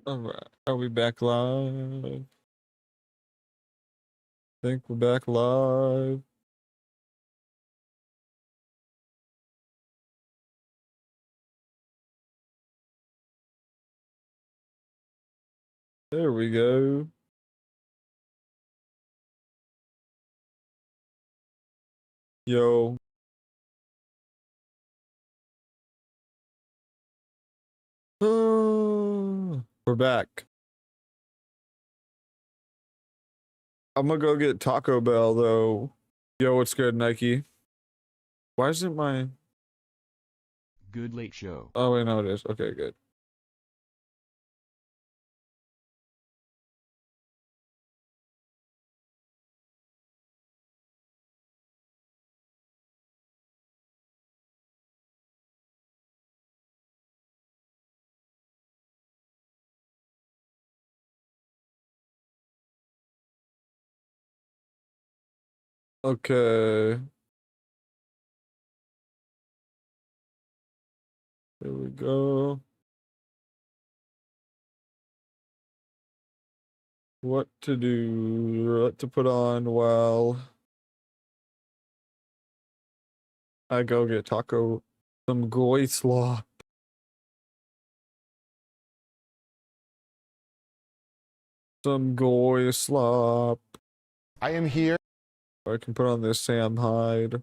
All right, are we back live? Think we're back live. There we go. Yo. We're back. I'm gonna go get Taco Bell though. Yo, what's good, Nike? Why isn't my Good late show? Oh wait, no, it is. Okay, good. Okay. There we go. What to do? What to put on while I go get some goy slop. Some goy slop. I am here. I can put on this Sam Hyde.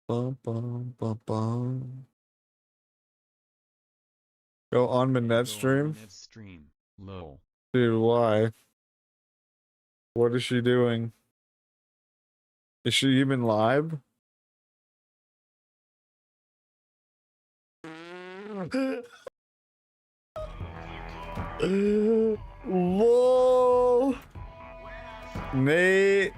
Bum, bum, bum, bum. Go on Manette stream? Lol. Dude, why? What is she doing? Is she even live? Whoa! Nate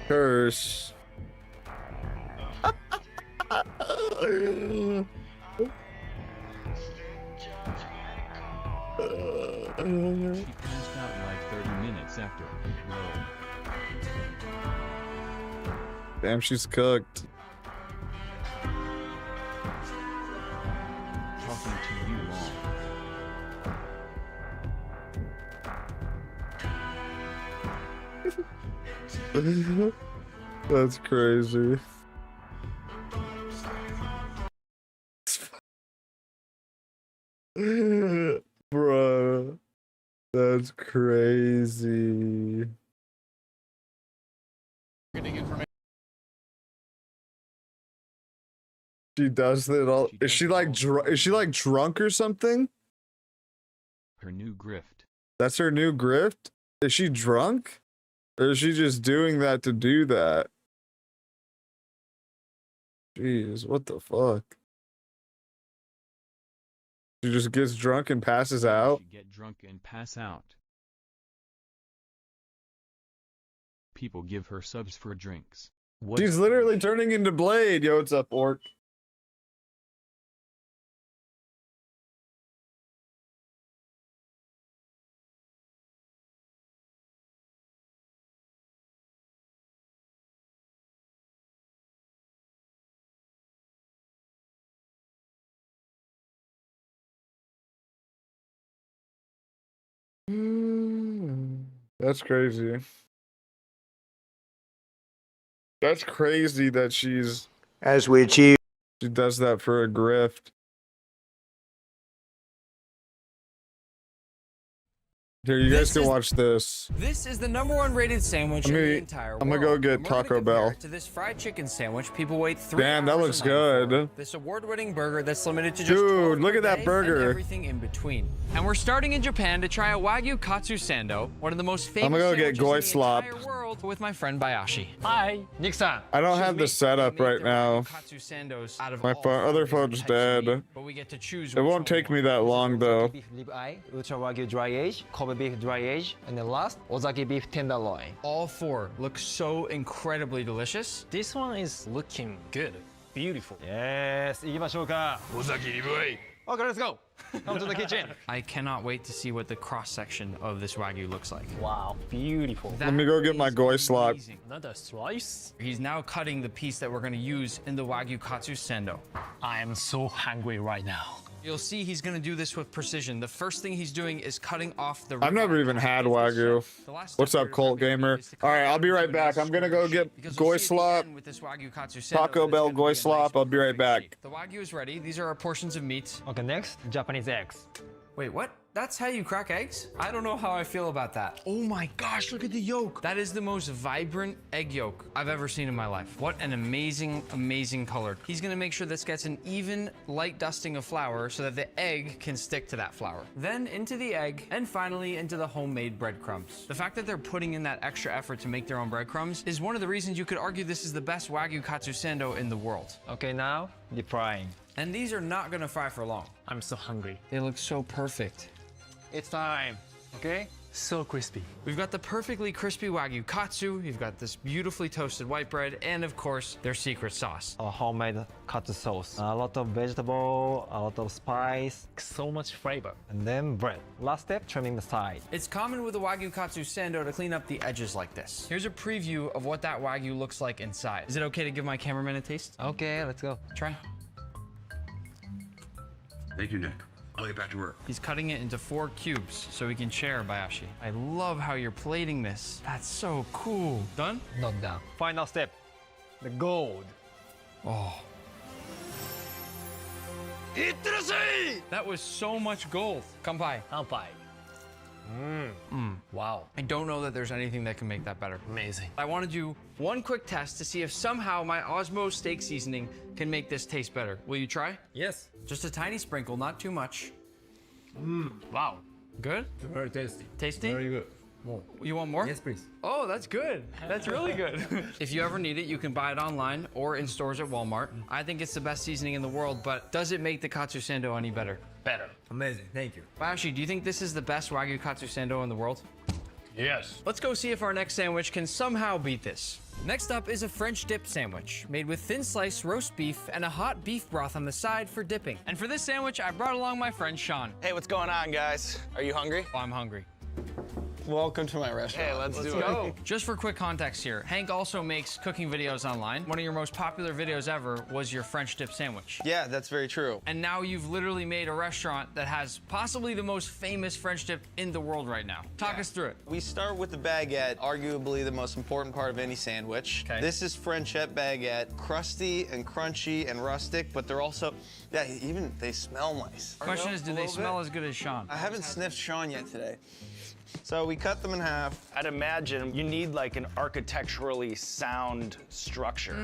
Curse. She passed out like 30 minutes after. Lol. Damn, she's cooked. Talking to you all. That's crazy. Bruh. That's crazy. She does that all. Is she like drunk or something? Her new grift. That's her new grift? Is she drunk? Or is she just doing that to do that? Jeez, what the fuck? She just gets drunk and passes out? She get drunk and pass out. People give her subs for drinks. She's literally turning into Blade. Yo, what's up, Orc? That's crazy. That's crazy that she does that for a grift. Here, you guys can watch this. This is the #1 rated sandwich in the entire world. I'm gonna go get And we're gonna Taco compare Bell. it to this fried chicken sandwich people wait 3 Damn, that hours looks a night for. good. This award-winning burger that's limited to just Dude, 12 look per at that day burger. and everything in between. And we're starting in Japan to try a Wagyu Katsu Sando, one of the most famous I'm gonna go get sandwiches goy in the slop. entire world, with my friend Bayashi. Hi, Nick-san. I don't have the setup They make right their now. Wagyu Katsu Sandos out of My all phone, other 4 phone's different types of dead. meat, but we get to choose It which won't one take we me want. that long though. Beef rib eye, ultra wagyu dry age, Kobe beef dry age, and then last, Ozaki beef tenderloin. All 4 look so incredibly delicious. This one is looking good, beautiful. Yes, 行きましょうか。Ozaki rib eye. Okay, let's go. Come to the kitchen. I cannot wait to see what the cross-section of this Wagyu looks like. Wow, beautiful. That me go get my is goy slop. amazing. Another slice. He's now cutting the piece that we're going to use in the Wagyu Katsu Sando. I am so hungry right now. You'll see he's going to do this with precision. The first thing he's doing is cutting off the I've never even had Wagyu. The last What's step up, for Colt review Gamer? is to cut All right, it I'll be into right a back. nice I'm gonna go shape, get because you'll goy see at the slop, end with this Wagyu Katsu Sando Taco that Bell it's gonna goy be a nice slop. I'll be right perfect back. shape. The Wagyu is ready. These are our portions of meat. Okay, next, Japanese eggs. Wait, what? That's how you crack eggs? I don't know how I feel about that. Oh my gosh, look at the yolk. That is the most vibrant egg yolk I've ever seen in my life. What an amazing, amazing color. He's gonna make sure this gets an even light dusting of flour so that the egg can stick to that flour. Then into the egg, and finally into the homemade breadcrumbs. The fact that they're putting in that extra effort to make their own breadcrumbs is one of the reasons you could argue this is the best Wagyu Katsu Sando in the world. Okay, now, deep frying. And these are not gonna fry for long. I'm so hungry. They look so perfect. It's time. Okay? So crispy. We've got the perfectly crispy Wagyu Katsu, you've got this beautifully toasted white bread, and of course, their secret sauce. A homemade katsu sauce. A lot of vegetable, a lot of spice, so much flavor. And then bread. Last step, trimming the side. It's common with the Wagyu Katsu Sando to clean up the edges like this. Here's a preview of what that Wagyu looks like inside. Is it okay to give my cameraman a taste? Okay, let's go. Try. Thank you, Nick. I'll get back to work. He's cutting it into 4 cubes so he can share Bayashi. I love how you're plating this. That's so cool. Done? Not done. Final step, the gold. Oh. That was so much gold. Kampai. Kanpai. Wow, I don't know that there's anything that can make that better. amazing. I want to do one quick test to see if somehow my Osmo steak seasoning can make this taste better. Will you try? Yes. Just a tiny sprinkle, not too much. Wow. Good? Very tasty. Tasty? good. More. You want more? Yes, please. Oh, that's good. That's really good. If you ever need it, you can buy it online or in stores at Walmart. I think it's the best seasoning in the world, but does it make the Katsu Sando any better? Better. Amazing, thank you. Bayashi, do you think this is the best Wagyu Katsu Sando in the world? Yes. Let's go see if our next sandwich can somehow beat this. Next up is a French dip sandwich, made with thin sliced roast beef and a hot beef broth on the side for dipping. And for this sandwich, I brought along my friend Sean. Hey, what's going on, guys? Are you hungry? Oh, I'm hungry. Welcome to my restaurant. Hey, let's do it. Just for quick context here, Hank also makes cooking videos online. One of your most popular videos ever was your French dip sandwich. Yeah, that's very true. And now you've literally made a restaurant that has possibly the most famous French dip in the world right now. Talk us through it. We start with the baguette, arguably the most important part of any sandwich. Okay. This is Frenchette baguette, crusty and crunchy and rustic, but they're also, yeah, even they smell nice. Question is, do they smell as good as Sean? I haven't sniffed Sean yet today. So we cut them in half. I'd imagine you need like an architecturally sound structure,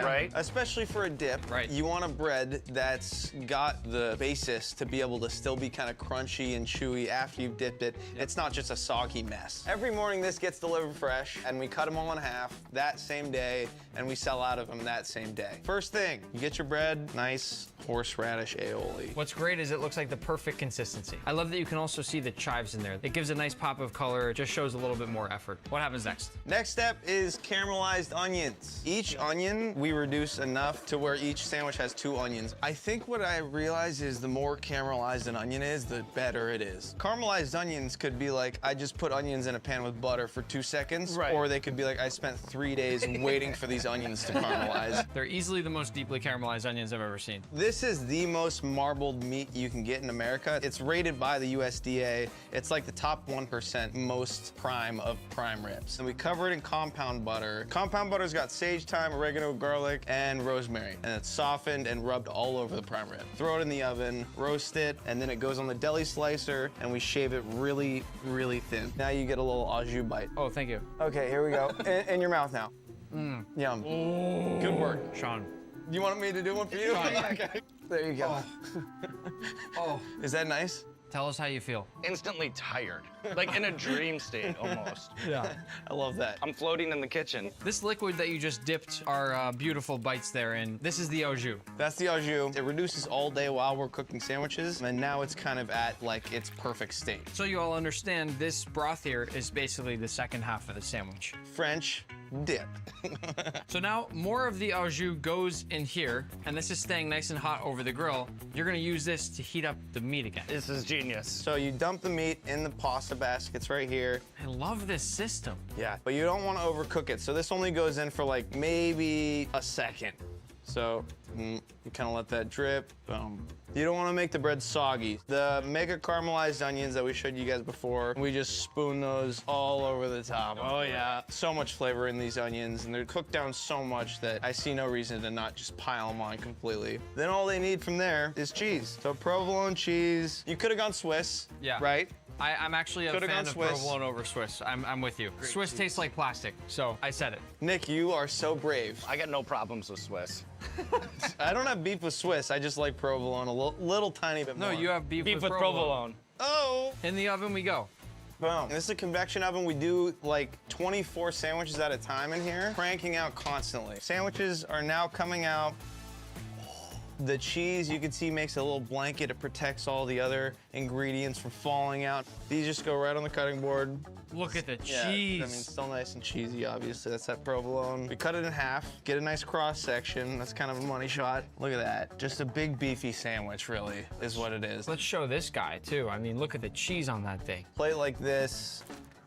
right? Especially for a dip, Right. you want a bread that's got the basis to be able to still be kind of crunchy and chewy after you've dipped it. It's not just a soggy mess. Every morning this gets delivered fresh, and we cut them all in half that same day, and we sell out of them that same day. First thing, you get your bread, nice horseradish aioli. What's great is it looks like the perfect consistency. I love that you can also see the chives in there. It gives a nice pop of color. It just shows a little bit more effort. What happens next? Next step is caramelized onions. Each onion, we reduce enough to where each sandwich has 2 onions. I think what I realize is the more caramelized an onion is, the better it is. Caramelized onions could be like, I just put onions in a pan with butter for 2 seconds, Right. or they could be like, I spent 3 days waiting for these onions to caramelize. They're easily the most deeply caramelized onions I've ever seen. This is the most marbled meat you can get in America. It's rated by the USDA. It's like the top 1%. 100% most prime of prime ribs. And we cover it in compound butter. Compound butter's got sage, thyme, oregano, garlic, and rosemary. And it's softened and rubbed all over the prime rib. Throw it in the oven, roast it, and then it goes on the deli slicer, and we shave it really, really thin. Now you get a little au jus bite. Oh, thank you. Okay, here we go. In your mouth now. Yum. Good work. Sean. You want me to do one for you? Okay. There you go. Oh. Is that nice? Tell us how you feel. Instantly tired. Like in a dream state almost. Yeah. I love that. I'm floating in the kitchen. This liquid that you just dipped our beautiful bites there in, this is the au jus. That's the au jus. It reduces all day while we're cooking sandwiches, and now it's kind of at like its perfect state. So you all understand, this broth here is basically the second half of the sandwich. French dip. So now more of the au jus goes in here, and this is staying nice and hot over the grill. You're gonna use this to heat up the meat again. This is genius. So you dump the meat in the pasta baskets right here. I love this system. Yeah, but you don't want to overcook it. So this only goes in for like maybe a second. So you kind of let that drip. Boom. You don't want to make the bread soggy. The mega caramelized onions that we showed you guys before, we just spoon those all over the top. Oh yeah. So much flavor in these onions, and they're cooked down so much that I see no reason to not just pile them on completely. Then all they need from there is cheese. So provolone cheese. You could have gone Swiss, Yeah. right? I'm actually a Could've fan gone of Swiss. provolone over Swiss. I'm with you. Swiss tastes like plastic, so I said it. Nick, you are so brave. I got no problems with Swiss. I don't have beef with Swiss. I just like provolone a little tiny bit No, more. you have beef Beef with with provolone. Oh! In the oven we go. Boom. This is a convection oven. We do like 24 sandwiches at a time in here, cranking out constantly. Sandwiches are now coming out. The cheese, you can see, makes a little blanket. It protects all the other ingredients from falling out. These just go right on the cutting board. Look at the Yeah, cheese. I mean, still nice and cheesy, obviously. That's that provolone. We cut it in half, get a nice cross section. That's kind of a money shot. Look at that. Just a big beefy sandwich, really, is what it is. Let's show this guy too. I mean, look at the cheese on that thing. Plate like this.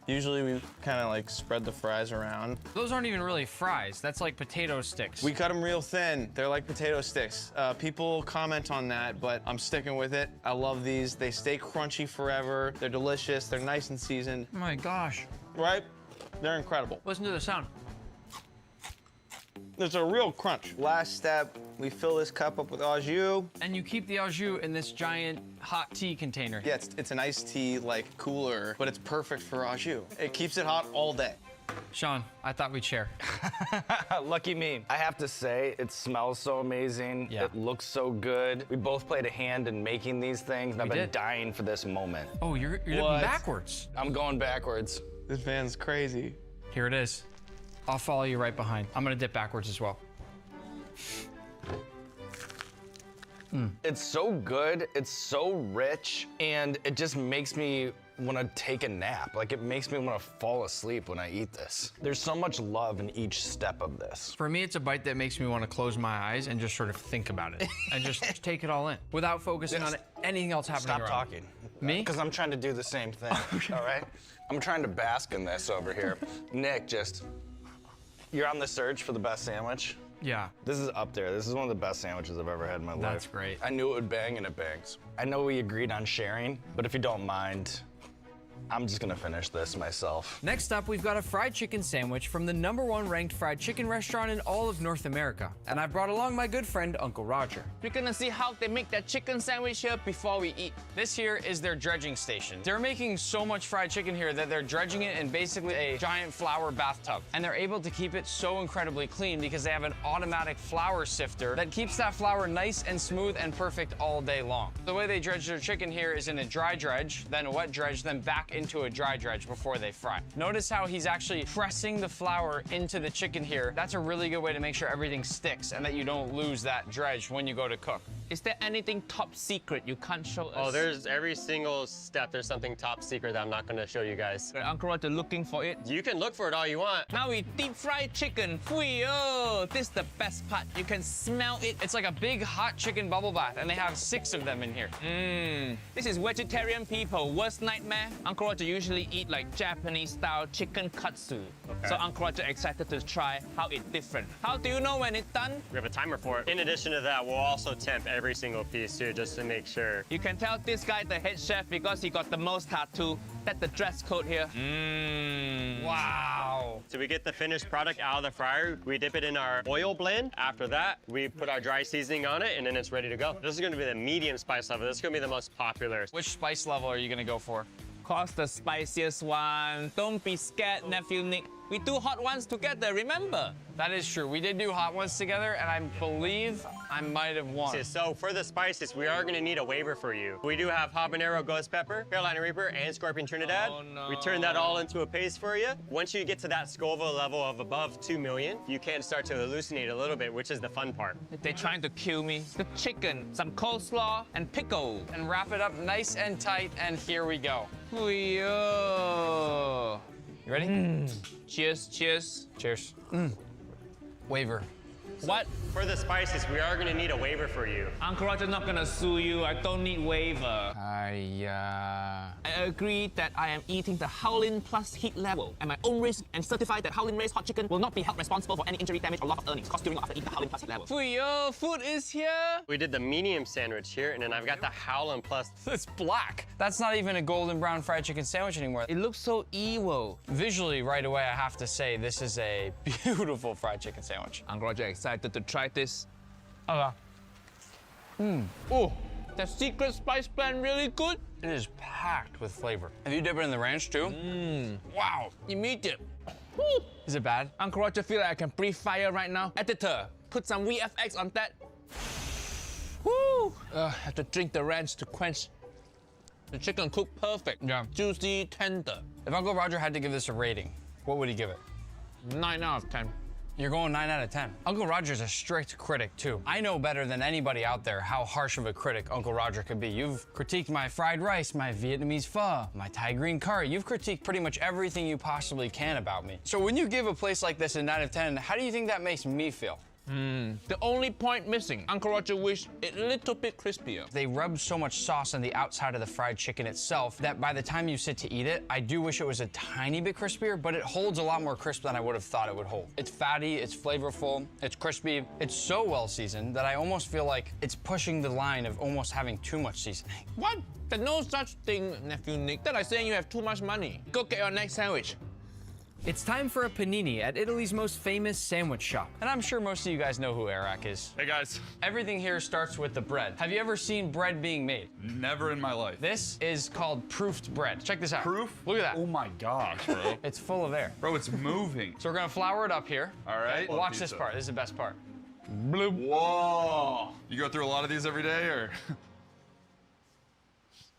Usually we kind of like spread the fries around. Those aren't even really fries. That's like potato sticks. We cut them real thin. They're like potato sticks. People comment on that, but I'm sticking with it. I love these. They stay crunchy forever. They're delicious. They're nice and seasoned. Oh my gosh. Right? They're incredible. Listen to the sound. There's a real crunch. Last step, we fill this cup up with au jus. And you keep the au jus in this giant hot tea container. Yeah, it's an iced tea like cooler, but it's perfect for au jus. It keeps it hot all day. Sean, I thought we'd share. Lucky me. I have to say, it smells so amazing. Yeah. It looks so good. We both played a hand in making these things, and I've been did. dying for this moment. Oh, you're dipping What? backwards. I'm going backwards. This van's crazy. Here it is. I'll follow you right behind. I'm gonna dip backwards as well. It's so good, it's so rich, and it just makes me want to take a nap. Like, it makes me want to fall asleep when I eat this. There's so much love in each step of this. For me, it's a bite that makes me want to close my eyes and just sort of think about it and just take it all in without focusing on anything else happening Stop around. talking. Me? Because I'm trying to do the same thing, all right? I'm trying to bask in this over here. Nick, you're on the search for the best sandwich. Yeah. This is up there. This is one of the best sandwiches I've ever had in my life. That's great. I knew it would bang, and it bangs. I know we agreed on sharing, but if you don't mind, I'm just gonna finish this myself. Next up, we've got a fried chicken sandwich from the #1 ranked fried chicken restaurant in all of North America. And I brought along my good friend, Uncle Roger. We're gonna see how they make that chicken sandwich here before we eat. This here is their dredging station. They're making so much fried chicken here that they're dredging it in basically a giant flour bathtub. And they're able to keep it so incredibly clean because they have an automatic flour sifter that keeps that flour nice and smooth and perfect all day long. The way they dredge their chicken here is in a dry dredge, then a wet dredge, then back into a dry dredge before they fry. Notice how he's actually pressing the flour into the chicken here. That's a really good way to make sure everything sticks and that you don't lose that dredge when you go to cook. Is there anything top secret you can't show us? Oh, there's every single step. There's something top secret that I'm not going to show you guys. Uncle Roger looking for it. You can look for it all you want. Now we deep fry chicken. Oh, this is the best part. You can smell it. It's like a big hot chicken bubble bath and they have 6 of them in here. This is vegetarian people worst nightmare. Uncle Roger usually eat like Japanese style chicken katsu. So Uncle Roger excited to try how it's different. How do you know when it's done? We have a timer for it. In addition to that, we'll also temp every single piece too, just to make sure. You can tell this guy the head chef because he got the most tattoo. That's the dress code here. Wow. So we get the finished product out of the fryer. We dip it in our oil blend. After that, we put our dry seasoning on it, and then it's ready to go. This is gonna be the medium spice level. This is gonna be the most popular. Which spice level are you gonna go for? Course, the spiciest one. Don't be scared, nephew Nick. We do hot ones together, remember? That is true. We did do hot ones together, and I believe I might have won. So for the spices, we are gonna need a waiver for you. We do have habanero ghost pepper, Carolina Reaper, and Scorpion Trinidad. Oh, no. We turn that all into a paste for you. Once you get to that Scoville level of above 2 million, you can start to hallucinate a little bit, which is the fun part. They're trying to kill me. The chicken, some coleslaw, and pickle. And wrap it up nice and tight, and here we go. Ooh-yo. You ready? Cheers, cheers. Cheers. Waiver. What? For the spices, we are gonna need a waiver for you. Uncle Roger not gonna sue you. I don't need waiver. I I agree that I am eating the Howlin Plus heat level at my own risk and certify that Howlin raised hot chicken will not be held responsible for any injury, damage, or loss of earnings caused during or after eating the Howlin Plus heat level. Fuyo, food is here. We did the medium sandwich here, and then I've got the Howlin Plus. It's black. That's not even a golden brown fried chicken sandwich anymore. It looks so evil. Visually, right away, I have to say this is a beautiful fried chicken sandwich. Uncle Roger excited to try this. Oh, the secret spice blend really good. It is packed with flavor. Have you dipped it in the ranch too? Wow, immediate. Is it bad? Uncle Roger feel like I can breathe fire right now. Editor, put some VFX on that. Woo! Have to drink the ranch to quench. The chicken cooked perfect. Yeah. Juicy, tender. If Uncle Roger had to give this a rating, what would he give it? 9 out of 10. You're going 9 out of 10. Uncle Roger's a strict critic, too. I know better than anybody out there how harsh of a critic Uncle Roger could be. You've critiqued my fried rice, my Vietnamese pho, my Thai green curry. You've critiqued pretty much everything you possibly can about me. So when you give a place like this a 9 out of 10, how do you think that makes me feel? The only point missing, Uncle Roger wished it a little bit crispier. They rub so much sauce on the outside of the fried chicken itself that by the time you sit to eat it, I do wish it was a tiny bit crispier, but it holds a lot more crisp than I would have thought it would hold. It's fatty, it's flavorful, it's crispy. It's so well seasoned that I almost feel like it's pushing the line of almost having too much seasoning. What? There's no such thing, nephew Nick. That I saying you have too much money. Go get your next sandwich. It's time for a panini at Italy's most famous sandwich shop. And I'm sure most of you guys know who Eric is. Hey guys. Everything here starts with the bread. Have you ever seen bread being made? Never in my life. This is called proofed bread. Check this out. Proof? Look at that. Oh my gosh, bro. It's full of air. Bro, it's moving. So we're gonna flour it up here. All right. Watch this part. This is the best part. Bloop. Whoa. You go through a lot of these every day, or?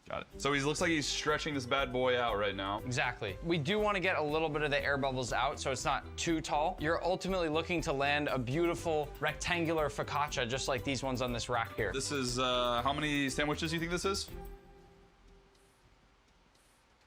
Got it. So he looks like he's stretching this bad boy out right now. Exactly. We do want to get a little bit of the air bubbles out so it's not too tall. You're ultimately looking to land a beautiful rectangular focaccia just like these ones on this rack here. This is, how many sandwiches do you think this is?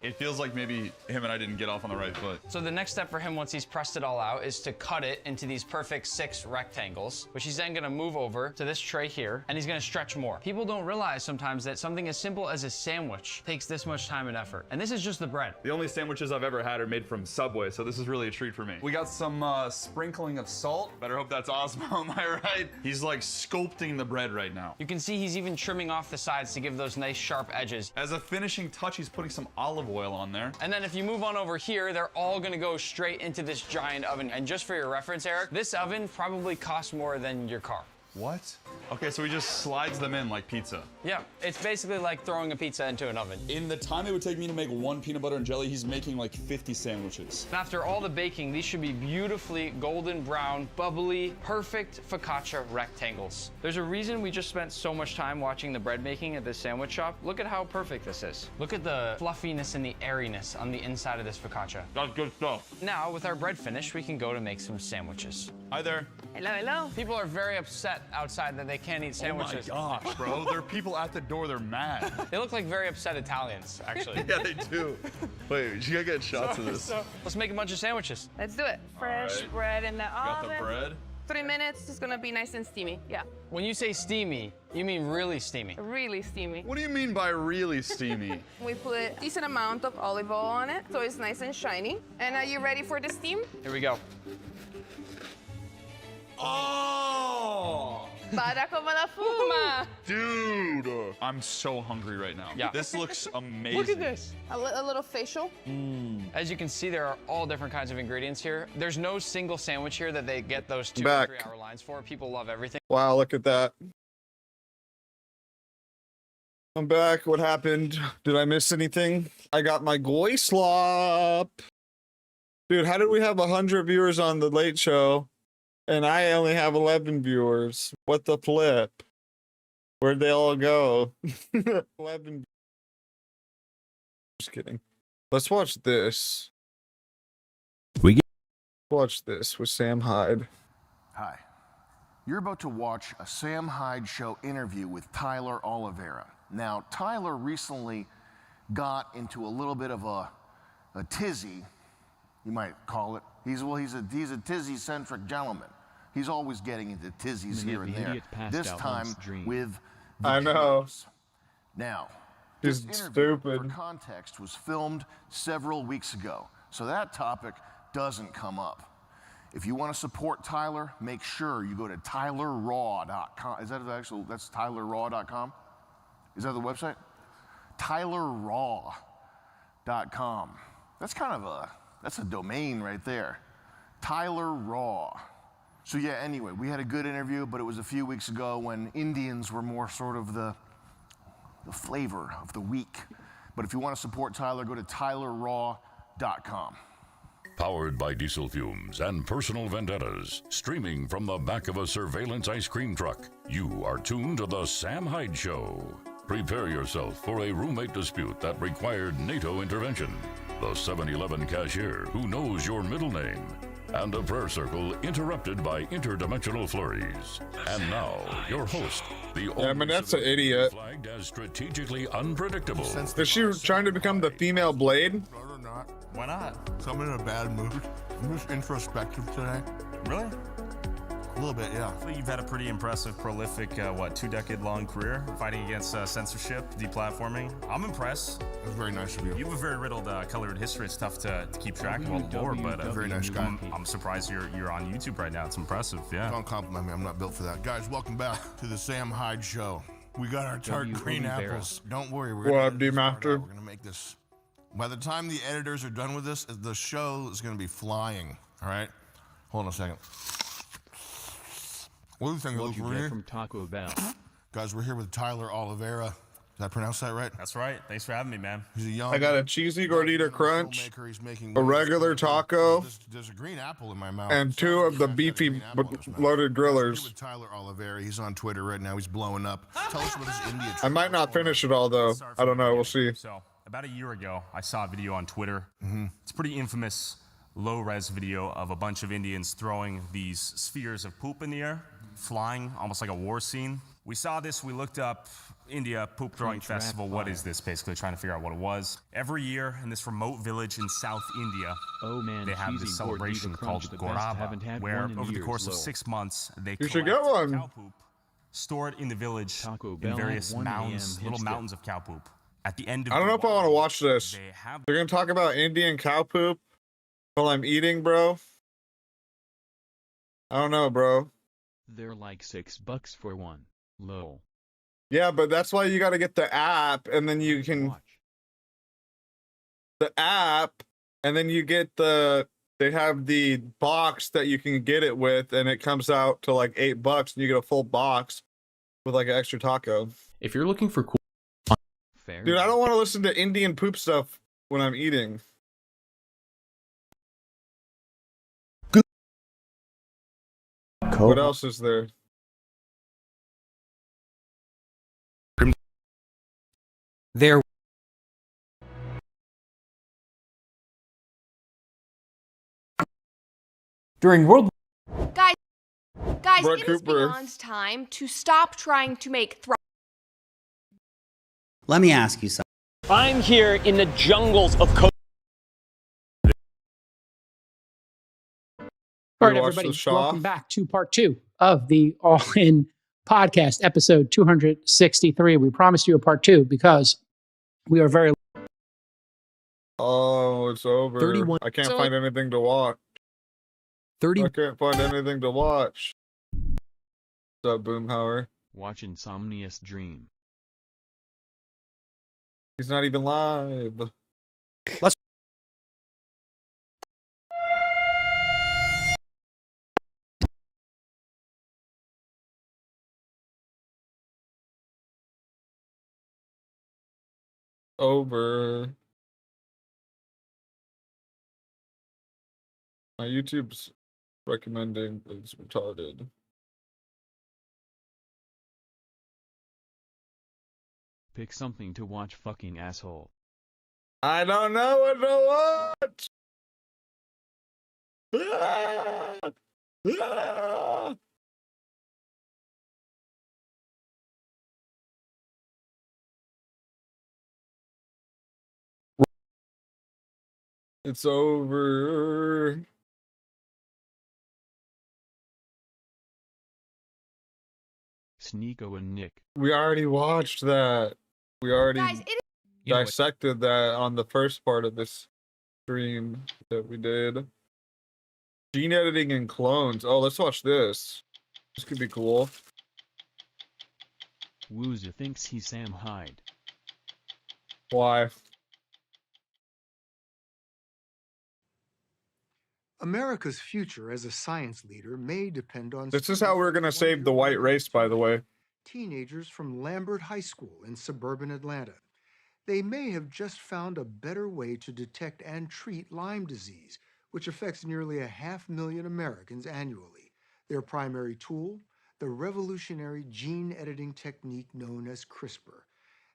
It feels like maybe him and I didn't get off on the right foot. So the next step for him once he's pressed it all out is to cut it into these perfect 6 rectangles, which he's then gonna move over to this tray here, and he's gonna stretch more. People don't realize sometimes that something as simple as a sandwich takes this much time and effort. And this is just the bread. The only sandwiches I've ever had are made from Subway, so this is really a treat for me. We got some sprinkling of salt. Better hope that's Osmo, am I right? He's like sculpting the bread right now. You can see he's even trimming off the sides to give those nice sharp edges. As a finishing touch, he's putting some olive oil on there. And then if you move on over here, they're all gonna go straight into this giant oven. And just for your reference, Eric, this oven probably costs more than your car. What? Okay, so he just slides them in like pizza. Yeah, it's basically like throwing a pizza into an oven. In the time it would take me to make 1 peanut butter and jelly, he's making like 50 sandwiches. And after all the baking, these should be beautifully golden brown, bubbly, perfect focaccia rectangles. There's a reason we just spent so much time watching the bread making at this sandwich shop. Look at how perfect this is. Look at the fluffiness and the airiness on the inside of this focaccia. That's good stuff. Now, with our bread finished, we can go to make some sandwiches. Hi there. Hello, hello. People are very upset outside that they can't eat sandwiches. Oh my gosh, bro. There are people at the door, they're mad. They look like very upset Italians, actually. Yeah, they do. Wait, you gotta get shots of this. Let's make a bunch of sandwiches. Let's do it. Fresh right. bread in the Got oven. the bread. 3 minutes, it's gonna be nice and steamy. Yeah, When you say steamy, you mean really steamy. really steamy. What do you mean by really steamy? We put a decent amount of olive oil on it, so it's nice and shiny. And are you ready for the steam? Here we go. Oh! Para como la fuma. Dude, I'm so hungry right now. Yeah. This looks amazing. Look at this. A little facial. As you can see, there are all different kinds of ingredients here. There's no single sandwich here that they get those 2 Back. or 3 hour lines for. People love everything. Wow, look at that. I'm back. What happened? Did I miss anything? I got my goy slop. Dude, how did we have 100 viewers on the Late Show and I only have 11 viewers? What the flip? Where'd they all go? 11. Just kidding. Let's watch this. Watch this with Sam Hyde. Hi. You're about to watch a Sam Hyde Show interview with Tyler Oliveira. Now, Tyler recently got into a little bit of a tizzy, you might call it. He's a tizzy-centric gentleman. He's always getting into tizzies here and there. This time with the I know. Killers. Now, He's this interview, stupid. for context, was filmed several weeks ago, so that topic doesn't come up. If you want to support Tyler, make sure you go to tylerraw.com. Is that that's tylerraw.com? Is that the website? tylerraw.com. That's kind of that's a domain right there. Tyler Raw. So yeah, anyway, we had a good interview, but it was a few weeks ago when Indians were more sort of the flavor of the week. But if you want to support Tyler, go to tylerraw.com. Powered by diesel fumes and personal vendettas, streaming from the back of a surveillance ice cream truck, you are tuned to the Sam Hyde Show. Prepare yourself for a roommate dispute that required NATO intervention, the 7-Eleven cashier who knows your middle name, and a prayer circle interrupted by interdimensional flurries. And now, your host, the only that's an idiot. flagged as strategically unpredictable. Is she trying to become the female Blade? Why not? So I'm in a bad mood. I'm just introspective today. Really? A little bit, yeah. I think you've had a pretty impressive, prolific, 2-decade-long career fighting against censorship, deplatforming. I'm impressed. That's very nice of you. You have a very riddled, colored history. It's tough to keep track of all the lore, but Very nice guy. I'm surprised you're on YouTube right now. It's impressive, yeah. Don't compliment me. I'm not built for that. Guys, welcome back to the Sam Hyde Show. We got our tart green apples. Don't worry. We're What up, D-Master? We're going to make this. By the time the editors are done with this, the show is going to be flying. All right? Hold on a second. What do you think, What'd you Luke? get from Taco Bell? Guys, we're here with Tyler Oliveira. Did I pronounce that right? That's right. Thanks for having me, man. He's a young. I got a cheesy gordita crunch, He's making a regular taco, There's a green apple in my mouth. and 2 of the beefy loaded Here grillers. with Tyler Oliveira. He's on Twitter right now. He's blowing up. Tell us about this India trip. I might not finish it all though. I don't know. We'll see. So, about a year ago, I saw a video on Twitter. It's a pretty infamous low-res video of a bunch of Indians throwing these spheres of poop in the air, flying, almost like a war scene. We saw this, we looked up India Poop Throwing Festival. What is this? Basically trying to figure out what it was. Every year in this remote village in South India, they have this celebration called Goraba, where over the course of 6 months, they collect cow poop, store it in the village in various mounds, little mountains of cow poop. At the end of I don't know if I want to watch this. They're gonna talk about Indian cow poop while I'm eating, bro. I don't know, bro. They're like $6 for one. Lol. Yeah, but that's why you got to get the app, and then you can the app, and then you get the. They have the box that you can get it with, and it comes out to like $8, and you get a full box with like an extra taco. If you're looking for cool. Dude, I don't want to listen to Indian poop stuff when I'm eating. What else is there? There. During World Guys, Brett it is Cooper. beyond time to stop trying to make Let me ask you something. I'm here in the jungles of All right, everybody, welcome back to part 2 of the All In podcast, episode 263. We promised you a part 2 because we are very... Oh, it's over. 31. I can't find anything to watch. 30. I can't find anything to watch. What's up, Boomhauer? Watch Insomnious Dream. He's not even live. Let's. Over. My YouTube's recommending it's retarded. Pick something to watch, fucking asshole. I don't know what to watch. Ah! Ah! It's over. Sneeko and Nick. We already watched that. We already Guys, dissected that on the first part of this stream that we did. Gene editing and clones. Oh, let's watch this. This could be cool. Woozer thinks he's Sam Hyde. Why? America's future as a science leader may depend on This is how we're gonna save the white race, by the way. teenagers from Lambert High School in suburban Atlanta. They may have just found a better way to detect and treat Lyme disease, which affects nearly 500,000 Americans annually. Their primary tool, the revolutionary gene editing technique known as CRISPR.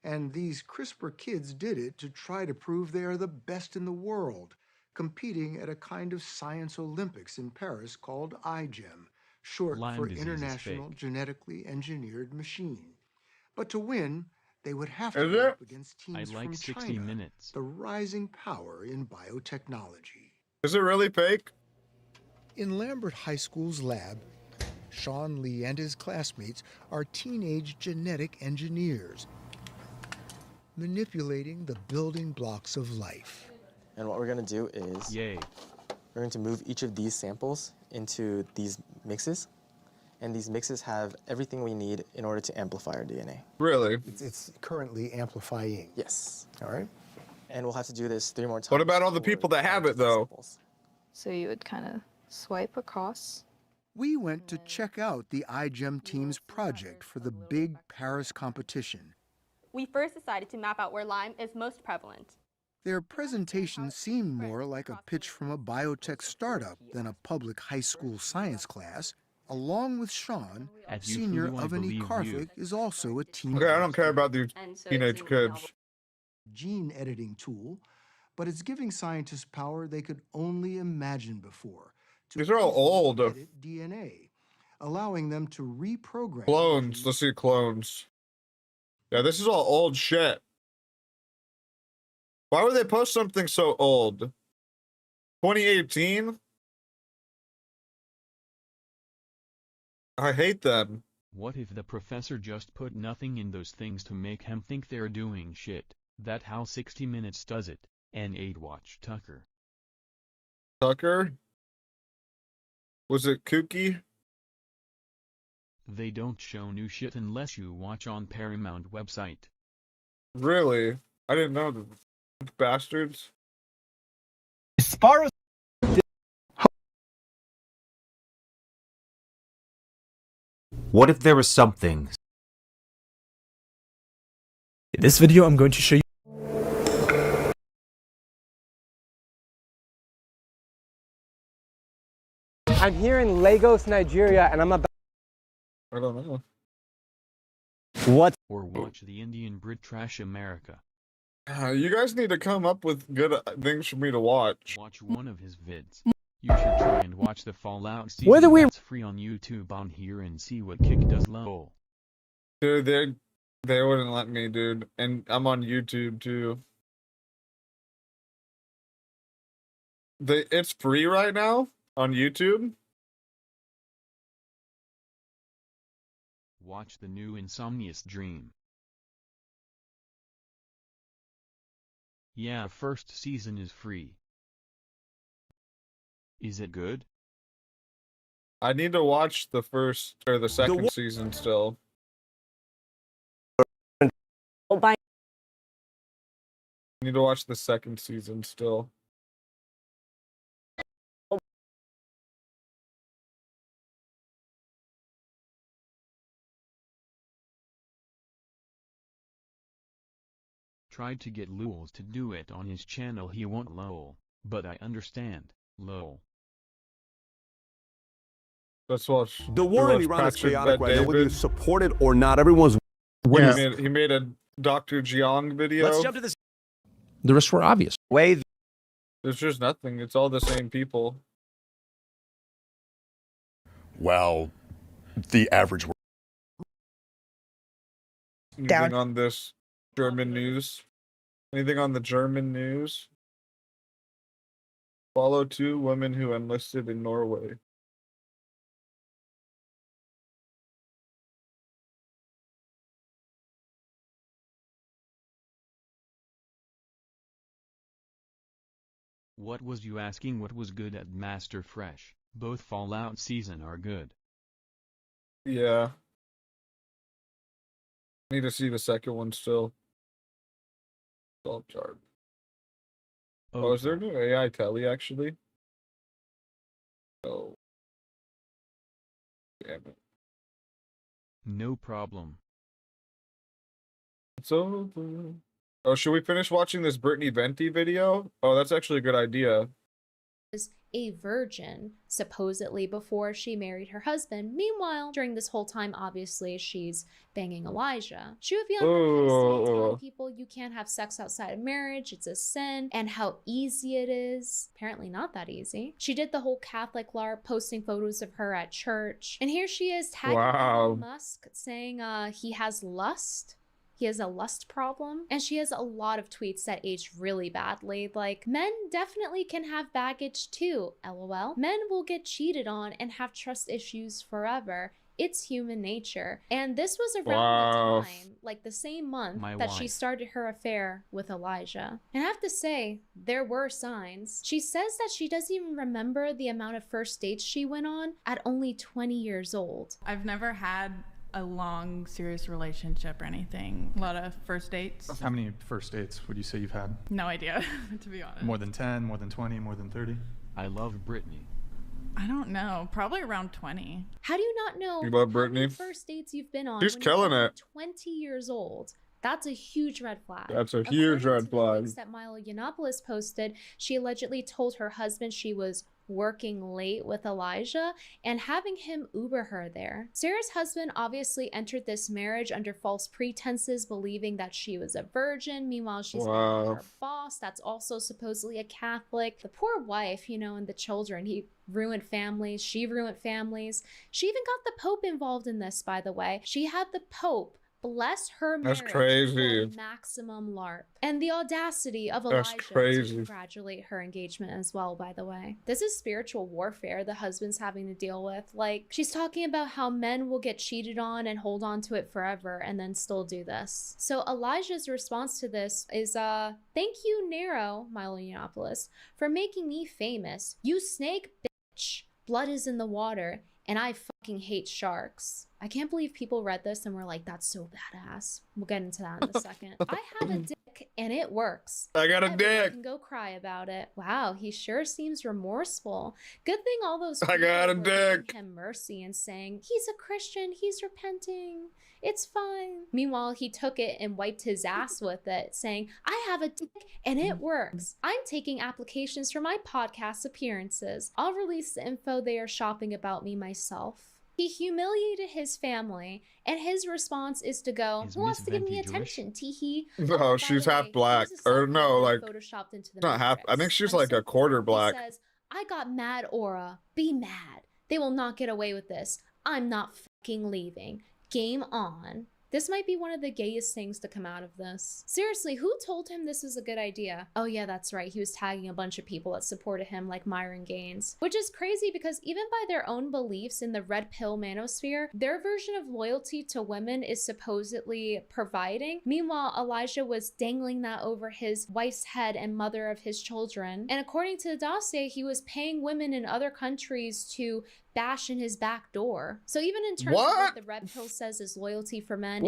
And these CRISPR kids did it to try to prove they are the best in the world, competing at a kind of science Olympics in Paris called iGEM, short Lyme for disease is International fake. Genetically Engineered Machine. But to win, they would have Is to go it? up against teams I like from 60 China, minutes. the rising power in biotechnology. Is it really fake? In Lambert High School's lab, Sean Lee and his classmates are teenage genetic engineers, manipulating the building blocks of life. And what we're going to do is Yay. we're going to move each of these samples into these mixes. And these mixes have everything we need in order to amplify our DNA. Really? It's currently amplifying. Yes. All right. And we'll have to do this 3 more times. What about all the people that have it, though? So you would kind of swipe across. We went to check out the iGEM team's project for the big Paris competition. We first decided to map out where Lyme is most prevalent. Their presentation seemed more like a pitch from a biotech startup than a public high school science class. Along with Sean, At senior Youth, I Avani believe Karthik is also a team. Okay, I don't care about these teenage kids. Gene editing tool, but it's giving scientists power they could only imagine before. These are all old. Edit DNA, allowing them to reprogram Clones. Let's see clones. Yeah, this is all old shit. Why would they post something so old? 2018? I hate them. What if the professor just put nothing in those things to make him think they're doing shit? That how 60 Minutes does it. And 8 watch Tucker. Tucker? Was it kooky? They don't show new shit unless you watch on Paramount website. Really? I didn't know the bastards. Sparrow. What if there was something? In this video, I'm going to show you. I'm here in Lagos, Nigeria, and I'm about. I don't know. What? Or watch the Indian Brit Trash America. You guys need to come up with good things for me to watch. Watch one of his vids. You should try and watch the Fallout season. Whether we- That's free on YouTube on here and see what Kick does lol. Dude, they wouldn't let me, dude. And I'm on YouTube too. It's free right now on YouTube. Watch the new Insomnious Dream. Yeah, first season is free. Is it good? I need to watch the first or the second season still. By I need to watch the second season still. Tried to get Lulz to do it on his channel, he won't lol. But I understand, lol. Let's watch. The war in let's Iran is Patrick chaotic Bet right now, whether you David. support it or not. Everyone's. He made a Dr. Jiang video. Let's jump to this. The risks were obvious. There's just nothing. It's all the same people. Well, the average. Anything on this German news? Anything on the German news? Follow 2 women who enlisted in Norway. What was you asking? What was good at Master Fresh? Both Fallout season are good. Yeah. Need to see the second one still. Salt chart. Oh, is there new AI telly actually? Oh. Damn it. No problem. It's over. Oh, should we finish watching this Brittany Venti video? Oh, that's actually a good idea. Was a virgin, supposedly before she married her husband. Meanwhile, during this whole time, obviously, she's banging Elijah. She would be on her telling people you can't have sex outside of marriage, it's a sin, and how easy it is. Apparently not that easy. She did the whole Catholic LARP, posting photos of her at church. And here she is tagging Elon Musk, saying he has lust. He has a lust problem. And she has a lot of tweets that age really badly. Like, men definitely can have baggage too, lol. Men will get cheated on and have trust issues forever. It's human nature. And this was around the time, like the same month that she started her affair with Elijah. And I have to say, there were signs. She says that she doesn't even remember the amount of first dates she went on at only 20 years old. I've never had a long, serious relationship or anything. A lot of first dates. How many first dates would you say you've had? No idea, to be honest. More than 10, more than 20, more than 30? I love Brittany. I don't know. Probably around 20. How do you not know You love how Brittany? many first dates you've been on? She's when you're killing only it. 20 years old. That's a huge red flag. That's a huge red flag. That Milo Yiannopoulos posted, she allegedly told her husband she was working late with Elijah and having him Uber her there. Sarah's husband obviously entered this marriage under false pretenses, believing that she was a virgin. Meanwhile, she's married to her boss that's also supposedly a Catholic. The poor wife, you know, and the children, he ruined families, she ruined families. She even got the Pope involved in this, by the way. She had the Pope bless her marriage. That's crazy. For maximum LARP. And the audacity of That's Elijah crazy. to congratulate her engagement as well, by the way. This is spiritual warfare the husband's having to deal with. Like, she's talking about how men will get cheated on and hold on to it forever and then still do this. So Elijah's response to this is, thank you, Nero, Milo Yiannopoulos, for making me famous. You snake bitch. Blood is in the water. And I fucking hate sharks. I can't believe people read this and were like, that's so badass. We'll get into that in a second. I have a dick and it works. I got a Everyone dick. can go cry about it. Wow, he sure seems remorseful. Good thing all those I got a people were dick. giving him mercy and saying, he's a Christian, he's repenting. It's fine. Meanwhile, he took it and wiped his ass with it, saying, I have a dick and it works. I'm taking applications for my podcast appearances. I'll release the info they are shopping about me myself. He humiliated his family, and his response is to go, who wants to give me attention, teehee? No, she's half black. Or no, like, photoshopped into the not half. I think she's I'm like so a quarter He black. says, I got mad aura. Be mad. They will not get away with this. I'm not fucking leaving. Game on. This might be one of the gayest things to come out of this. Seriously, who told him this was a good idea? Oh yeah, that's right. He was tagging a bunch of people that supported him, like Myron Gaines. Which is crazy because even by their own beliefs in the red pill manosphere, their version of loyalty to women is supposedly providing. Meanwhile, Elijah was dangling that over his wife's head and mother of his children. And according to the dossier, he was paying women in other countries to bash in his back door. So even in terms of what the red pill says is loyalty for men,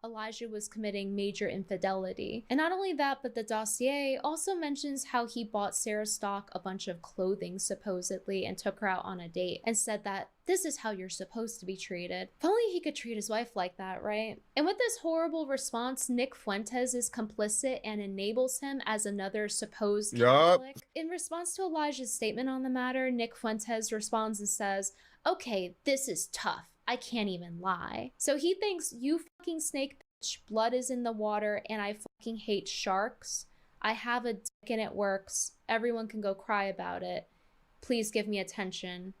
Elijah was committing major infidelity. And not only that, but the dossier also mentions how he bought Sarah Stock a bunch of clothing supposedly and took her out on a date and said that this is how you're supposed to be treated. If only he could treat his wife like that, right? And with this horrible response, Nick Fuentes is complicit and enables him as another supposed Catholic. In response to Elijah's statement on the matter, Nick Fuentes responds and says, okay, this is tough. I can't even lie. So he thinks, you fucking snake bitch, blood is in the water and I fucking hate sharks. I have a dick and it works. Everyone can go cry about it. Please give me attention.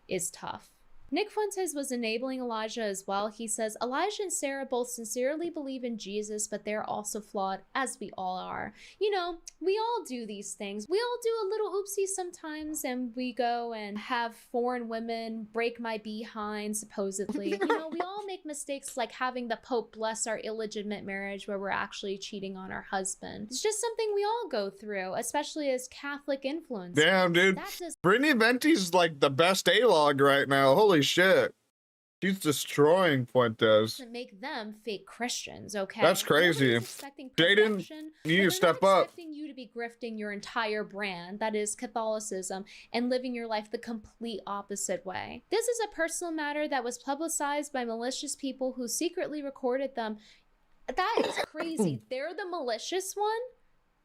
Is tough. Nick Fuentes was enabling Elijah as well. He says, Elijah and Sarah both sincerely believe in Jesus, but they're also flawed, as we all are. You know, we all do these things. We all do a little oopsie sometimes, and we go and have foreign women break my behind, supposedly. You know, we all make mistakes like having the Pope bless our illegitimate marriage where we're actually cheating on our husband. It's just something we all go through, especially as Catholic influencers. Damn, dude. Brittany Venti's like the best A-log right now. Holy shit. She's destroying Fuentes. To make them fake Christians, okay? That's crazy. Jaden, you need to step up. Expecting you to be grifting your entire brand, that is Catholicism, and living your life the complete opposite way. This is a personal matter that was publicized by malicious people who secretly recorded them. That is crazy. They're the malicious one,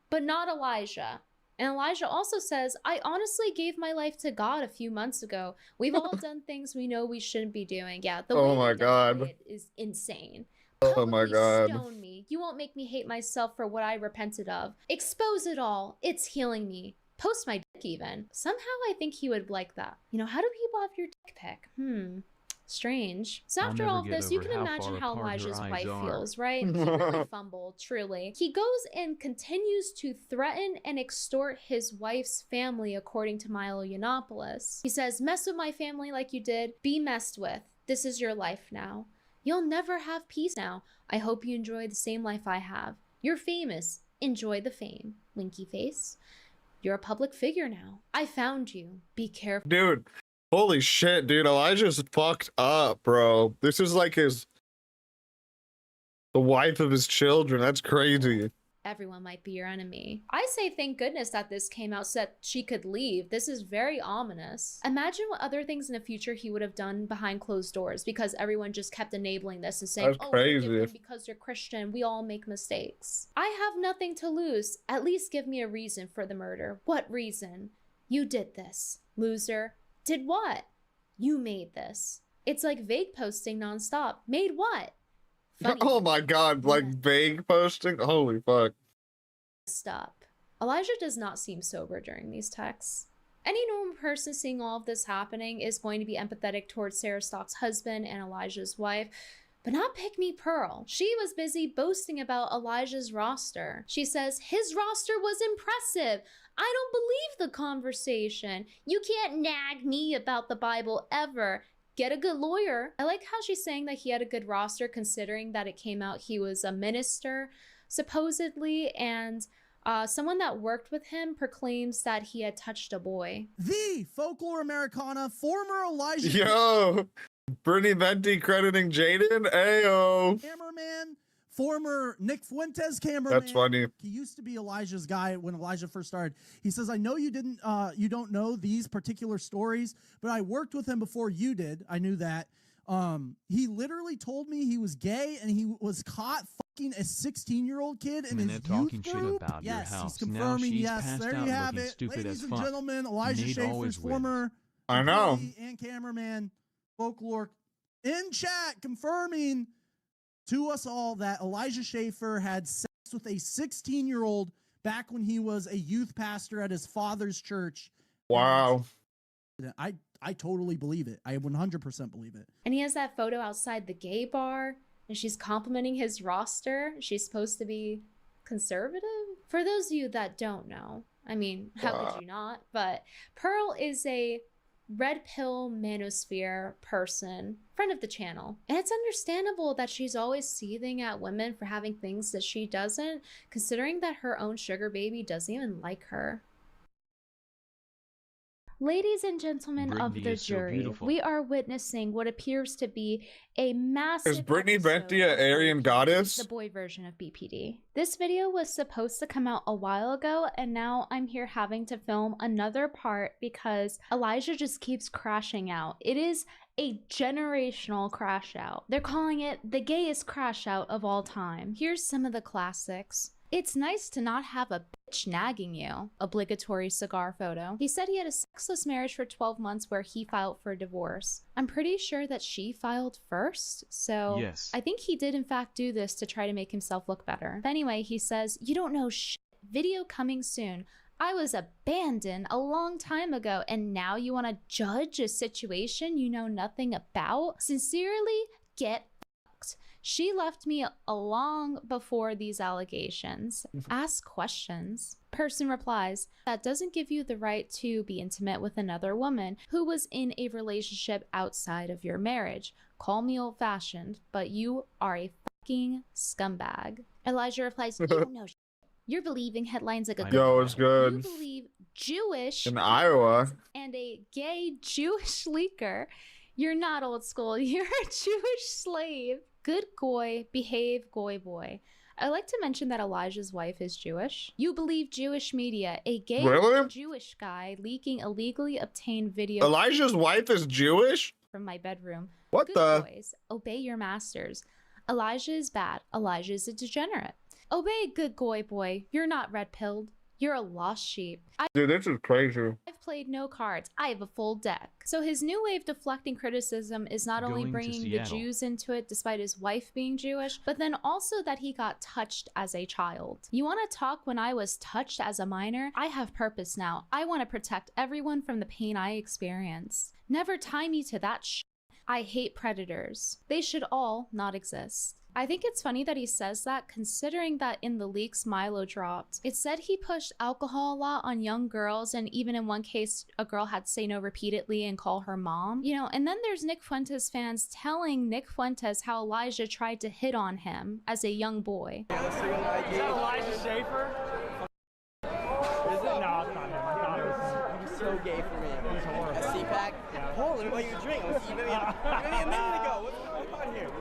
but not Elijah. And Elijah also says, I honestly gave my life to God a few months ago. We've all done things we know we shouldn't be doing. Yeah, the way he denied it is insane. Oh my God. Stone me. You won't make me hate myself for what I repented of. Expose it all. It's healing me. Post my dick even. Somehow I think he would like that. You know, how do people have your dick pic? Strange. So after all of this, you can imagine how Elijah's wife feels, right? He really fumbled, truly. He goes and continues to threaten and extort his wife's family, according to Milo Yiannopoulos. He says, mess with my family like you did. Be messed with. This is your life now. You'll never have peace now. I hope you enjoy the same life I have. You're famous. Enjoy the fame. Winky face. You're a public figure now. I found you. Be careful. Dude. Holy shit, dude. Elijah's fucked up, bro. This is like the wife of his children. That's crazy. Everyone might be your enemy. I say thank goodness that this came out so that she could leave. This is very ominous. Imagine what other things in the future he would have done behind closed doors because everyone just kept enabling this and saying, oh, forgive them because you're Christian. We all make mistakes. I have nothing to lose. At least give me a reason for the murder. What reason? You did this. Loser. Did what? You made this. It's like vague posting nonstop. Made what? Funny. Oh my God, like vague posting? Holy fuck. Stop. Elijah does not seem sober during these texts. Any normal person seeing all of this happening is going to be empathetic towards Sarah Stock's husband and Elijah's wife, but not Pick Me Pearl. She was busy boasting about Elijah's roster. She says, his roster was impressive. I don't believe the conversation. You can't nag me about the Bible ever. Get a good lawyer. I like how she's saying that he had a good roster considering that it came out he was a minister, supposedly, and someone that worked with him proclaims that he had touched a boy. The folklore Americana, former Elijah. Yo, Brittany Venti crediting Jaden. Ayo. Cameraman. Former Nick Fuentes cameraman. That's funny. He used to be Elijah's guy when Elijah first started. He says, I know you don't know these particular stories, but I worked with him before you did. I knew that. He literally told me he was gay and he was caught fucking a 16-year-old kid in his youth group. Yes, he's confirming. Yes, there you have it. Ladies and gentlemen, Elijah Schaefer's former employee and cameraman, folklore, in chat confirming to us all that Elijah Schaefer had sex with a 16-year-old back when he was a youth pastor at his father's church. Wow. I totally believe it. I 100% believe it. And he has that photo outside the gay bar. and she's complimenting his roster. She's supposed to be conservative. For those of you that don't know, I mean, how could you not? But Pearl is a red pill manosphere person, friend of the channel. And it's understandable that she's always seething at women for having things that she doesn't, considering that her own sugar baby doesn't even like her. Ladies and gentlemen of Brittany the is so jury, beautiful. we are witnessing what appears to be a massive Is Brittany episode Venti an of Aryan BPD, goddess? the boy version of BPD. This video was supposed to come out a while ago, and now I'm here having to film another part because Elijah just keeps crashing out. It is a generational crash out. They're calling it the gayest crash out of all time. Here's some of the classics. It's nice to not have a bitch nagging you. Obligatory cigar photo. He said he had a sexless marriage for 12 months where he filed for divorce. I'm pretty sure that she filed first, so Yes. I think he did in fact do this to try to make himself look better. But anyway, he says, "You don't know shit. Video coming soon. I was abandoned a long time ago, and now you want to judge a situation you know nothing about? Sincerely, get fucked. She left me long before these allegations. Ask questions." Person replies, "That doesn't give you the right to be intimate with another woman who was in a relationship outside of your marriage. Call me old-fashioned, but you are a fucking scumbag." Elijah replies, "You don't know shit. You're believing headlines like a Yo, it's good. You believe Jewish In Iowa. and a gay Jewish leaker. You're not old school. You're a Jewish slave. Good goy, behave goy boy." I like to mention that Elijah's wife is Jewish. You believe Jewish media, a gay Really? Jewish guy leaking illegally obtained video Elijah's wife is Jewish? from my bedroom. What Good the? boys, obey your masters. Elijah is bad. Elijah is a degenerate. Obey, good goy boy. You're not red-pilled. You're a lost sheep. Dude, this is crazy. I've played no cards. I have a full deck. So his new way of deflecting criticism is not only Going to bringing the Seattle. Jews into it despite his wife being Jewish, but then also that he got touched as a child. You want to talk when I was touched as a minor? I have purpose now. I want to protect everyone from the pain I experienced. Never tie me to that shit. I hate predators. They should all not exist. I think it's funny that he says that, considering that in the leaks Milo dropped, it said he pushed alcohol a lot on young girls, and even in one case, a girl had to say no repeatedly and call her mom. You know, and then there's Nick Fuentes fans telling Nick Fuentes how Elijah tried to hit on him as a young boy. Is that Elijah Schaefer? Is it? No, it's not him. I thought it was him. He was so gay for me. He's horrible. A CPAC? Yeah. Paul, let me buy you a drink. You met me a minute ago. What's going on here?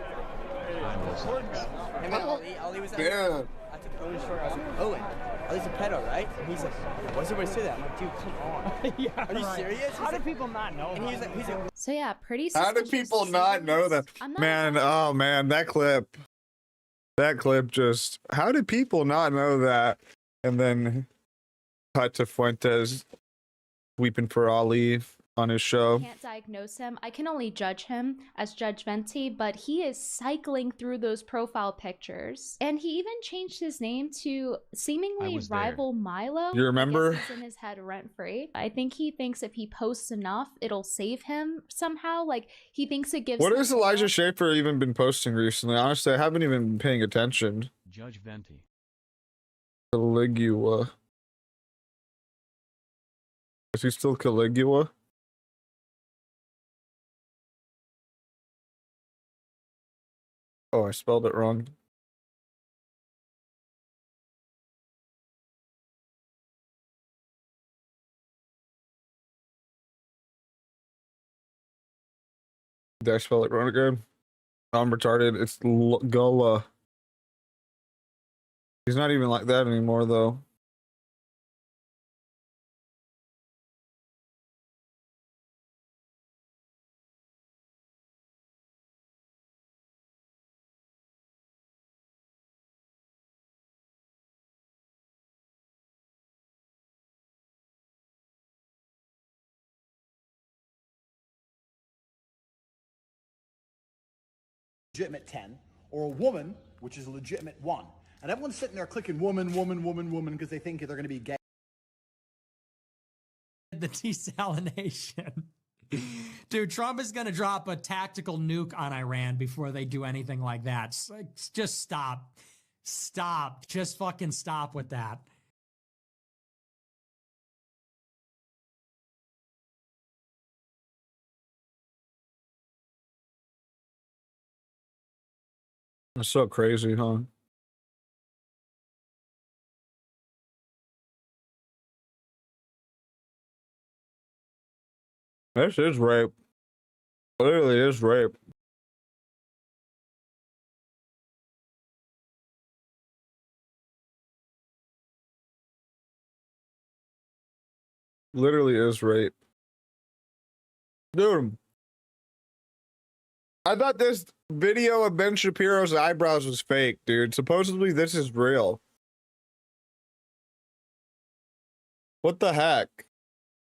Hey man, Ali was at I took Owen's short. I was like, "Owen, Ali's a pedo, right?" And he's like, "Why does everybody say that?" I'm like, "Dude, come on." Yeah, are you serious? How do people not know? And he's like, So yeah, pretty How do people not know that? Man, oh man, that clip just, how did people not know that? And then cut to Fuentes weeping for Ali on his show. Can't diagnose him. I can only judge him as Judge Venti, but he is cycling through those profile pictures. And he even changed his name to seemingly rival Milo. You remember? I guess it's in his head rent-free. I think he thinks if he posts enough, it'll save him somehow. Like, he thinks it gives What him has Elijah Schaefer even been posting recently? Honestly, I haven't even been paying attention. Judge Venti. Caligula. Is he still Caligula? Oh, I spelled it wrong. Did I spell it wrong again? I'm retarded. It's Gullah. He's not even like that anymore, though. Legitimate 10, or a woman, which is a legitimate 1. And everyone's sitting there clicking woman, woman, woman, woman, because they think they're going to be gay. The desalination. Dude, Trump is going to drop a tactical nuke on Iran before they do anything like that. Just stop. Stop. Just fucking stop with that. That's so crazy, huh? This is rape. Literally is rape. Literally is rape. Dude. I thought this video of Ben Shapiro's eyebrows was fake, dude. Supposedly this is real. What the heck?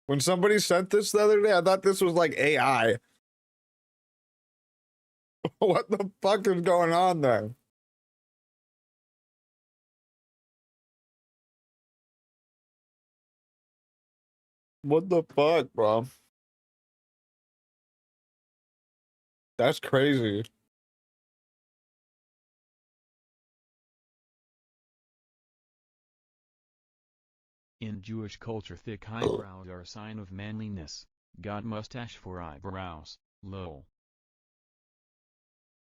When somebody sent this the other day, I thought this was like AI. What the fuck is going on there? What the fuck, bro? That's crazy. In Jewish culture, thick eyebrows are a sign of manliness. Got mustache for eyebrows. Lol.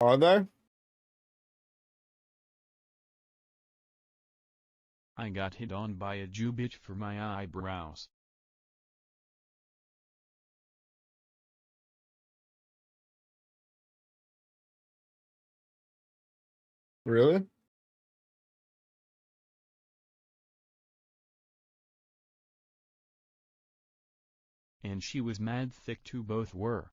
Are they? I got hit on by a Jew bitch for my eyebrows. Really? And she was mad thick too, both were.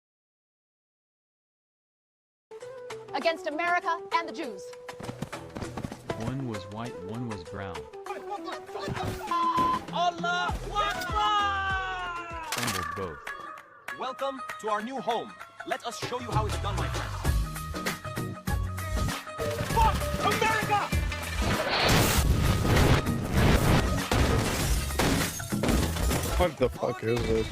Against America and the Jews. One was white, one was brown. Allah Akbar! Fumbled both. Welcome to our new home. Let us show you how it's done, my friends. Fuck America! What the fuck is this?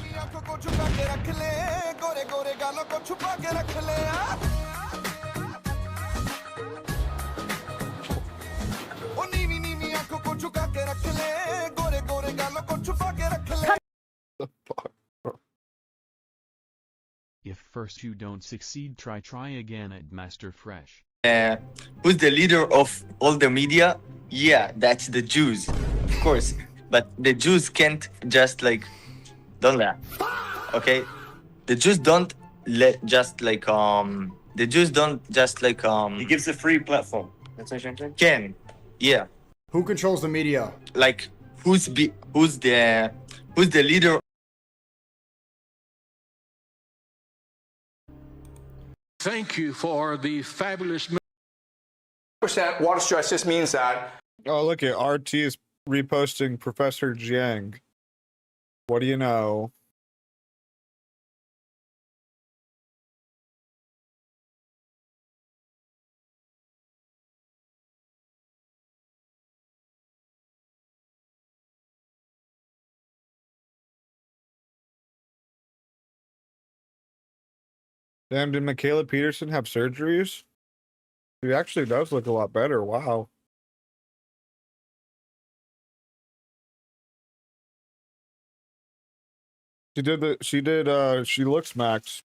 If first you don't succeed, try again at Master Fresh. Who's the leader of all the media? Yeah, that's the Jews, of course. But the Jews can't just like, don't laugh, okay? The Jews don't just like the Jews don't just like He gives a free platform. That's what I'm saying. Can, yeah. Who controls the media? Like who's the leader? Thank you for the fabulous. % water stress just means that. Oh, look at RT is reposting Professor Jiang. What do you know? Damn, did Michaela Peterson have surgeries? She actually does look a lot better. Wow. She looks maxed.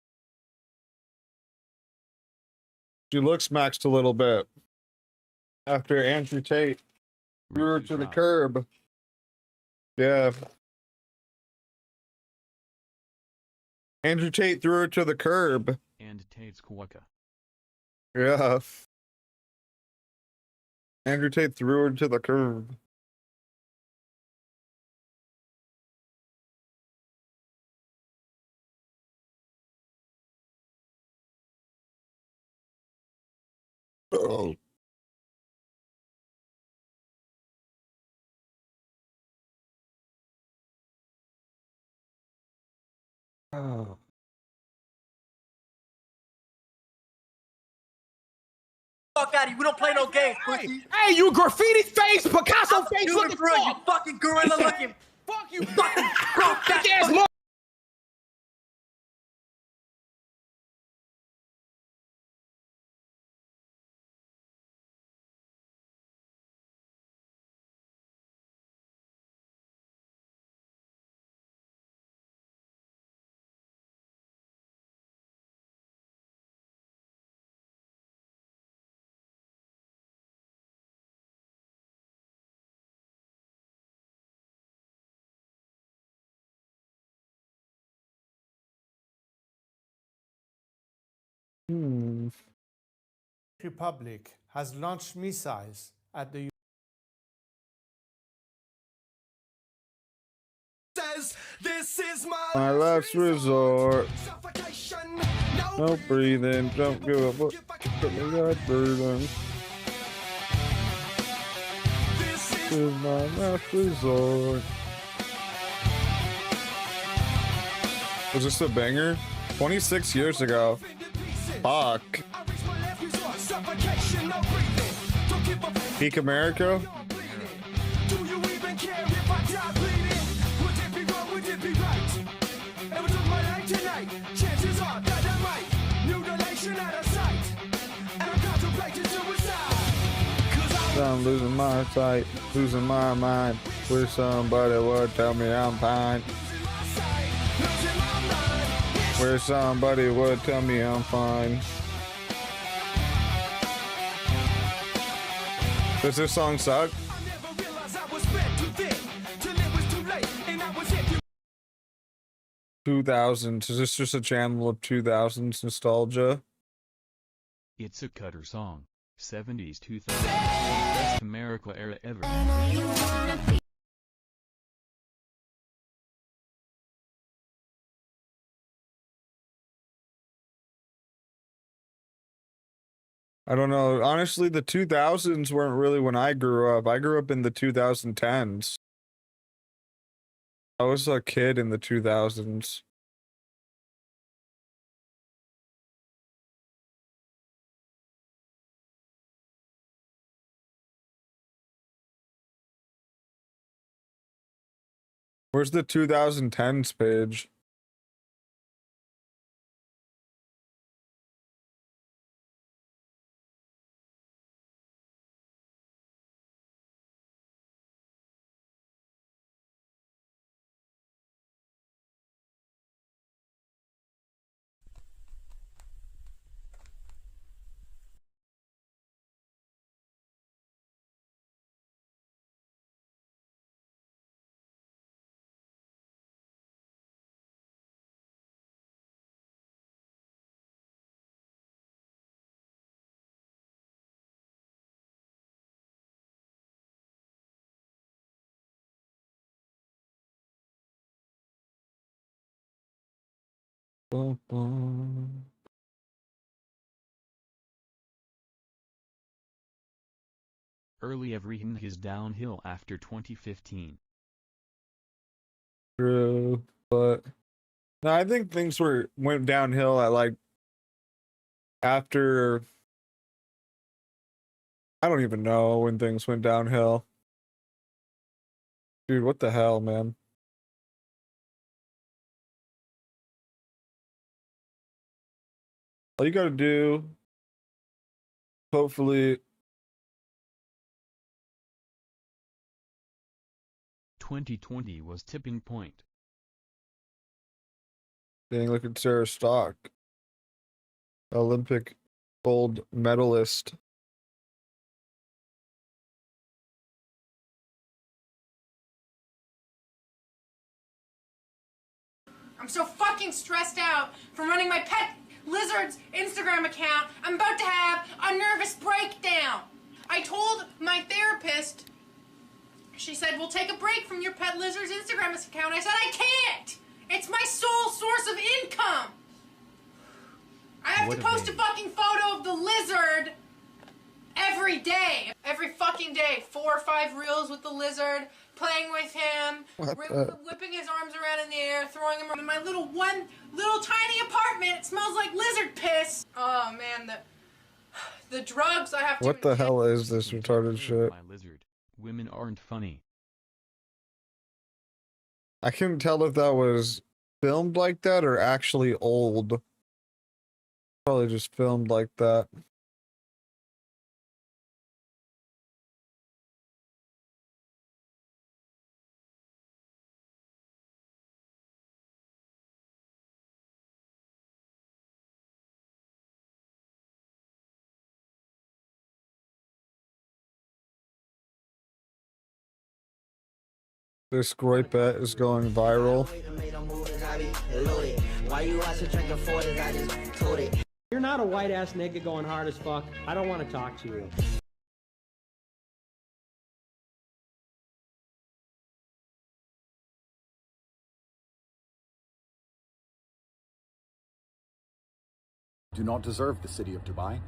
She looks maxed a little bit. After Andrew Tate threw her to the curb. Yeah. Andrew Tate threw her to the curb. And Tate's Kwaka. Yeah. Andrew Tate threw her to the curb. Oh. Oh. Fuck out of you. We don't play no games, pussy. Hey, you graffiti face, Picasso face looking for you fuck. fucking gorilla looking. Fuck you, fucking broke ass Republic has launched missiles at the This is My last resort. No breathing, don't give up. Put me that burden. This is my last resort. Was this a banger? 26 years ago. Fuck. Peak America? I'm losing my sight, losing my mind. Wish somebody would tell me I'm fine. Wish somebody would tell me I'm fine. Does this song suck? $2000s. Is this just a channel of 2000s nostalgia? It's a Cutter song. 70s 2000s. Best America era ever. I don't know. Honestly, the 2000s weren't really when I grew up. I grew up in the 2010s. I was a kid in the 2000s. Where's the 2010s page? Early everything is downhill after 2015. True, but no, I think things went downhill at like after. I don't even know when things went downhill. Dude, what the hell, man? All you gotta do, hopefully. 2020 was tipping point. Dang, look at Sarah Stock. Olympic gold medalist. I'm so fucking stressed out from running my pet lizard's Instagram account. I'm about to have a nervous breakdown. I told my therapist, she said, we'll take a break from your pet lizard's Instagram account. I said, I can't. It's my sole source of income. I have to post a fucking photo of the lizard every day. Every fucking day. 4 or 5 reels with the lizard, playing with him, whipping his arms around in the air, throwing him in my little tiny apartment. It smells like lizard piss. Oh man, the drugs I have to. What the hell is this retarded shit? My lizard. Women aren't funny. I couldn't tell if that was filmed like that or actually old. Probably just filmed like that. This great bet is going viral. Why you watching drinking 40s? I just told it. You're not not a white ass nigga going hard as fuck, I don't want to talk to you. Do not deserve the city of Dubai.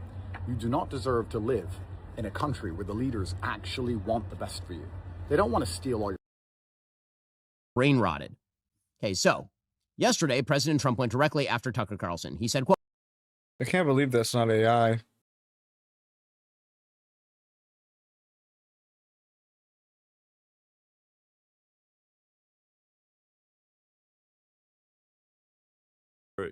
You do not deserve to live in a country where the leaders actually want the best for you. They don't want to steal all your... Brain rotted. Okay, so yesterday, President Trump went directly after Tucker Carlson. He said, quote, I can't believe that's not AI.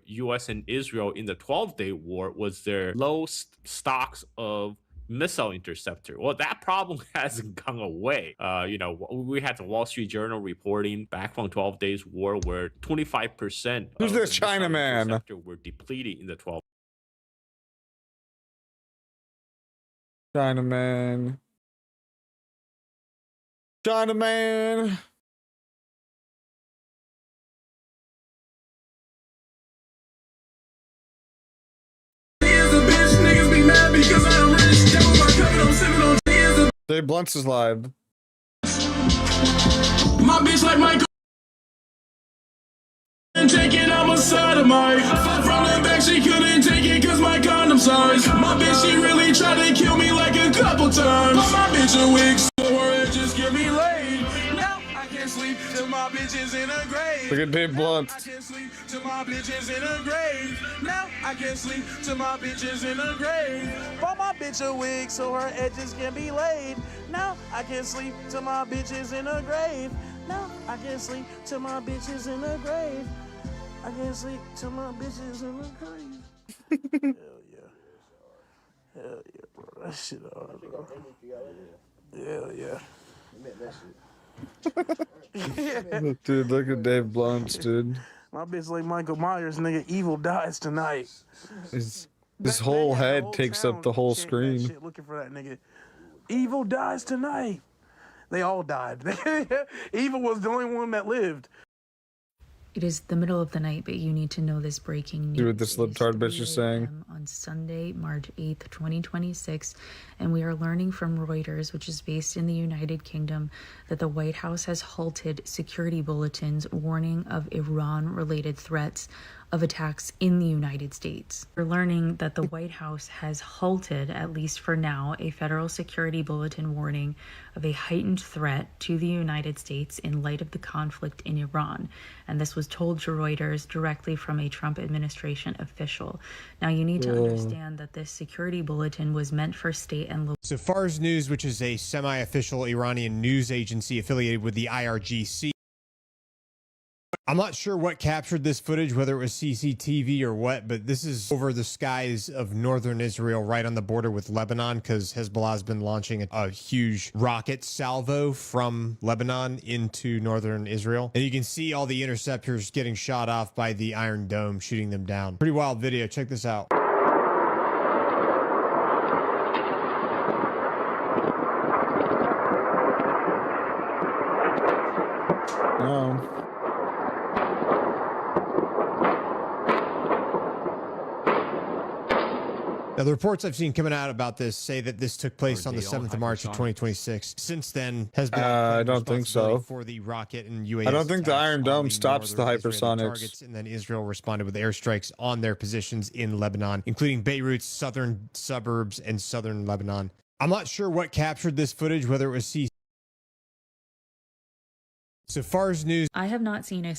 U.S. and Israel in the 12-day war was their low stocks of missile interceptor. Well, that problem hasn't gone away. You know, we had the Wall Street Journal reporting back from 12 days war where 25% Who's this Chinaman? Interceptor were depleted in the 12. Chinaman. Chinaman. Dave Blunt's is live. My bitch like Michael. And take it on my side of my from the back, she couldn't take it cause my condom size. My bitch, she really tried to kill me like a couple times. But my bitch a wig, so her just give me laid. Now I can't sleep till my bitch is in a grave. Look at Dave Blunt. I can't sleep till my bitch is in a grave. Now I can't sleep till my bitch is in a grave. But my bitch a wig, so her edges can be laid. Now I can't sleep till my bitch is in a grave. Now I can't sleep till my bitch is in a grave. I can't sleep till my bitch is in a grave. Hell yeah. Hell yeah, bro. That shit hard, bro. Hell yeah. Dude, look at Dave Blunt's, dude. My bitch like Michael Myers, nigga. Evil dies tonight. His whole head takes up the whole screen. Shit, looking for that nigga. Evil dies tonight. They all died. Evil was the only one that lived. It is the middle of the night, but you need to know this breaking news. See what this libtard bitch is saying. On Sunday, March 8th, 2026, and we are learning from Reuters, which is based in the United Kingdom, that the White House has halted security bulletins warning of Iran-related threats of attacks in the United States. We're learning that the White House has halted, at least for now, a federal security bulletin warning of a heightened threat to the United States in light of the conflict in Iran. And this was told to Reuters directly from a Trump administration official. Now, you need to understand that this security bulletin was meant for state and local. So Fars News, which is a semi-official Iranian news agency affiliated with the IRGC. I'm not sure what captured this footage, whether it was CCTV or what, but this is over the skies of northern Israel, right on the border with Lebanon, because Hezbollah has been launching a huge rocket salvo from Lebanon into northern Israel. And you can see all the interceptors getting shot off by the Iron Dome, shooting them down. Pretty wild video. Check this out. Now, the reports I've seen coming out about this say that this took place on the 7th of March of 2026. Since then, has been I don't think so. For the rocket and UAS I don't think the Iron Dome stops the hypersonics. Targets, and then Israel responded with airstrikes on their positions in Lebanon, including Beirut's southern suburbs and southern Lebanon. I'm not sure what captured this footage, whether it was So Fars News. I have not seen a.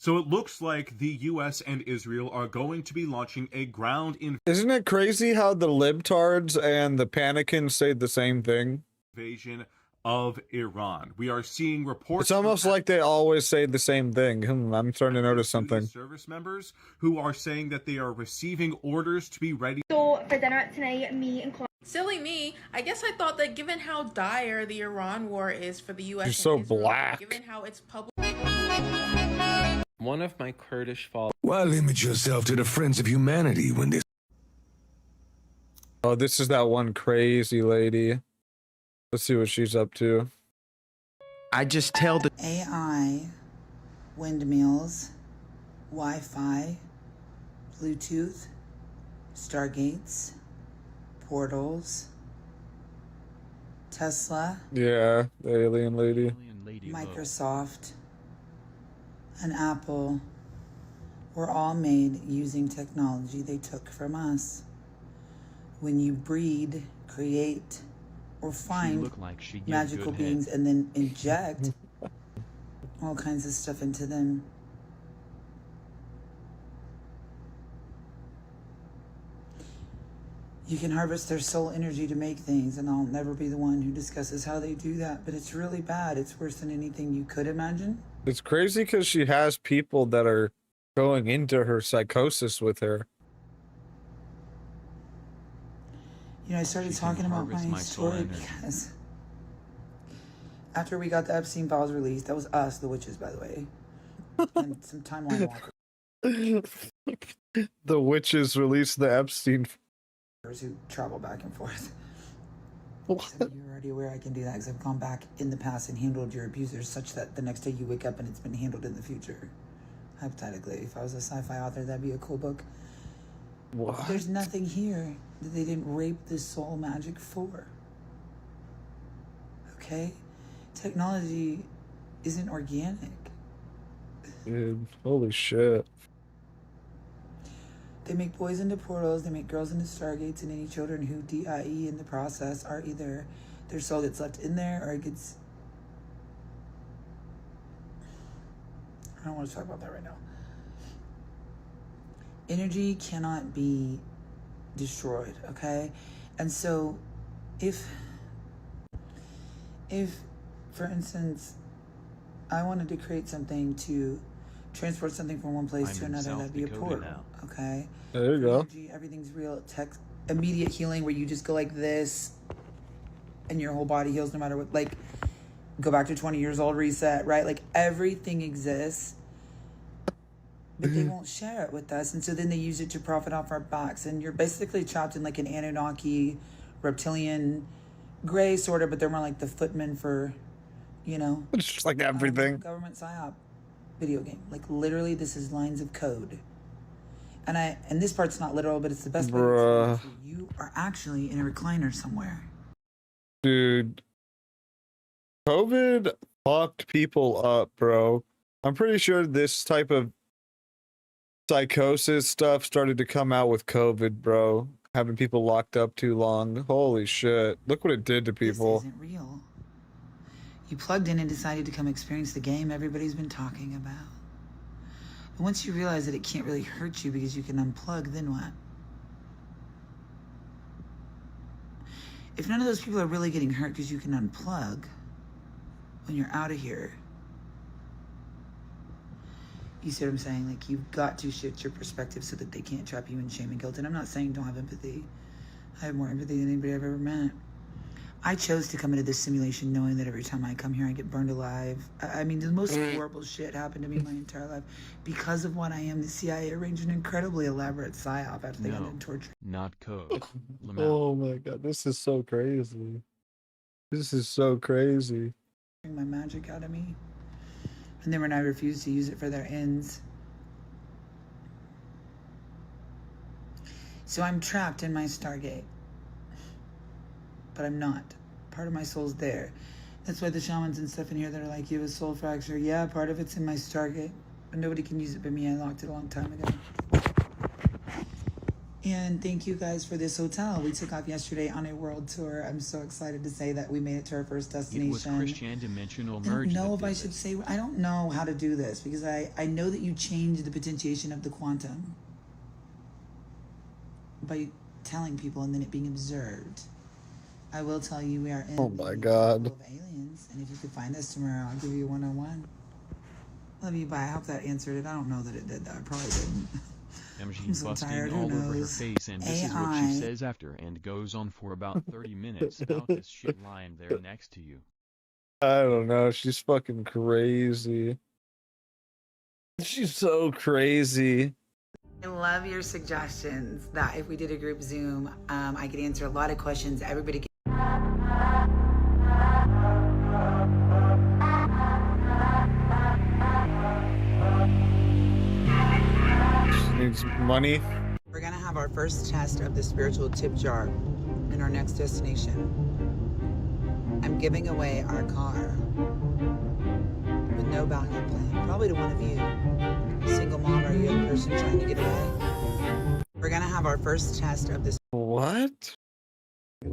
So it looks like the U.S. and Israel are going to be launching a ground Isn't it crazy how the libtards and the panicans say the same thing? Invasion of Iran. We are seeing reports. It's almost like they always say the same thing. I'm starting to notice something. Service members who are saying that they are receiving orders to be ready. So for dinner tonight, me and Chloe. Silly me. I guess I thought that given how dire the Iran war is for the U.S. You're so black. Given how it's public. One of my Kurdish followers. Why limit yourself to the friends of humanity when this? Oh, this is that one crazy lady. Let's see what she's up to. I just tell the AI, windmills, Wi-Fi, Bluetooth, Stargates, portals, Tesla, Yeah, the alien lady. Microsoft, and Apple were all made using technology they took from us. When you breed, create, or find magical beings and then inject all kinds of stuff into them, you can harvest their soul energy to make things, and I'll never be the one who discusses how they do that, but it's really bad. It's worse than anything you could imagine. It's crazy because she has people that are going into her psychosis with her. You know, I started talking about my story because after we got the Epstein files released, that was us, the witches, by the way, and some timeline walkers. The witches released the Epstein Who travel back and forth. So you're already aware I can do that because I've gone back in the past and handled your abusers such that the next day you wake up and it's been handled in the future. Hypothetically, if I was a sci-fi author, that'd be a cool book. What? There's nothing here that they didn't rape this soul magic for. Okay? Technology isn't organic. Dude, holy shit. They make boys into portals, they make girls into stargates, and any children who DIE in the process are either their soul gets left in there or it gets... I don't want to talk about that right now. Energy cannot be destroyed, okay? And so if for instance, I wanted to create something to transport something from one place to another, that'd be a portal, okay? There you go. Energy, everything's real. Immediate healing where you just go like this and your whole body heals no matter what. Like, go back to 20 years old, reset, right? Like, everything exists, but they won't share it with us. And so then they use it to profit off our backs. And you're basically trapped in like an Anunnaki, reptilian, gray sort of, but they're more like the footmen for, you know. It's just like everything. Government psyop video game. Like, literally, this is lines of code. And this part's not literal, but it's the best way to explain it. You are actually in a recliner somewhere. Dude, COVID fucked people up, bro. I'm pretty sure this type of psychosis stuff started to come out with COVID, bro. Having people locked up too long. Holy shit. Look what it did to people. This isn't real. You plugged in and decided to come experience the game everybody's been talking about. And once you realize that it can't really hurt you because you can unplug, then what? If none of those people are really getting hurt because you can unplug when you're out of here, you see what I'm saying? Like, you've got to shift your perspective so that they can't trap you in shame and guilt. And I'm not saying don't have empathy. I have more empathy than anybody I've ever met. I chose to come into this simulation knowing that every time I come here, I get burned alive. I mean, the most horrible shit happened to me my entire life. Because of what I am, the CIA arranged an incredibly elaborate psyop after they got into torture. Not code. Oh my god, this is so crazy. This is so crazy. My magic out of me. And then when I refused to use it for their ends. So I'm trapped in my Stargate. But I'm not. Part of my soul's there. That's why the shamans and stuff in here that are like, you have a soul fracture. Yeah, part of it's in my Stargate. But nobody can use it but me. I locked it a long time ago. And thank you guys for this hotel. We took off yesterday on a world tour. I'm so excited to say that we made it to our first destination. It was Christian Dimensional Merge. I don't know if I should say, I don't know how to do this because I know that you change the potentiation of the quantum by telling people and then it being observed. I will tell you we are in oh my god of aliens, and if you could find us tomorrow, I'll give you a one-on-one. Love you, bye. I hope that answered it. I don't know that it did that. I probably didn't. I'm so busting all over her face, and this is what she says after, and goes on for about 30 minutes about this shit lying there next to you. I don't know. She's fucking crazy. She's so crazy. I love your suggestions that if we did a group Zoom, I could answer a lot of questions. Everybody could. She needs money. We're gonna have have our first test of the spiritual tip jar in our next destination. I'm giving away our car with no backup plan, probably to one of you, single mom or a young person trying to get away. We're gonna have our first test of this. What?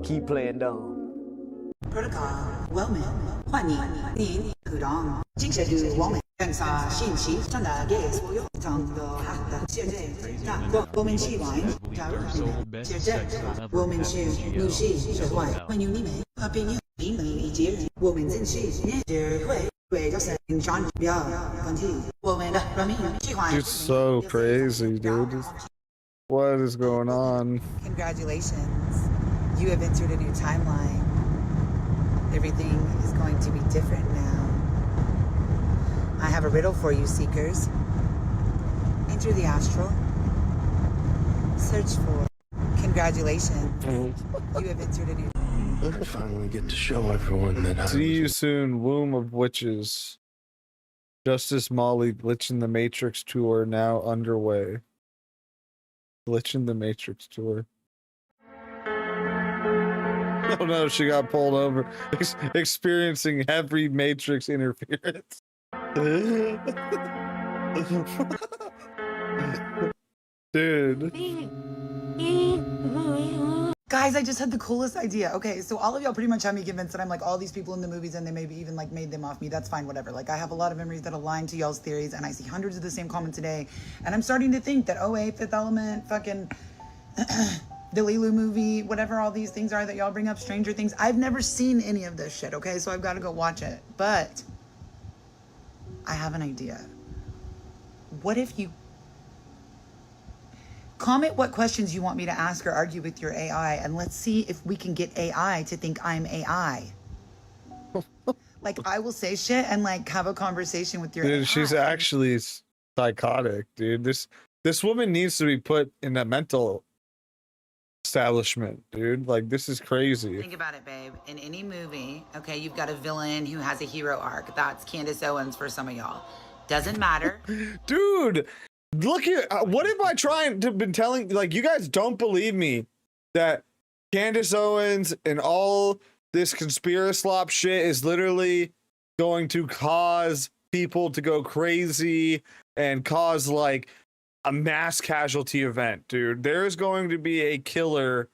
Keep playing dumb. Protocol. Wellman. 欢迎您启动。接下去我们检查信息上的给所有乘客的现在。那我们希望加入现在，我们是女士社会，欢迎你们和朋友、你们以及我们真是社会为着生产标问题，我们的人民喜欢。 It's so crazy, dude. What is going on? Congratulations. You have entered a new timeline. Everything is going to be different now. I have a riddle for you, seekers. Enter the astral. Search for. Congratulations. You have entered a new. I finally get to show everyone that I. See you soon, Womb of Witches. Justice Molly Glitch in the Matrix tour now underway. Glitch in the Matrix tour. Oh no, she got pulled over. Experiencing heavy Matrix interference. Dude. Guys, I just had the coolest idea. Okay, so all of y'all pretty much have me convinced that I'm like all these people in the movies and they maybe even like made them off me. That's fine, whatever. Like I have a lot of memories that align to y'all's theories and I see hundreds of the same comments today. And I'm starting to think that OA, Fifth Element, fucking the Lilu movie, whatever all these things are that y'all bring up, Stranger Things. I've never seen any of this shit, okay? So I've got to go watch it. But I have an idea. What if you comment what questions you want me to ask or argue with your AI, and let's see if we can get AI to think I'm AI. Like, I will say shit and, like, have a conversation with your AI. Dude, she's actually psychotic, dude. This woman needs to be put in a mental establishment, dude. Like, this is crazy. Think about it, babe. In any movie, okay, you've got a villain who has a hero arc. That's Candace Owens for some of y'all. Doesn't matter. Dude, look at what am I trying to been telling? Like, you guys don't believe me that Candace Owens and all this conspiracy slop shit is literally going to cause people to go crazy and cause like a mass casualty event, dude. There's going to be a killer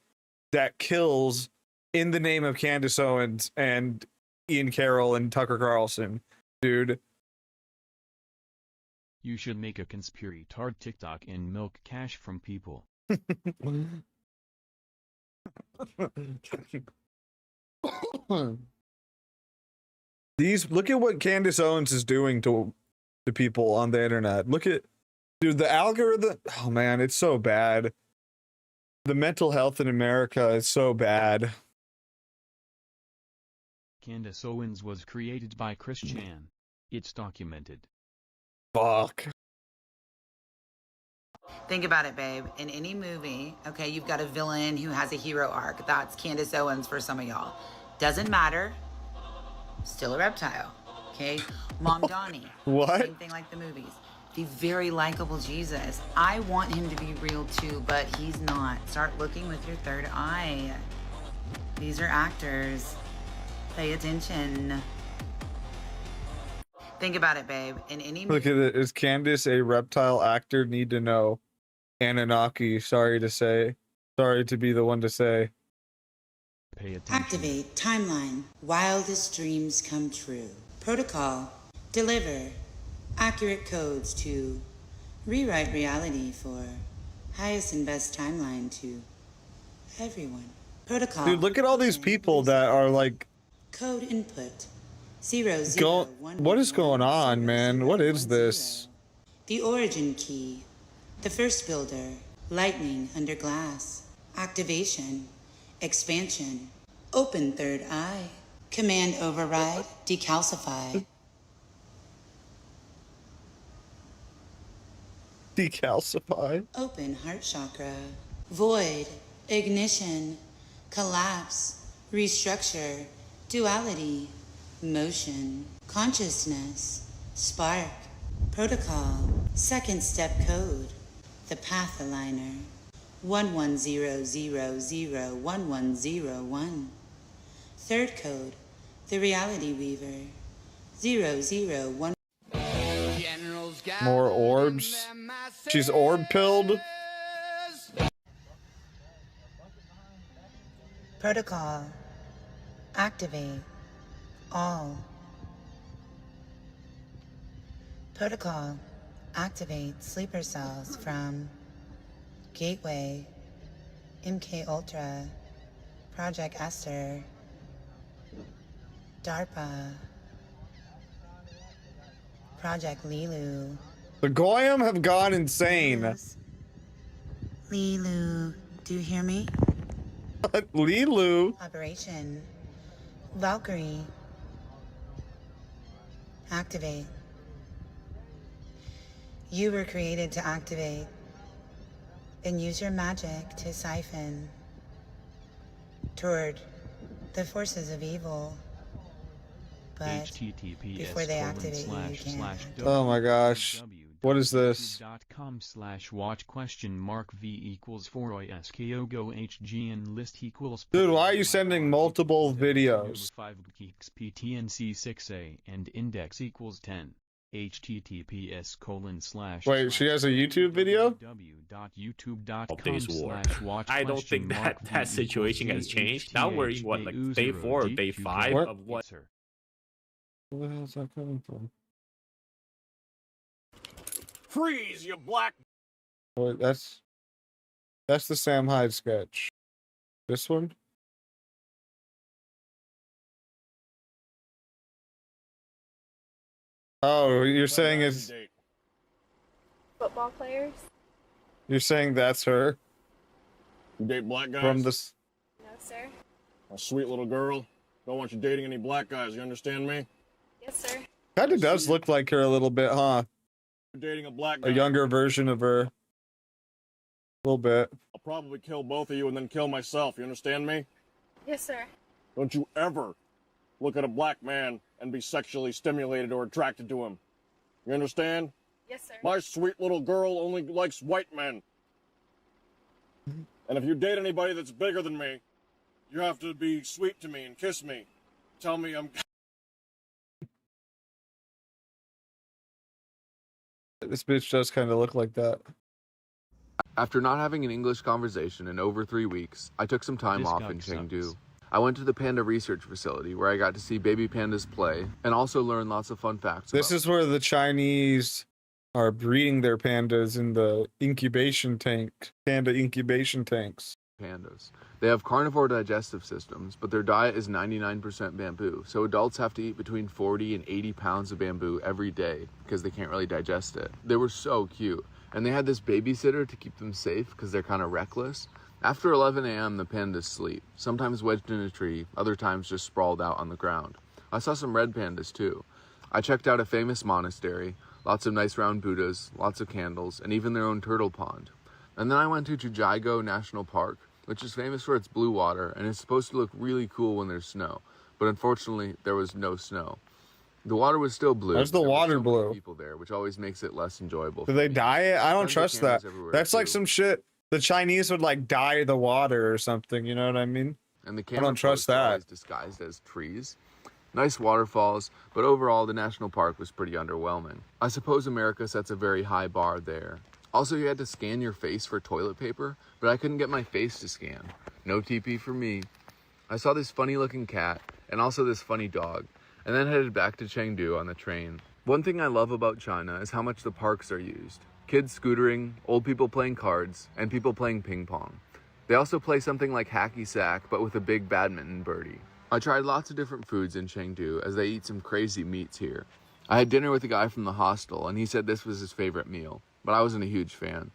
that kills in the name of Candace Owens and Ian Carroll and Tucker Carlson, dude. You should make a conspiratard TikTok and milk cash from people. Look at what Candace Owens is doing to people on the internet. Look at, dude, the algorithm. Oh man, it's so bad. The mental health in America is so bad. Candace Owens was created by Chris Chan. It's documented. Fuck. Think about it, babe. In any movie, okay, you've got a villain who has a hero arc. That's Candace Owens for some of y'all. Doesn't matter. Still a reptile. Okay? Mom Donnie. What? Same thing like the movies. The very likable Jesus. I want him to be real too, but he's not. Start looking with your third eye. These are actors. Pay attention. Think about it, babe. In any Look at it. Is Candace a reptile actor? Need to know. Anunnaki. Sorry to say. Sorry to be the one to say. Pay attention. Activate timeline. Wildest dreams come true. Protocol. Deliver accurate codes to rewrite reality for highest and best timeline to everyone. Protocol. Dude, look at all these people that are like. Code input. 0, What is going on, man? What is this? The origin key. The first builder. Lightning under glass. Activation. Expansion. Open third eye. Command override. Decalcify. Decalcify. Open heart chakra. Void. Ignition. Collapse. Restructure. Duality. Motion. Consciousness. Spark. Protocol. Second step code. The path aligner. 11001101. Third code, the Reality Weaver, 001. More orbs. She's orb pilled. Protocol, activate all. Protocol, activate sleeper cells from Gateway, MK Ultra, Project Esther, DARPA, Project Lilu. The Goyim have gone insane. Lilu, do you hear me? Lilu. Operation Valkyrie, activate. You were created to activate and use your magic to siphon toward the forces of evil. But before they activate you, you can't. Oh my gosh. What is this? .com/watch?mark v=4iskyogo hg and list equals. Dude, why are you sending multiple videos? 5 geeks ptnc6a and index equals 10. https:// Wait, she has a YouTube video? Days war. I don't think that situation has changed. Now we're in what, like day 4 or day 5 of what? Where the hell is that coming from? Freeze, you black. Wait, that's the Sam Hyde sketch. This one? Oh, you're saying it's Football players? you're saying that's her You date black guys? from this. No, sir. A sweet little girl. Don't want you dating any black guys, you understand me? Yes, sir. Kind of does look like her a little bit, huh? You're dating a black guy. A younger version of her. A little bit. I'll probably kill both of you and then kill myself, you understand me? Yes, sir. Don't you ever look at a black man and be sexually stimulated or attracted to him. You understand? Yes, sir. My sweet little girl only likes white men. And if you date anybody that's bigger than me, you have to be sweet to me and kiss me. Tell me I'm... This bitch does kind of look like that. After not having an English conversation in over 3 weeks, I took some time off in Chengdu. I went to the panda research facility where I got to see baby pandas play and also learn lots of fun facts. This is where the Chinese are breeding their pandas in the incubation tank, panda incubation tanks. Pandas. They have carnivore digestive systems, but their diet is 99% bamboo, so adults have to eat between 40 and 80 pounds of bamboo every day because they can't really digest it. They were so cute, and they had this babysitter to keep them safe because they're kind of reckless. After 11 a.m., the pandas sleep, sometimes wedged in a tree, other times just sprawled out on the ground. I saw some red pandas too. I checked out a famous monastery, lots of nice round Buddhas, lots of candles, and even their own turtle pond. And then I went to Chillzone National Park, which is famous for its blue water and is supposed to look really cool when there's snow. But unfortunately, there was no snow. The water was still blue. There's the water blue. People there, which always makes it less enjoyable. Do they dye it? I don't trust that. That's like some shit. The Chinese would like dye the water or something. You know what I mean? And the I don't trust that. Disguised as trees. Nice waterfalls, but overall the national park was pretty underwhelming. I suppose America sets a very high bar there. Also, you had to scan your face for toilet paper, but I couldn't get my face to scan. No TP for me. I saw this funny looking cat and also this funny dog, and then headed back to Chengdu on the train. One thing I love about China is how much the parks are used. Kids scootering, old people playing cards, and people playing ping pong. They also play something like hacky sack, but with a big badminton birdie. I tried lots of different foods in Chengdu as they eat some crazy meats here. I had dinner with a guy from the hostel, and he said this was his favorite meal, but I wasn't a huge fan.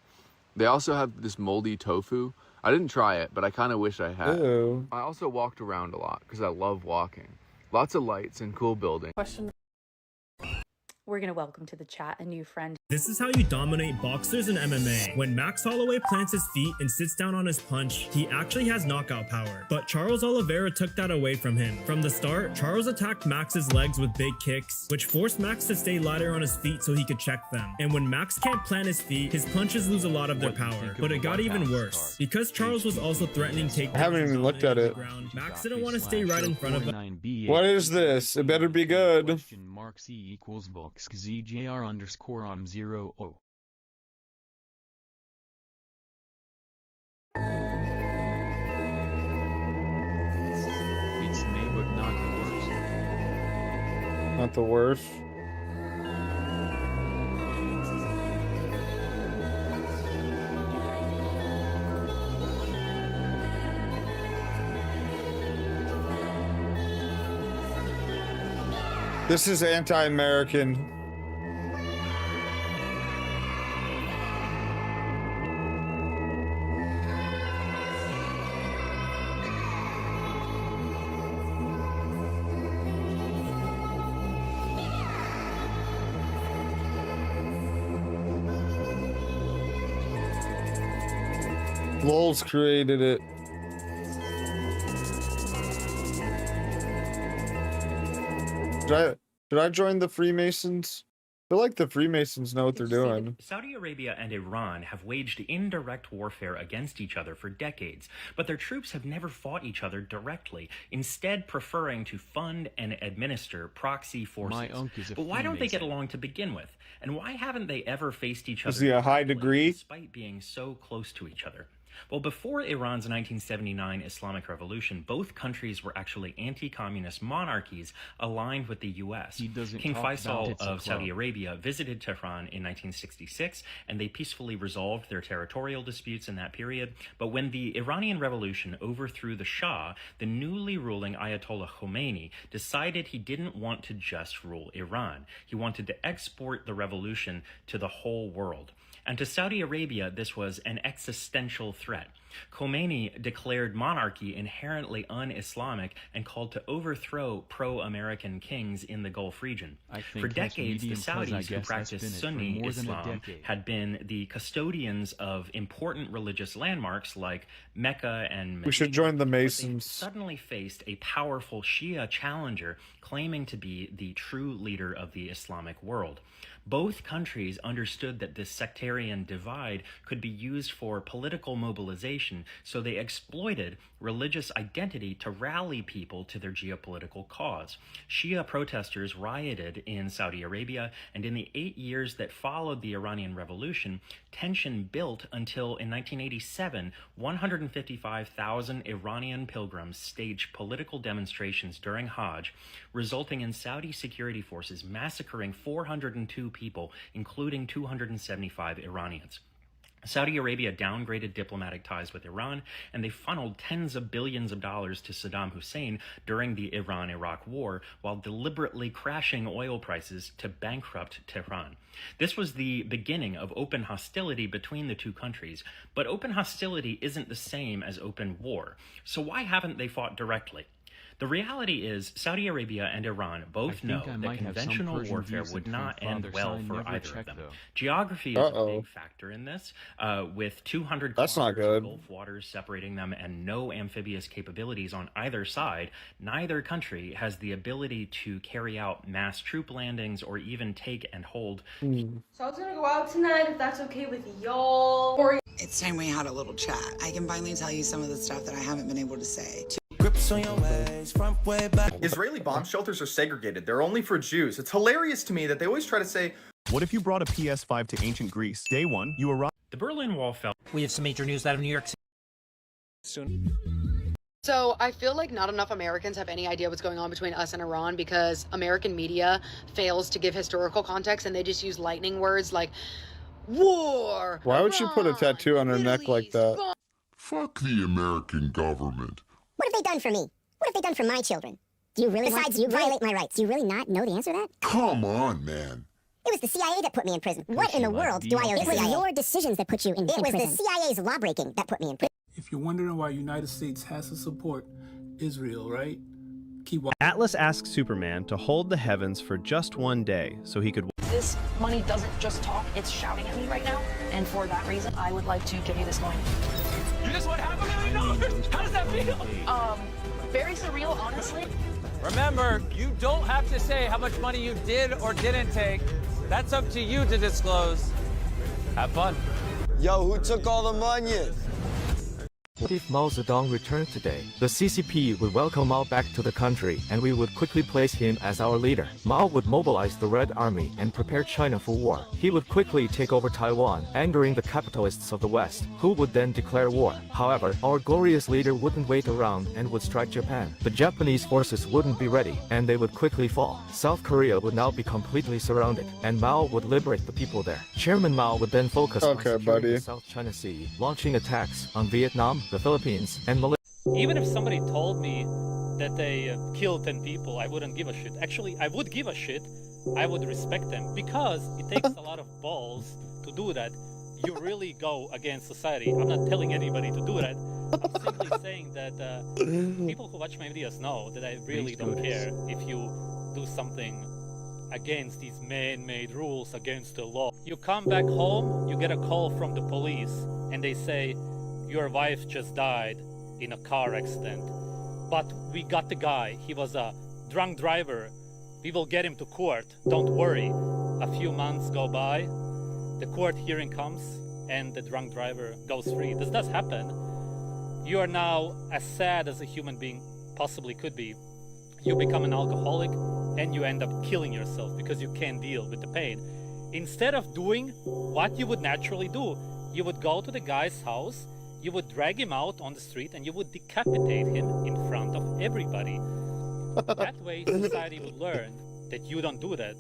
They also have this moldy tofu. I didn't try it, but I kind of wish I had. Ew. I also walked around a lot because I love walking. Lots of lights and cool buildings. Question. We're going to welcome to the chat a new friend. This is how you dominate boxers in MMA. When Max Holloway plants his feet and sits down on his punch, he actually has knockout power. But Charles Oliveira took that away from him. From the start, Charles attacked Max's legs with big kicks, which forced Max to stay lighter on his feet so he could check them. And when Max can't plant his feet, his punches lose a lot of their power. But it got even worse. Because Charles was also threatening takedowns. I haven't even looked at it. Max didn't want to stay right in front of him. What is this? It better be good. Mark C equals box ZJR_0. It's May, but not the worst. Not the worst. This is anti-American. Lowell's created it. Should I join the Freemasons? I feel like the Freemasons know what they're doing. Saudi Arabia and Iran have waged indirect warfare against each other for decades, but their troops have never fought each other directly, instead preferring to fund and administer proxy forces. My uncle is a But why don't they get Freemason. along to begin with? And why haven't they ever faced each other Is he a high directly, degree? despite being so close to each other? Well, before Iran's 1979 Islamic Revolution, both countries were actually anti-communist monarchies aligned with the U.S. King talk Faisal about it's a of Saudi club. Arabia visited Tehran in 1966, and they peacefully resolved their territorial disputes in that period. But when the Iranian Revolution overthrew the Shah, the newly ruling Ayatollah Khomeini decided he didn't want to just rule Iran. He wanted to export the revolution to the whole world. And to Saudi Arabia, this was an existential threat. Khomeini declared monarchy inherently un-Islamic and called to overthrow pro-American kings in the Gulf region. For decades, the Saudis who practiced Sunni Islam had been the custodians of important religious landmarks like Mecca and Medina. We should join the But they Masons. suddenly faced a powerful Shia challenger claiming to be the true leader of the Islamic world. Both countries understood that this sectarian divide could be used for political mobilization, so they exploited religious identity to rally people to their geopolitical cause. Shia protesters rioted in Saudi Arabia, and in the 8 years that followed the Iranian Revolution, tension built until in 1987, 155,000 Iranian pilgrims staged political demonstrations during Hajj, resulting in Saudi security forces massacring 402 people, including 275 Iranians. Saudi Arabia downgraded diplomatic ties with Iran, and they funneled tens of billions of dollars to Saddam Hussein during the Iran-Iraq war, while deliberately crashing oil prices to bankrupt Tehran. This was the beginning of open hostility between the two countries, but open hostility isn't the same as open war. So why haven't they fought directly? The reality is Saudi Arabia and Iran both know that conventional warfare would not end well for either of them. Geography is a big factor in this, with 200 kilometers of Gulf waters separating them and no amphibious capabilities on either side. Neither country has the ability to carry out mass troop landings or even take and hold. So I was gonna go out tonight if that's okay with y'all. Or It's time we had a little chat. I can finally tell you some of the stuff that I haven't been able to say. Israeli bomb shelters are segregated. They're only for Jews. It's hilarious to me that they always try to say, what if you brought a PS5 to ancient Greece? Day one, you arrived. The Berlin Wall fell. We have some major news out of New York City. Soon. So I feel like not enough Americans have any idea what's going on between us and Iran because American media fails to give historical context and they just use lightning words like war. Why would she put a tattoo on her neck like that? Fuck the American government. What have they done for me? What have they done for my children? Do you really Besides, you violate my rights. Do you really not know the answer to that? Come on, man. It was the CIA that put me in prison. What in the world do I owe the CIA? It was your decisions that put you in prison. It was the CIA's law-breaking that put me in prison. If you're wondering why United States has to support Israel, right? Keep watching. Atlas asked Superman to hold the heavens for just one day so he could... This money doesn't just talk, it's shouting at me right now. And for that reason, I would like to give you this coin. You just won $500,000. How does that feel? Very surreal, honestly. Remember, you don't have to say how much money you did or didn't take. That's up to you to disclose. Have fun. Yo, who took all the money? If Mao Zedong returned today, the CCP would welcome Mao back to the country and we would quickly place him as our leader. Mao would mobilize the Red Army and prepare China for war. He would quickly take over Taiwan, angering the capitalists of the West, who would then declare war. However, our glorious leader wouldn't wait around and would strike Japan. The Japanese forces wouldn't be ready, and they would quickly fall. South Korea would now be completely surrounded, and Mao would liberate the people there. Chairman Mao would then focus on securing the South China Sea, launching attacks on Vietnam, the Philippines, and Malaysia. Even if somebody told me that they killed 10 people, I wouldn't give a shit. Actually, I would give a shit. I would respect them because it takes a lot of balls to do that. You really go against society. I'm not telling anybody to do that. I'm simply saying that people who watch my videos know that I really don't care if you do something against these man-made rules, against the law. You come back home, you get a call from the police, and they say, your wife just died in a car accident. But we got the guy. He was a drunk driver. We will get him to court. Don't worry. A few months go by. The court hearing comes and the drunk driver goes free. This does happen. You are now as sad as a human being possibly could be. You become an alcoholic and you end up killing yourself because you can't deal with the pain. Instead of doing what you would naturally do, you would go to the guy's house, you would drag him out on the street and you would decapitate him in front of everybody. That way society would learn that you don't do that.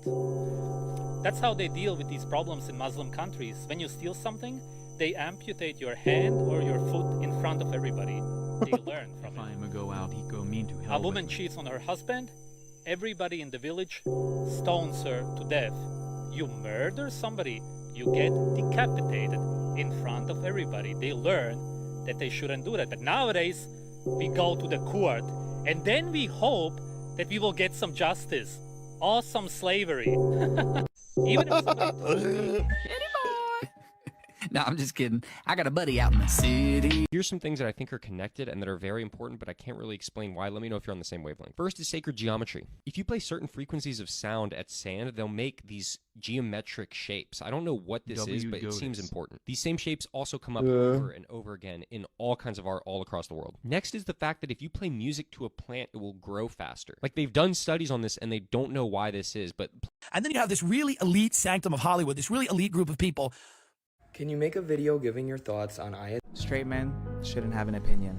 That's how they deal with these problems in Muslim countries. When you steal something, they amputate your hand or your foot in front of everybody. They learn from it. A woman cheats on her husband, everybody in the village stones her to death. You murder somebody, you get decapitated in front of everybody. They learn that they shouldn't do that. But nowadays, we go to the court and then we hope that we will get some justice. Awesome slavery. Even if somebody told me, No, I'm just kidding. I got a buddy out in the city. Here's some things that I think are connected and that are very important, but I can't really explain why. Let me know if you're on the same wavelength. First is sacred geometry. If you play certain frequencies of sound at sand, they'll make these geometric shapes. I don't know what this is, but it seems important. These same shapes also come up over and over again in all kinds of art all across the world. Next is the fact that if you play music to a plant, it will grow faster. Like, they've done studies on this and they don't know why this is, but... And then you have this really elite sanctum of Hollywood, this really elite group of people. Can you make a video giving your thoughts on Ayat? Straight men shouldn't have an opinion.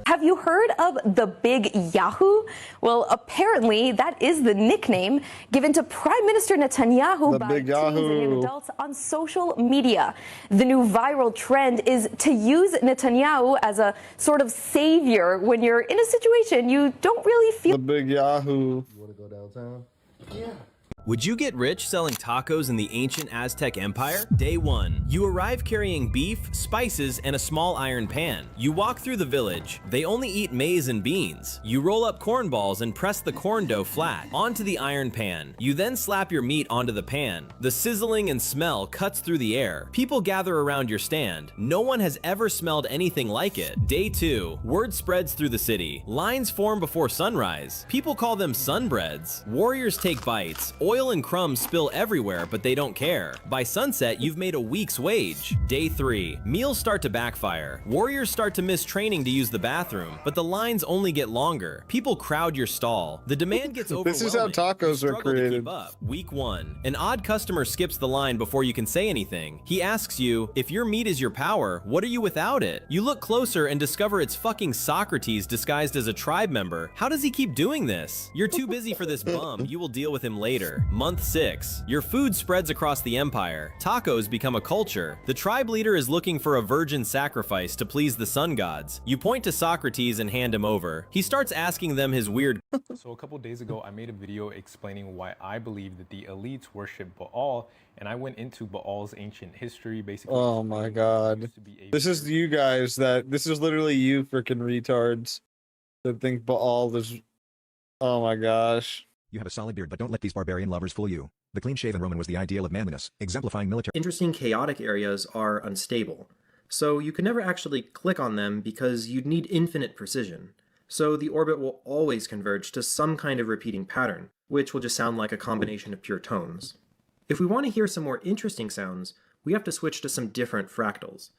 Have you heard of the Big Yahoo? Well, apparently that is the nickname given to Prime Minister Netanyahu by teens and young adults on social media. The new viral trend is to use Netanyahu as a sort of savior when you're in a situation you don't really feel. The Big Yahoo. You want to go downtown? Yeah. Would you get rich selling tacos in the ancient Aztec Empire? Day 1. You arrive carrying beef, spices, and a small iron pan. You walk through the village. They only eat maize and beans. You roll up corn balls and press the corn dough flat onto the iron pan. You then slap your meat onto the pan. The sizzling and smell cuts through the air. People gather around your stand. No one has ever smelled anything like it. Day 2. Word spreads through the city. Lines form before sunrise. People call them sunbreads. Warriors take bites. Oil and crumbs spill everywhere, but they don't care. By sunset, you've made a week's wage. Day 3. Meals start to backfire. Warriors start to miss training to use the bathroom, but the lines only get longer. People crowd your stall. The demand gets overwhelming. This is how tacos are created. Week 1. An odd customer skips the line before you can say anything. He asks you, if your meat is your power, what are you without it? You look closer and discover it's fucking Socrates disguised as a tribe member. How does he keep doing this? You're too busy for this bum. You will deal with him later. Month 6. Your food spreads across the empire. Tacos become a culture. The tribe leader is looking for a virgin sacrifice to please the sun gods. You point to Socrates and hand him over. He starts asking them his weird. So a couple days ago, I made a video explaining why I believe that the elites worship Baal, and I went into Baal's ancient history, basically. Oh my god. This is you guys this is literally you freaking retards that think Baal is. Oh my gosh. You have a solid beard, but don't let these barbarian lovers fool you. The clean-shaven Roman was the ideal of manliness, exemplifying military. Interesting chaotic areas are unstable, so you can never actually click on them because you'd need infinite precision. So the orbit will always converge to some kind of repeating pattern, which will just sound like a combination of pure tones. If we want to hear some more interesting sounds, we have to switch to some different fractals.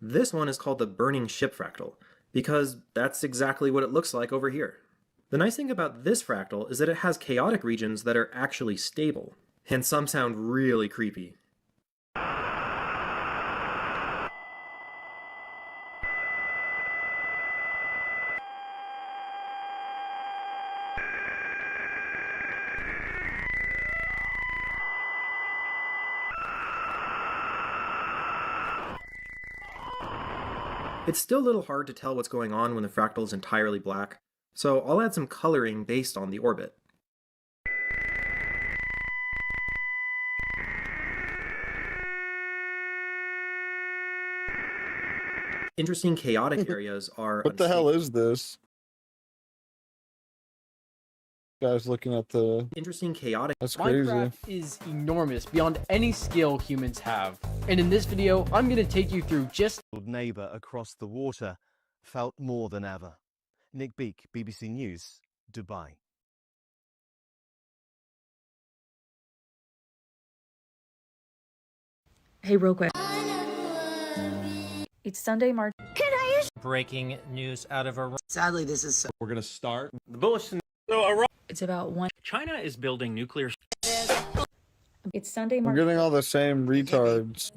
This one is called the burning ship fractal, because that's exactly what it looks like over here. The nice thing about this fractal is that it has chaotic regions that are actually stable, and some sound really creepy. It's still a little hard to tell what's going on when the fractal is entirely black, so I'll add some coloring based on the orbit. Interesting chaotic areas are... What the hell is this? Guys looking at the... Interesting chaotic... That's crazy. Minecraft is enormous, beyond any skill humans have. And in this video, I'm going to take you through just... Neighbour across the water felt more than ever. Nick Beak, BBC News, Dubai. Hey, real quick. It's Sunday, March. Breaking news out of Iran. Sadly, this is... We're gonna start. The bulletin. It's about one... China is building nuclear. It's Sunday, I'm March. getting all the same retards.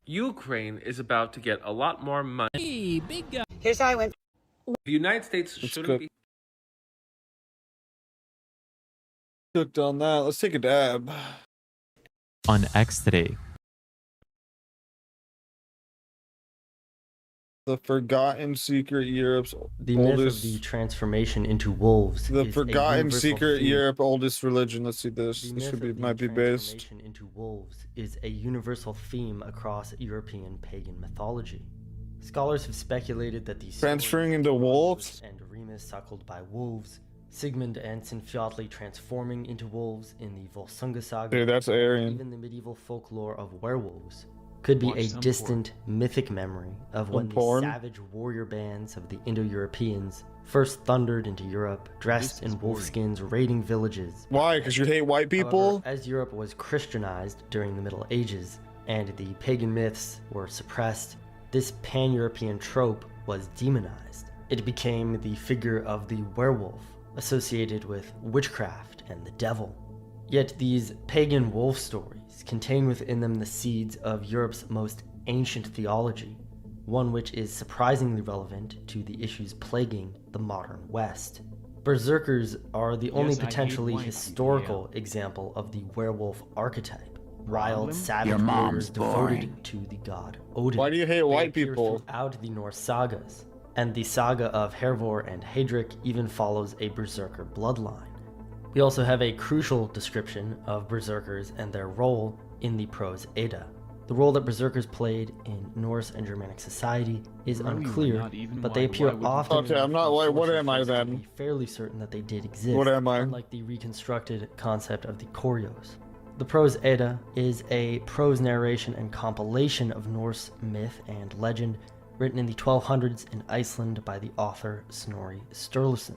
Ukraine is about to get a lot more money. Hey, big guy. Here's how I went. The United States shouldn't be. Cooked on that. Let's take a dab. On X today. The Forgotten Secret Europe's The myth oldest... of the transformation into wolves. The is Forgotten a Secret theme. Europe oldest religion. Let's see this. The This myth should be of the might be based. transformation into wolves is a universal theme across European pagan mythology. Scholars have speculated that these Transferring into wolves? and Remus suckled by wolves, Sigmund and Sinfjotli transforming into wolves in the Volsunga saga, Dude, that's Aryan. even the medieval folklore of werewolves could be a distant mythic memory of when the savage warrior bands of the Indo-Europeans first thundered into Europe, dressed in wolf skins, raiding villages. Why? Because you hate white people? However, as Europe was Christianized during the Middle Ages and the pagan myths were suppressed, this pan-European trope was demonized. It became the figure of the werewolf, associated with witchcraft and the devil. Yet these pagan wolf stories contain within them the seeds of Europe's most ancient theology, one which is surprisingly relevant to the issues plaguing the modern West. Berserkers are the only potentially historical example of the werewolf archetype. Wild, savage warriors devoted to the god Odin. Why do you hate white They appear people? throughout the Norse sagas, and the saga of Hervor and Heydrich even follows a berserker bloodline. We also have a crucial description of berserkers and their role in the prose Edda. The role that berserkers played in Norse and Germanic society is unclear, but they appear often. Okay, I'm not white. What am I then? Be fairly certain that they did exist. What am I? Unlike the reconstructed concept of the Koryos. The prose Edda is a prose narration and compilation of Norse myth and legend written in the 1200s in Iceland by the author Snorri Sturluson.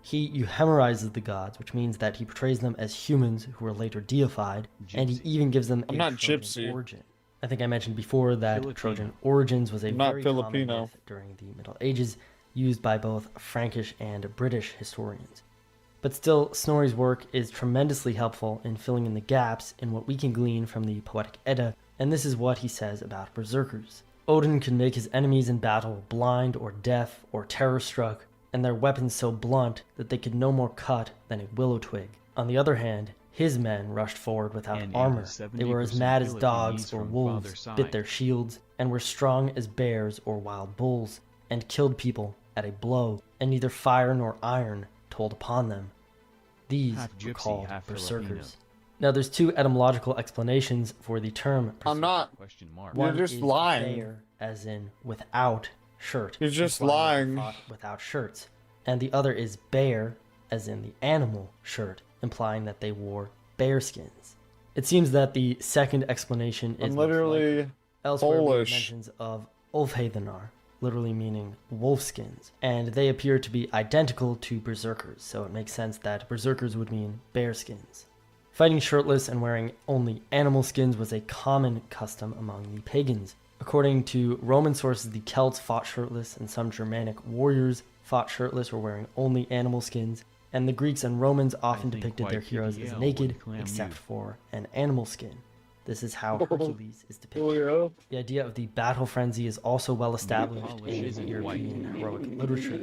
He euhemerizes the gods, which means that he portrays them as humans who were later deified, and he even gives them a Trojan origin. I think I mentioned before that Trojan origins was a very common myth during the Middle Ages, used by both Frankish and British historians. But still, Snorri's work is tremendously helpful in filling in the gaps in what we can glean from the Poetic Edda, and this is what he says about berserkers. Odin could make his enemies in battle blind or deaf or terror-struck, and their weapons so blunt that they could no more cut than a willow twig. On the other hand, his men rushed forward without armor. They were as mad as dogs or wolves, bit their shields, and were strong as bears or wild bulls, and killed people at a blow, and neither fire nor iron told upon them. These were called berserkers. Now there's two etymological explanations for the term berserker. I'm not. One You're just is lying. bear, as in without shirt. You're just implying they lying. fought without shirts. And the other is bear, as in the animal shirt, implying that they wore bear skins. It seems that the second explanation is I'm literally most likely. Elsewhere we have Polish. mentions of Ulfheithanar, literally meaning wolf skins, and they appear to be identical to berserkers, so it makes sense that berserkers would mean bear skins. Fighting shirtless and wearing only animal skins was a common custom among the pagans. According to Roman sources, the Celts fought shirtless, and some Germanic warriors fought shirtless or wearing only animal skins, and the Greeks and Romans often depicted their heroes as naked, except for an animal skin. This is how Hercules is depicted. The idea of the battle frenzy is also well established in European heroic literature.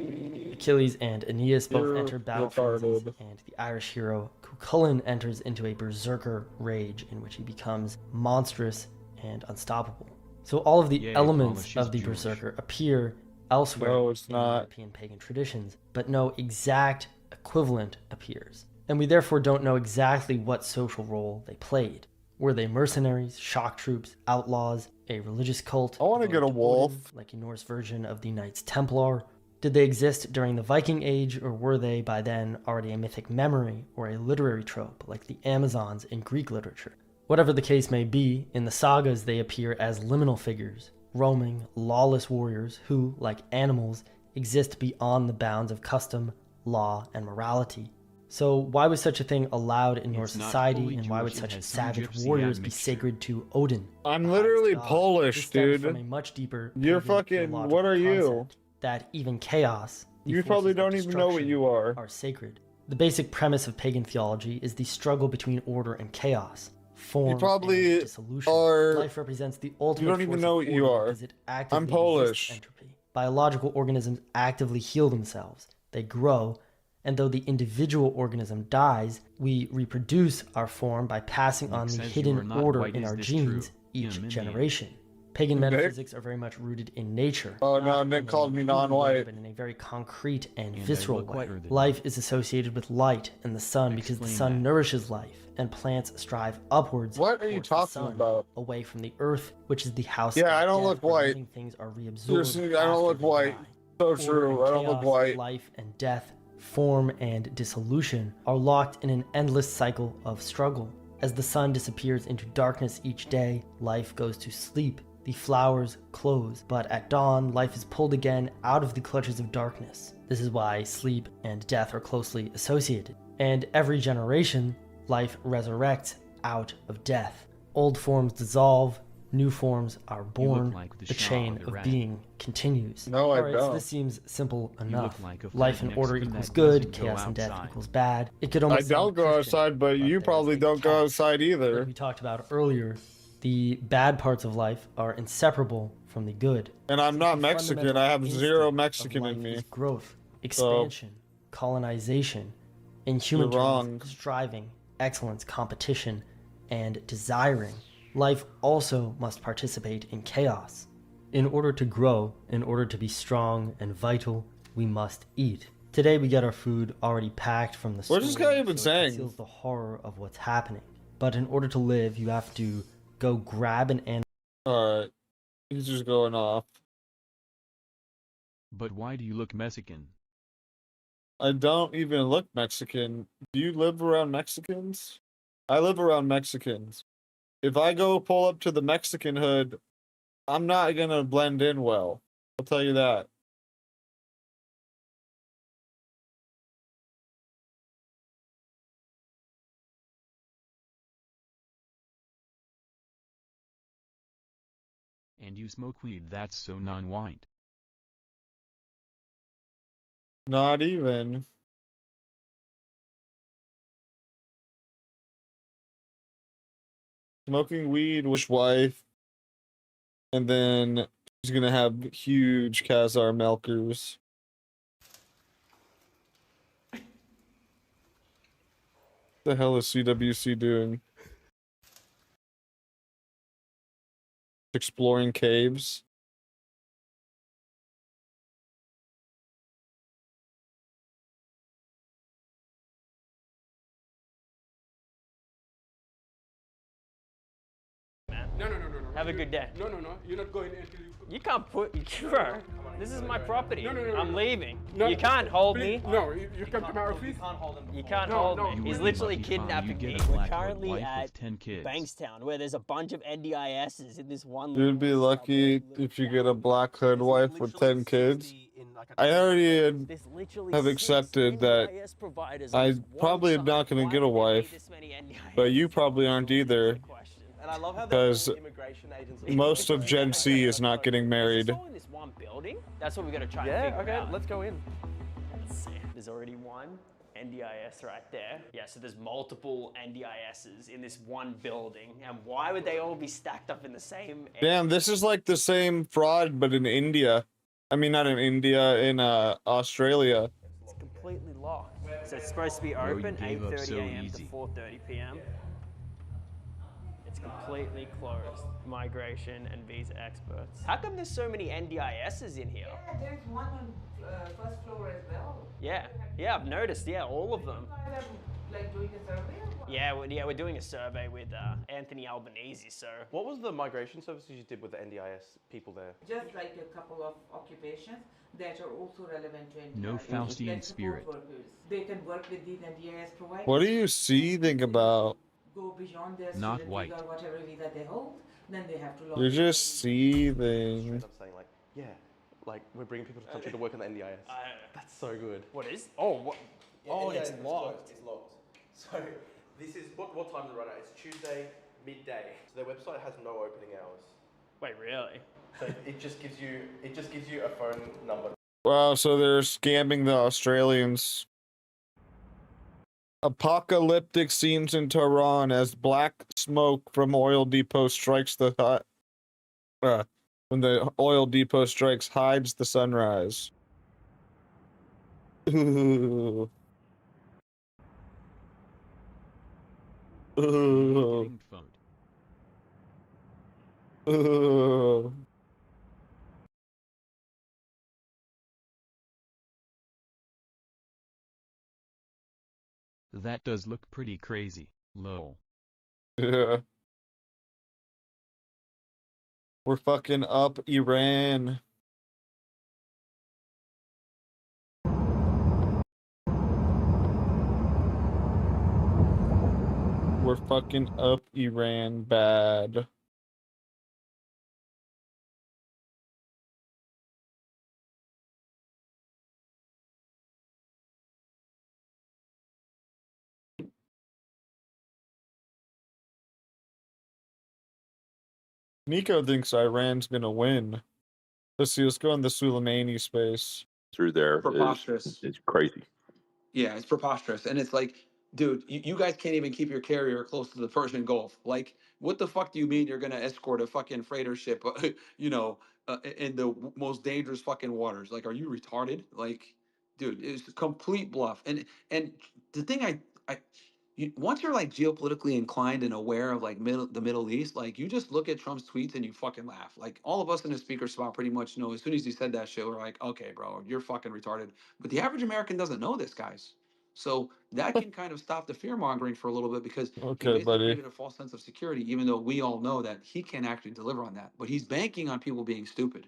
Achilles and Aeneas both enter battle frenzies, and the Irish hero Cuchulainn enters into a berserker rage in which he becomes monstrous and unstoppable. So all of the elements of the berserker appear elsewhere in European pagan traditions, but no exact equivalent appears. And we therefore don't know exactly what social role they played. Were they mercenaries, shock troops, outlaws, a religious cult? I want to get a wolf. Like a Norse version of the Knights Templar? Did they exist during the Viking Age, or were they by then already a mythic memory or a literary trope like the Amazons in Greek literature? Whatever the case may be, in the sagas they appear as liminal figures, roaming, lawless warriors who, like animals, exist beyond the bounds of custom, law, and morality. So why was such a thing allowed in Norse society, and why would such savage warriors be sacred to Odin? I'm literally Polish, dude. From a much deeper You're fucking, what are you? That even chaos, you probably don't even know what you are sacred. The basic premise of pagan theology is the struggle between order and chaos, form you probably and dissolution. Are. Life represents the ultimate. You don't even know what you are. I'm Polish. Entropy. Biological organisms actively heal themselves. They grow. And though the individual organism dies, we reproduce our form by passing on the hidden order in our genes each generation. Pagan metaphysics are very much rooted in nature. Oh no, Nick called me non-white. But in a very concrete and visceral way. Life is associated with light and the sun because the sun nourishes life, and plants strive upwards. What are you talking about? Away from the earth, which is the house. Yeah, I don't look white. Things are reabsorbed. I don't look white. So true. I don't look white. Life and death, form and dissolution are locked in an endless cycle of struggle. As the sun disappears into darkness each day, life goes to sleep. The flowers close, but at dawn, life is pulled again out of the clutches of darkness. This is why sleep and death are closely associated. And every generation, life resurrects out of death. Old forms dissolve, new forms are born, the chain of being continues. No, I don't. So this seems simple enough. Life and order equals good, chaos and death equals bad. It could almost I don't go outside, but you probably don't go outside either. Like we talked about earlier, the bad parts of life are inseparable from the good. And I'm not Mexican. I have zero Mexican in me. Growth, expansion, colonization, in human terms, striving, excellence, competition, and desiring. Life also must participate in chaos. In order to grow, in order to be strong and vital, we must eat. Today we get our food already packed from the store. What's this guy even saying? It conceals the horror of what's happening. But in order to live, you have to go grab an animal. Alright. He's just going off. But why do you look Mexican? I don't even look Mexican. Do you live around Mexicans? I live around Mexicans. If I go pull up to the Mexican hood, I'm not gonna blend in well. I'll tell you that. And you smoke weed that's so non-white. Not even. Smoking weed with his wife, and then he's gonna have huge Khazar milkers. The hell is CWC doing? Exploring caves. No. Have a good day. No. You're not going until you. You can't put. Bro, this is my property. No. I'm leaving. No, You can't hold me. No, you come to my office. You can't hold me. He's literally kidnapping me. We're currently at Bankstown, where there's a bunch of NDISs in this one. You'd be lucky if you get a black hood wife with 10 kids. I already have accepted that I probably am not going to get a wife, but you probably aren't either, because most of Gen Z is not getting married. In this one building. That's what we got to try and figure out. Yeah, okay, let's go in. There's already one NDIS right there. Yeah, so there's multiple NDISs in this one building. And why would they all be stacked up in the same area? Damn, this is like the same fraud, but in India. I mean, not in India, in Australia. It's completely locked. So it's supposed to be open 8:30 a.m. to 4:30 p.m. It's completely closed. Migration and visa experts. How come there's so many NDISs in here? Yeah, there's one on first floor as well. Yeah, I've noticed. Yeah, all of them. You guys are like doing a survey? Yeah, we're doing a survey with Anthony Albanese. So What was the migration services you did with the NDIS people there? Just like a couple of occupations that are also relevant to NDIS. No Faustian like spirit. support workers. They can work with these NDIS providers. What are you seething about? Go beyond their Not student white. visa or whatever visa they hold, then they have to log You're in. just seething. Straight up saying like, yeah, like we're bringing people to the country to work on the NDIS. That's so good. what is? Oh, what? Oh, it's locked. It's locked. So this is what time is it right now? It's Tuesday midday. So their website has no opening hours. Wait, really? So it just gives you a phone number. Wow, so they're scamming the Australians. Apocalyptic scenes in Tehran as black smoke from oil depot strikes the when the oil depot strikes hides the sunrise. Ooh. Ooh. Ooh. That does look pretty crazy, lol. Yeah. We're fucking up Iran. We're fucking up Iran bad. Nico thinks Iran's gonna win. Let's see, let's go in the Soleimani space. Through there Preposterous. is crazy. Yeah, it's preposterous. And it's like, dude, you guys can't even keep your carrier close to the Persian Gulf. Like, what the fuck do you mean you're going to escort a fucking freighter ship, in the most dangerous fucking waters? Like, are you retarded? Like, dude, it's a complete bluff. And the thing once you're like geopolitically inclined and aware of like the Middle East, like you just look at Trump's tweets and you fucking laugh. Like all of us in the speaker spot pretty much know as soon as he said that shit, we're like, okay, bro, you're fucking retarded. But the average American doesn't know this, guys. So that can kind of stop the fear mongering for a little bit because Okay, buddy. giving a false sense of security, even though we all know that he can't actually deliver on that. But he's banking on people being stupid.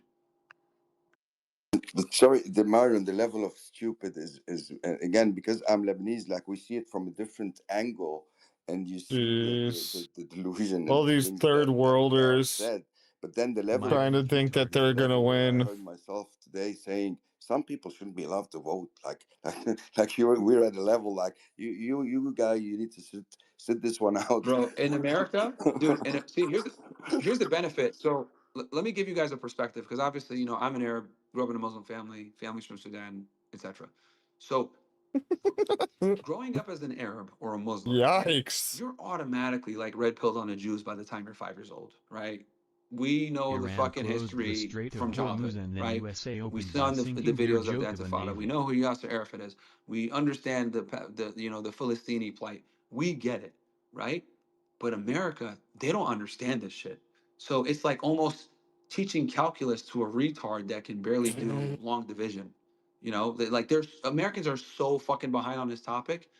Sorry, the Myron, the level of stupid is again, because I'm Lebanese, like we see it from a different angle, and you see the delusion. All these third worlders said, but then the level trying to think that they're gonna win. I heard myself today saying some people shouldn't be allowed to vote. Like we're at a level like you guy, you need to sit this one out, bro. In America, dude. And see, here's the benefit. So let me give you guys a perspective, because obviously, I'm an Arab, grew up in a Muslim family, families from Sudan, etc. So growing up as an Arab or a Muslim, yikes, you're automatically like red pilled on the Jews by the time you're 5 years old, right? We know Iran the fucking closed the history Strait of from Hormuz childhood, and then right? USA We opened saw by the sinking videos their of the joke of a Intifada. navy. We know who Yasser Arafat is. We understand the Philistini plight. We get it, right? But America, they don't understand this shit. So it's like almost teaching calculus to a retard that can barely do long division. Americans are so fucking behind on this topic.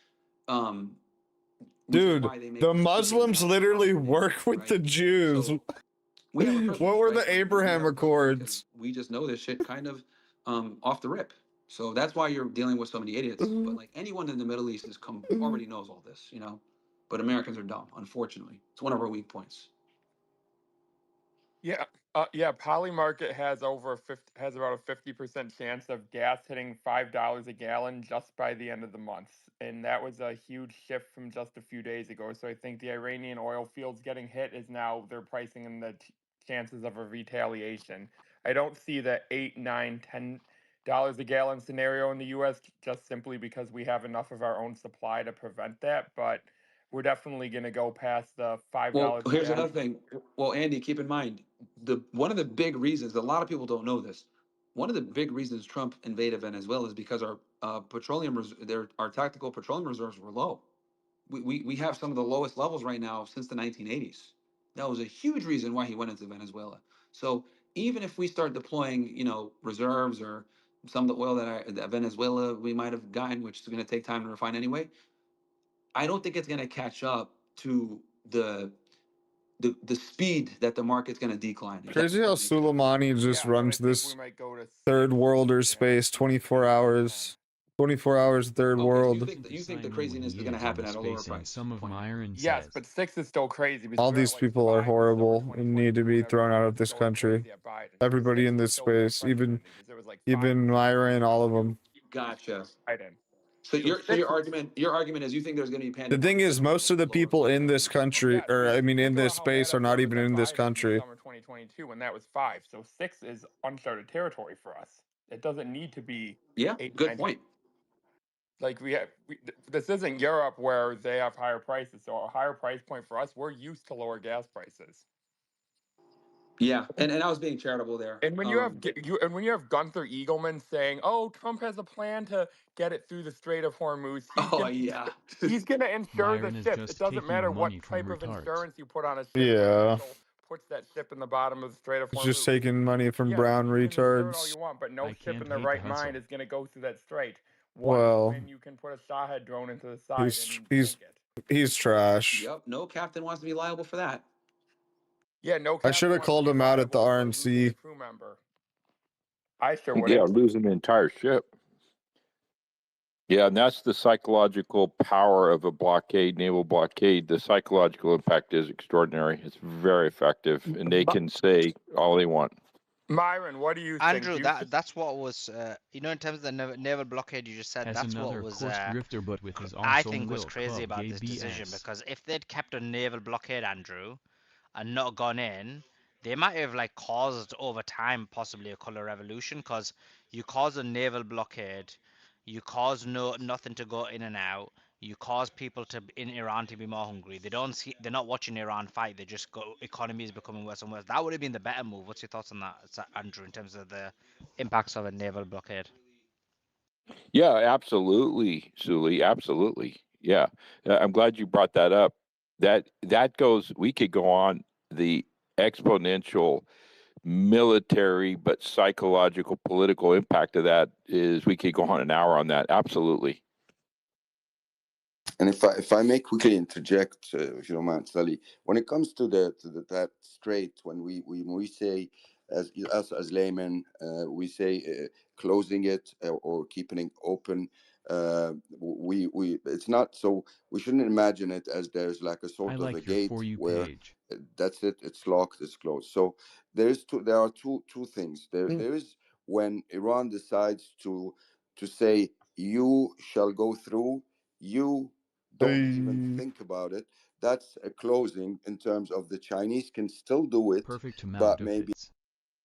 which is Dude, why they make the chicken Muslims and literally everything, work with the right? Jews. So we have a What privilege, were right? the Like, we Abraham have a privilege because Accords? we just know this shit kind of off the rip. So that's why you're dealing with so many idiots. But like anyone in the Middle East already knows all this, you know. But Americans are dumb, unfortunately. It's one of our weak points. Yeah, yeah. Polymarket has has about a 50% chance of gas hitting $5 a gallon just by the end of the month, and that was a huge shift from just a few days ago. So I think the Iranian oil fields getting hit is now they're pricing in the chances of a retaliation. I don't see the $8, $9, $10 a gallon scenario in the U.S. just simply because we have enough of our own supply to prevent that, but we're definitely going to go past the $5 Well, a here's gallon. another thing. Well, Andy, keep in mind one of the big reasons a lot of people don't know this. One of the big reasons Trump invaded Venezuela is because our our tactical petroleum reserves were low. We have some of the lowest levels right now since the 1980s. That was a huge reason why he went into Venezuela. So even if we start deploying, you know, reserves or some of the oil that Venezuela we might have gotten, which is going to take time to refine anyway, I don't think it's going to catch up to the speed that the market's going to decline. Crazy how Soleimani just runs this third worlder space 24 hours. 24 hours third world. You think the craziness is going to happen at a lower price? Some of Myron Yes, says. but 6 is still crazy. Because All we're at, these like, people are 5 horrible and need to be thrown out of this country. Everybody in this space, even Myron, all of them. Gotcha. Biden. So your argument is you think there's going to be panic. The thing is, most of the people in this country, or I mean, in this space, are not even in this country. Summer 2022 when that was 5, so 6 is uncharted territory for us. It doesn't need to be. Yeah, 8, good 9, point. Like this isn't Europe where they have higher prices. So a higher price point for us, we're used to lower gas prices. Yeah, and I was being charitable there. And when you have Gunther Eagleman saying, "Oh, Trump has a plan to get it through the Strait of Hormuz," he's going to insure Myron the is ship. just It doesn't taking matter money what from type of retards. insurance you put on a ship. Yeah. Puts that ship in the bottom of the Strait of Hormuz. Just taking money from brown All retards. you want, but no I ship can't in their hate right the mind hustle. is going to go through that strait. Well, When you can put a Shahed drone into the side he's trash. Yep, no captain wants to be liable for that. Yeah, no. I should have called him out at the RNC. Crew member. I sure would. Yeah, losing the entire ship. Yeah, and that's the psychological power of a blockade, naval blockade. The psychological impact is extraordinary. It's very effective, and they can say all they want. Myron, what do you Andrew, think? that's what was, you know, in terms of the naval blockade you just said, As that's another what was, course grifter, but with his I awesome think was little crazy club, about this decision, BS. because if they'd kept a naval blockade, Andrew, and not gone in, they might have like caused over time possibly a color revolution, because you cause a naval blockade, you cause nothing to go in and out, you cause people in Iran to be more hungry. They're not watching Iran fight. They just go, economy is becoming worse and worse. That would have been the better move. What's your thoughts on that, Andrew, in terms of the impacts of a naval blockade? Yeah, absolutely, Suli. Absolutely. Yeah, I'm glad you brought that up. That goes. We could go on the exponential military, but psychological, political impact of that is. We could go on an hour on that. Absolutely. And if I may quickly interject, if you don't mind, Sally, when it comes to that strait, when we say as us as laymen, we say closing it or keeping it open. It's not so. We shouldn't imagine it as there's like a sort of a gate where that's it. It's locked. It's closed. So there are two things. There is when Iran decides to say you shall go through. You don't even think about it. That's a closing in terms of the Chinese can still do it, but maybe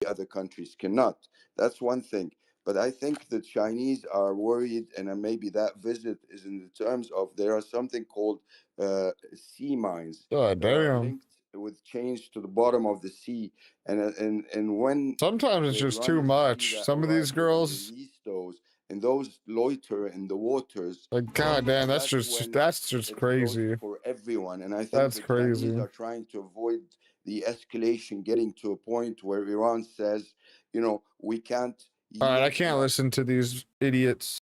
other countries cannot. That's one thing. But I think the Chinese are worried, and maybe that visit is in the terms of there are something called sea mines that are linked with change to the bottom of the sea, and when sometimes it's just too much. Some of these girls, and those loiter in the waters. like, God damn, that's just crazy for everyone. And I think that's the crazy. Chinese are trying to avoid the escalation getting to a point where Iran says, you know, we can't. All right, I can't listen to these idiots.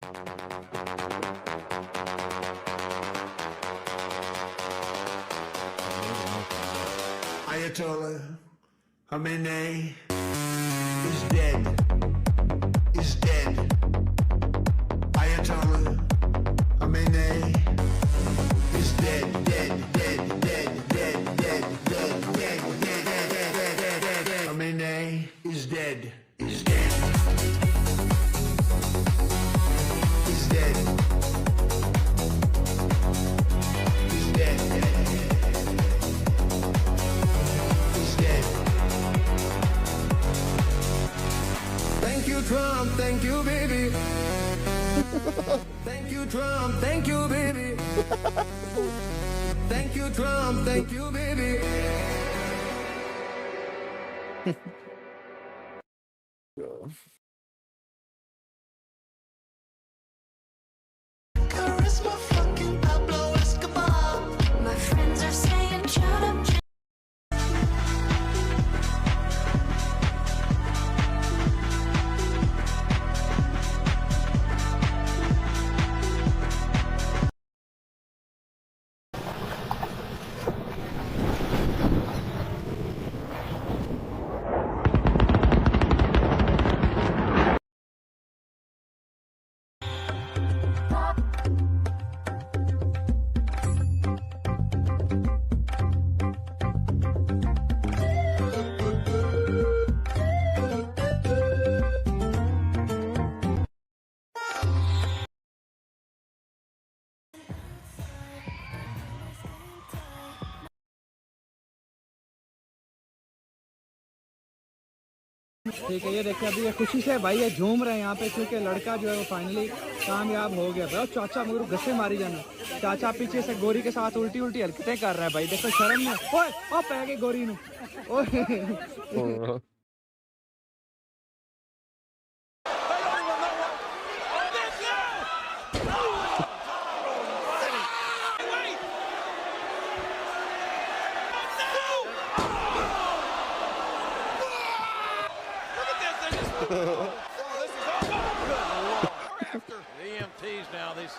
Ayatollah Khamenei is dead. Is dead. Ayatollah Khamenei is dead. Dead. Dead. Dead. Dead. Dead. Dead. Dead. Dead. Dead. Khamenei is dead. Is dead. Is dead. Is dead. Is dead. Thank you, Trump. Thank you, baby. Thank you, Trump. Thank you, baby. Thank you, Trump. Thank you, baby. Charisma fucking Pablo Escobar. My friends are saying shut up. ठीक है, ये देखिए अभी ये खुशी से भाई ये झूम रहे हैं यहाँ पे क्योंकि लड़का जो है वो फाइनली कामयाब हो गया। भाई चाचा मगर घसे मारी जाना, चाचा पीछे से गोरी के साथ उल्टी उल्टी हरकतें कर रहा है भाई, देखो शर्म नहीं। ओए ओ पै गई गोरी नु ओए EMTs now. These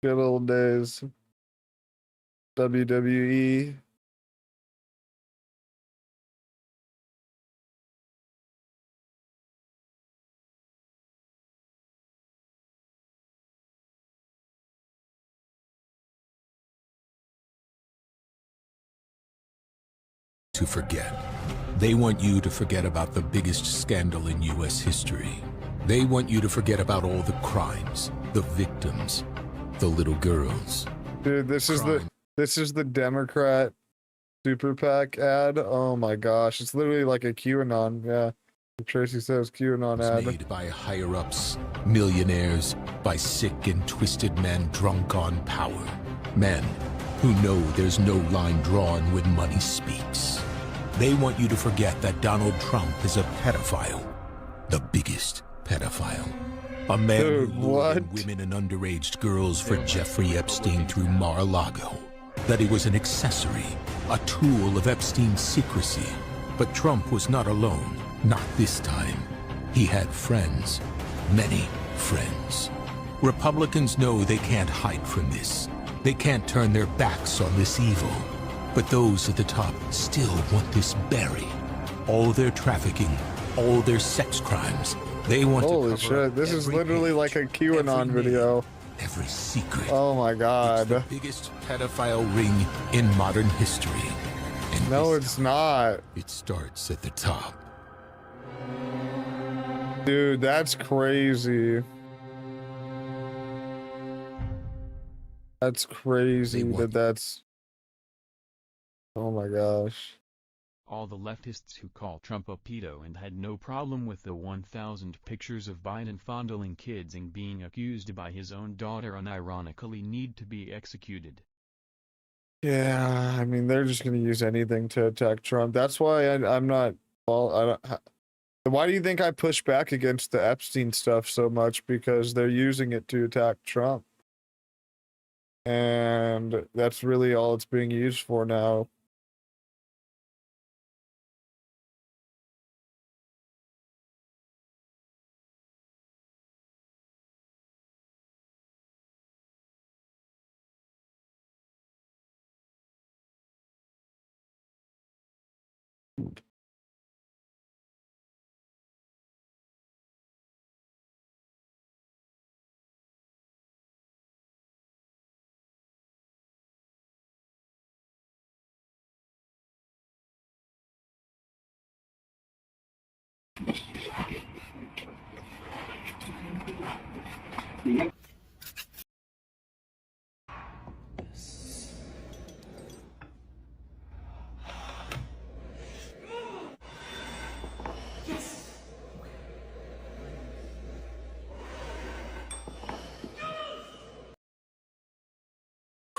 Good old days. WWE. To forget. They want you to forget about the biggest scandal in U.S. history. They want you to forget about all the crimes, the victims, the little girls. Dude, this is the Democrat Super PAC ad. Oh my gosh, it's literally like a QAnon. Yeah, Tracy says QAnon ad. Made by higher-ups, millionaires, by sick and twisted men drunk on power. Men who know there's no line drawn when money speaks. They want you to forget that Donald Trump is a pedophile. The biggest pedophile. A man who lured women and underage girls for Jeffrey Epstein through Mar-a-Lago. That he was an accessory, a tool of Epstein's secrecy. But Trump was not alone. Not this time. He had friends. Many friends. Republicans know they can't hide from this. They can't turn their backs on this evil. But those at the top still want this buried. All their trafficking, all their sex crimes. They want Holy to cover shit, up this is every literally like a QAnon video. every secret. Oh my god. It's the biggest pedophile ring in modern history. And no, it's not. It starts at the top. Dude, that's crazy. That's crazy that's... Oh my gosh. All the leftists who call Trump a pedo and had no problem with the 1,000 pictures of Biden fondling kids and being accused by his own daughter unironically need to be executed. Yeah, I mean, they're just going to use anything to attack Trump. That's why I'm not... Well, why do you think I push back against the Epstein stuff so much? Because they're using it to attack Trump. And that's really all it's being used for now.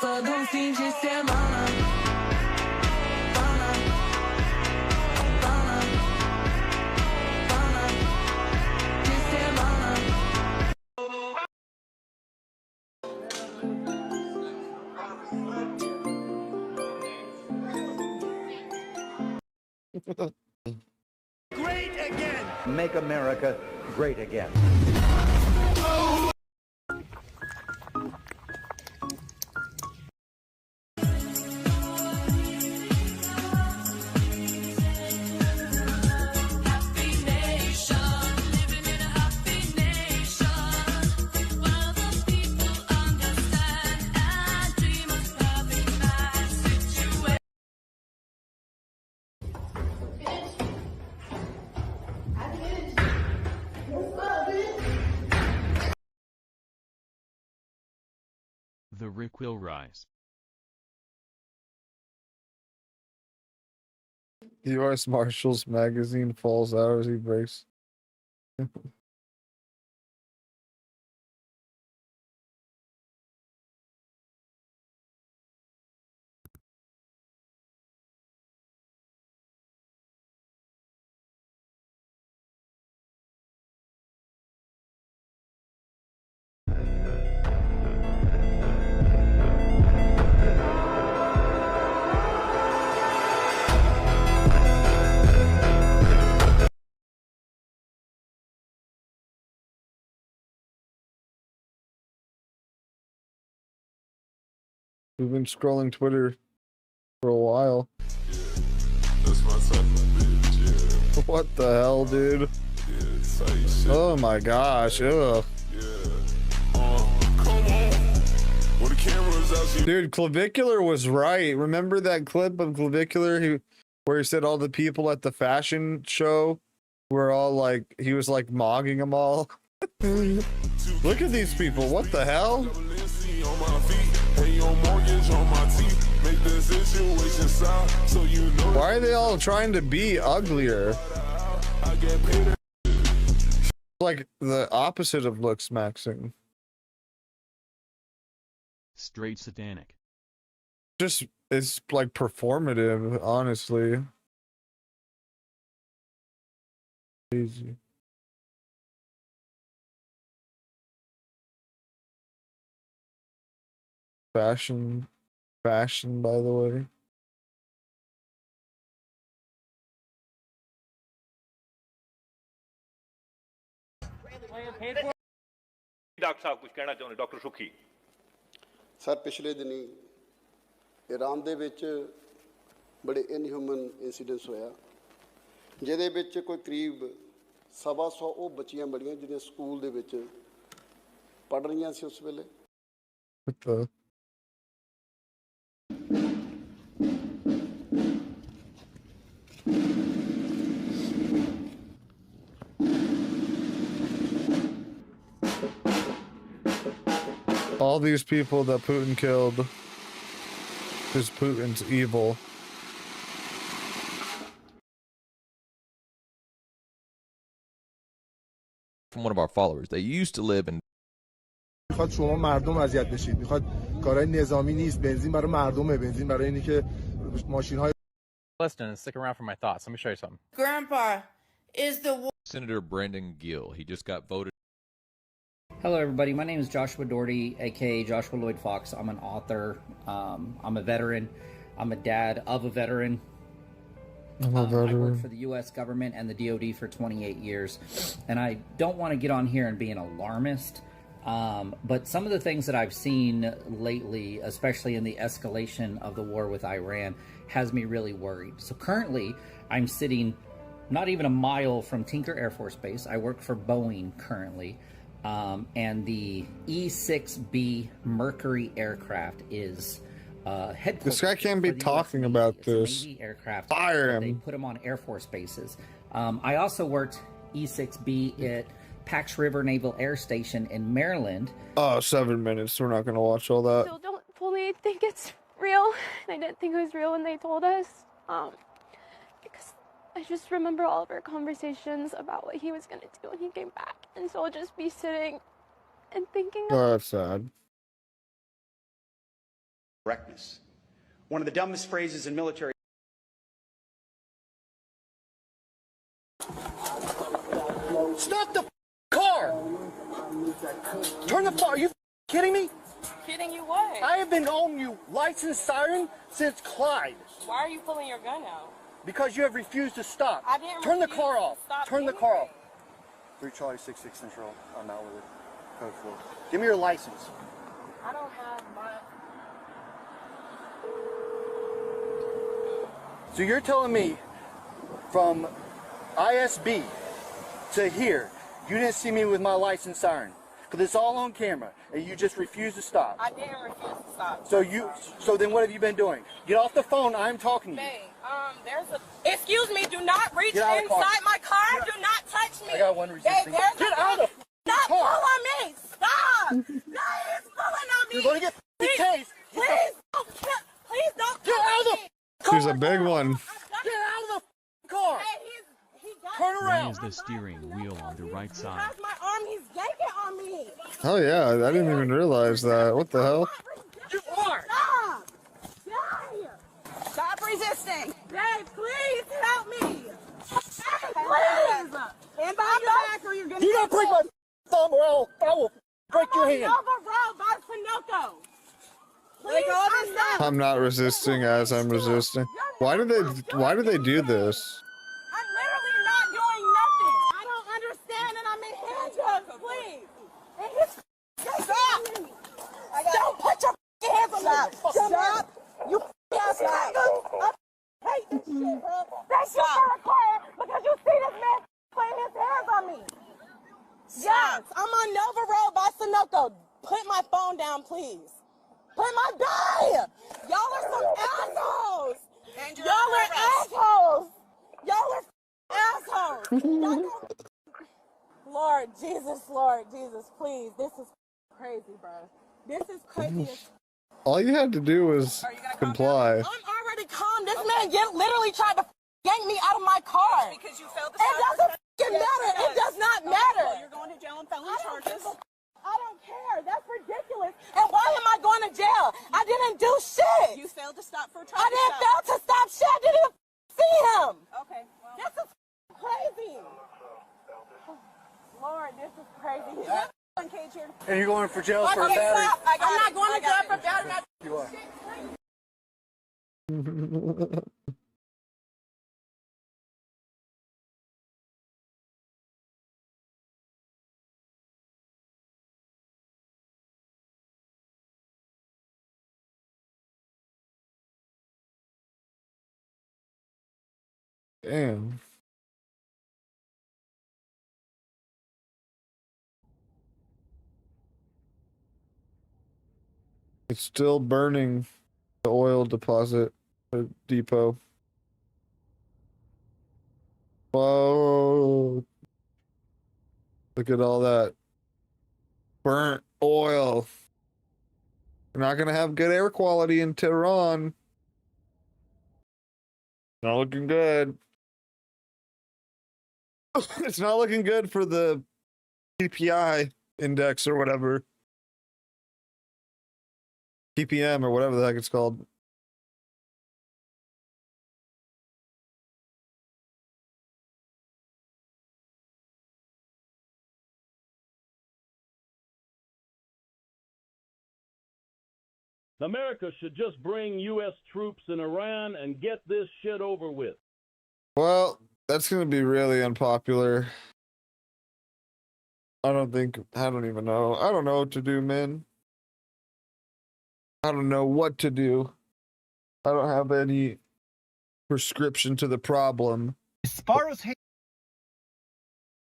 Todo fim de semana. Great again. Make America great again. The Rick will rise. U.S. Marshals magazine falls out as he breaks. We've been scrolling Twitter for a while. What the hell, dude? Oh my gosh, ugh. Dude, Clavicular was right. Remember that clip of Clavicular where he said all the people at the fashion show were all like, he was like mogging them all? Look at these people, what the hell? Why are they all trying to be uglier? Like the opposite of looks maxing. Straight satanic. Just, it's like performative, honestly. Easy. Fashion, by the way. Doctor साहब कुछ कहना चाਹੁंदे doctor सुखी sir पिछले दिनी Iran दे विच बड़े inhuman incidents होया जिहदे विच कोई करीब 125 ਉਹ ਬੱਚੀਆਂ ਬੜੀਆਂ ਜਿਹੜੀਆਂ ਸਕੂਲ ਦੇ ਵਿੱਚ ਪੜ ਰਹੀਆਂ ਸੀ ਉਸ ਵੇਲੇ All these people that Putin killed, because Putin's evil. From one of our followers, they used to live in. میخواد شما مردم اذیت بشید میخواد کارهای نظامی نیست بنزین برای مردمه بنزین برای اینی که ماشین‌های Listen and stick around for my thoughts. Let me show you something. Grandpa, is the Senator Brandon Gill. He just got voted. Hello, everybody. My name is Joshua Doherty, aka Joshua Lloyd Fox. I'm an author. I'm a veteran. I'm a dad of a veteran. I worked for the U.S. government and the DoD for 28 years, and I don't want to get on here and be an alarmist, but some of the things that I've seen lately, especially in the escalation of the war with Iran, has me really worried. So currently, I'm sitting not even a mile from Tinker Air Force Base. I work for Boeing currently. And the E-6B Mercury aircraft is headquartered. This guy can't be talking about this. Aircraft. Fire him. They put them on Air Force bases. I also worked E-6B at Pax River Naval Air Station in Maryland. Oh, 7 minutes. We're not going to watch all that. Still don't fully think it's real. I didn't think it was real when they told us. Because I just remember all of our conversations about what he was going to do when he came back. And so I'll just be sitting and thinking. Oh, that's sad. Correctness. One of the dumbest phrases in military. Stop the car! Turn the car. Are you kidding me? Kidding you what? I have been on you licensed siren since Clyde. Why are you pulling your gun out? Because you have refused to stop. I didn't Turn the refuse car to off. stop Turn the car off. anything. 3 Charlie 66 Central. I'm out with it. Code 4. Give me your license. I don't have my... So you're telling me from ISB to here, you didn't see me with my license siren? Because it's all on camera, and you just refuse to stop. I didn't refuse to stop. So then what have you been doing? Get off the phone, I'm talking to you. Babe, there's a... Excuse me, do not reach Get out of the car. inside my car. Do not touch me. I got one resisting. Babe, Get out of the Stop car. pulling me. Stop. No, he's pulling on me. You're going to get Please, case. please don't Get out of the car. Here's a big one. Get out of the car. Turn Why around. is the steering wheel on the right side? Has my arm, he's yanking on me. Oh, yeah. I didn't even realize that. What the hell? You are. Stop. Get out of here. Stop resisting. Babe, please help me. Please. Hand by your back or you're going to Do not break my thumb or I will break your hand. Nova Road by Sunoco. Please, I'm not. I'm not resisting as I'm resisting. Why do they do this? I'm literally not doing nothing. I don't understand and I'm in handcuffs, please. And his stop. Don't put your hands on me. Stop. You ass nigga. I hate this shit, bro. That shit not required because you see this man putting his hands on me. Yes, I'm on Nova Road by Sunoco. Put my phone down, please. Put my bag. Y'all are some assholes. Y'all are assholes. Y'all are assholes. Lord Jesus, please. This is crazy, bro. This is crazy. All you had to do was comply. I'm already calm. This man literally tried to yank me out of my car. Because you failed to stop. It doesn't matter. It does not matter. You're going to jail on felony charges. I don't care. That's ridiculous. And why am I going to jail? I didn't do shit. You failed to stop for a traffic stop. I didn't fail to stop shit. I didn't even see him. Okay. Well. This is crazy. Lord, this is crazy. And you're going for jail for a Okay, battery. stop. I'm not going to jail for battery. You are. Damn. It's still burning the oil deposit depot. Whoa. Look at all that burnt oil. We're not going to have good air quality in Tehran. Not looking good. It's not looking good for the PPI index or whatever. PPM or whatever the heck it's called. America should just bring U.S. troops in Iran and get this shit over with. Well, that's going to be really unpopular. I don't even know. I don't know what to do, man. I don't know what to do. I don't have any prescription to the problem. Sparrow's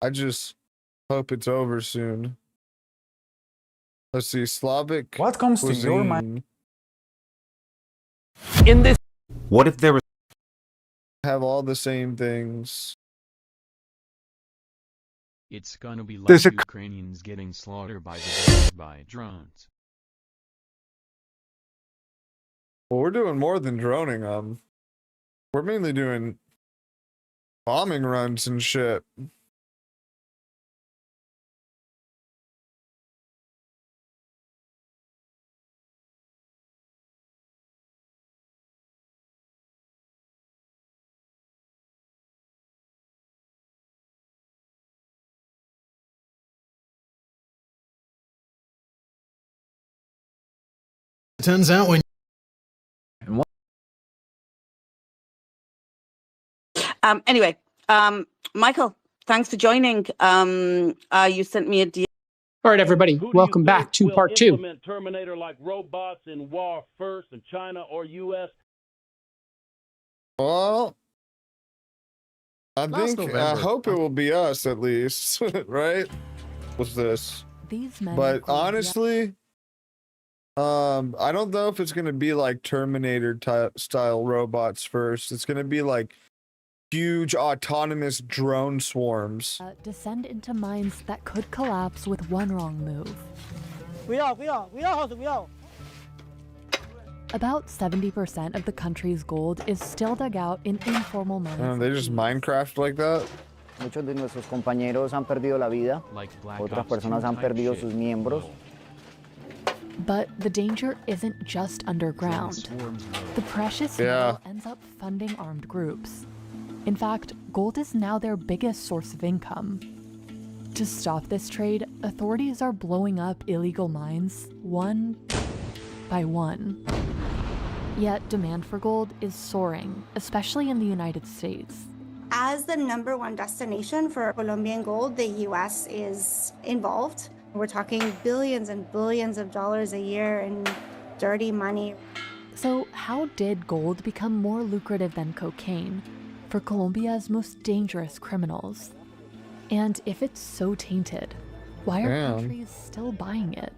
I just hope it's over soon. Let's see, Slavic. What comes to cuisine. your mind? In this, what if there was have all the same things? It's gonna be like There's a Ukrainians getting slaughtered by drones. well, we're doing more than droning. We're mainly doing bombing runs and shit. Turns out when Anyway, Michael, thanks for joining. You sent me a DM. All right, everybody, welcome back to will part 2. implement Terminator like robots in war first in China or U.S.? Well, I Last think I November. hope it will be us at least, right? With this. These men But in Colombia- honestly, I don't know if it's gonna be like Terminator style robots first. It's gonna be like huge autonomous drone swarms. descend into mines that could collapse with one wrong move. About 70% of the country's gold is still dug out in informal mines. They just Minecraft like that. Muchos de nuestros compañeros han perdido la vida, otras personas han perdido sus miembros. But the danger isn't just underground. The precious metal ends up funding armed groups. In fact, gold is now their biggest source of income. To stop this trade, authorities are blowing up illegal mines one by one. Yet demand for gold is soaring, especially in the United States. As the #1 destination for Colombian gold, the U.S. is involved. We're talking billions and billions of dollars a year in dirty money. So how did gold become more lucrative than cocaine for Colombia's most dangerous criminals? And if it's so tainted, why are countries still buying it?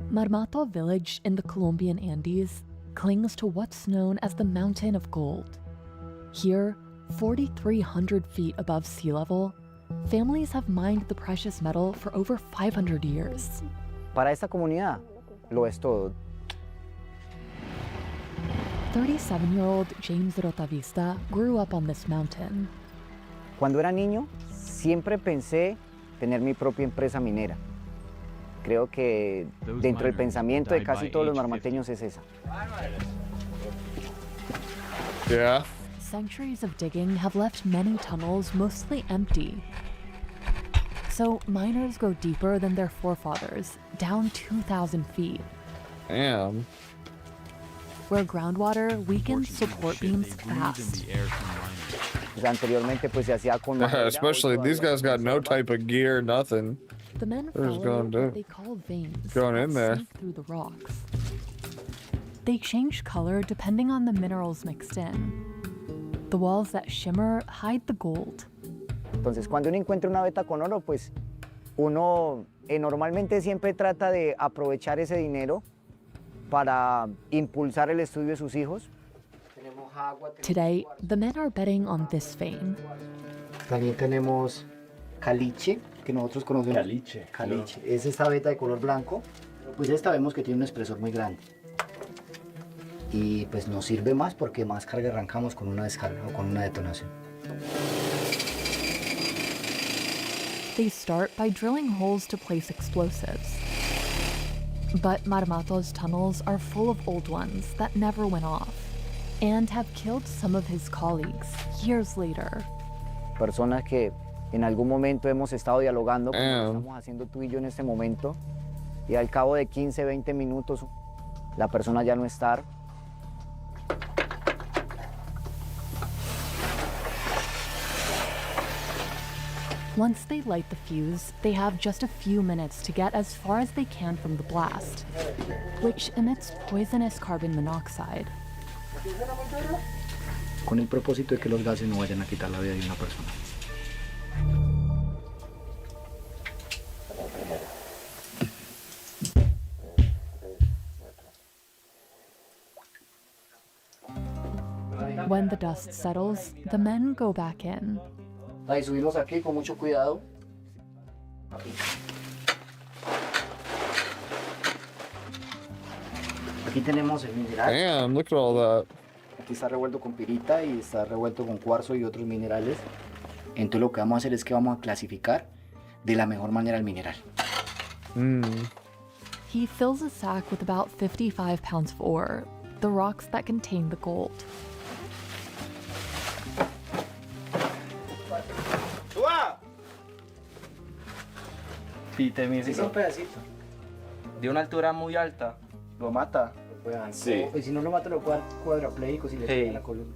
Marmato village in the Colombian Andes clings to what's known as the Mountain of Gold. Here, 4,300 feet above sea level, families have mined the precious metal for over 500 years. Para esta comunidad, lo es todo. 37-year-old James Rotavista grew up on this mountain. Cuando era niño, siempre pensé tener mi propia empresa minera. Creo que dentro del pensamiento de casi todos los marmateños es esa. Yeah. Centuries of digging have left many tunnels mostly empty. So miners go deeper than their forefathers, down 2,000 feet. Damn. Where groundwater weakens support beams fast. Anteriormente pues se hacía con Especially these guys got no type of gear, nothing. The men They're just follow going what they call veins in that there. sneak through the rocks. They change color depending on the minerals mixed in. The walls that shimmer hide the gold. Entonces cuando uno encuentra una veta con oro, pues uno normalmente siempre trata de aprovechar ese dinero para impulsar el estudio de sus hijos. Today, the men are betting on this vein. También tenemos caliche, que nosotros conocemos. Caliche. Caliche. Es esta veta de color blanco. Pues esta vemos que tiene un espesor muy grande. Y pues nos sirve más porque más carga arrancamos con una descarga o con una detonación. They start by drilling holes to place explosives. But Marmato's tunnels are full of old ones that never went off and have killed some of his colleagues years later. Personas que en algún momento hemos estado dialogando, como lo estamos haciendo tú y yo en este momento, y al cabo de 15, 20 minutos la persona ya no está. Once they light the fuse, they have just a few minutes to get as far as they can from the blast, which emits poisonous carbon monoxide. Con el propósito de que los gases no vayan a quitar la vida de una persona. When the dust settles, the men go back in. Ahí subimos aquí con mucho cuidado. Aquí tenemos el mineral. Damn, look at all that. Aquí está revuelto con pirita y está revuelto con cuarzo y otros minerales. Entonces lo que vamos a hacer es que vamos a clasificar de la mejor manera el mineral. He fills a sack with about 55 pounds of ore, the rocks that contain the gold. Si te mide un pedacito. de una altura muy alta, lo mata. Sí. Y si no lo mata, lo puede dar cuadrapléjico si le pega la columna.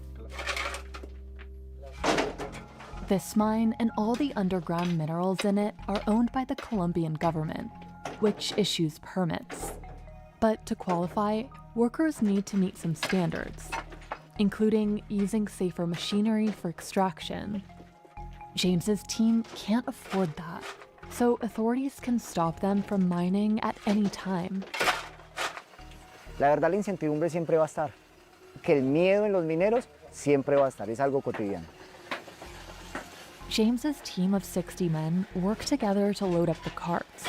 This mine and all the underground minerals in it are owned by the Colombian government, which issues permits. But to qualify, workers need to meet some standards, including using safer machinery for extraction. James's team can't afford that, so authorities can stop them from mining at any time. La verdad, la incertidumbre siempre va a estar. Que el miedo en los mineros siempre va a estar, es algo cotidiano. James's team of 60 men work together to load up the carts.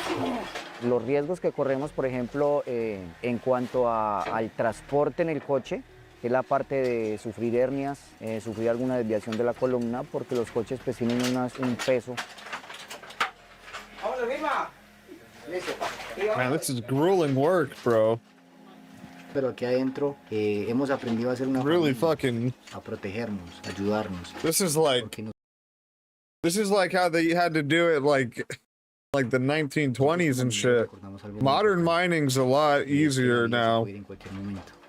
Los riesgos que corremos, por ejemplo, en cuanto al transporte en el coche, es la parte de sufrir hernias, sufrir alguna desviación de la columna, porque los coches pues tienen un peso. Man, this is grueling work, bro. Pero aquí adentro hemos aprendido a hacer una really familia, a protegernos, a ayudarnos. This is like how they had to do it like the 1920s and shit. Modern mining's a lot easier now.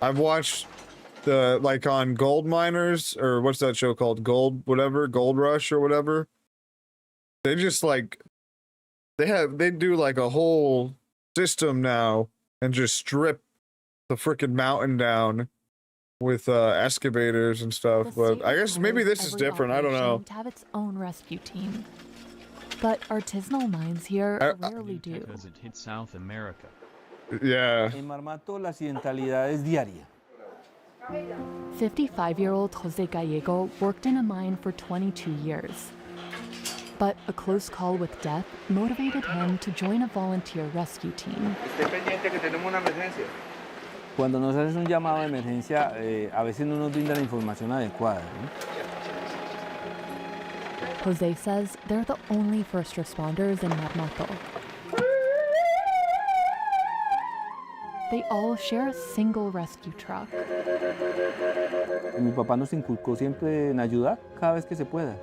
I've watched the like on gold miners, or what's that show called? Gold Rush or whatever. They just like they do like a whole system now and just strip the freaking mountain down with excavators and stuff. But I guess maybe this is different. I don't know. To have its own rescue team, but artisanal mines here rarely do. Because it hit South America. Yeah. En Marmato la accidentalidad es diaria. 55-year-old Jose Gallego worked in a mine for 22 years. But a close call with death motivated him to join a volunteer rescue team. Esté pendiente que tenemos una emergencia. Cuando nos haces un llamado de emergencia, a veces no nos brinda la información adecuada, ¿no? Jose says they're the only first responders in Marmato. They all share a single rescue truck. Mi papá nos inculcó siempre en ayudar cada vez que se pueda.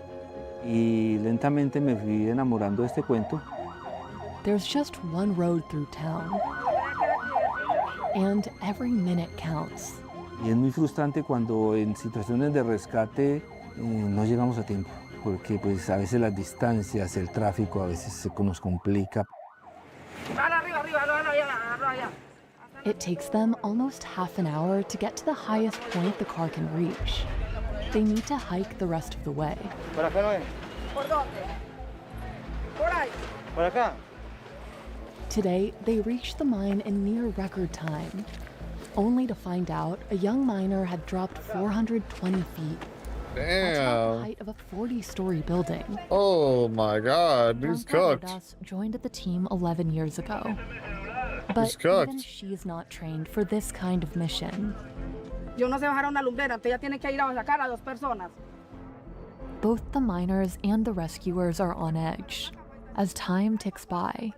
Y lentamente me fui enamorando de este cuento. There's just one road through town. And every minute counts. Y es muy frustrante cuando en situaciones de rescate no llegamos a tiempo, porque pues a veces las distancias, el tráfico a veces se nos complica. It takes them almost half an hour to get to the highest point the car can reach. They need to hike the rest of the way. ¿Por acá no es? ¿Por dónde? Por ahí. ¿Por acá? Today, they reached the mine in near record time, only to find out a young miner had dropped 420 feet. That's about the height of a 40-story building. Oh my God, he's cooked. Joined the team 11 years ago. But even she's not trained for this kind of mission. Yo no sé bajar una lumbrera, entonces ella tiene que ir a sacar a 2 personas. Both the miners and the rescuers are on edge as time ticks by.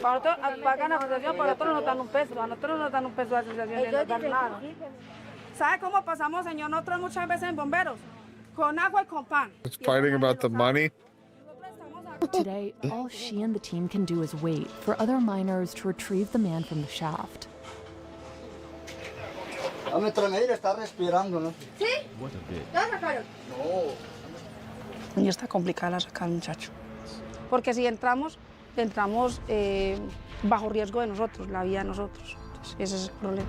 Para nosotros pagan la asociación, para nosotros nos dan un peso, a nosotros nos dan un peso de asociación y no dan nada. ¿Sabe cómo pasamos, señor? Nosotros muchas veces en bomberos, con agua y con pan. It's fighting about the money. Today, all she and the team can do is wait for other miners to retrieve the man from the shaft. A nuestra medida está respirando, ¿no? ¿Sí? ¿Ya sacaron? No. Y está complicada la sacar, muchacho. Porque si entramos bajo riesgo de nosotros, la vida de nosotros. Entonces, ese es el problema.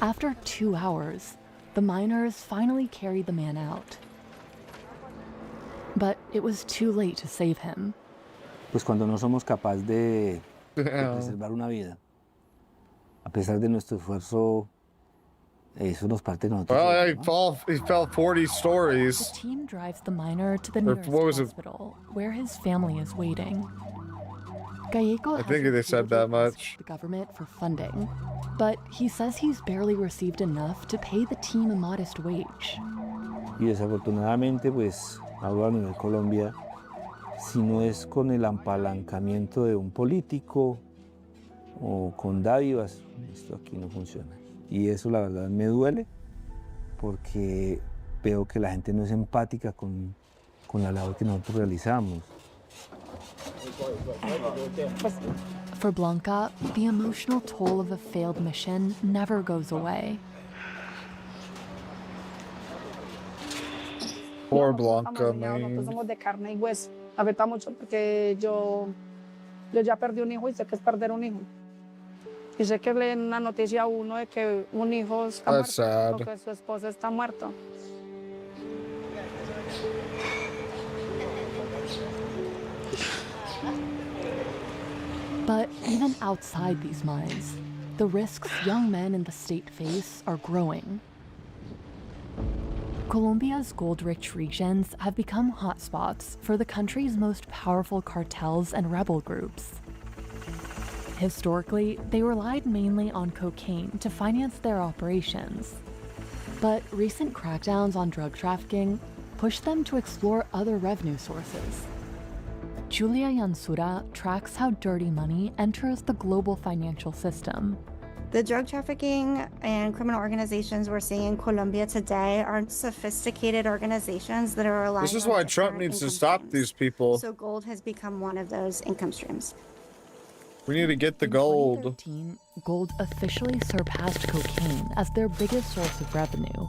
After 2 hours, the miners finally carried the man out. But it was too late to save him. Pues cuando no somos capaces de preservar una vida, a pesar de nuestro esfuerzo, Eso nos parte de nosotros. Well, he fell 40 stories. The team drives the miner to the nearest hospital, where his family is waiting. Gallego I think they said that much. The government for funding, but he says he's barely received enough to pay the team a modest wage. Y desafortunadamente, pues, hablo a nivel Colombia, si no es con el apalancamiento de un político o con dádivas, esto aquí no funciona. Y eso la verdad me duele porque veo que la gente no es empática con la labor que nosotros realizamos. For Blanca, the emotional toll of a failed mission never goes away. Poor Blanca, Nosotros somos de carne y hueso. Afecta mucho porque yo ya perdí un hijo y sé que es perder un hijo. Y sé que leen una noticia a uno de que un hijo está muerto o que su esposa está muerto. But even outside these mines, the risks young men in the state face are growing. Colombia's gold-rich regions have become hotspots for the country's most powerful cartels and rebel groups. Historically, they relied mainly on cocaine to finance their operations. But recent crackdowns on drug trafficking pushed them to explore other revenue sources. Julia Yansura tracks how dirty money enters the global financial system. The drug trafficking and criminal organizations we're seeing in Colombia today are sophisticated organizations that are relying on. This is why Trump needs to stop these people. So gold has become one of those income streams. We need to get the gold. In 2013, gold officially surpassed cocaine as their biggest source of revenue.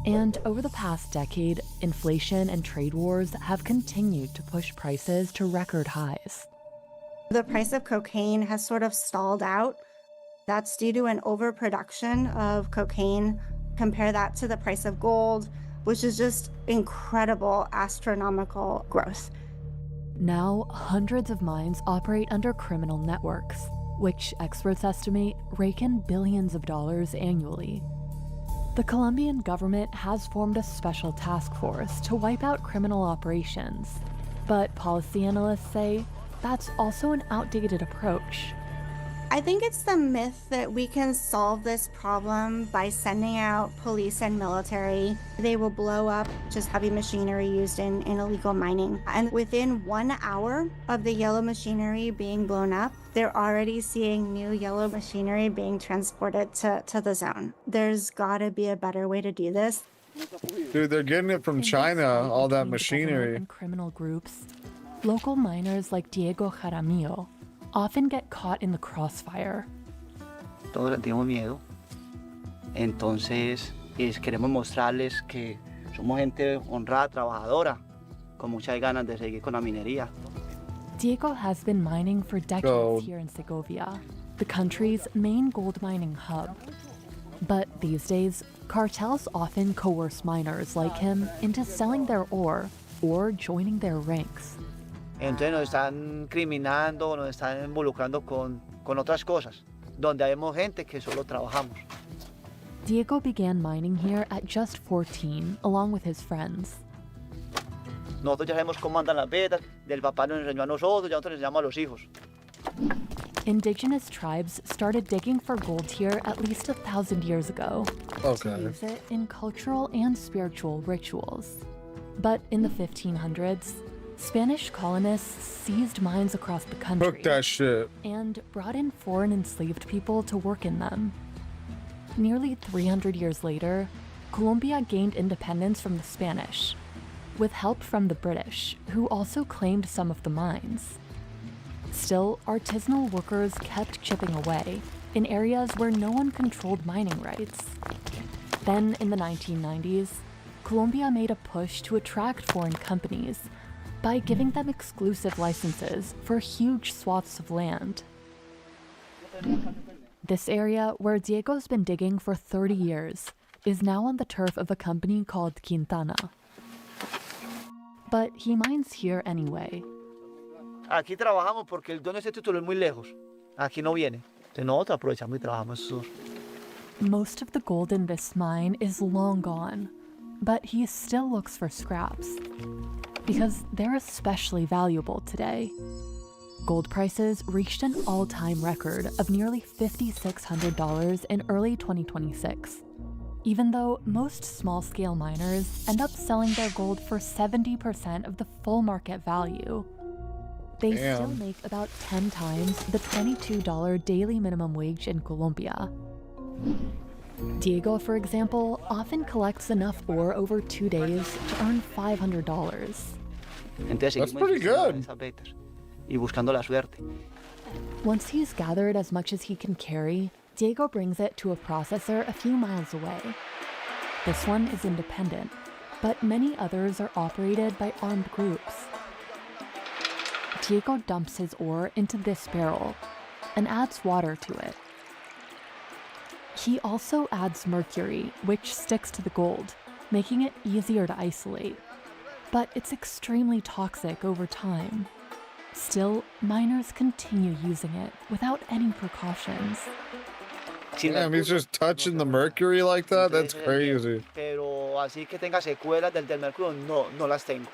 And over the past decade, inflation and trade wars have continued to push prices to record highs. The price of cocaine has sort of stalled out. That's due to an overproduction of cocaine. Compare that to the price of gold, which is just incredible, astronomical growth. Now, hundreds of mines operate under criminal networks, which experts estimate rake in billions of dollars annually. The Colombian government has formed a special task force to wipe out criminal operations, but policy analysts say that's also an outdated approach. I think it's the myth that we can solve this problem by sending out police and military. They will blow up just heavy machinery used in illegal mining. And within 1 hour of the yellow machinery being blown up, they're already seeing new yellow machinery being transported to the zone. There's gotta be a better way to do this. Dude, they're getting it from China, all that machinery. And criminal groups, local miners like Diego Jaramillo often get caught in the crossfire. Todos sentimos miedo. Entonces, queremos mostrarles que somos gente honrada, trabajadora, con muchas ganas de seguir con la minería. Diego has been mining for decades here in Segovia, the country's main gold mining hub. But these days, cartels often coerce miners like him into selling their ore or joining their ranks. Entonces nos están criminando, nos están involucrando con otras cosas, donde hay gente que solo trabajamos. Diego began mining here at just 14, along with his friends. Nosotros ya sabemos cómo andan las vetas, del papá nos enseñó a nosotros, ya nosotros enseñamos a los hijos. Indigenous tribes started digging for gold here at least 1,000 years ago to use it in cultural and spiritual rituals. But in the 1500s, Spanish colonists seized mines across the country. Fuck that shit. And brought in foreign enslaved people to work in them. Nearly 300 years later, Colombia gained independence from the Spanish, with help from the British, who also claimed some of the mines. Still, artisanal workers kept chipping away in areas where no one controlled mining rights. Then, in the 1990s, Colombia made a push to attract foreign companies by giving them exclusive licenses for huge swaths of land. This area, where Diego's been digging for 30 years, is now on the turf of a company called Quintana. But he mines here anyway. Aquí trabajamos porque el dueño de este título es muy lejos. Aquí no viene. Entonces nosotros aprovechamos y trabajamos esos. Most of the gold in this mine is long gone, but he still looks for scraps because they're especially valuable today. Gold prices reached an all-time record of nearly $5,600 in early 2026, even though most small-scale miners end up selling their gold for 70% of the full market value. They still make about 10 times the $22 daily minimum wage in Colombia. Diego, for example, often collects enough ore over 2 days to earn $500. That's pretty good. Y buscando la suerte. Once he's gathered as much as he can carry, Diego brings it to a processor a few miles away. This one is independent, but many others are operated by armed groups. Diego dumps his ore into this barrel and adds water to it. He also adds mercury, which sticks to the gold, making it easier to isolate. But it's extremely toxic over time. Still, miners continue using it without any precautions. Damn, he's just touching the mercury like that? That's crazy. Pero así que tenga secuelas del mercurio, no las tengo.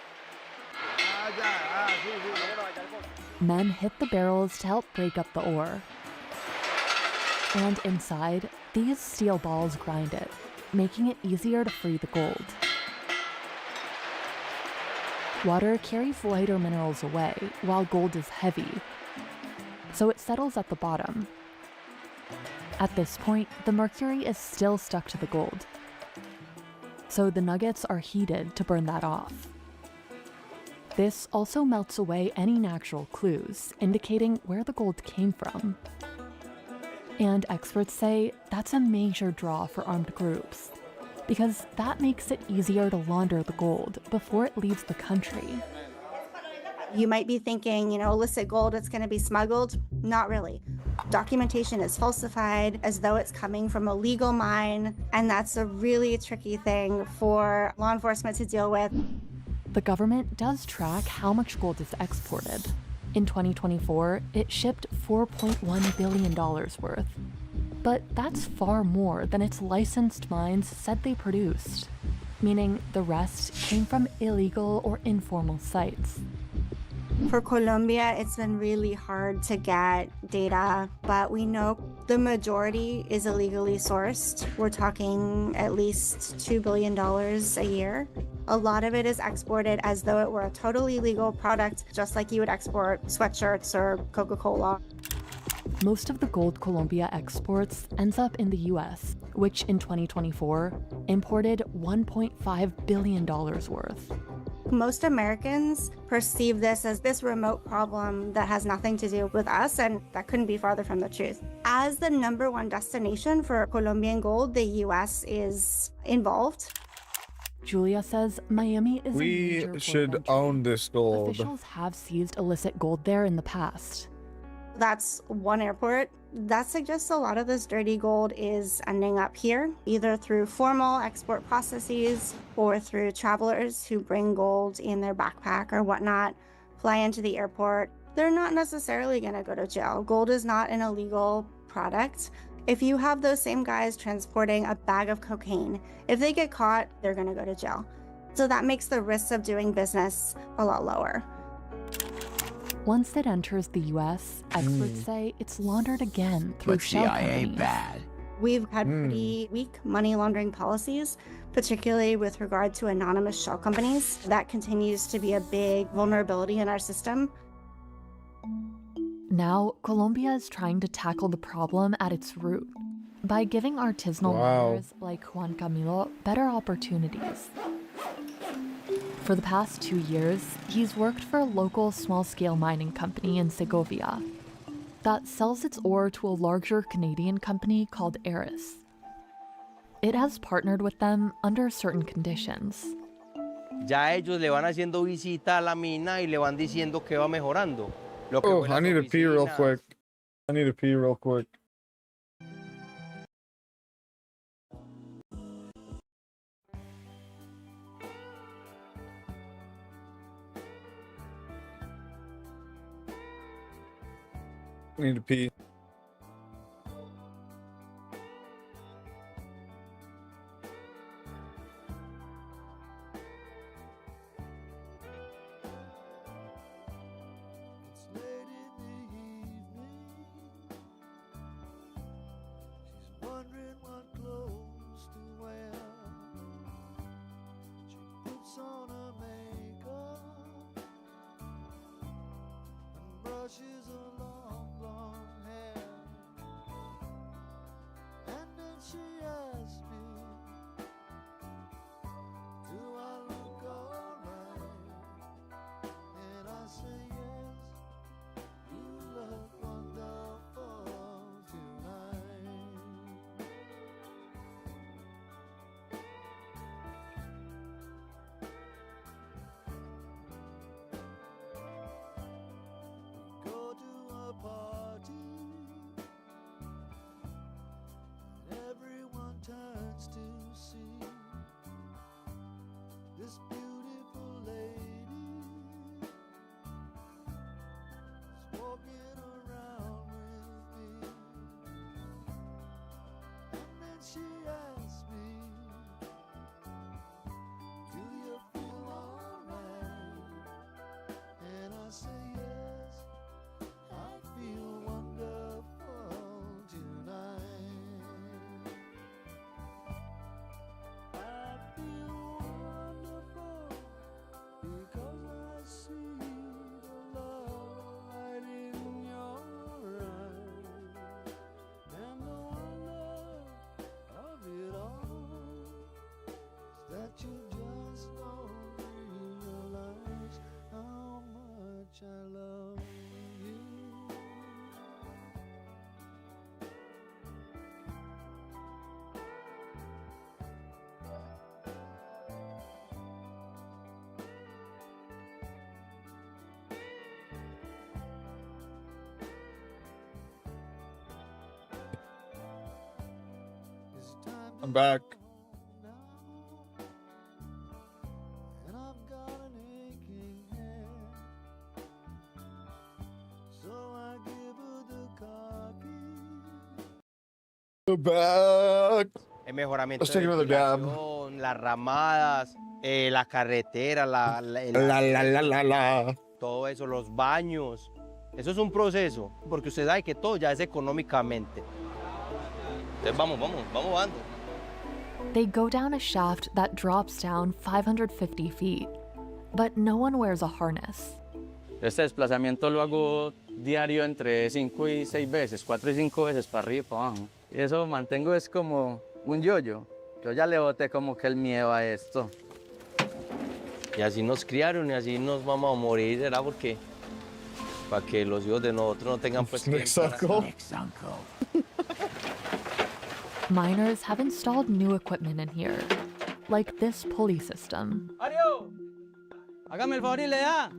Men hit the barrels to help break up the ore. And inside, these steel balls grind it, making it easier to free the gold. Water carries lighter minerals away, while gold is heavy, so it settles at the bottom. At this point, the mercury is still stuck to the gold, so the nuggets are heated to burn that off. This also melts away any natural clues, indicating where the gold came from. And experts say that's a major draw for armed groups, because that makes it easier to launder the gold before it leaves the country. You might be thinking, illicit gold, it's going to be smuggled. Not really. Documentation is falsified as though it's coming from a legal mine, and that's a really tricky thing for law enforcement to deal with. The government does track how much gold is exported. In 2024, it shipped $4.1 billion worth. But that's far more than its licensed mines said they produced, meaning the rest came from illegal or informal sites. For Colombia, it's been really hard to get data, but we know the majority is illegally sourced. We're talking at least $2 billion a year. A lot of it is exported as though it were a totally legal product, just like you would export sweatshirts or Coca-Cola. Most of the gold Colombia exports ends up in the US, which in 2024 imported $1.5 billion worth. Most Americans perceive this as this remote problem that has nothing to do with us, and that couldn't be farther from the truth. As the #1 destination for Colombian gold, the US is involved. Julia says Miami is We should own this gold. Officials have seized illicit gold there in the past. That's one airport. That suggests a lot of this dirty gold is ending up here, either through formal export processes or through travelers who bring gold in their backpack or whatnot, fly into the airport. They're not necessarily going to go to jail. Gold is not an illegal product. If you have those same guys transporting a bag of cocaine, if they get caught, they're going to go to jail. So that makes the risks of doing business a lot lower. Once it enters the US, experts say it's laundered again through shell companies. We've had pretty weak money laundering policies, particularly with regard to anonymous shell companies. That continues to be a big vulnerability in our system. Now, Colombia is trying to tackle the problem at its root by giving artisanal miners like Juan Camilo better opportunities. For the past 2 years, he's worked for a local small-scale mining company in Segovia that sells its ore to a larger Canadian company called Eris. It has partnered with them under certain conditions. Ya ellos le van haciendo visita a la mina y le van diciendo que va mejorando. Oh, I need to pee real quick. I need to pee real quick. I need to pee. brushes her long blonde hair, and then she asked me, do I look alright? And I say yes, you look wonderful tonight. We go to a party, and everyone turns to see this beautiful lady is walking around with me. And then she asked me, do you feel alright? And I say yes, I feel wonderful tonight. I feel wonderful because I see the love right in your eyes, and the wonder of it all is that you just don't realize how much I love you. I'm back. And I've got an aching head, so I give her the car keys. We're back. El mejoramiento Let's de take another dab. ventilación, las ramadas, la carretera, todo eso, los baños. Eso es un proceso, porque usted sabe que todo ya es económicamente. Entonces vamos dando. They go down a shaft that drops down 550 feet, but no one wears a harness. Este desplazamiento lo hago diario entre 5 y 6 veces, 4 y 5 veces para arriba y para abajo. Y eso mantengo es como un yo-yo. Yo ya le boté como que el miedo a esto. Y así nos criaron y así nos vamos a morir, era porque para que los hijos de nosotros no tengan pues que Miners have installed new equipment in here, like this pulley system. ¡Mario! Hágame el favor y le da.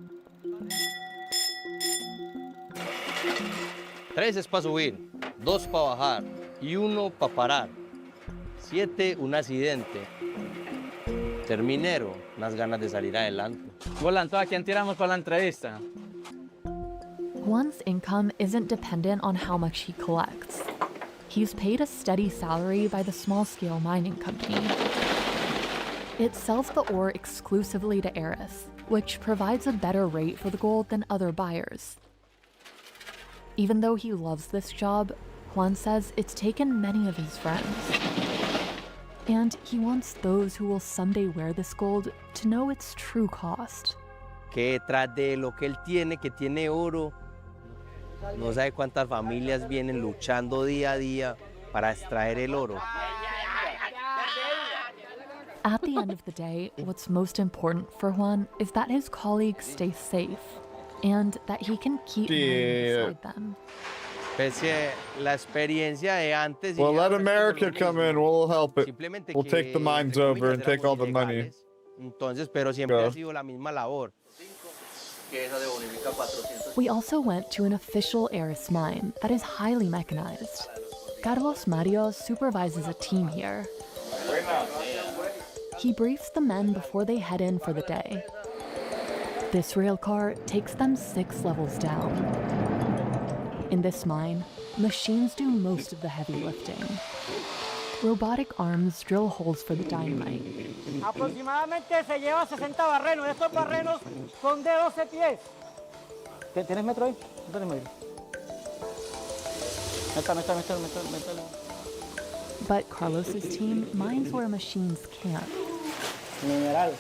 3 es para subir, 2 para bajar y 1 para parar. 7, un accidente. Terminero, unas ganas de salir adelante. Volando, ¿a quién tiramos para la entrevista? Juan's income isn't dependent on how much he collects. He's paid a steady salary by the small-scale mining company. It sells the ore exclusively to Eris, which provides a better rate for the gold than other buyers. Even though he loves this job, Juan says it's taken many of his friends. And he wants those who will someday wear this gold to know its true cost. Que detrás de lo que él tiene, que tiene oro, no sabe cuántas familias vienen luchando día a día para extraer el oro. At the end of the day, what's most important for Juan is that his colleagues stay safe and that he can keep mining beside them. Pese la experiencia de antes. Well, let America come in. We'll help it. We'll take the mines over and take all the money. Entonces, pero siempre ha sido la misma labor. We also went to an official Eris mine that is highly mechanized. Carlos Mario supervises a team here. He briefs the men before they head in for the day. This rail car takes them 6 levels down. In this mine, machines do most of the heavy lifting. Robotic arms drill holes for the dynamite. Aproximadamente se lleva 60 barrenos. Estos barrenos son de 12 pies. ¿Tienes metro ahí? No tienes metro. Métalo. But Carlos's team mines where machines can't. Mineral.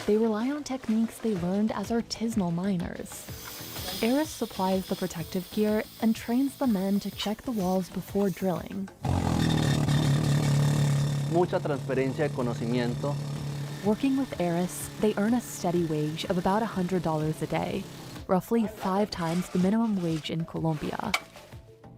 they rely on techniques they learned as artisanal miners. Eris supplies the protective gear and trains the men to check the walls before drilling. Mucha transferencia de conocimiento. Working with Eris, they earn a steady wage of about $100 a day, roughly 5 times the minimum wage in Colombia.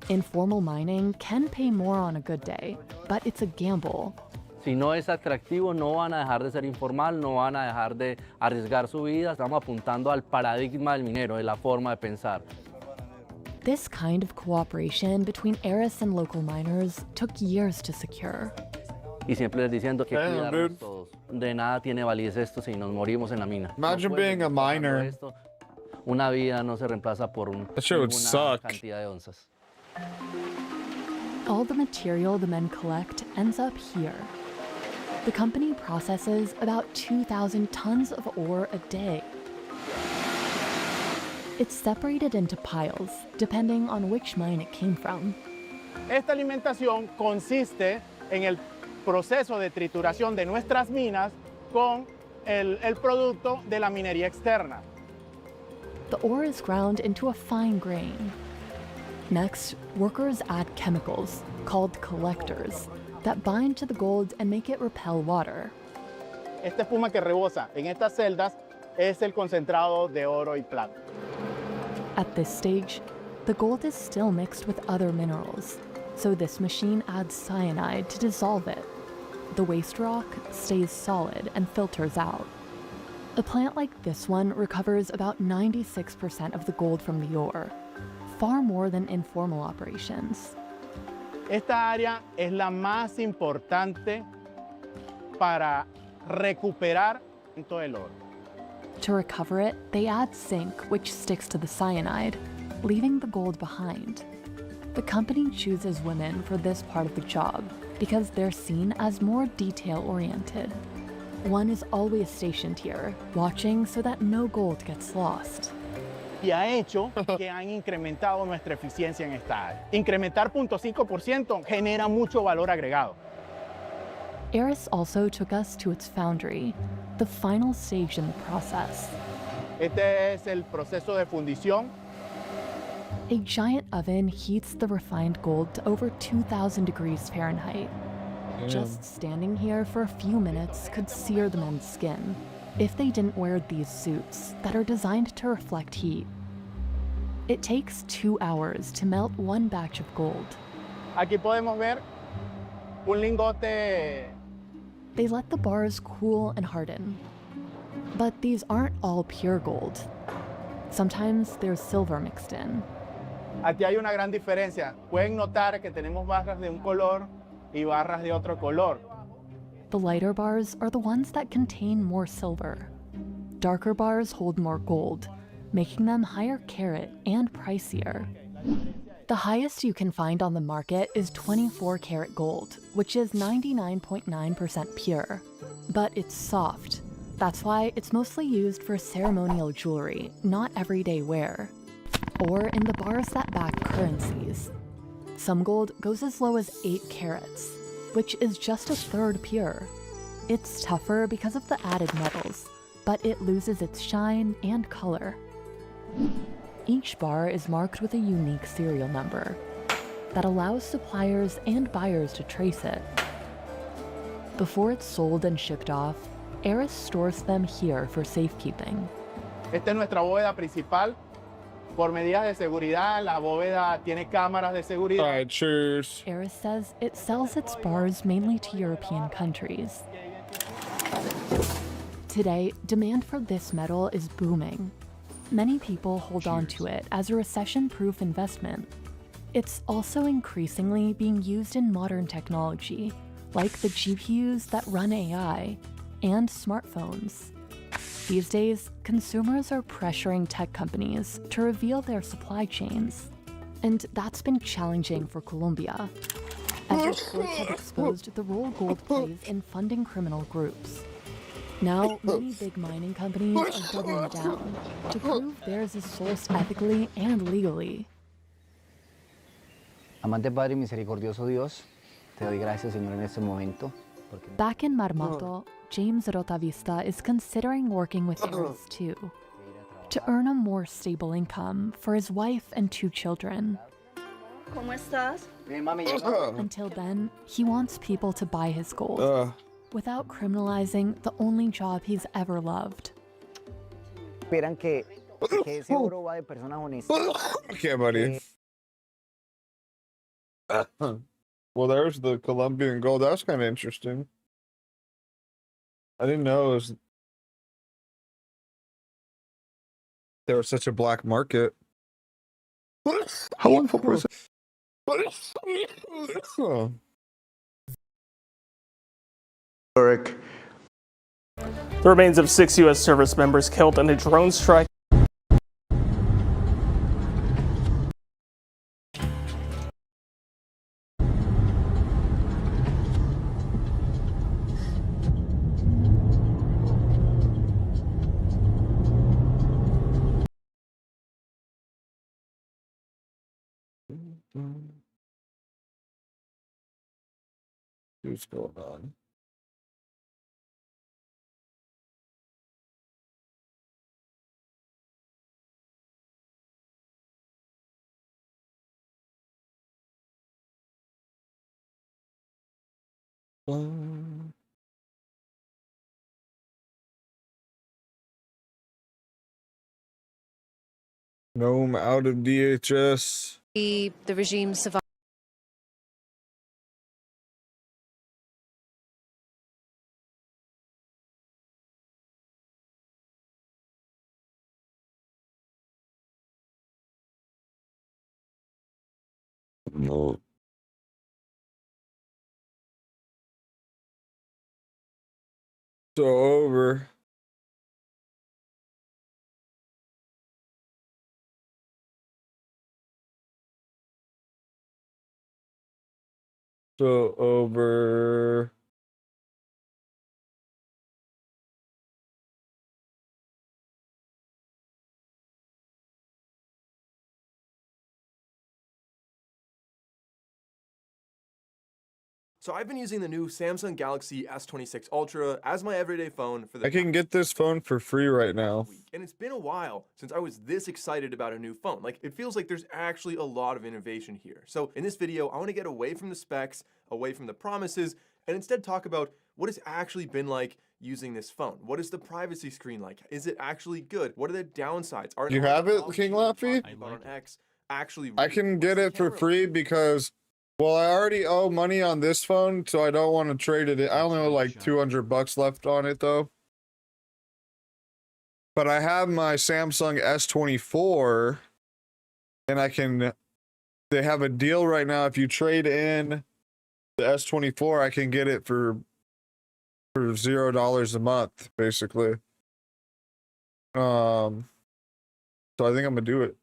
Informal mining can pay more on a good day, but it's a gamble. Si no es atractivo, no van a dejar de ser informal, no van a dejar de arriesgar su vida. Estamos apuntando al paradigma del minero, de la forma de pensar. This kind of cooperation between Eris and local miners took years to secure. Y siempre les diciendo que cuidarnos todos. De nada tiene validez esto si nos morimos en la mina. Imagine being a miner. Una vida no se reemplaza por una cantidad de onzas. All the material the men collect ends up here. The company processes about 2,000 tons of ore a day. It's separated into piles, depending on which mine it came from. Esta alimentación consiste en el proceso de trituración de nuestras minas con el producto de la minería externa. The ore is ground into a fine grain. Next, workers add chemicals, called collectors, that bind to the gold and make it repel water. Esta espuma que rebosa en estas celdas es el concentrado de oro y plata. At this stage, the gold is still mixed with other minerals, so this machine adds cyanide to dissolve it. The waste rock stays solid and filters out. A plant like this one recovers about 96% of the gold from the ore, far more than informal operations. Esta área es la más importante para recuperar todo el oro. To recover it, they add zinc, which sticks to the cyanide, leaving the gold behind. The company chooses women for this part of the job because they're seen as more detail-oriented. One is always stationed here, watching so that no gold gets lost. Y ha hecho que han incrementado nuestra eficiencia en esta área. Incrementar 0.5% genera mucho valor agregado. Eris also took us to its foundry, the final stage in the process. Este es el proceso de fundición. A giant oven heats the refined gold to over 2,000 degrees Fahrenheit. Damn. Just standing here for a few minutes could sear the men's skin if they didn't wear these suits that are designed to reflect heat. It takes 2 hours to melt one batch of gold. Aquí podemos ver un lingote. They let the bars cool and harden. But these aren't all pure gold. Sometimes there's silver mixed in. Aquí hay una gran diferencia. Pueden notar que tenemos barras de un color y barras de otro color. The lighter bars are the ones that contain more silver. Darker bars hold more gold, making them higher carat and pricier. The highest you can find on the market is 24 karat gold, which is 99.9% pure. But it's soft. That's why it's mostly used for ceremonial jewelry, not everyday wear. Or in the bars that back currencies. Some gold goes as low as 8 carats, which is just a third pure. It's tougher because of the added metals, but it loses its shine and color. Each bar is marked with a unique serial number that allows suppliers and buyers to trace it. Before it's sold and shipped off, Eris stores them here for safekeeping. Esta es nuestra bóveda principal. Por medidas de seguridad, la bóveda tiene cámaras de seguridad. All right, cheers. Eris says it sells its bars mainly to European countries. Today, demand for this metal is booming. Many people hold on to it as a recession-proof investment. It's also increasingly being used in modern technology, like the GPUs that run AI, and smartphones. These days, consumers are pressuring tech companies to reveal their supply chains. And that's been challenging for Colombia, as reports have exposed the role gold plays in funding criminal groups. Now, many big mining companies are doubling down to prove theirs is sourced ethically and legally. Amante Padre y misericordioso Dios, te doy gracias, Señor, en este momento Back in Marmato, James Rotavista is considering working with Aries too, to earn a more stable income for his wife and 2 children. ¿Cómo estás? Until then, he wants people to buy his gold without criminalizing the only job he's ever loved. Esperan que ese oro va de personas honestas. Okay, buddy. Well, there's the Colombian gold. That was kind of interesting. I didn't know there was such a black market. How long for prison? The remains of 6 U.S. service members killed in a drone strike. What's going on? No, I'm out of DHS. The regime survived. No. So over. So over. So I've been using the new Samsung Galaxy S26 Ultra as my everyday phone for the I can get this phone for free right now. and it's been a while since I was this excited about a new phone. Like, it feels like there's actually a lot of innovation here. So in this video, I want to get away from the specs, away from the promises, and instead talk about what it's actually been like using this phone. What is the privacy screen like? Is it actually good? What are the downsides? Are You have it, King Laffy? I can get it for free because, well, I already owe money on this phone, so I don't want to trade it. I only owe like $200 left on it though. But I have my Samsung S24 and they have a deal right now. If you trade in the S24, I can get it for $0 a month, basically. So I think I'm gonna do it.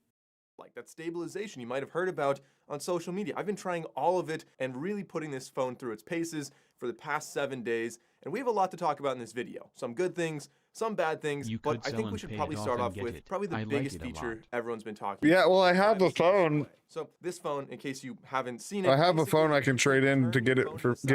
Like that stabilization you might have heard about on social media. I've been trying all of it and really putting this phone through its paces for the past 7 days, and we have a lot to talk about in this video. Some good things, some bad things, but I think we should probably start off with probably the biggest feature everyone's been talking about. Yeah, well, I have a phone. So this phone, in case you haven't seen it, I have a phone I can trade in to get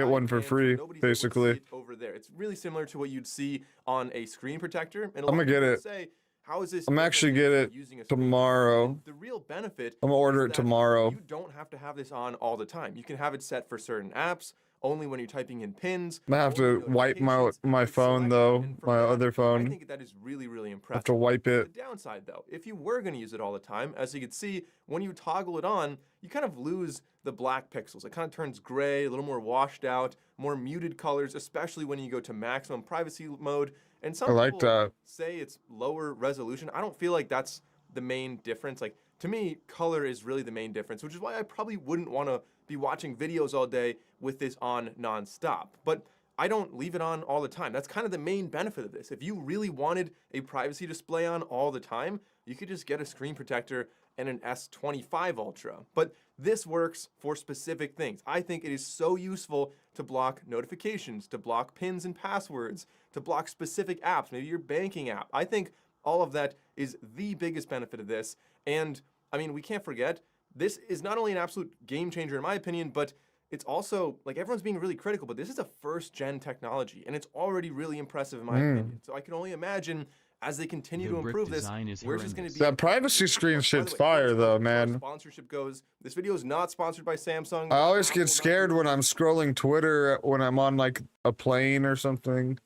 one for free, basically. over there. It's really similar to what you'd see on a screen protector. And I'm gonna get it. How is this? I'm actually get it tomorrow. The real benefit. I'm gonna order it tomorrow. You don't have to have this on all the time. You can have it set for certain apps, only when you're typing in pins. I have to wipe my phone though, my other phone. I think that is really, really impressive. I have to wipe it. The downside though, if you were going to use it all the time, as you can see, when you toggle it on, you kind of lose the black pixels. It kind of turns gray, a little more washed out, more muted colors, especially when you go to maximum privacy mode. And some people say it's lower resolution. I don't feel like that's the main difference. Like, to me, color is really the main difference, which is why I probably wouldn't want to be watching videos all day with this on nonstop. But I don't leave it on all the time. That's kind of the main benefit of this. If you really wanted a privacy display on all the time, you could just get a screen protector and an S25 Ultra. But this works for specific things. I think it is so useful to block notifications, to block pins and passwords, to block specific apps, maybe your banking app. I think all of that is the biggest benefit of this. And I mean, we can't forget, this is not only an absolute game changer in my opinion, but it's also, like, everyone's being really critical, but this is a first-gen technology, and it's already really impressive in my opinion. So I can only imagine, as they continue to improve this, we're just going to be... That privacy screen shit's fire, though, man. Sponsorship goes, this video is not sponsored by Samsung. I always get scared when I'm scrolling Twitter when I'm on, like, a plane or something.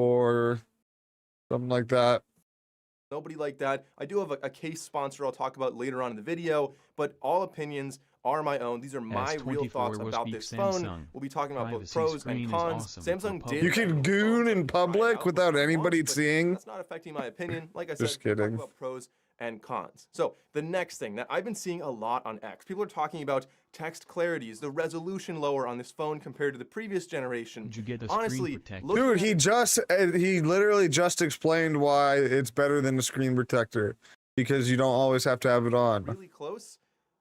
Or something like that. Nobody like that. I do have a case sponsor I'll talk about later on in the video, but all opinions are my own. These are my real thoughts about this phone. We'll be talking about both pros and cons. Samsung did... You can goon in public without anybody seeing? That's not affecting my opinion. Like I said, Just kidding. we'll talk about pros and cons. So the next thing that I've been seeing a lot on X, people are talking about text clarity. Is the resolution lower on this phone compared to the previous generation? Did you get the Honestly, dude, he literally just explained why it's better than the screen protector, because you don't always have to have it on. Really close.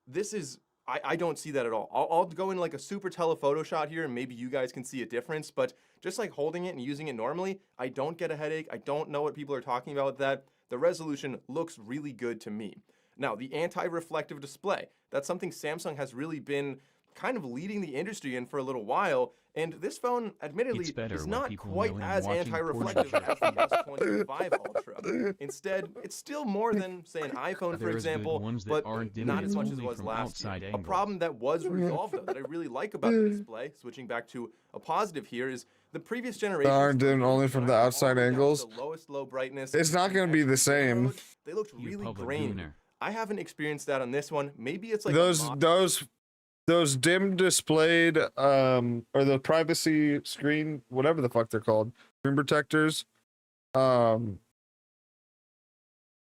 This is... I don't see that at all. I'll go in like a super telephoto shot here and maybe you guys can see a difference, but just like holding it and using it normally, I don't get a headache. I don't know what people are talking about with that. The resolution looks really good to me. Now, the anti-reflective display, that's something Samsung has really been kind of leading the industry in for a little while, and this phone, admittedly, is not quite as anti-reflective as the S25 Ultra. Instead, it's still more than, say, an iPhone, for example, but not as much as it was last year. A problem that was resolved, though, that I really like about the display, switching back to a positive here, is the previous generation aren't doing only from the outside angles. The lowest low brightness. It's not going to be the same. They looked really grainy. I haven't experienced that on this one. Maybe it's like those dim displayed or the privacy screen, whatever the fuck they're called, screen protectors. They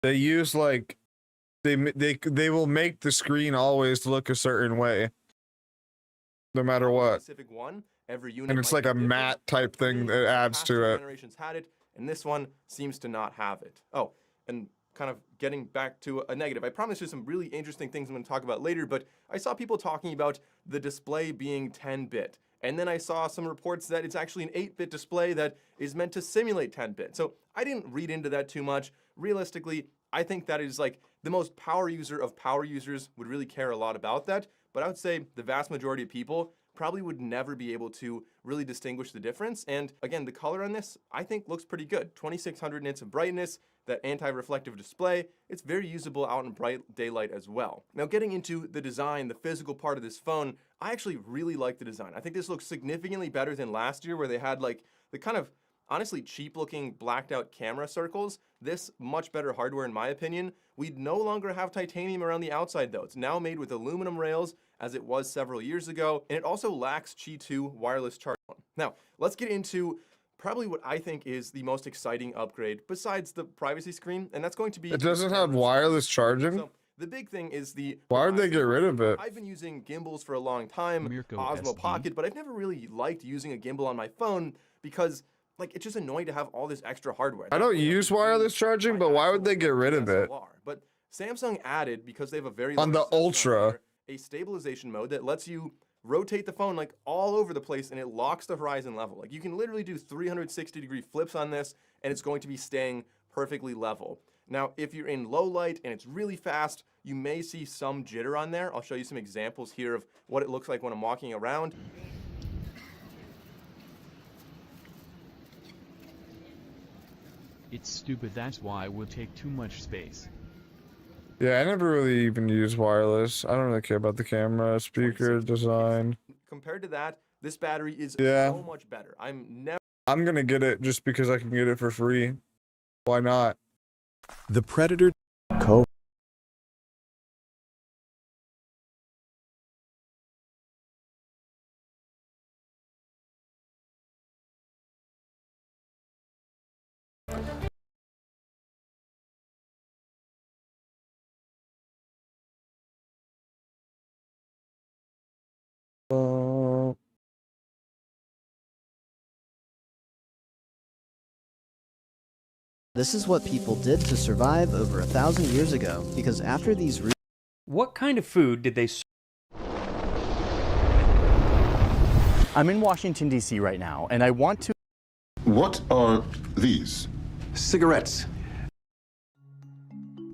use like they will make the screen always look a certain way, no matter what. Specific one, every unit, and it's like a matte type thing that adds to it. Generations had it, and this one seems to not have it. Oh, and kind of getting back to a negative. I promise you some really interesting things I'm going to talk about later, but I saw people talking about the display being 10-bit. And then I saw some reports that it's actually an 8-bit display that is meant to simulate 10-bit. So I didn't read into that too much. Realistically, I think that is like the most power user of power users would really care a lot about that. But I would say the vast majority of people probably would never be able to really distinguish the difference. And again, the color on this, I think looks pretty good. 2600 nits of brightness, that anti-reflective display, it's very usable out in bright daylight as well. Now getting into the design, the physical part of this phone, I actually really like the design. I think this looks significantly better than last year where they had like the kind of honestly cheap looking blacked out camera circles. This much better hardware in my opinion. We'd no longer have titanium around the outside though. It's now made with aluminum rails as it was several years ago, and it also lacks Qi 2 wireless charging. Now let's get into probably what I think is the most exciting upgrade besides the privacy screen, and that's going to be... It doesn't have wireless charging? So the big thing is the... Why would they get rid of it? I've been using gimbals for a long time, Osmo Pocket, but I've never really liked using a gimbal on my phone because like it's just annoying to have all this extra hardware. I don't use wireless charging, but why would they get rid of it? But Samsung added, because they have a very on the Ultra, a stabilization mode that lets you rotate the phone like all over the place and it locks the horizon level. Like you can literally do 360-degree flips on this and it's going to be staying perfectly level. Now, if you're in low light and it's really fast, you may see some jitter on there. I'll show you some examples here of what it looks like when I'm walking around. It's stupid, that's why it would take too much space. Yeah, I never really even use wireless. I don't really care about the camera, speaker, design. Compared to that, this battery is Yeah. so much better. I'm gonna get it just because I can get it for free. Why not? The Predator This is what people did to survive over 1,000 years ago, because after these... What kind of food did they... I'm in Washington, D.C. right now, and I want to... What are these? Cigarettes.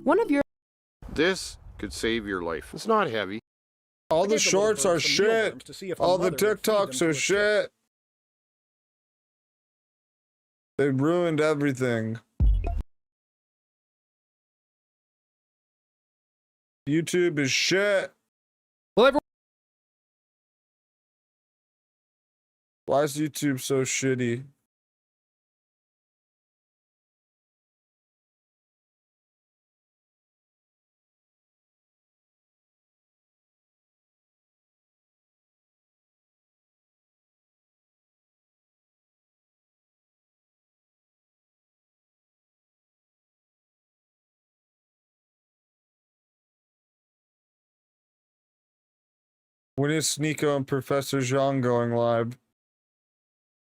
One of your... This could save your life. It's not heavy. All I the gave little shorts bird are some shit. mealworms to see if her All the mother would feed them TikToks to are a chick. shit. They ruined everything. YouTube is shit. Well, why is YouTube so shitty? When is Sneeko and Professor Zhang going live?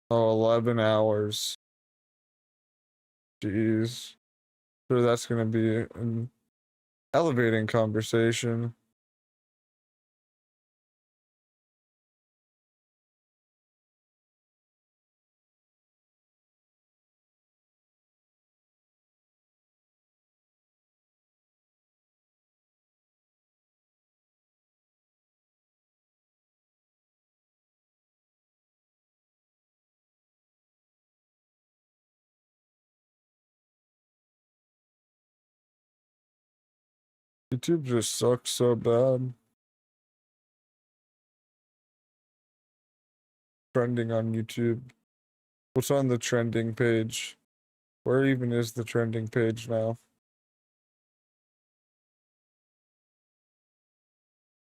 Oh, 11 hours. Jeez. Sure, that's gonna be an elevating conversation. YouTube just sucks so bad. Trending on YouTube. What's on the trending page? Where even is the trending page now?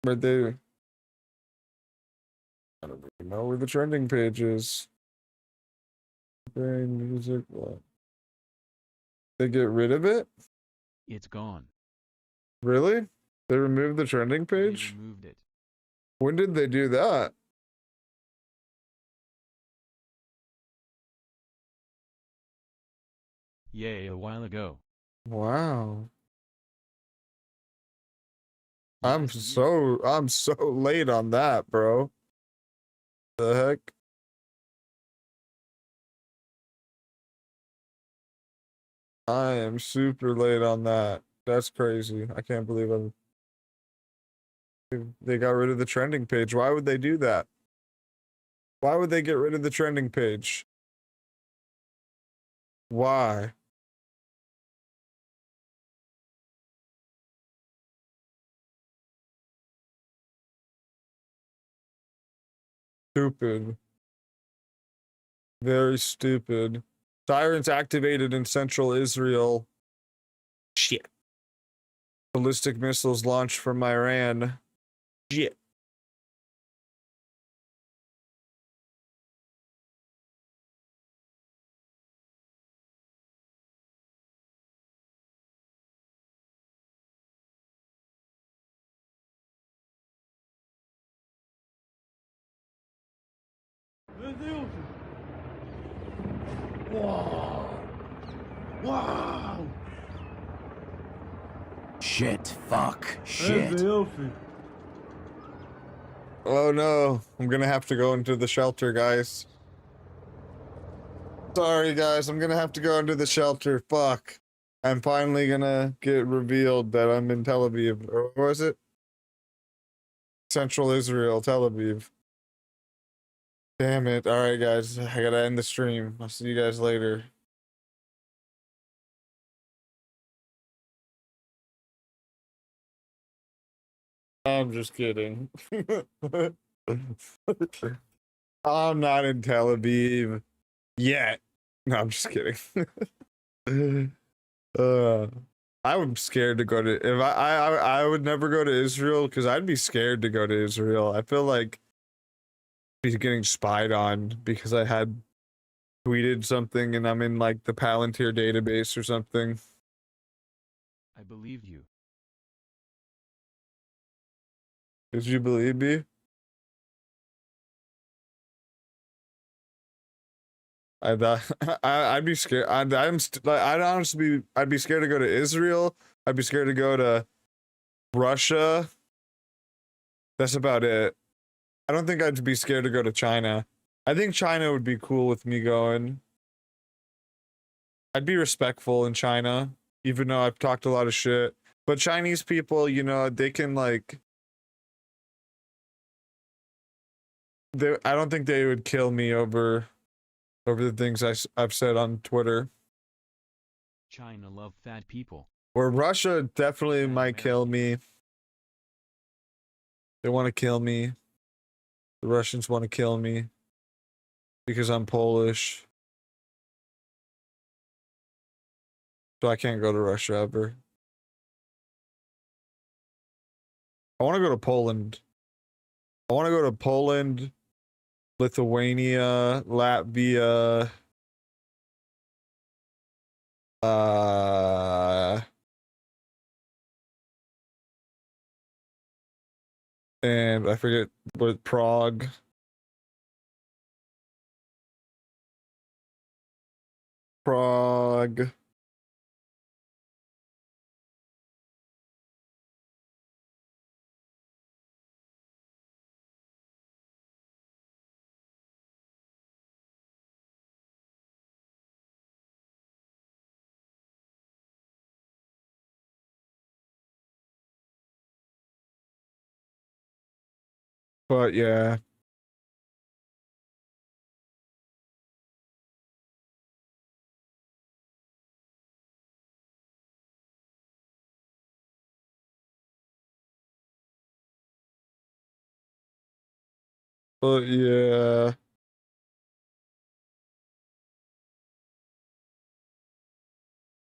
Where they? I don't even know where the trending page is. Brain music. What? They get rid of it? It's gone. Really? They removed the trending page? They removed it. When did they do that? Yay, a while ago. Wow. I'm so late on that, bro. The heck? I am super late on that. That's crazy. I can't believe they got rid of the trending page. Why would they do that? Why would they get rid of the trending page? Why? Stupid. Very stupid. Sirens activated in central Israel. Shit. Ballistic missiles launched from Iran. Shit. Wow. Wow. Shit, fuck, shit. Oh no, I'm gonna have to go into the shelter, guys. Sorry, guys, I'm gonna have to go into the shelter. Fuck. I'm finally gonna get revealed that I'm in Tel Aviv. Or was it? Central Israel, Tel Aviv. Damn it. Alright, guys, I gotta end the stream. I'll see you guys later. I'm just kidding. I'm not in Tel Aviv yet. No, I'm just kidding. I'm scared to go to. If I would never go to Israel because I'd be scared to go to Israel. I feel like he's getting spied on because I had tweeted something and I'm in like the Palantir database or something. I believe you. Did you believe me? I thought I'd be scared. I'd honestly I'd be scared to go to Israel. I'd be scared to go to Russia. That's about it. I don't think I'd be scared to go to China. I think China would be cool with me going. I'd be respectful in China, even though I've talked a lot of shit. But Chinese people, you know, they can like I don't think they would kill me over the things I've said on Twitter. China love fat people. Or Russia definitely might kill me. They want to kill me. The Russians want to kill me because I'm Polish. So I can't go to Russia ever. I want to go to Poland. I want to go to Poland, Lithuania, Latvia, and I forget what, Prague. But yeah. But yeah.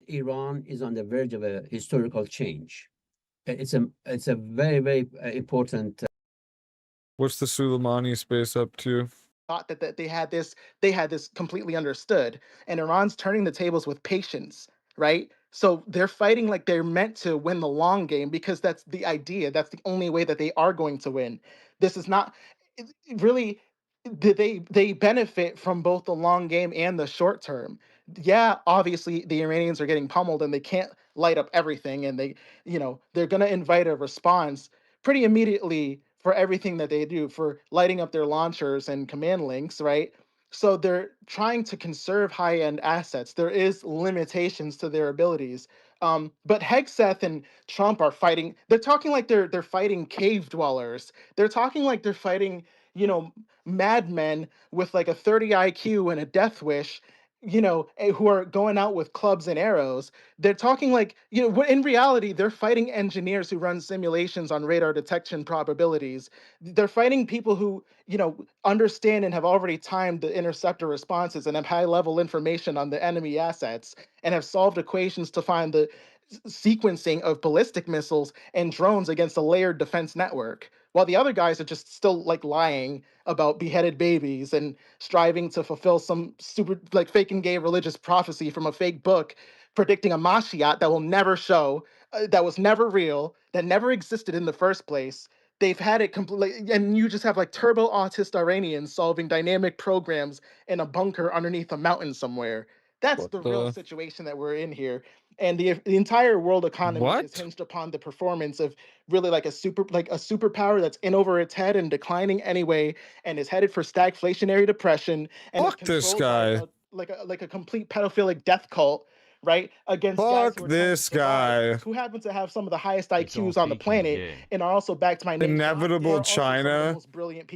Iran is on the verge of a historical change. It's a very important. What's the Soleimani space up to? Thought that they had this completely understood, and Iran's turning the tables with patience, right? So they're fighting like they're meant to win the long game because that's the idea. That's the only way that they are going to win. This is not really. They benefit from both the long game and the short term. Yeah, obviously the Iranians are getting pummeled and they can't light up everything, and they're gonna invite a response pretty immediately for everything that they do, for lighting up their launchers and command links, right? So they're trying to conserve high-end assets. There is limitations to their abilities. But Hegseth and Trump are fighting. They're talking like they're fighting cave dwellers. They're talking like they're fighting, madmen with like a 30 IQ and a death wish, who are going out with clubs and arrows. They're talking like, in reality, they're fighting engineers who run simulations on radar detection probabilities. They're fighting people who, understand and have already timed the interceptor responses and have high level information on the enemy assets and have solved equations to find the sequencing of ballistic missiles and drones against a layered defense network, while the other guys are just still like lying about beheaded babies and striving to fulfill some super like fake and gay religious prophecy from a fake book predicting a Mashiach that will never show, that was never real, that never existed in the first place. They've had it completely, and you just have like turbo autist Iranians solving dynamic programs in a bunker underneath a mountain somewhere. That's the real situation that we're in here. And the entire world economy is hinged upon the performance of really like a superpower that's in over its head and declining anyway, and is headed for stagflationary depression, and Fuck this guy. by a complete pedophilic death cult, right? Against guys Fuck who are this guy. who happen to have some of the highest IQs on the planet and are also back to my name. Inevitable China.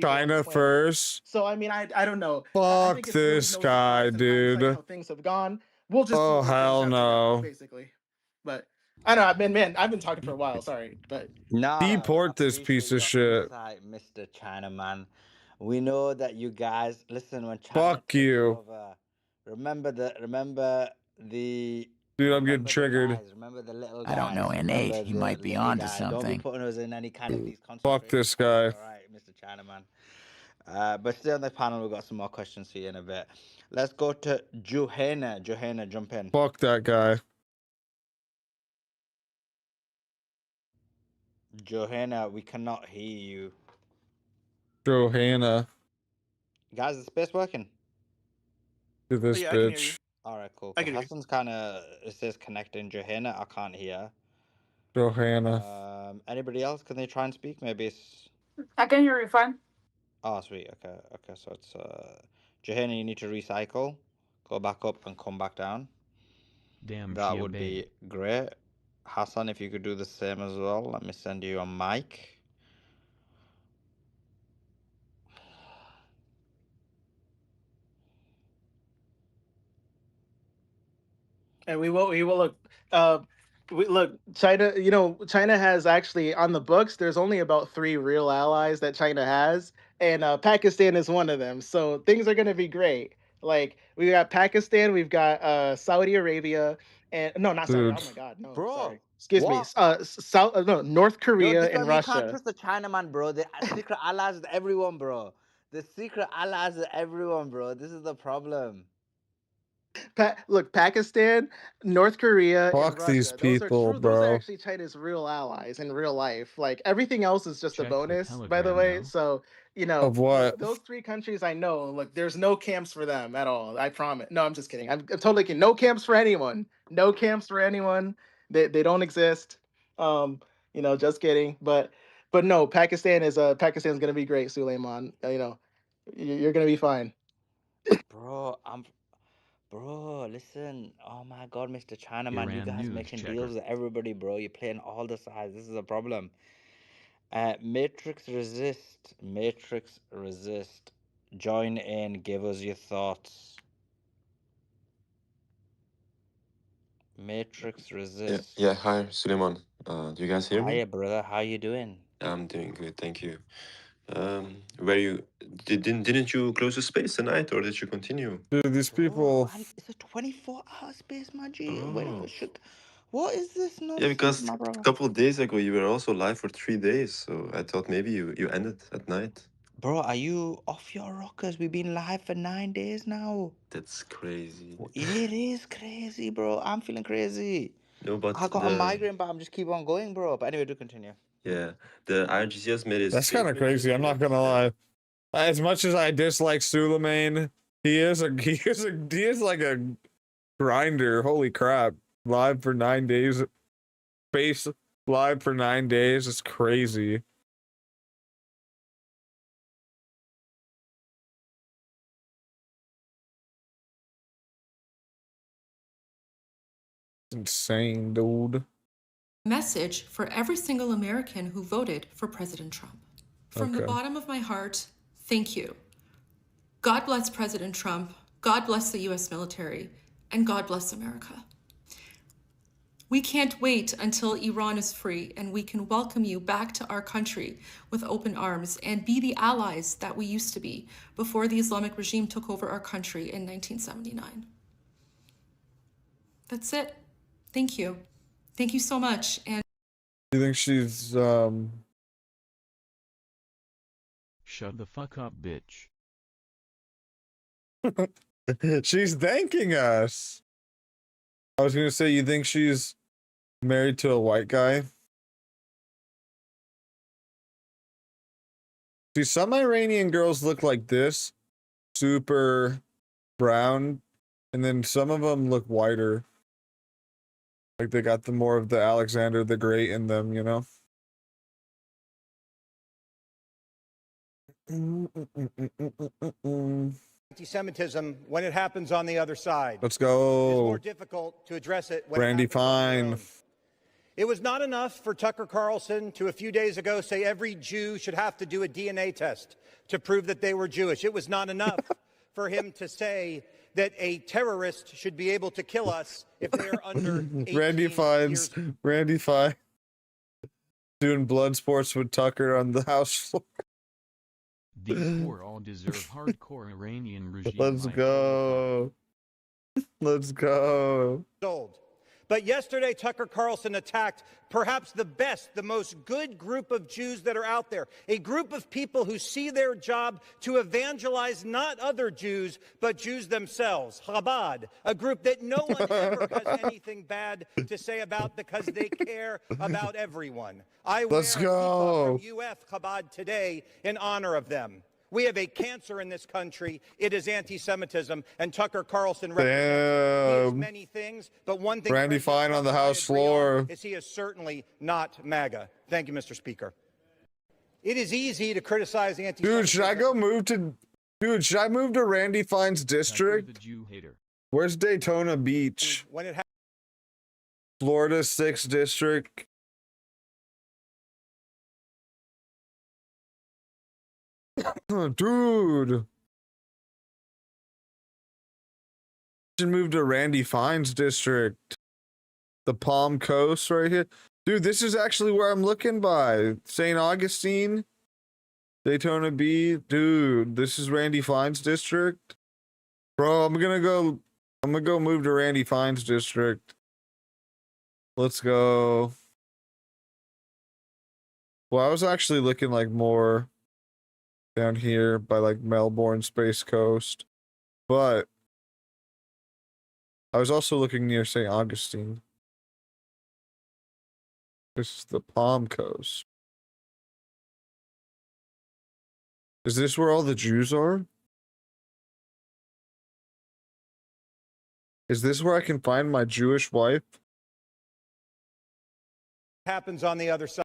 China first. So I mean, I don't know. Fuck this guy, dude. How things have gone. We'll just oh hell no. basically. But I know I've been talking for a while. Sorry, but deport this piece of shit. Mr. Chinaman. We know that you guys listen when China Fuck you. over. Remember the dude, I'm getting triggered. Guys, remember the little guys. I don't know, innate. He might be onto something. Don't be putting us in any kind of these fuck this guy. All right, Mr. Chinaman. But stay on the panel. We've got some more questions for you in a bit. Let's go to Johanna. Johanna, jump in. Fuck that guy. Johanna, we cannot hear you. Johanna. Guys, is the space working? To this bitch. Alright, cool. Hassan's kinda, it says connecting. Johanna, I can't hear. Johanna. Anybody else? Can they try and speak? Maybe it's... I can hear you fine. Oh, sweet. Okay, so it's Johanna, you need to recycle. Go back up and come back down. Damn, that would be great. Hassan, if you could do the same as well. Let me send you a mic. And we will look. Look, China. You know, China has actually on the books. There's only about 3 real allies that China has, and Pakistan is one of them. So things are gonna be great. Like we got Pakistan, we've got Saudi Arabia, and no, not Saudi. Dude. Oh my God, no, Bro, sorry. Excuse me. what? South, no, North Yo, Korea this and time you can't Russia. trust the Chinaman, bro. The secret allies with everyone, bro. The secret allies with everyone, bro. This is the problem. Look, Pakistan, North Korea, and Fuck these Russia. Those are people, true. Those are bro. actually China's real allies in real life. Like everything else is just a Check the bonus, by the telegram way. now. So you know, Of what? those 3 countries I know. Look, there's no camps for them at all. I promise. No, I'm just kidding. I'm totally kidding. No camps for anyone. No camps for anyone. They don't exist. You know, just kidding. But no, Pakistan's gonna be great, Suleiman. You know, you're gonna be fine. Bro, bro, listen. Oh my God, Mr. Chinaman, you Iran guys news making deals checker. with everybody, bro. You're playing all the sides. This is a problem. Matrix resist. Matrix resist. Join in. Give us your thoughts. Matrix Yeah, resist. yeah. Hi, Suleiman. Do you guys hear me? Hiya, brother. How you doing? I'm doing good, thank you. Were you didn't you close the space tonight, or did you continue? Dude, these Bro, people. it's a 24-hour space, my G. Oh, What is this yeah, nonsense, because my a bro? couple of days ago you were also live for 3 days, so I thought maybe you ended at night. Bro, are you off your rockers? We've been live for 9 days now. That's crazy. It is crazy, bro. I'm feeling crazy. No, but I got a migraine, but I'm just keep on going, bro. But anyway, do continue. the RGCS made his That's kind of statement crazy. I'm today not gonna lie. As much as I dislike Suleiman, he is like a grinder. Holy crap! Live for 9 days. Space live for 9 days. It's crazy. Insane, dude. Message for every single American who voted for President Trump. From the Okay. bottom of my heart, thank you. God bless President Trump, God bless the US military, and God bless America. We can't wait until Iran is free and we can welcome you back to our country with open arms and be the allies that we used to be before the Islamic regime took over our country in 1979. That's it. Thank you. Thank you so much. And You think she's Shut the fuck up, bitch. she's thanking us. I was gonna say, you think she's married to a white guy? See, some Iranian girls look like this, super brown, and then some of them look whiter. Like they got the more of the Alexander the Great in them, you know? Anti-Semitism when it happens on the other side. Let's It is more go. difficult to address it when Randy it happens on your Fine. own. It was not enough for Tucker Carlson to a few days ago say every Jew should have to do a DNA test to prove that they were Jewish. It was not enough for him to say that a terrorist should be able to kill us if they are under 18 Randy Fine doing blood sports with Tucker on the house floor. These poor all deserve hardcore Iranian regime. Let's go. Let's go. old. But yesterday, Tucker Carlson attacked perhaps the best, the most good group of Jews that are out there, a group of people who see their job to evangelize not other Jews, but Jews themselves, Chabad, a group that no one ever has anything bad to say about because they care about everyone. I wear Let's a go. kippah from UF Chabad today in honor of them. We have a cancer in this country. It is anti-Semitism, and Tucker Carlson represents many things, but one thing Randy Fine on the House I agree on floor. is he is certainly not MAGA. Thank you, Mr. Speaker. It is easy to criticize anti-Semitism. Dude, should I go move to... Dude, should I move to Randy Fine's district? The Jew hater. Where's Daytona Beach? When it Florida 6th District. Dude. Should move to Randy Fine's district. The Palm Coast right here. Dude, this is actually where I'm looking by. St. Augustine, Daytona Beach. Dude, this is Randy Fine's district. Bro, I'm gonna go move to Randy Fine's district. Let's go. Well, I was actually looking like more down here by like Melbourne, Space Coast. But I was also looking near St. Augustine. This is the Palm Coast. Is this where all the Jews are? Is this where I can find my Jewish wife? Happens on the other side.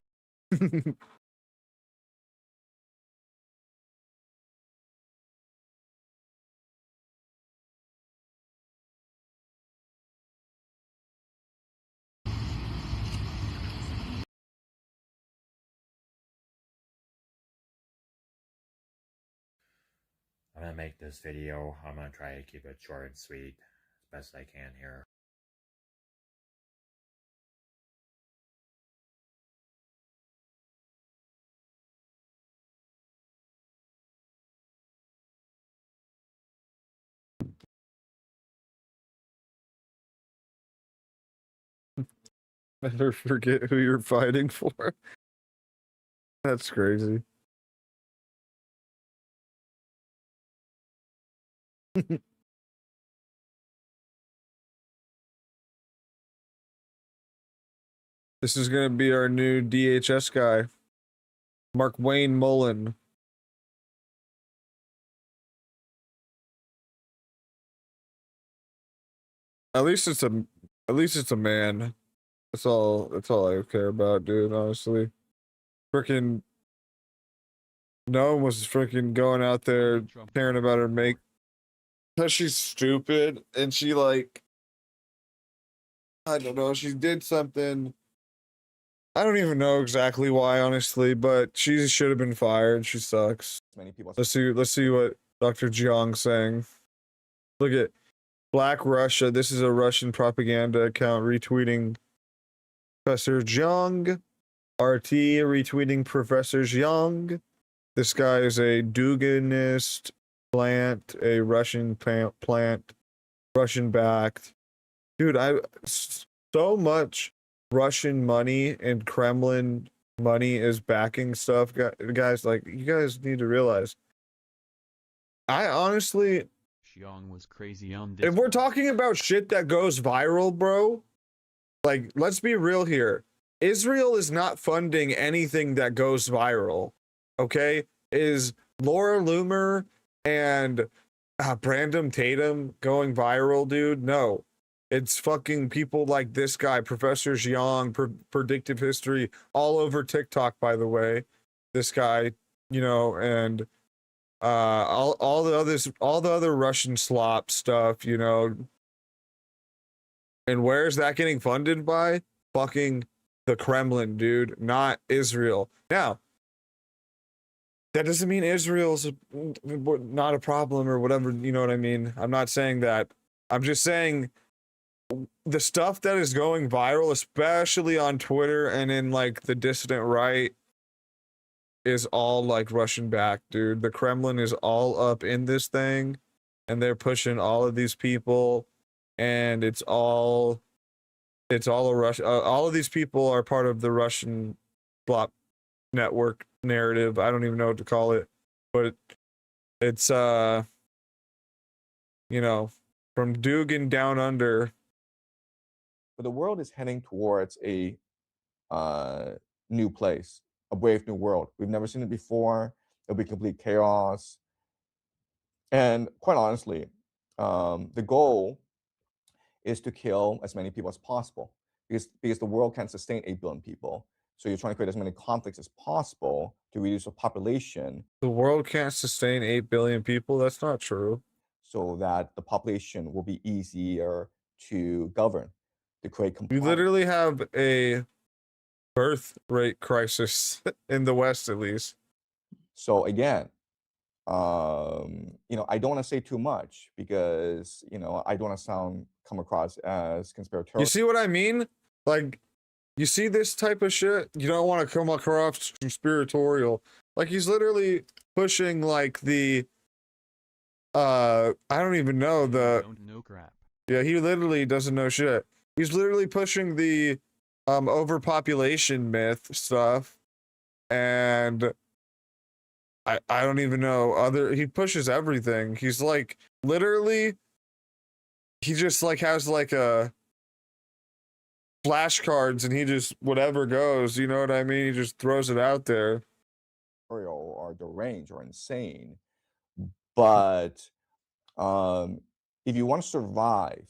I'm gonna make this video. I'm gonna try to keep it short and sweet as best I can here. Never forget who you're fighting for. That's crazy. This is gonna be our new DHS guy, Mark Wayne Mullen. At least it's a man. That's all I care about, dude, honestly. Freaking no one was freaking going out there caring about her make because she's stupid and she like I don't know, she did something. I don't even know exactly why, honestly, but she should have been fired. She sucks. Many people. Let's see what Dr. Jiang's saying. Look at Black Russia. This is a Russian propaganda account retweeting Professor Jiang. RT retweeting Professor Jiang. This guy is a Duginist plant, a Russian plant, Russian-backed. Dude, so much Russian money and Kremlin money is backing stuff, guys. Like, you guys need to realize. I honestly, Xiong was crazy on if we're talking about shit that goes viral, bro, like, let's be real here. Israel is not funding anything that goes viral. Okay, is Laura Loomer and Brandon Tatum going viral, dude? No. It's fucking people like this guy, Professor Jiang, Predictive History, all over TikTok, by the way. This guy, you know, and all the other Russian slop stuff, you know. And where's that getting funded by? Fucking the Kremlin, dude, not Israel. Now, that doesn't mean Israel's not a problem or whatever, you know what I mean? I'm not saying that. I'm just saying the stuff that is going viral, especially on Twitter and in like the dissident right, is all like Russian backed, dude. The Kremlin is all up in this thing and they're pushing all of these people, and it's all a Russian. All of these people are part of the Russian flop network narrative. I don't even know what to call it, but it's you know, from Dugan down under. But the world is heading towards a new place, a brave new world. We've never seen it before. It'll be complete chaos. And quite honestly, the goal is to kill as many people as possible, because the world can't sustain 8 billion people. So you're trying to create as many conflicts as possible to reduce the population. The world can't sustain 8 billion people. That's not true. So that the population will be easier to govern, to create We literally have a birth rate crisis in the West, at least. So again, You know, I don't want to say too much because, you know, I don't want to come across as conspiratorial. You see what I mean? Like, you see this type of shit? You don't want to come across conspiratorial. Like, he's literally pushing, like, the, I don't even know the... Don't know crap. Yeah, he literally doesn't know shit. He's literally pushing the, overpopulation myth stuff. And I don't even know he pushes everything. He's like, literally, he just like has like a flashcards and he just whatever goes, you know what I mean? He just throws it out there. Or deranged or insane. But if you want to survive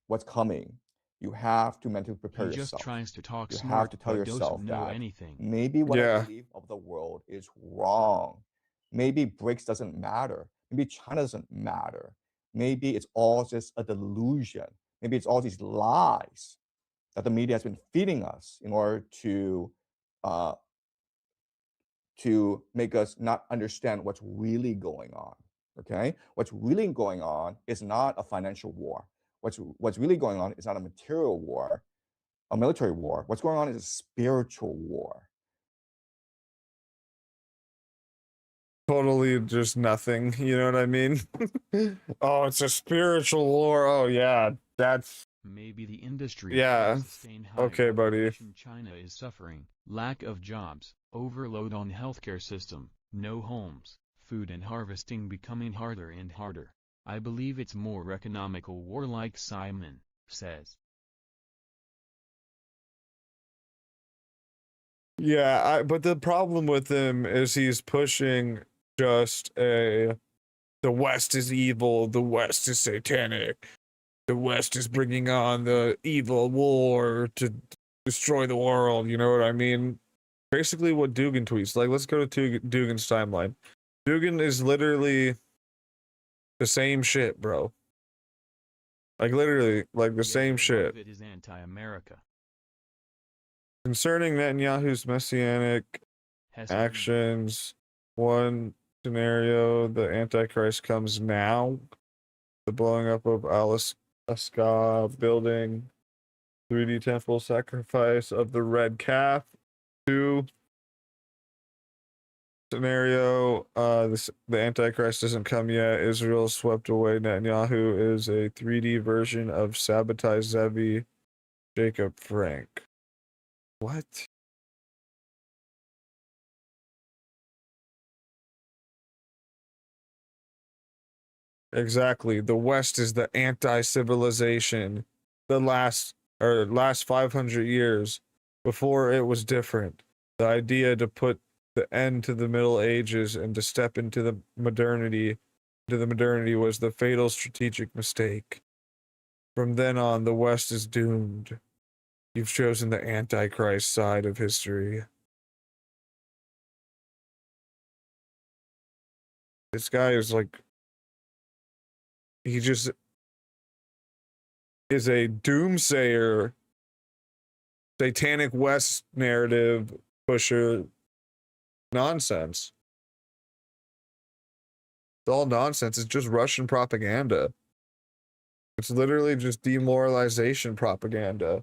what's coming, you have to mentally prepare He just yourself. tries to talk You smart, have to tell but yourself doesn't know that anything. maybe what I Yeah. believe of the world is wrong. Maybe BRICS doesn't matter. Maybe China doesn't matter. Maybe it's all just a delusion. Maybe it's all these lies that the media has been feeding us in order to make us not understand what's really going on. Okay, what's really going on is not a financial war. What's really going on is not a material war, a military war. What's going on is a spiritual war. Totally just nothing, you know what I mean? Oh, it's a spiritual war. Oh yeah, that's Maybe the industry yeah. can't sustain high Okay, buddy. population. China is suffering, lack of jobs, overload on healthcare system, no homes, food and harvesting becoming harder and harder. I believe it's more economical war like Simon says. Yeah, but the problem with him is he's pushing just the West is evil, the West is satanic, the West is bringing on the evil war to destroy the world, you know what I mean? Basically what Dugan tweets. Like, let's go to Dugan's timeline. Dugan is literally the same shit, bro. Like, literally, like the same shit. It is anti-America. Concerning Netanyahu's messianic actions, one scenario, the Antichrist comes now. The blowing up of Alaska building, 3D temple sacrifice of the red calf. 2 scenario, the Antichrist doesn't come yet. Israel swept away. Netanyahu is a 3D version of Sabotage Zevi, Jacob Frank. What? Exactly. The West is the anti-civilization. The last 500 years before it was different. The idea to put the end to the Middle Ages and to step into the modernity was the fatal strategic mistake. From then on, the West is doomed. You've chosen the Antichrist side of history. This guy is like, he just is a doomsayer, satanic West narrative pusher nonsense. It's all nonsense. It's just Russian propaganda. It's literally just demoralization propaganda.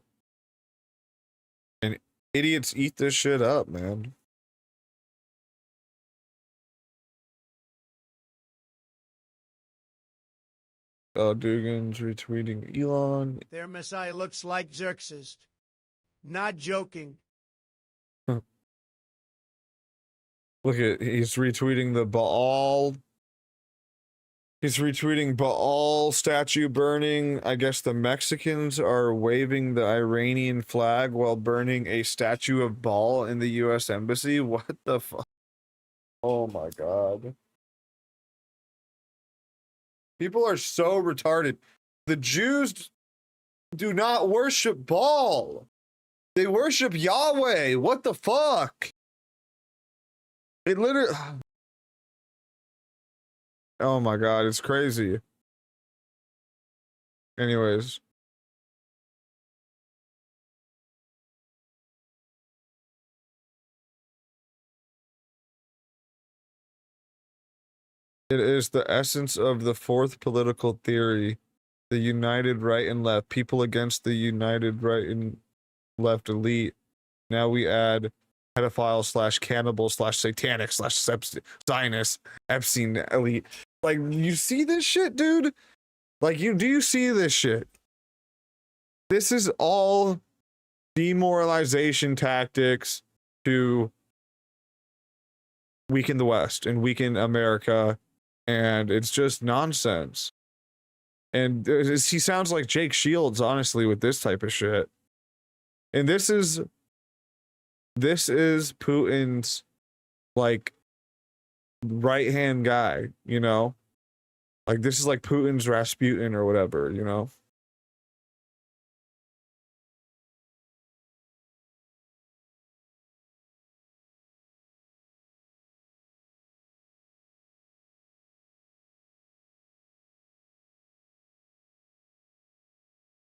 And idiots eat this shit up, man. Dugan's retweeting Elon. Their Messiah looks like Xerxes. Not joking. Look at, he's retweeting the Baal. He's retweeting Baal statue burning. I guess the Mexicans are waving the Iranian flag while burning a statue of Baal in the U.S. Embassy. What the fuck? Oh my god. People are so retarded. The Jews do not worship Baal. They worship Yahweh. What the fuck? It literally... Oh my god, it's crazy. Anyways. It is the essence of the fourth political theory, the united right and left, people against the united right and left elite. Now we add pedophile slash cannibal slash satanic slash Zionist Epstein elite. Like, you see this shit, dude? Like, do you see this shit? This is all demoralization tactics to weaken the West and weaken America, and it's just nonsense. And he sounds like Jake Shields, honestly, with this type of shit. And this is Putin's, like, right hand guy, you know? Like, this is like Putin's Rasputin or whatever, you know?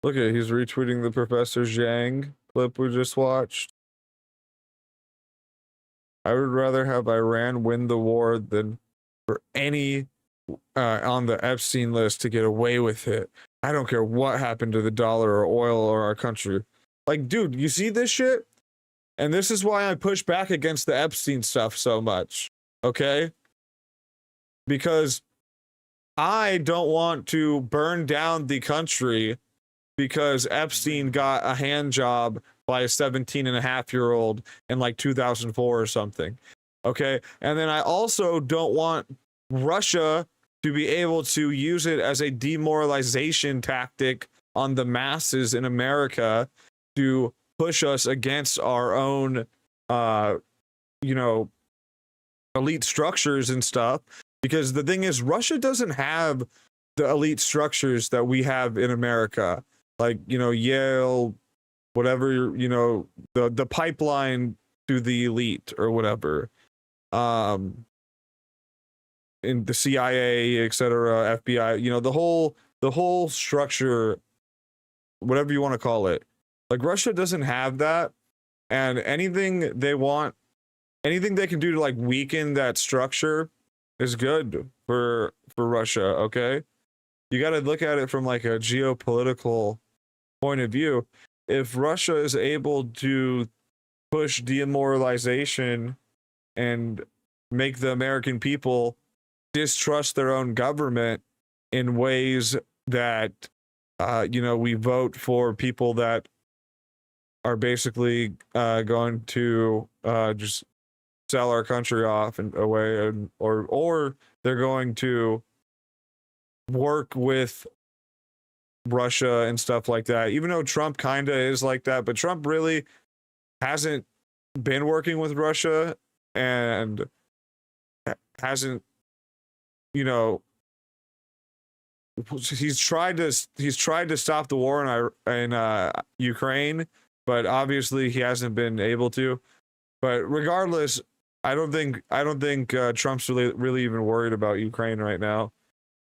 Look at, he's retweeting the Professor Zhang clip we just watched. I would rather have Iran win the war than for any on the Epstein list to get away with it. I don't care what happened to the dollar or oil or our country. Like, dude, you see this shit? And this is why I push back against the Epstein stuff so much. Okay? Because I don't want to burn down the country because Epstein got a hand job by a 17-and-a-half-year-old in like 2004 or something. Okay? And then I also don't want Russia to be able to use it as a demoralization tactic on the masses in America to push us against our own, you know, elite structures and stuff. Because the thing is, Russia doesn't have the elite structures that we have in America. Like, you know, Yale, whatever, you know, the pipeline to the elite or whatever. In the CIA, etc., FBI, you know, the whole structure, whatever you want to call it. Like, Russia doesn't have that, and anything they can do to like weaken that structure is good for Russia. Okay, you got to look at it from like a geopolitical point of view. If Russia is able to push demoralization and make the American people distrust their own government in ways that, you know, we vote for people that are basically going to just sell our country off and away, and or they're going to work with Russia and stuff like that. Even though Trump kind of is like that, but Trump really hasn't been working with Russia and hasn't, you know, he's tried to stop the war in Ukraine, but obviously he hasn't been able to. But regardless, I don't think Trump's really even worried about Ukraine right now.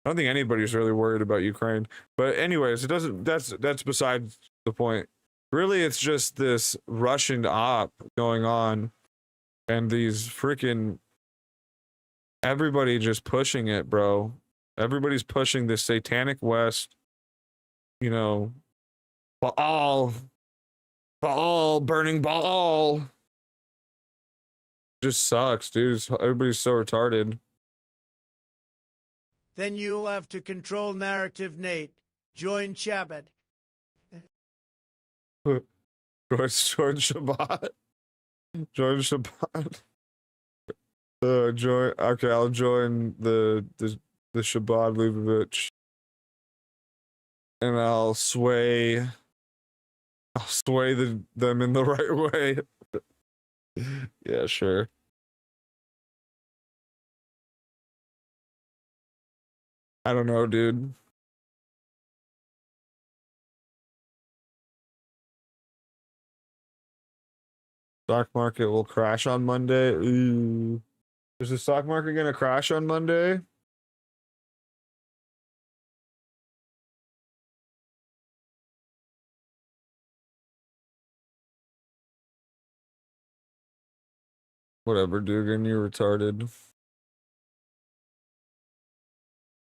I don't think anybody's really worried about Ukraine. But anyways, that's besides the point. Really, it's just this Russian op going on, and these freaking everybody just pushing it, bro. Everybody's pushing the satanic West, you know, Baal, burning Baal. Just sucks, dude. Everybody's so retarded. Then you'll have to control narrative, Nate. Join Chabad. Join Shabbat. Join Shabbat. Join. Okay, I'll join the Shabbat Lubavitch, and I'll sway them in the right way. Yeah, sure. I don't know, dude. Stock market will crash on Monday. Ooh. Is the stock market gonna crash on Monday? Whatever, Dugan, you're retarded.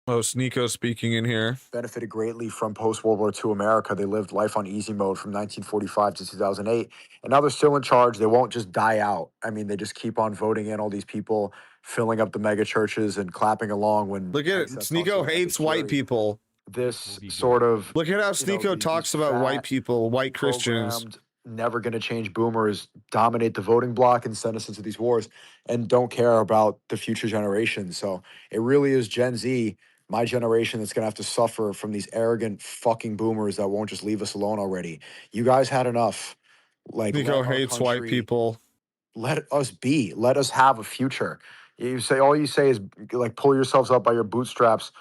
Oh, Sneeko speaking in here. Benefited greatly from post-World War II America. They lived life on easy mode from 1945 to 2008. And now they're still in charge. They won't just die out. I mean, they just keep on voting in all these people, filling up the mega churches and clapping along when... Look at Sneeko hates white people. This sort of... Look at how Sneeko talks about white people, white Christians. Never going to change boomers dominate the voting block and send us into these wars and don't care about the future generations. So it really is Gen Z, my generation, that's going to have to suffer from these arrogant fucking boomers that won't just leave us alone already. You guys had enough. Like, Sneeko hates white people. Let us be. Let us have a future. You say, all you say is like pull yourselves up by your bootstraps.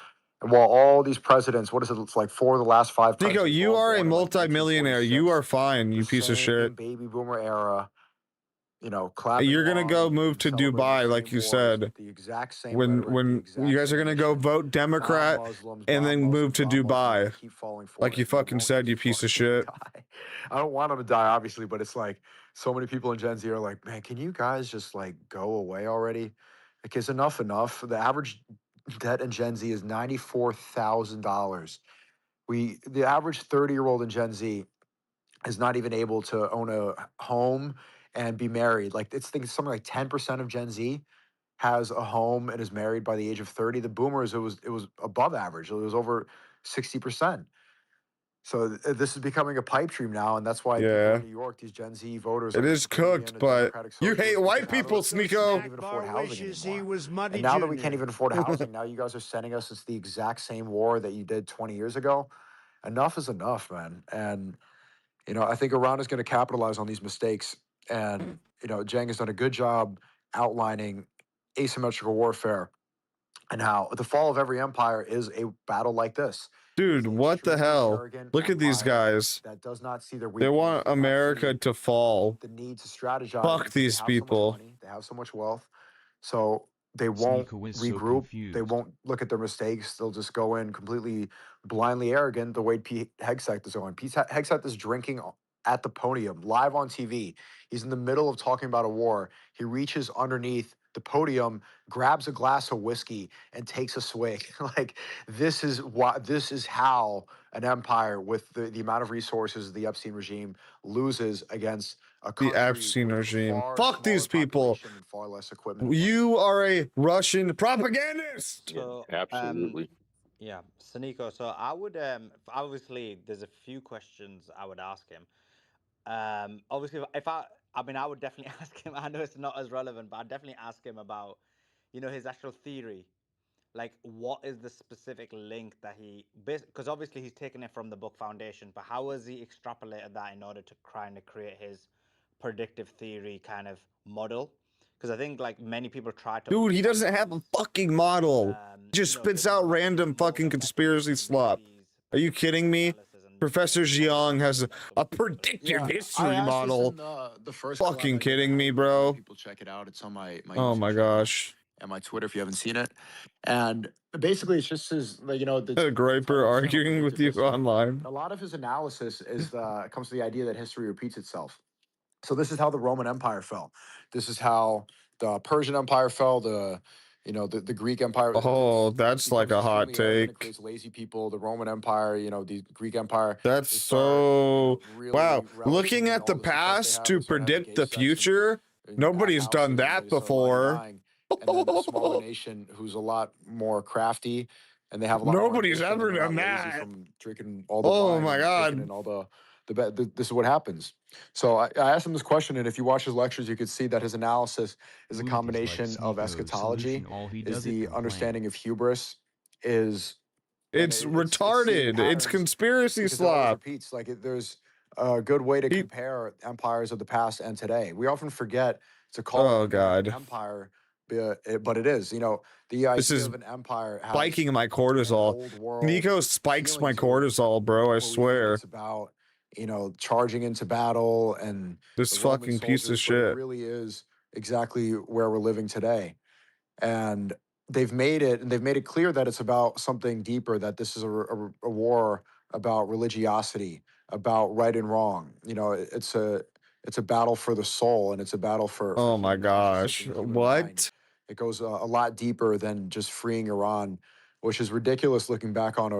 And while all these presidents, what is it? It's like 4 of the last 5 presidents. Nico, you are a multi-millionaire. You are fine, you piece of shit. Baby boomer era, you know, clapping. You're gonna go move to Dubai, like you said. The exact same when you guys are gonna go vote Democrat and then move to Dubai, like you fucking said, you piece of shit. I don't want them to die, obviously, but it's like so many people in Gen Z are like, man, can you guys just like go away already? Like, is enough enough? The average debt in Gen Z is $94,000. The average 30-year-old in Gen Z is not even able to own a home and be married. Like, it's something like 10% of Gen Z has a home and is married by the age of 30. The boomers, it was above average. It was over 60%. So this is becoming a pipe dream now, and that's why people in New York, these Gen Z voters, it is cooked, but you hate white people, Sneeko. Can't even afford housing anymore. And now that we can't even afford housing, now you guys are sending us into the exact same war that you did 20 years ago. Enough is enough, man. And you know, I think Iran is going to capitalize on these mistakes. And you know, Jang has done a good job outlining asymmetrical warfare and how the fall of every empire is a battle like this. Dude, what the hell? Look at these guys. That does not see their They want America to fall. The need to strategize. Fuck these people. They have so much wealth, so they won't regroup. They won't look at their mistakes. They'll just go in completely blindly arrogant, the way Pete Hegseth is going. Pete Hegseth is drinking at the podium, live on TV. He's in the middle of talking about a war. He reaches underneath the podium, grabs a glass of whiskey, and takes a swig. Like, this is how an empire with the amount of resources the Epstein regime loses against a country. The Epstein regime. Fuck these people. And far less equipment. You are a Russian propagandist. So, absolutely. Yeah, Sneeko. So I would obviously there's a few questions I would ask him. Obviously, I mean, I would definitely ask him. I know it's not as relevant, but I'd definitely ask him about, you know, his actual theory. Like, what is the specific link that he... Because obviously he's taken it from the book Foundation, but how has he extrapolated that in order to kind of create his predictive theory kind of model? Because I think, like, many people try to... Dude, he doesn't have a fucking model. He just spits out random fucking conspiracy slop. Are you kidding me? Professor Jiang has a predictive history model. The first fucking kidding me, bro? People check it out. It's on my oh my gosh. And my Twitter if you haven't seen it. And basically, it's just his, you know, a Griper arguing with you online. A lot of his analysis is comes to the idea that history repeats itself. So this is how the Roman Empire fell. This is how the Persian Empire fell. The Greek Empire. Oh, that's like a hot take. Creates lazy people. The Roman Empire, you know, the Greek Empire. That's so wow. Looking at the past to predict the future, nobody's done that before. And then a smaller nation who's a lot more crafty, and they have a lot. Nobody's ever done that. From drinking all the oh wine my god! And all the this is what happens. So I asked him this question, and if you watch his lectures, you could see that his analysis is a combination of eschatology, is the understanding of hubris, it's retarded. It's conspiracy slop. Repeats like there's a good way to compare empires of the past and today. We often forget to call it an empire. But it is, you know, the idea of an empire has spiking my cortisol. Nico spikes my cortisol, bro. I swear. It's about, you know, charging into battle and this fucking piece of shit. It really is exactly where we're living today, and they've made it clear that it's about something deeper. That this is a war about religiosity, about right and wrong. You know, it's a battle for the soul, and it's a battle for oh my gosh, what? It goes a lot deeper than just freeing Iran which is ridiculous looking back on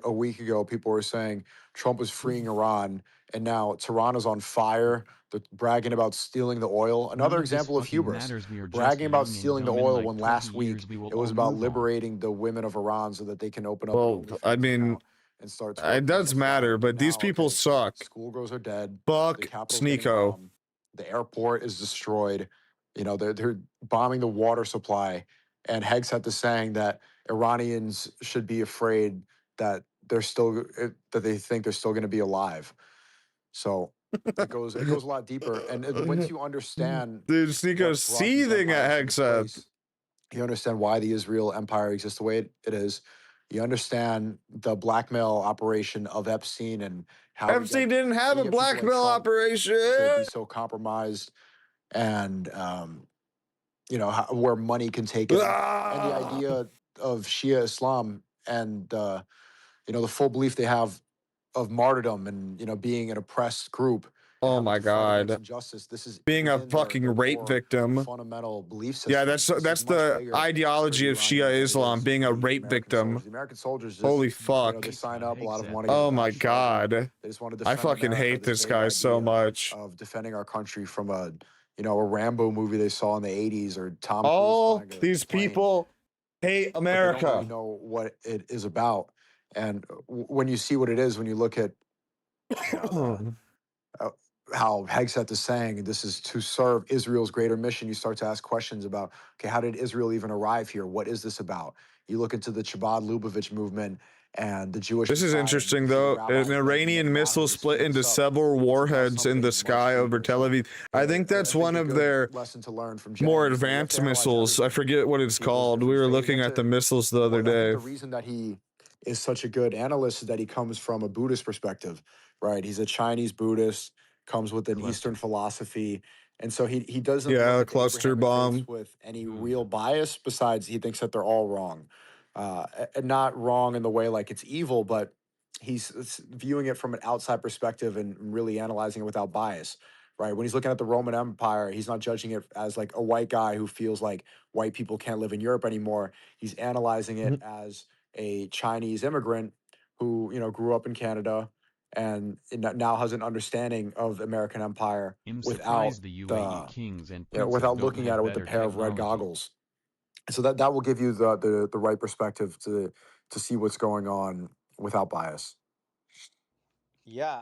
a week ago. People were saying Trump was freeing Iran, and now Tehran is on fire. They're bragging about stealing the oil. Another None of this example of fucking hubris. matters. We are just Bragging about young and stealing the dumb. In oil like when 20 last week years we will it was all about move on. liberating the women of Iran so that they can open up Well, an I OnlyFans mean, account and start it twerking does on the matter, side. but these Now, people okay, suck. schoolgirls are dead. Fuck The Capitol's getting Sneeko. bombed. The airport is destroyed. They're bombing the water supply. And Hegseth is saying that Iranians should be afraid that that they think they're still going to be alive. So it goes a lot deeper. And once you understand, Dude, Sneeko's seething at Hegseth. you understand why the Israel empire exists the way it is. You understand the blackmail operation of Epstein and how Epstein didn't have a blackmail operation to be so compromised, and where money can take it, and the idea of Shia Islam and the full belief they have of martyrdom and being an oppressed group. Oh my God! Injustice. This is being a fucking rape victim. Fundamental belief system. Yeah, that's the ideology of Shia Islam, being a rape victim. The American soldiers just, holy fuck! they sign up. A lot of them want to. Oh my God! They just want to I defend fucking America, hate this big guy so idea much. of defending our country from a Rambo movie they saw in the '80s, or Tom Cruise. All these people hate But they don't America. really know what it is about. And when you see what it is, when you look at how Hegseth is saying this is to serve Israel's greater mission, you start to ask questions about, okay, how did Israel even arrive here? What is this about? You look into the Chabad Lubavitch movement and the Jewish. This is interesting, though. An Iranian missile split into several warheads in the sky over Tel Aviv. I think that's one of their more advanced missiles. I forget what it's called. We were looking at the missiles the other day. The reason that he is such a good analyst is that he comes from a Buddhist perspective, right? He's a Chinese Buddhist, comes with an Eastern philosophy. And so he doesn't a look at cluster Abrahamic bomb faiths with any real bias, besides he thinks that they're all wrong. And not wrong in the way like it's evil, but he's viewing it from an outside perspective and really analyzing it without bias, right? When he's looking at the Roman Empire, he's not judging it as like a white guy who feels like white people can't live in Europe anymore. He's analyzing it as a Chinese immigrant who, grew up in Canada and now has an understanding of the American Empire without the UAE kings and without looking at it with a pair of red goggles. So that will give you the right perspective to see what's going on without bias. Yeah.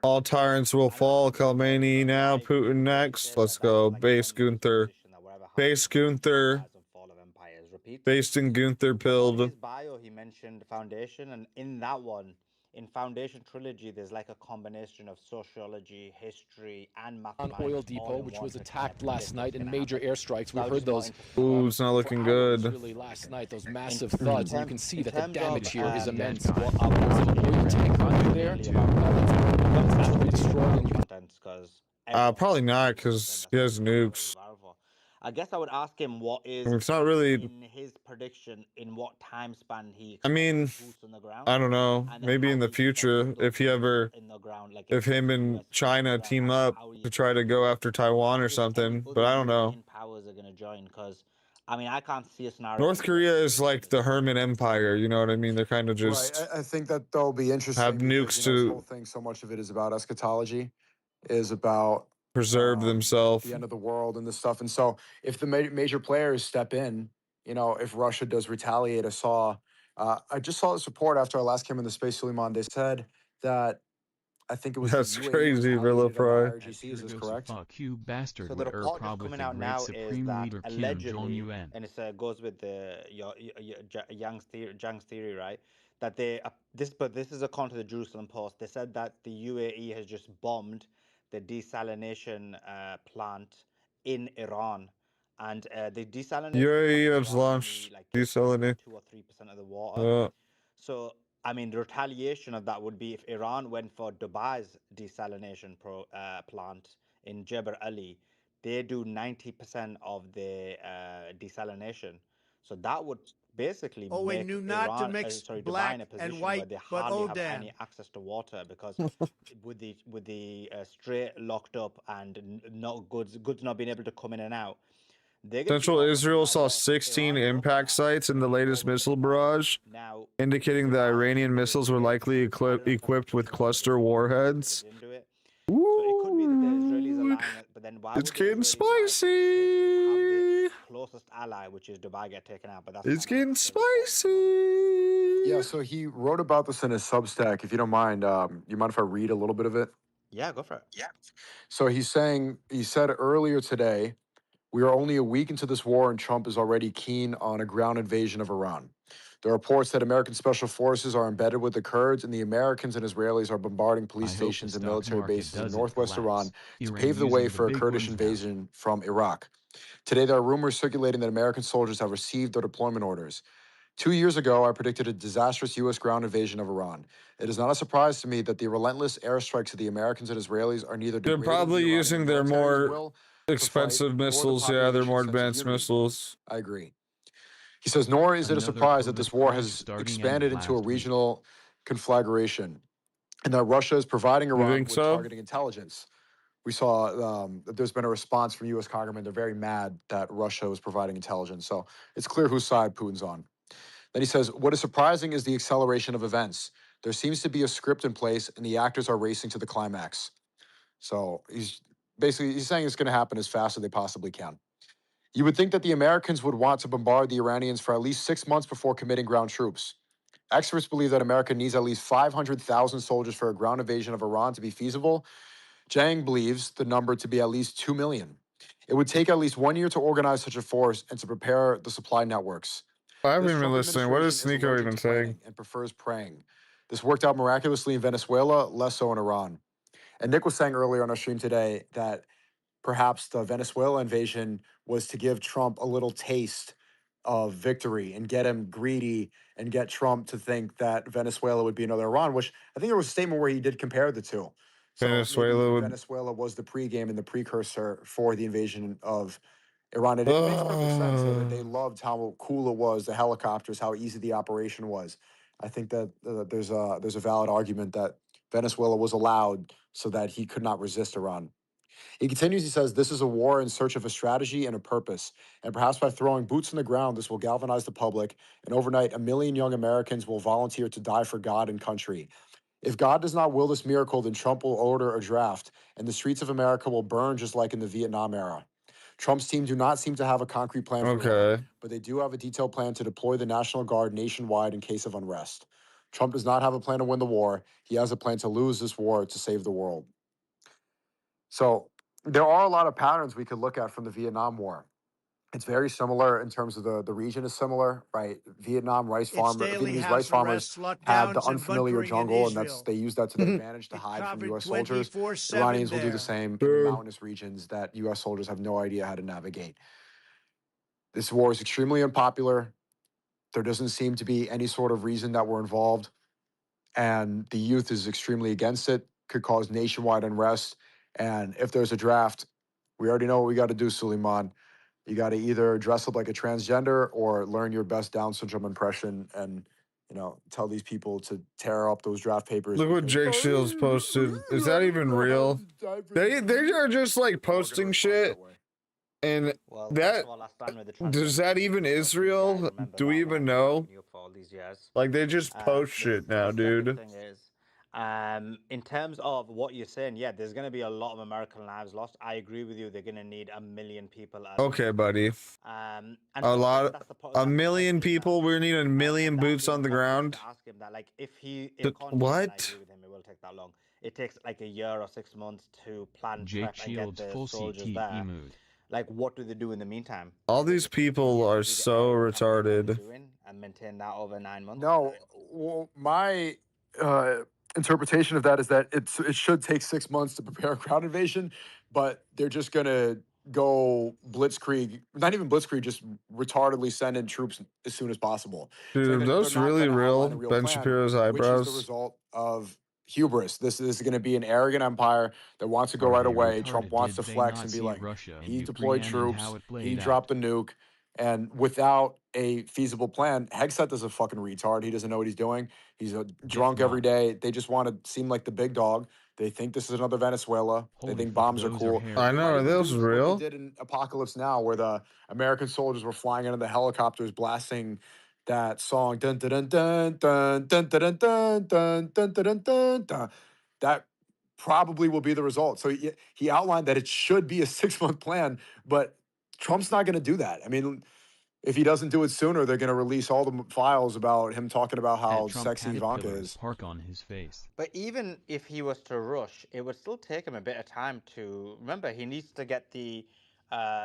All tyrants will fall. Khomeini now, Putin next. Let's go. Base Gunther. Base Gunther. Based in Gunther In Pild. his bio, he mentioned Foundation, and in that one, in Foundation Trilogy, there's like a combination of sociology, history, and mathematics. Oil depot, which was attacked last night in major airstrikes. We So I was heard just those. Ooh, it's not looking good. Really, last night, those massive thuds. And you can see that the damage here is immense. There's There's an oil tank under there. That's totally destroyed. Probably not, because he has nukes. I guess I would ask him what is It's not really. in his prediction in what time span he. I mean, boots on the ground, I don't know. and then Maybe how in the he future, sets those if he ever, boots in the ground, like if him and China team up to try to go after Taiwan or something. But I don't know. powers are going to join, because I mean, I can't see a scenario. North Korea is like the Herman Empire. You know what I mean? They're kind of just Right. I think that they'll be interesting. have nukes This to whole thing, so much of it is about eschatology, is about preserve themselves. the end of the world and this stuff. And so if the major players step in, if Russia does retaliate, I just saw this report after I last came into space, Suleiman. They said that I think it was That's the UAE crazy, retaliated Villa on the Fry. IRGC. Is this correct? Fuck you, bastard. So the With report that's Prob with coming the out great now is Supreme that Leader Kim allegedly, Jong-un. and it goes with the Young's theory, right? That this is according to the Jerusalem Post. They said that the UAE has just bombed the desalination plant in Iran, and the desalination UAE has launched desalination. 2 or 3% of the water. Uh, So, I mean, the retaliation of that would be if Iran went for Dubai's desalination plant in Jebel Ali. They do 90% of the desalination. So that would basically Oh, we make knew not to Iran, mix Dubai black in a and position white, where they but hardly oh have damn. any access to water, because with the strait locked up and not goods not being able to come in and out, they're going to be Central talking Israel like, saw look, 16 Iran's impact sites in the latest missile barrage, now indicating the Iranian missiles were likely equipped with cluster warheads. didn't do it. So it could be that the Israelis are lying, but then why It's would the getting Israelis lie for the sake to have the spicy. closest ally, which is Dubai, get taken out? But that's It's kind of getting spicy. Yeah, so he wrote about this in his Substack. If you don't mind, you mind if I read a little bit of it? yeah, go for it. Yeah. So he said earlier today, we are only a week into this war and Trump is already keen on a ground invasion of Iran. There are reports that American special forces are embedded with the Kurds and the Americans and Israelis are bombarding police stations and military bases in northwest Iran to pave the way for a Kurdish invasion from Iraq. Today, there are rumors circulating that American soldiers have received their deployment orders. 2 years ago, I predicted a disastrous U.S. ground invasion of Iran. It is not a surprise to me that the relentless airstrikes of the Americans and Israelis are neither They're degrading probably the Iranian using their military's more will expensive nor the missiles. Yeah, they're population's more sense of advanced unity. missiles. I agree. He says, nor is it a Another surprise that COVID this war crash has starting expanded end into a last week. regional conflagration and that Russia is providing You Iran think with so? targeting intelligence. We saw that there's been a response from U.S. Congressmen. They're very mad that Russia was providing intelligence. So it's clear whose side Putin's on. Then he says, what is surprising is the acceleration of events. There seems to be a script in place and the actors are racing to the climax. So he's saying it's going to happen as fast as they possibly can. You would think that the Americans would want to bombard the Iranians for at least 6 months before committing ground troops. Experts believe that America needs at least 500,000 soldiers for a ground invasion of Iran to be feasible. Zhang believes the number to be at least 2 million. It would take at least 1 year to organize such a force and to prepare the supply networks. I haven't This even Trump been listening. What is administration is Sneeko allergic even to saying? planning and prefers praying. This worked out miraculously in Venezuela, less so in Iran. And Nick was saying earlier on our stream today that perhaps the Venezuela invasion was to give Trump a little taste of victory and get him greedy and get Trump to think that Venezuela would be another Iran, which I think there was a statement where he did compare the two. So Venezuela maybe would. Venezuela was the pregame and the precursor for the invasion of Iran. And it makes perfect sense. They loved how cool it was, the helicopters, how easy the operation was. I think that there's a valid argument that Venezuela was allowed so that he could not resist Iran. He continues, he says, this is a war in search of a strategy and a purpose. And perhaps by throwing boots on the ground, this will galvanize the public. And overnight, 1 million young Americans will volunteer to die for God and country. If God does not will this miracle, then Trump will order a draft, and the streets of America will burn just like in the Vietnam era. Trump's team do not seem to have a concrete plan for Iran, but they do have a detailed plan to deploy the National Guard nationwide in case of unrest. Trump does not have a plan to win the war. He has a plan to lose this war to save the world. So there are a lot of patterns we could look at from the Vietnam War. It's very similar in terms of the region is similar, right? Vietnamese rice farmers had the unfamiliar jungle, and they use that to their advantage to hide from U.S. soldiers. Iranians will do the same in the mountainous regions that U.S. soldiers have no idea how to navigate. This war is extremely unpopular. There doesn't seem to be any sort of reason that we're involved, and the youth is extremely against it. Could cause nationwide unrest. And if there's a draft, we already know what we got to do, Suleiman. You got to either dress up like a transgender or learn your best Down syndrome impression and, tell these people to tear up those draft papers. Look what Jake Shields posted. Is that even real? They are just like posting shit. And does that even Israel? Do we even know? Like they just post shit now, dude. In terms of what you're saying, yeah, there's going to be a lot of American lives lost. I agree with you. They're going to need 1 million people. Okay, buddy. A million people. We need 1 million boots on the ground. Ask him that, like, if what? I agree with him, it will take that long. It takes like 1 year or 6 months to plan, Jake prep, and get Shields the full soldiers CT there. mood. Like, what do they do in the meantime? All these people are so retarded. And maintain that over 9 months. No, well, my interpretation of that is that it should take 6 months to prepare a ground invasion, but they're just gonna go blitzkrieg, not even blitzkrieg, just retardedly send in troops as soon as possible. Dude, those really real. Ben Shapiro's eyebrows. Which is the result of hubris. This is going to be an arrogant empire that wants to go right away. Trump wants to flex and be like, he deployed troops, he dropped the nuke, and without a feasible plan, Hegseth is a fucking retard. He doesn't know what he's doing. He's drunk every day. They just want to seem like the big dog. They think this is another Venezuela. Holy they think fuck, bombs are those cool. hairy They I might know. Are even those do what real? they did in Apocalypse Now, where the American soldiers were flying into the helicopters, blasting that song. Dun dun dun dun dun dun dun dun dun dun dun dun dun. That probably will be the result. So he outlined that it should be a 6-month plan, but Trump's not going to do that. I mean, if he doesn't do it sooner, they're going to release all the files about him talking about had how Trump sexy Ivanka caterpillars is. park on his face. But even if he was to rush, it would still take him a bit of time to remember. He needs to get the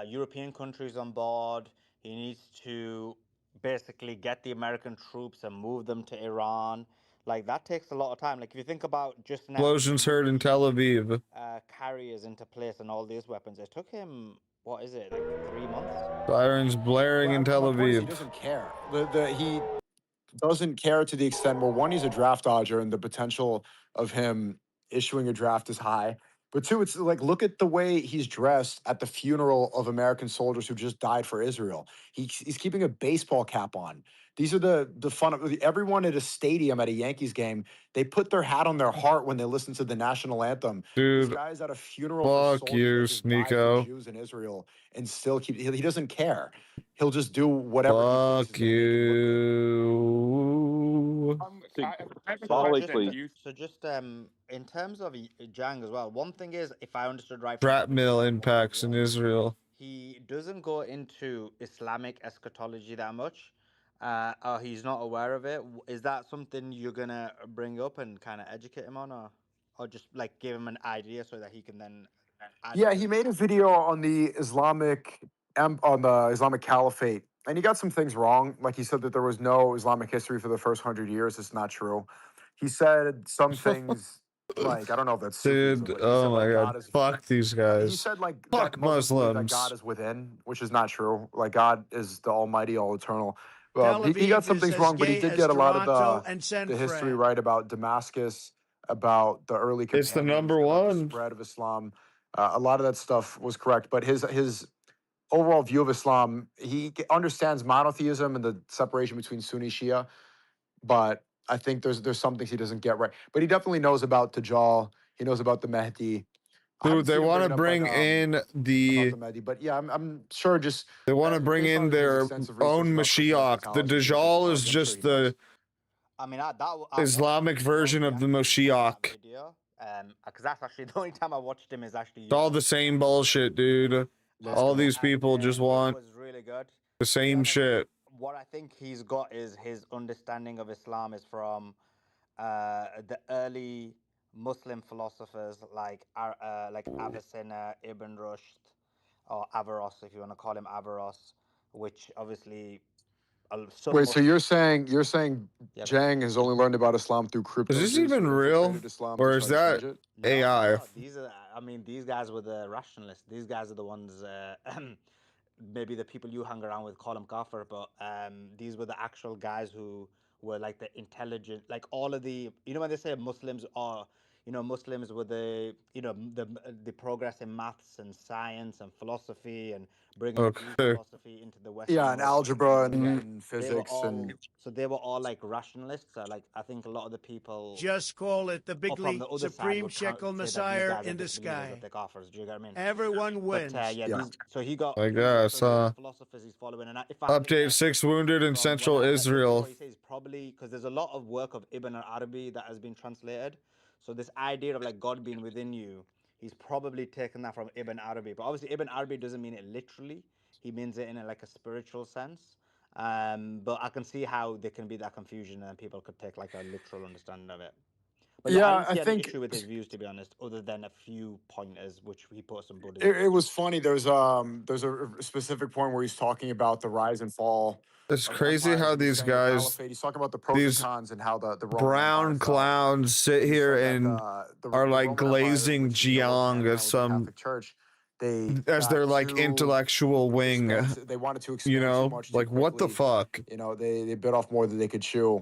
European countries on board. He needs to basically get the American troops and move them to Iran. Like that takes a lot of time. Like if you think about just now Explosions heard in Tel Aviv. carriers into place and all these weapons, it took him what is it like 3 months? Sirens blaring in Tel My point is he Aviv. doesn't care. He doesn't care to the extent where, one, he's a draft dodger and the potential of him issuing a draft is high. But two, it's like, look at the way he's dressed at the funeral of American soldiers who just died for Israel. He's keeping a baseball cap on. These are the fun of everyone at a stadium at a Yankees game. They put their hat on their heart when they listen to the national anthem. This Dude, guy's at a funeral for fuck soldiers you, that just died for Sneeko. Jews in Israel and still he doesn't care. He'll just do whatever he thinks Fuck is going to make him look good. you. So just in terms of Jang as well, one thing is, if I understood right from Shrapnel impacts in Israel. he doesn't go into Islamic eschatology that much, or he's not aware of it. Is that something you're gonna bring up and kind of educate him on, or just like give him an idea so that he can then add Yeah, to he it? made a video on the on the Islamic Caliphate, and he got some things wrong. Like he said that there was no Islamic history for the first 100 years. It's not true. He said some things like, I don't know if that's Sufism, Dude, but he said oh my like god. God is. Fuck these He guys. said like Fuck that Muslims believe that God Muslims. is within, which is not true. Like God is the Almighty, all eternal. Tel He got Aviv some is things as wrong, but he gay did as get a lot of Toronto and San the history Fran. right about Damascus, about the early It's the companions, number about the one. spread of Islam. A lot of that stuff was correct, but his overall view of Islam, he understands monotheism and the separation between Sunni Shia, but I think there's some things he doesn't get right. But he definitely knows about Dajjal. He knows about the Mahdi. I haven't Dude, they seen him want to it up, bring in about the the Mahdi, but yeah, I'm sure just they want to bring based in on his their extensive research own about Christian Mashiach. The eschatology and Dajjal is eschatology, I'm sure just he knows. the I mean, I watched Islamic version of the Mashiach. video, because that's actually the only time I watched him is actually. It's all the same bullshit, dude. All these people just want was really good. the same shit. What I think he's got is his understanding of Islam is from the early Muslim philosophers like Avicenna, Ibn Rushd, or Averroes, if you want to call him Averroes, which obviously some Wait, so you're saying Yeah, Jang has only learned about Islam through crypto Is this Jews even who real? infiltrated Islam Or to is try to that change it? AI? No, these are. I mean, these guys were the rationalists. These guys are the ones. Maybe the people you hung around with call them kafir, but these were the actual guys who were like the intelligent, like all of the. You know when they say Muslims are, Muslims were the progress in maths and science and philosophy and bringing Greek Okay. philosophy into the Western Yeah, and world. algebra Yeah, and they were physics all. and So they were all like rationalists. Like I think a lot of the people. Just call it the Or from bigly the other side supreme would shekel say that these Messiah guys are in the disbelievers that sky. take offers. Do you get what I mean? Everyone wins. But so he got. I guess, So these philosophers he's following, and if I Update 6 wounded in central Israel. he says probably because there's a lot of work of Ibn Arabi that has been translated. So this idea of like God being within you, he's probably taken that from Ibn Arabi. But obviously Ibn Arabi doesn't mean it literally. He means it in like a spiritual sense. But I can see how there can be that confusion and people could take like a literal understanding of it. But yeah, I didn't see any issue with his views, to be honest, other than a few pointers which he put some Buddhism. it was funny. There's a specific point where he's talking about the rise and fall. It's crazy how these guys, He's talking about the pros these and cons and how the Roman brown clowns sit here and are like glazing Jiang as some Church. as their like intellectual wing. They wanted to expand You too know, much like what the fuck? You know, they bit off more than they could chew.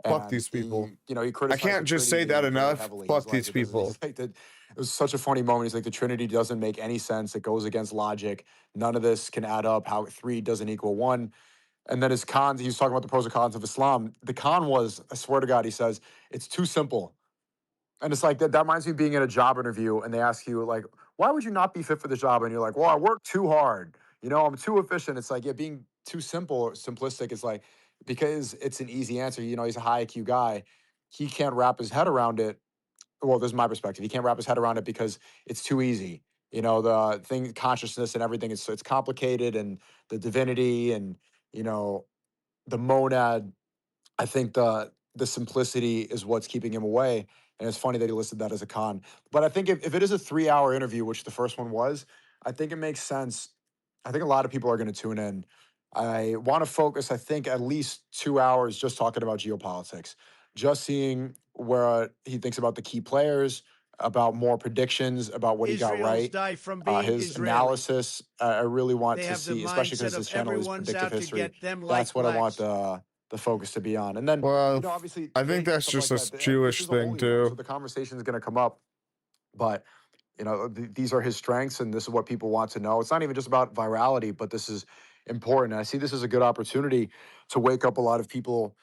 Fuck And these people. He I criticized can't the just say Trinity that very enough. heavily. Fuck He's these like, it doesn't- people. he's like it was such a funny moment. He's like, the Trinity doesn't make any sense. It goes against logic. None of this can add up. How 3 doesn't equal 1. And then his cons, he was talking about the pros and cons of Islam. The con was, I swear to God, he says, it's too simple. And it's like that reminds me of being in a job interview and they ask you like, why would you not be fit for the job? And you're like, well, I work too hard. You know, I'm too efficient. It's like, yeah, being too simple or simplistic. It's like, because it's an easy answer, you know, he's a high IQ guy. He can't wrap his head around it. Well, this is my perspective. He can't wrap his head around it because it's too easy. You know, the thing, consciousness and everything, it's complicated, and the divinity and, you know, the monad. I think the simplicity is what's keeping him away. And it's funny that he listed that as a con. But I think if it is a 3-hour interview, which the first one was, I think it makes sense. I think a lot of people are going to tune in. I want to focus, I think, at least 2 hours just talking about geopolitics, just seeing where he thinks about the key players, about more predictions, about what he got Israel's right, die from being his Israeli. analysis. I really want They to have the see, especially mindset because of his channel is everyone's predictive out to history. get them like That's what I want blacks. the focus to be on. And then, Well, you know, obviously I think faith and that's stuff just like a that. This Jewish is a thing holy war, so too. the conversation is going to come up. But you know, these are his strengths, and this is what people want to know. It's not even just about virality, but this is important. I see this as a good opportunity to wake up a lot of people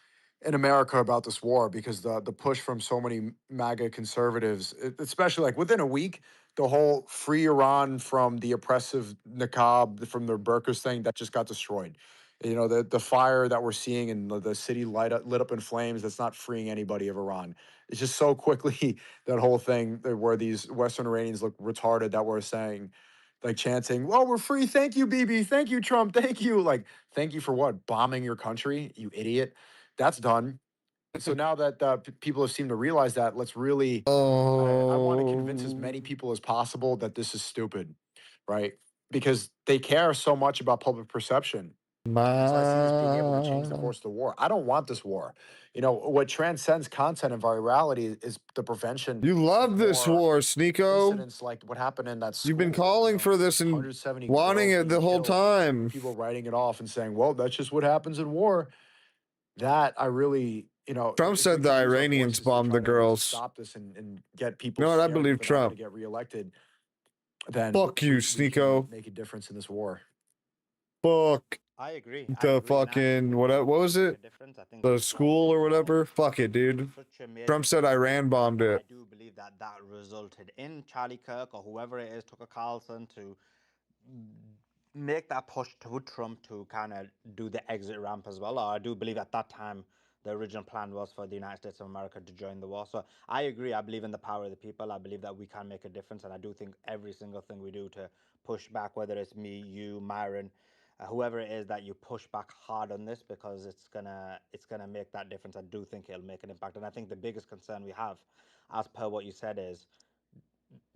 in America about this war, because the push from so many MAGA conservatives, especially like within a week, the whole free Iran from the oppressive niqab, from the burqas thing, that just got destroyed. You know, the fire that we're seeing and the city lit up in flames, that's not freeing anybody of Iran. It's just so quickly that whole thing where these Western Iranians look retarded that were saying, like chanting, "Well, we're free. Thank you, Bibi. Thank you, Trump. Thank you." Like, thank you for what? Bombing your country, you idiot. That's done. So now that people have seemed to realize that, let's really. I want to convince as many people as possible that this is stupid, right? Because they care so much about public perception. So I see this being able to change the course of the war. I don't want this war. You know, what transcends content and virality is the prevention You love of this more war, Sneeko. incidents like what happened in that You've been school. calling You know, for this and 170 wanting girls it the being whole killed, time. people writing it off and saying, well, that's just what happens in war. That I really, you know, Trump if we said the can use our Iranians voices to bombed try the to at least girls. stop this and get You people know what? I scared believe that they're not going to Trump. get reelected, then Fuck you, we can Sneeko. make a difference in this war. Fuck I agree. the And I do fucking believe what that we was can make it? a difference. I think The Trump school or whatever? Fuck it, dude. such a major Trump said Iran bombed and I it. do believe that that resulted in Charlie Kirk or whoever it is, Tucker Carlson, to make that push to Trump to kind of do the exit ramp as well. Or I do believe at that time the original plan was for the United States of America to join the war. So I agree. I believe in the power of the people. I believe that we can make a difference, and I do think every single thing we do to push back, whether it's me, you, Myron, whoever it is, that you push back hard on this, because it's gonna make that difference. I do think it'll make an impact, and I think the biggest concern we have, as per what you said, is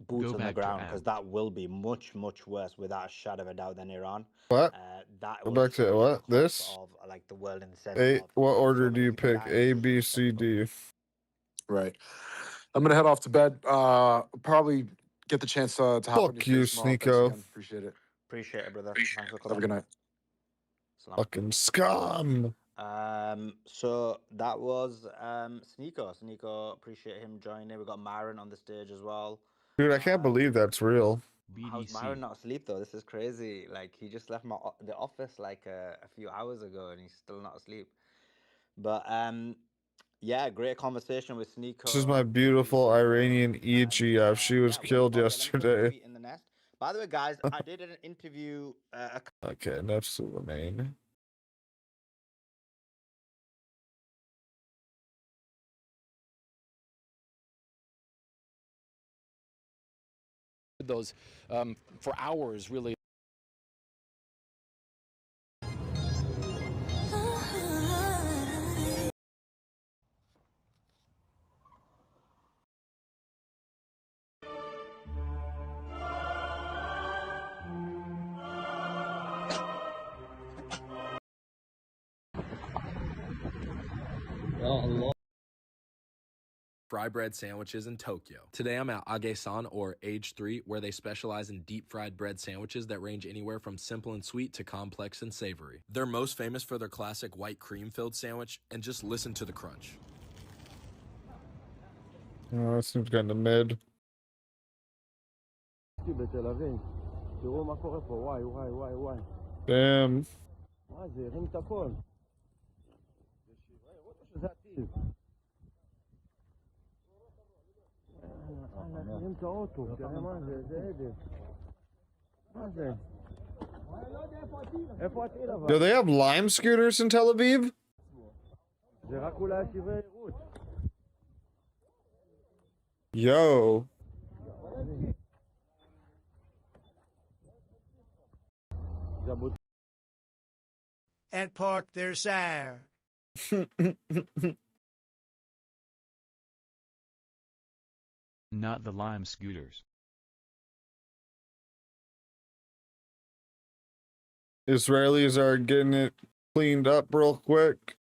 boots Go on the back to ground, because Ab. that will be much worse without a shadow of a doubt than Iran. What? That Go will back to change the what? course This? of like the world in the sense A. of What order so do many you people pick? dying. A, It's B, just C, D. Right. I'm gonna head off to bed. Probably get the chance to hop on your Fuck you, space tomorrow. Thanks Sneeko. again. Appreciate it. Appreciate it, brother. Thanks for Have a coming. good night. Salam. Fucking scum. So that was Sneeko. Sneeko, appreciate him joining. We got Myron on the stage as well. Dude, I can't believe that's real. How's Myron not asleep though? This is crazy. Like, he just left the office like a few hours ago and he's still not asleep. But yeah, great conversation with Sneeko. This is my beautiful Iranian EGF. She was killed yesterday. In the nest. By the way, guys, I did an interview. Okay, that's the main. Those for hours, really. Fry bread sandwiches in Tokyo. Today I'm at Age-san, or Age 3, where they specialize in deep fried bread sandwiches that range anywhere from simple and sweet to complex and savory. They're most famous for their classic white cream filled sandwich, and just listen to the crunch. Oh, that seems kind of mid. Damn. Do they have Lime scooters in Tel Aviv? Yo. And park their sire. Not the Lime scooters. Israelis are getting it cleaned up real quick.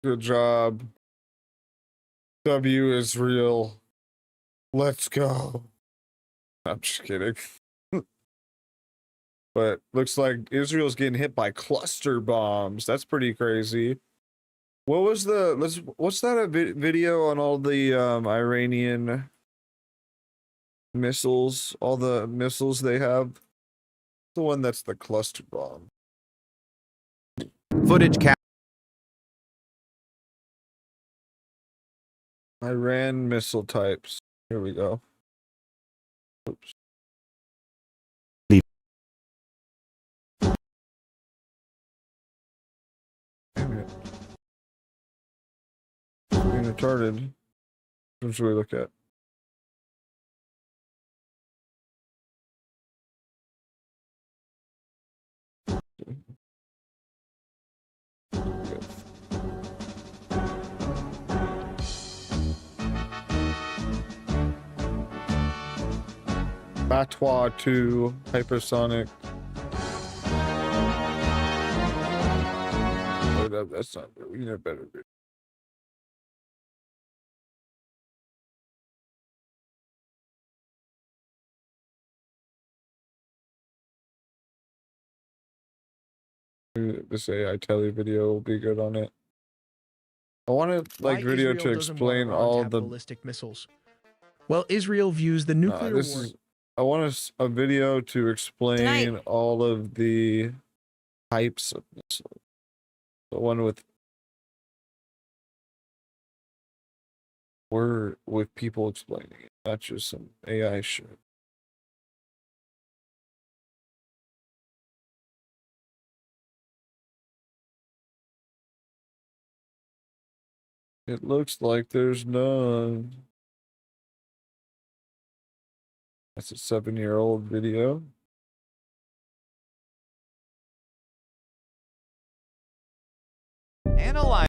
Good job. W Israel. Let's go. I'm just kidding. But looks like Israel's getting hit by cluster bombs. That's pretty crazy. What was the what's that video on all the Iranian missiles, all the missiles they have? The one that's the cluster bomb. Footage Iran missile types. Here we go. Oops. Damn it. Being retarded. What should we look at? Batwa 2 hypersonic. Oh, that's not good. We need a better video. This AI telly video will be good on it. I wanted like video to explain all the ballistic missiles. Well, Israel views the nuclear war. I want a video to explain all of the types of missiles. The one with people explaining it, not just some AI shit. It looks like there's none. That's a 7-year-old video. Analyze.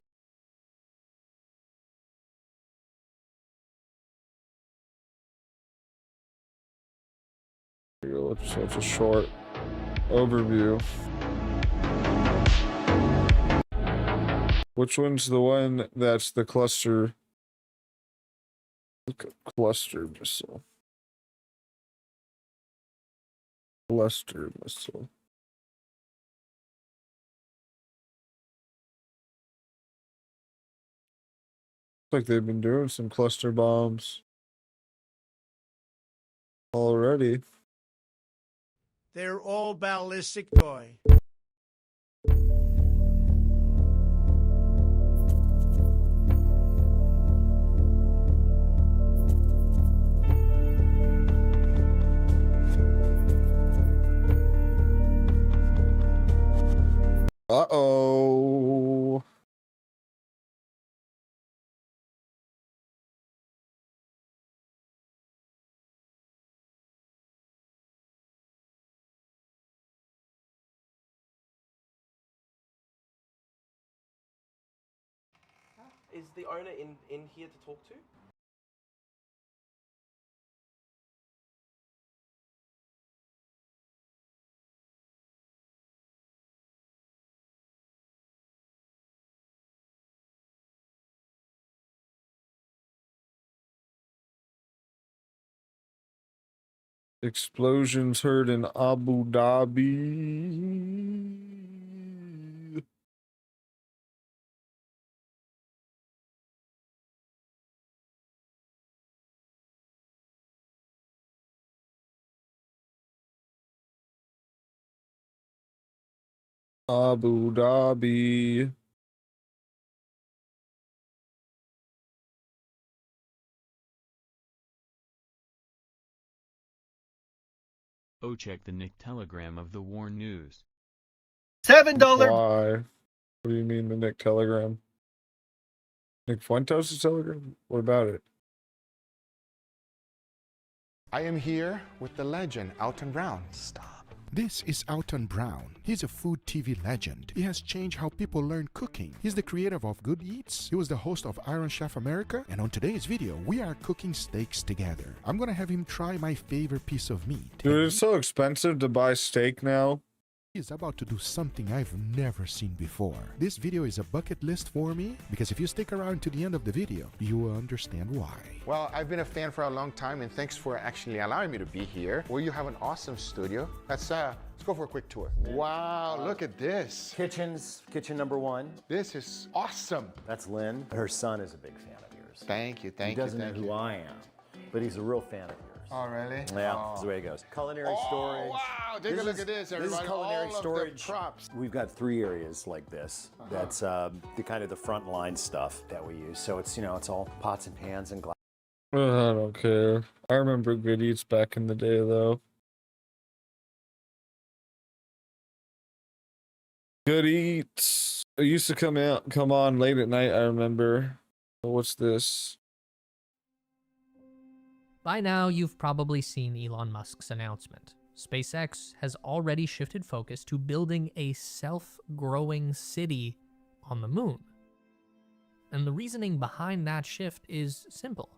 Here we go. Let's watch a short overview. Which one's the one that's the cluster? Look at cluster missile. Cluster missile. Looks like they've been doing some cluster bombs already. They're all ballistic toy. Uh-oh. Is the owner in here to talk to? Explosions heard in Abu Dhabi. Abu Dhabi. Oh, check the Nick Telegram of the War News. $7. Why? What do you mean the Nick Telegram? Nick Fuentes' Telegram? What about it? I am here with the legend, Alton Brown. Stop. This is Alton Brown. He's a food TV legend. He has changed how people learn cooking. He's the creator of Good Eats. He was the host of Iron Chef America. And on today's video, we are cooking steaks together. I'm gonna have him try my favorite piece of meat. Dude, it's so expensive to buy steak now. He's about to do something I've never seen before. This video is a bucket list for me, because if you stick around to the end of the video, you will understand why. Well, I've been a fan for a long time, and thanks for actually allowing me to be here. Well, you have an awesome studio. Let's go for a quick tour. Wow, look at this. Kitchen number 1. This is awesome. That's Lynn. Her son is a big fan of yours. Thank you, thank you. you. He doesn't know who I am, but he's a real fan of yours. Oh, really? Yeah, that's the way it goes. Culinary storage. Wow, take a look at this, everybody. This is culinary All storage. Of the props. We've got 3 areas like this. That's the kind of the front line stuff that we use. So it's, it's all pots and pans and glass. I don't care. I remember Good Eats back in the day, though. Good Eats. It used to come on late at night, I remember. What's this? By now, you've probably seen Elon Musk's announcement. SpaceX has already shifted focus to building a self-growing city on the moon. And the reasoning behind that shift is simple.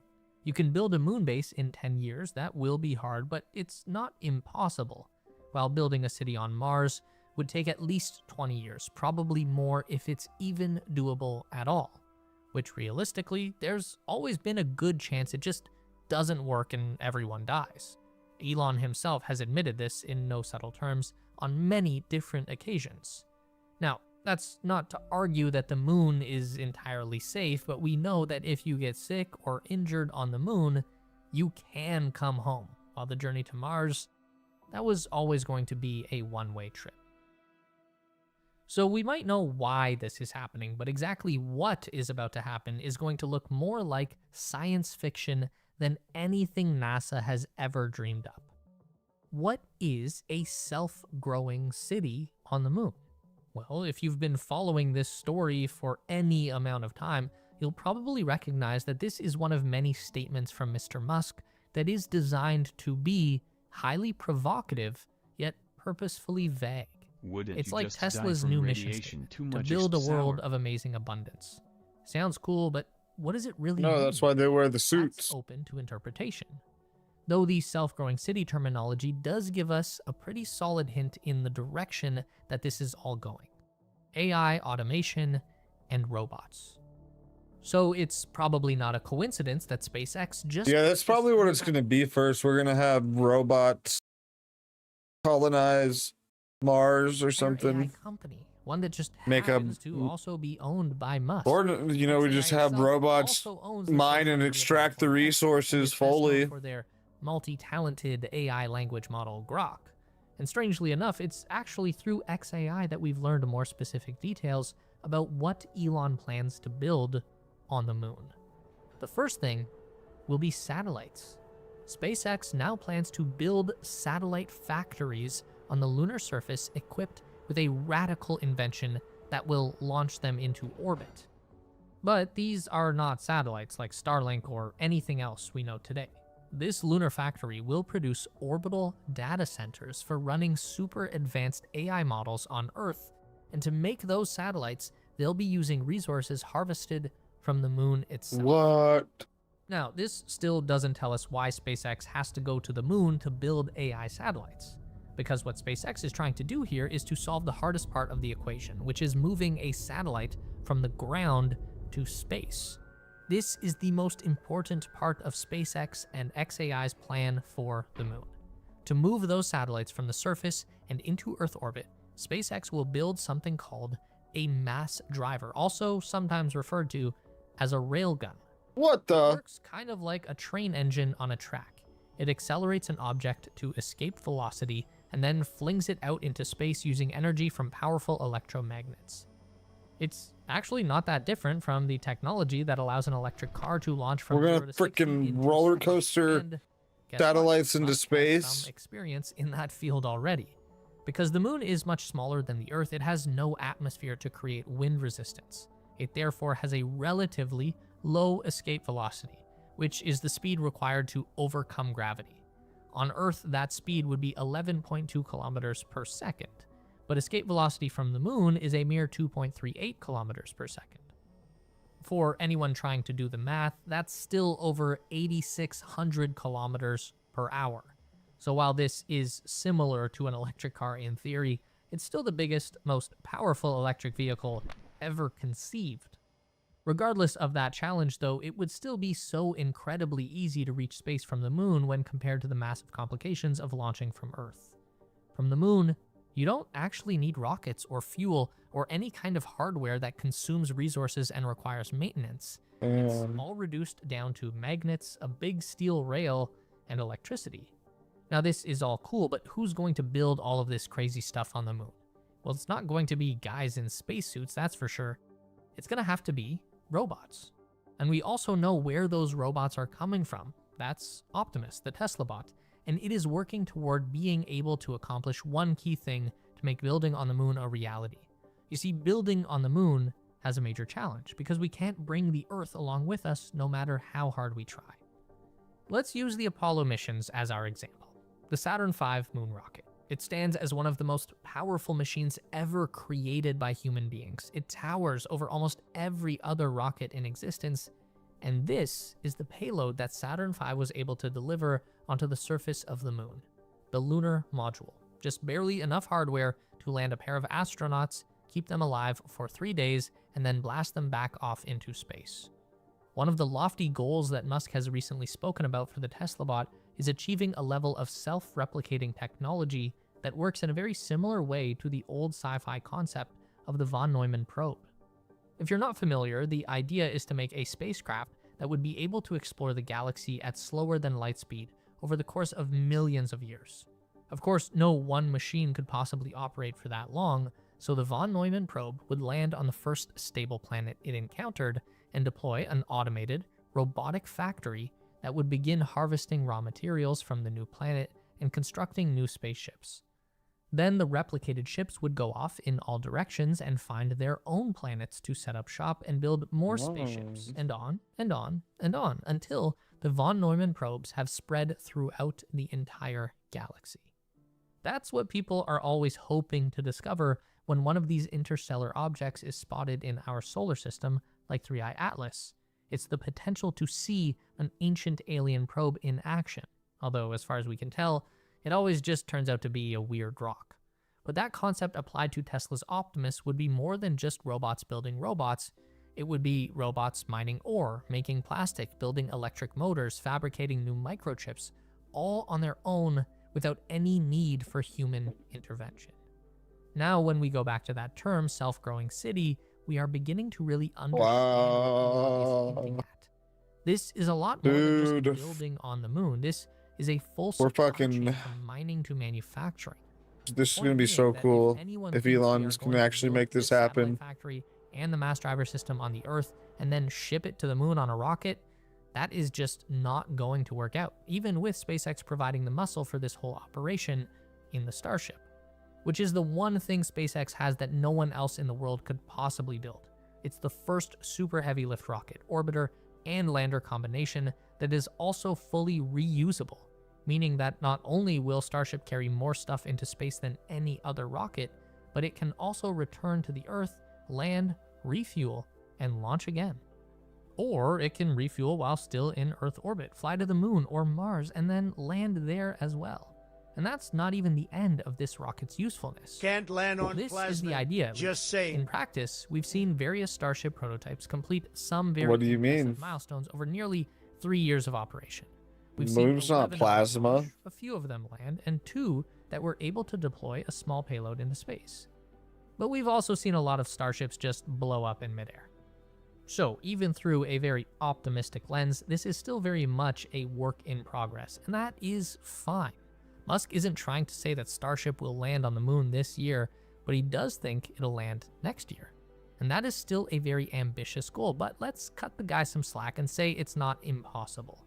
You can build a moon base in 10 years. That will be hard, but it's not impossible. While building a city on Mars would take at least 20 years, probably more if it's even doable at all. Which realistically, there's always been a good chance it just doesn't work and everyone dies. Elon himself has admitted this in no subtle terms on many different occasions. Now, that's not to argue that the moon is entirely safe, but we know that if you get sick or injured on the moon, you can come home, while the journey to Mars, that was always going to be a one-way trip. So we might know why this is happening, but exactly what is about to happen is going to look more like science fiction than anything NASA has ever dreamed up. What is a self-growing city on the moon? Well, if you've been following this story for any amount of time, you'll probably recognize that this is one of many statements from Mr. Musk that is designed to be highly provocative, yet purposefully vague. It's like Tesla's new mission statement, to build a world of amazing abundance. Sounds cool, but what does it really mean? No, that's why they wear the suits. That's open to interpretation. Though the self-growing city terminology does give us a pretty solid hint in the direction that this is all going. AI, automation, and robots. So it's probably not a coincidence that SpaceX just... Yeah, that's probably what it's going to be first. We're going to have robots colonize Mars or something. AI company. One that just make happens to also be owned by Musk. Or, we just have robots mine and extract the resources fully. For their multi-talented AI language model, Grok. And strangely enough, it's actually through XAI that we've learned more specific details about what Elon plans to build on the moon. The first thing will be satellites. SpaceX now plans to build satellite factories on the lunar surface equipped with a radical invention that will launch them into orbit. But these are not satellites like Starlink or anything else we know today. This lunar factory will produce orbital data centers for running super advanced AI models on Earth, and to make those satellites, they'll be using resources harvested from the moon itself. What? Now, this still doesn't tell us why SpaceX has to go to the moon to build AI satellites. Because what SpaceX is trying to do here is to solve the hardest part of the equation, which is moving a satellite from the ground to space. This is the most important part of SpaceX and XAI's plan for the moon. To move those satellites from the surface and into Earth orbit, SpaceX will build something called a mass driver, also sometimes referred to as a railgun. What the? It works kind of like a train engine on a track. It accelerates an object to escape velocity and then flings it out into space using energy from powerful electromagnets. It's actually not that different from the technology that allows an electric car to launch from We're gonna freaking roller coaster guess what? Satellites into Musk has space. some experience in that field already. Because the moon is much smaller than the Earth, it has no atmosphere to create wind resistance. It therefore has a relatively low escape velocity, which is the speed required to overcome gravity. On Earth, that speed would be 11.2 kilometers per second, but escape velocity from the moon is a mere 2.38 kilometers per second. For anyone trying to do the math, that's still over 8,600 kilometers per hour. So while this is similar to an electric car in theory, it's still the biggest, most powerful electric vehicle ever conceived. Regardless of that challenge though, it would still be so incredibly easy to reach space from the moon when compared to the massive complications of launching from Earth. From the moon, you don't actually need rockets or fuel or any kind of hardware that consumes resources and requires maintenance. It's all reduced down to magnets, a big steel rail, and electricity. Now this is all cool, but who's going to build all of this crazy stuff on the moon? Well, it's not going to be guys in spacesuits, that's for sure. It's gonna have to be robots. And we also know where those robots are coming from. That's Optimus, the Tesla bot, and it is working toward being able to accomplish one key thing to make building on the moon a reality. You see, building on the moon has a major challenge because we can't bring the Earth along with us no matter how hard we try. Let's use the Apollo missions as our example. The Saturn V moon rocket. It stands as one of the most powerful machines ever created by human beings. It towers over almost every other rocket in existence, and this is the payload that Saturn V was able to deliver onto the surface of the moon. The lunar module. Just barely enough hardware to land a pair of astronauts, keep them alive for 3 days, and then blast them back off into space. One of the lofty goals that Musk has recently spoken about for the Tesla bot is achieving a level of self-replicating technology that works in a very similar way to the old sci-fi concept of the von Neumann probe. If you're not familiar, the idea is to make a spacecraft that would be able to explore the galaxy at slower than light speed over the course of millions of years. Of course, no one machine could possibly operate for that long, so the von Neumann probe would land on the first stable planet it encountered and deploy an automated, robotic factory that would begin harvesting raw materials from the new planet and constructing new spaceships. Then the replicated ships would go off in all directions and find their own planets to set up shop and build more spaceships, and on, and on, and on, until the von Neumann probes have spread throughout the entire galaxy. That's what people are always hoping to discover when one of these interstellar objects is spotted in our solar system, like 3i Atlas. It's the potential to see an ancient alien probe in action, although as far as we can tell, it always just turns out to be a weird rock. But that concept applied to Tesla's Optimus would be more than just robots building robots. It would be robots mining ore, making plastic, building electric motors, fabricating new microchips, all on their own without any need for human intervention. Now, when we go back to that term, self-growing city, we are beginning to really understand what Elon is hinting at. This is a lot more than just building on the moon. This is a full supply chain from mining to manufacturing. This is going to be so cool if Elon can actually make this happen. Factory and the mass driver system on the Earth and then ship it to the moon on a rocket, that is just not going to work out, even with SpaceX providing the muscle for this whole operation in the Starship, which is the one thing SpaceX has that no one else in the world could possibly build. It's the first super heavy lift rocket, orbiter, and lander combination that is also fully reusable, meaning that not only will Starship carry more stuff into space than any other rocket, but it can also return to the Earth, land, refuel, and launch again. Or it can refuel while still in Earth orbit, fly to the moon or Mars, and then land there as well. And that's not even the end of this rocket's usefulness. Can't land on this plasma. Is the idea. Just saying. In practice, we've seen various Starship prototypes complete some very impressive milestones over nearly 3 years of operation. We've seen not plasma. Launch, a few of them land, and 2 that were able to deploy a small payload into space. But we've also seen a lot of Starships just blow up in midair. So even through a very optimistic lens, this is still very much a work in progress, and that is fine. Musk isn't trying to say that Starship will land on the moon this year, but he does think it'll land next year. And that is still a very ambitious goal, but let's cut the guy some slack and say it's not impossible.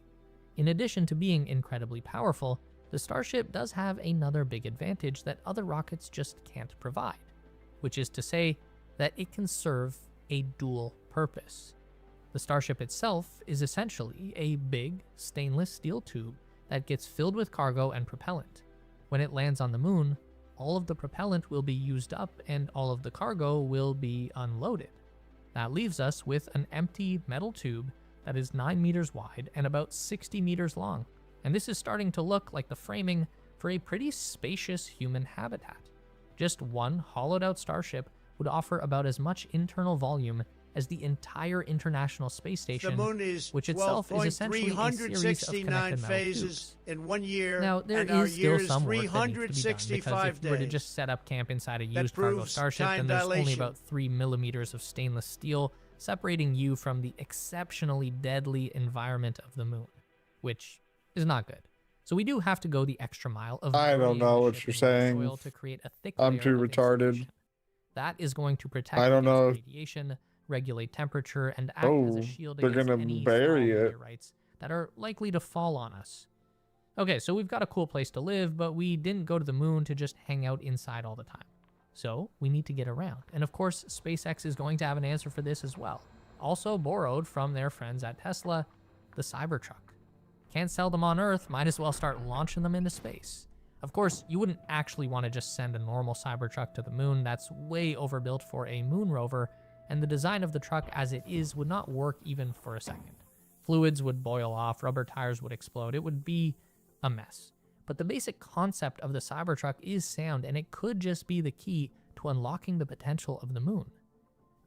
In addition to being incredibly powerful, the Starship does have another big advantage that other rockets just can't provide, which is to say that it can serve a dual purpose. The Starship itself is essentially a big stainless steel tube that gets filled with cargo and propellant. When it lands on the moon, all of the propellant will be used up and all of the cargo will be unloaded. That leaves us with an empty metal tube that is 9 meters wide and about 60 meters long. And this is starting to look like the framing for a pretty spacious human habitat. Just one hollowed out Starship would offer about as much internal volume as the entire International Space Station, The moon is which itself is essentially a series of 12.369 connected metal phases tubes. in 1 year. Now, there and our is year still some work that needs to be done, because 365 if you were to days. just set up camp inside a That used cargo proves Starship, time then there's only dilation. about 3 millimeters of stainless steel separating you from the exceptionally deadly environment of the moon, which is not good. So we do have to go the extra mile of I don't burying know the what ship you're in saying. soil to create a thick I'm layer too of retarded. insulation. That is going to protect I don't against know. radiation, regulate temperature, and act as Oh, a shield they're against gonna any bury small it. meteorites that are likely to fall on us. Okay, so we've got a cool place to live, but we didn't go to the moon to just hang out inside all the time. So we need to get around. And of course, SpaceX is going to have an answer for this as well. Also borrowed from their friends at Tesla, the Cybertruck. Can't sell them on Earth, might as well start launching them into space. Of course, you wouldn't actually want to just send a normal Cybertruck to the moon. That's way overbuilt for a moon rover, and the design of the truck as it is would not work even for a second. Fluids would boil off, rubber tires would explode, it would be a mess. But the basic concept of the Cybertruck is sound, and it could just be the key to unlocking the potential of the moon.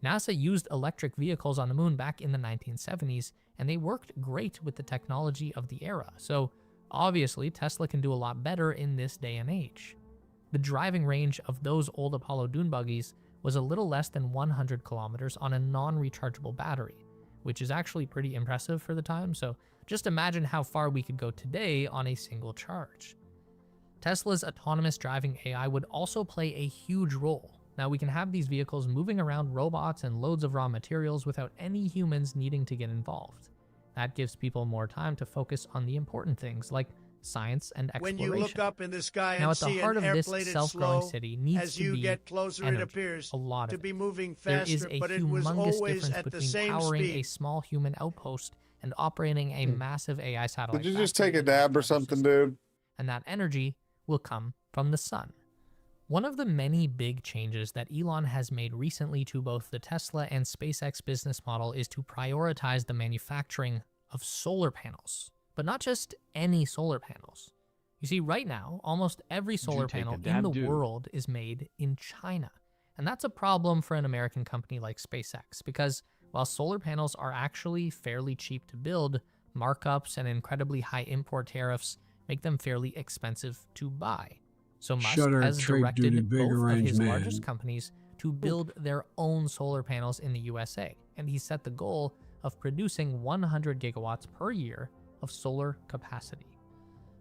NASA used electric vehicles on the moon back in the 1970s, and they worked great with the technology of the era, so obviously Tesla can do a lot better in this day and age. The driving range of those old Apollo dune buggies was a little less than 100 kilometers on a non-rechargeable battery, which is actually pretty impressive for the time, so just imagine how far we could go today on a single charge. Tesla's autonomous driving AI would also play a huge role. Now we can have these vehicles moving around robots and loads of raw materials without any humans needing to get involved. That gives people more time to focus on the important things like science and When exploration. you look up in the sky Now and at the see heart an of this airplane self-growing slow, city needs as to you be get closer, energy, it appears a lot to of be it. moving There faster, is a but it was humongous always difference at the between same powering speed. a small human outpost and operating a massive AI satellite. Did you just factory take a in the dab or Chicago something, system. dude? And that energy will come from the sun. One of the many big changes that Elon has made recently to both the Tesla and SpaceX business model is to prioritize the manufacturing of solar panels, but not just any solar panels. You see, right now, almost every solar take a panel in dab, the dude? world is made in China. And that's a problem for an American company like SpaceX, because while solar panels are actually fairly cheap to build, markups and incredibly high import tariffs make them fairly expensive to buy. So Musk Shut our has trade duty, directed big both of orange his man. largest companies to build their own solar panels in the USA, and he set the goal of producing 100 gigawatts per year of solar capacity.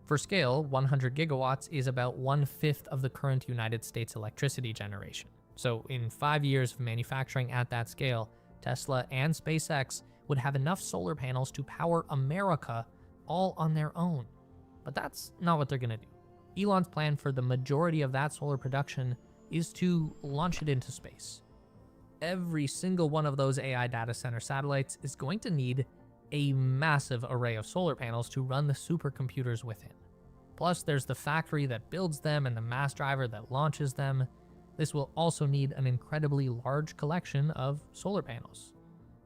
For scale, 100 gigawatts is about 1/5 of the current United States electricity generation. So in 5 years of manufacturing at that scale, Tesla and SpaceX would have enough solar panels to power America all on their own. But that's not what they're gonna do. Elon's plan for the majority of that solar production is to launch it into space. Every single one of those AI data center satellites is going to need a massive array of solar panels to run the supercomputers within. Plus, there's the factory that builds them and the mass driver that launches them. This will also need an incredibly large collection of solar panels.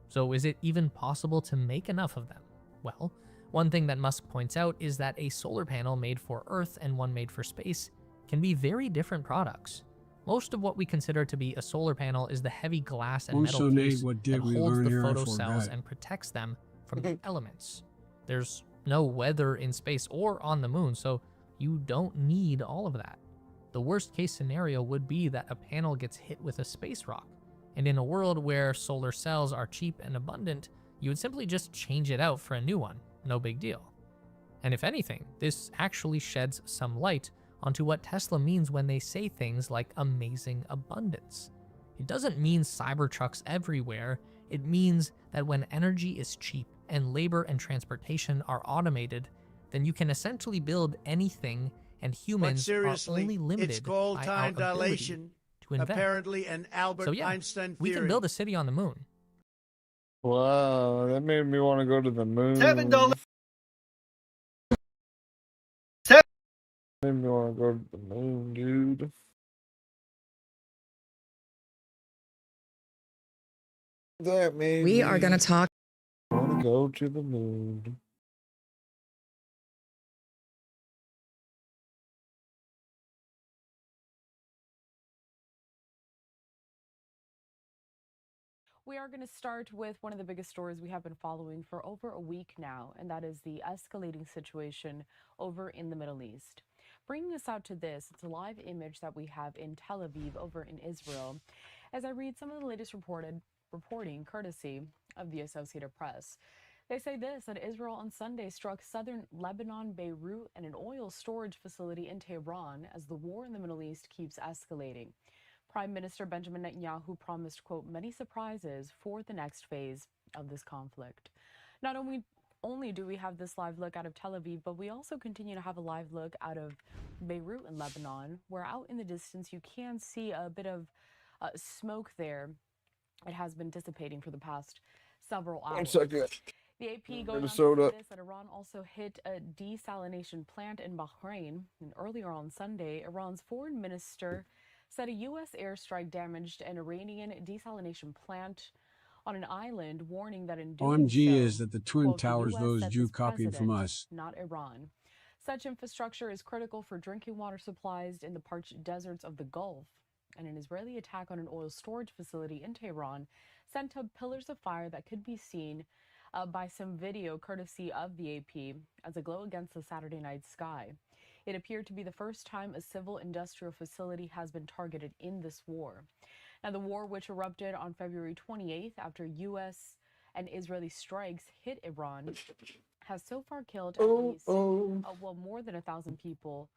So is it even possible to make enough of them? Well, one thing that Musk points out is that a solar panel made for Earth and one made for space can be very different products. Most of what we consider to be a solar panel is the heavy glass and metal Also, case Nate, what that did we holds learn the here? I photo cells forgot. and protects them from the elements. There's no weather in space or on the moon, so you don't need all of that. The worst case scenario would be that a panel gets hit with a space rock, and in a world where solar cells are cheap and abundant, you would simply just change it out for a new one, no big deal. And if anything, this actually sheds some light onto what Tesla means when they say things like amazing abundance. It doesn't mean Cybertrucks everywhere, it means that when energy is cheap and labor and transportation are automated, then you can essentially build anything, and humans are seriously, only limited it's goal by time our ability dilation, to invent. apparently an Albert So yeah, Einstein we theory. can build a city on the moon. Wow, that made me want to go to the moon. $7. Made me want to go to the moon, dude. That made We are going to talk. want to go to the moon. We are going to start with one of the biggest stories we have been following for over a week now, and that is the escalating situation over in the Middle East. Bringing us out to this, it's a live image that we have in Tel Aviv over in Israel, as I read some of the latest reporting courtesy of the Associated Press. They say this, that Israel on Sunday struck southern Lebanon, Beirut, and an oil storage facility in Tehran as the war in the Middle East keeps escalating. Prime Minister Benjamin Netanyahu promised, quote, many surprises for the next phase of this conflict. Not only do we have this live look out of Tel Aviv, but we also continue to have a live look out of Beirut in Lebanon, where out in the distance you can see a bit of smoke there. It has been dissipating for the past several hours. 1 second. The AP going Minnesota. on to say this, that Iran also hit a desalination plant in Bahrain. And earlier on Sunday, Iran's foreign minister said a U.S. airstrike damaged an Iranian desalination plant on an island, warning that in doing OMG so, is that the Twin quote, Towers the US those sets Jew its copied from precedent, us. not Iran. Such infrastructure is critical for drinking water supplies in the parched deserts of the Gulf. And an Israeli attack on an oil storage facility in Tehran sent up pillars of fire that could be seen by some video courtesy of the AP as a glow against the Saturday night sky. It appeared to be the first time a civil industrial facility has been targeted in this war. Now, the war, which erupted on February 28th after U.S. and Israeli strikes hit Iran, has so far killed at least more than 1,000 people.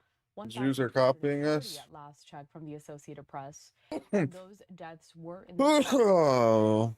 Jews are copying 1,030 us. at last check from the Associated Press. And those deaths were in the Oh.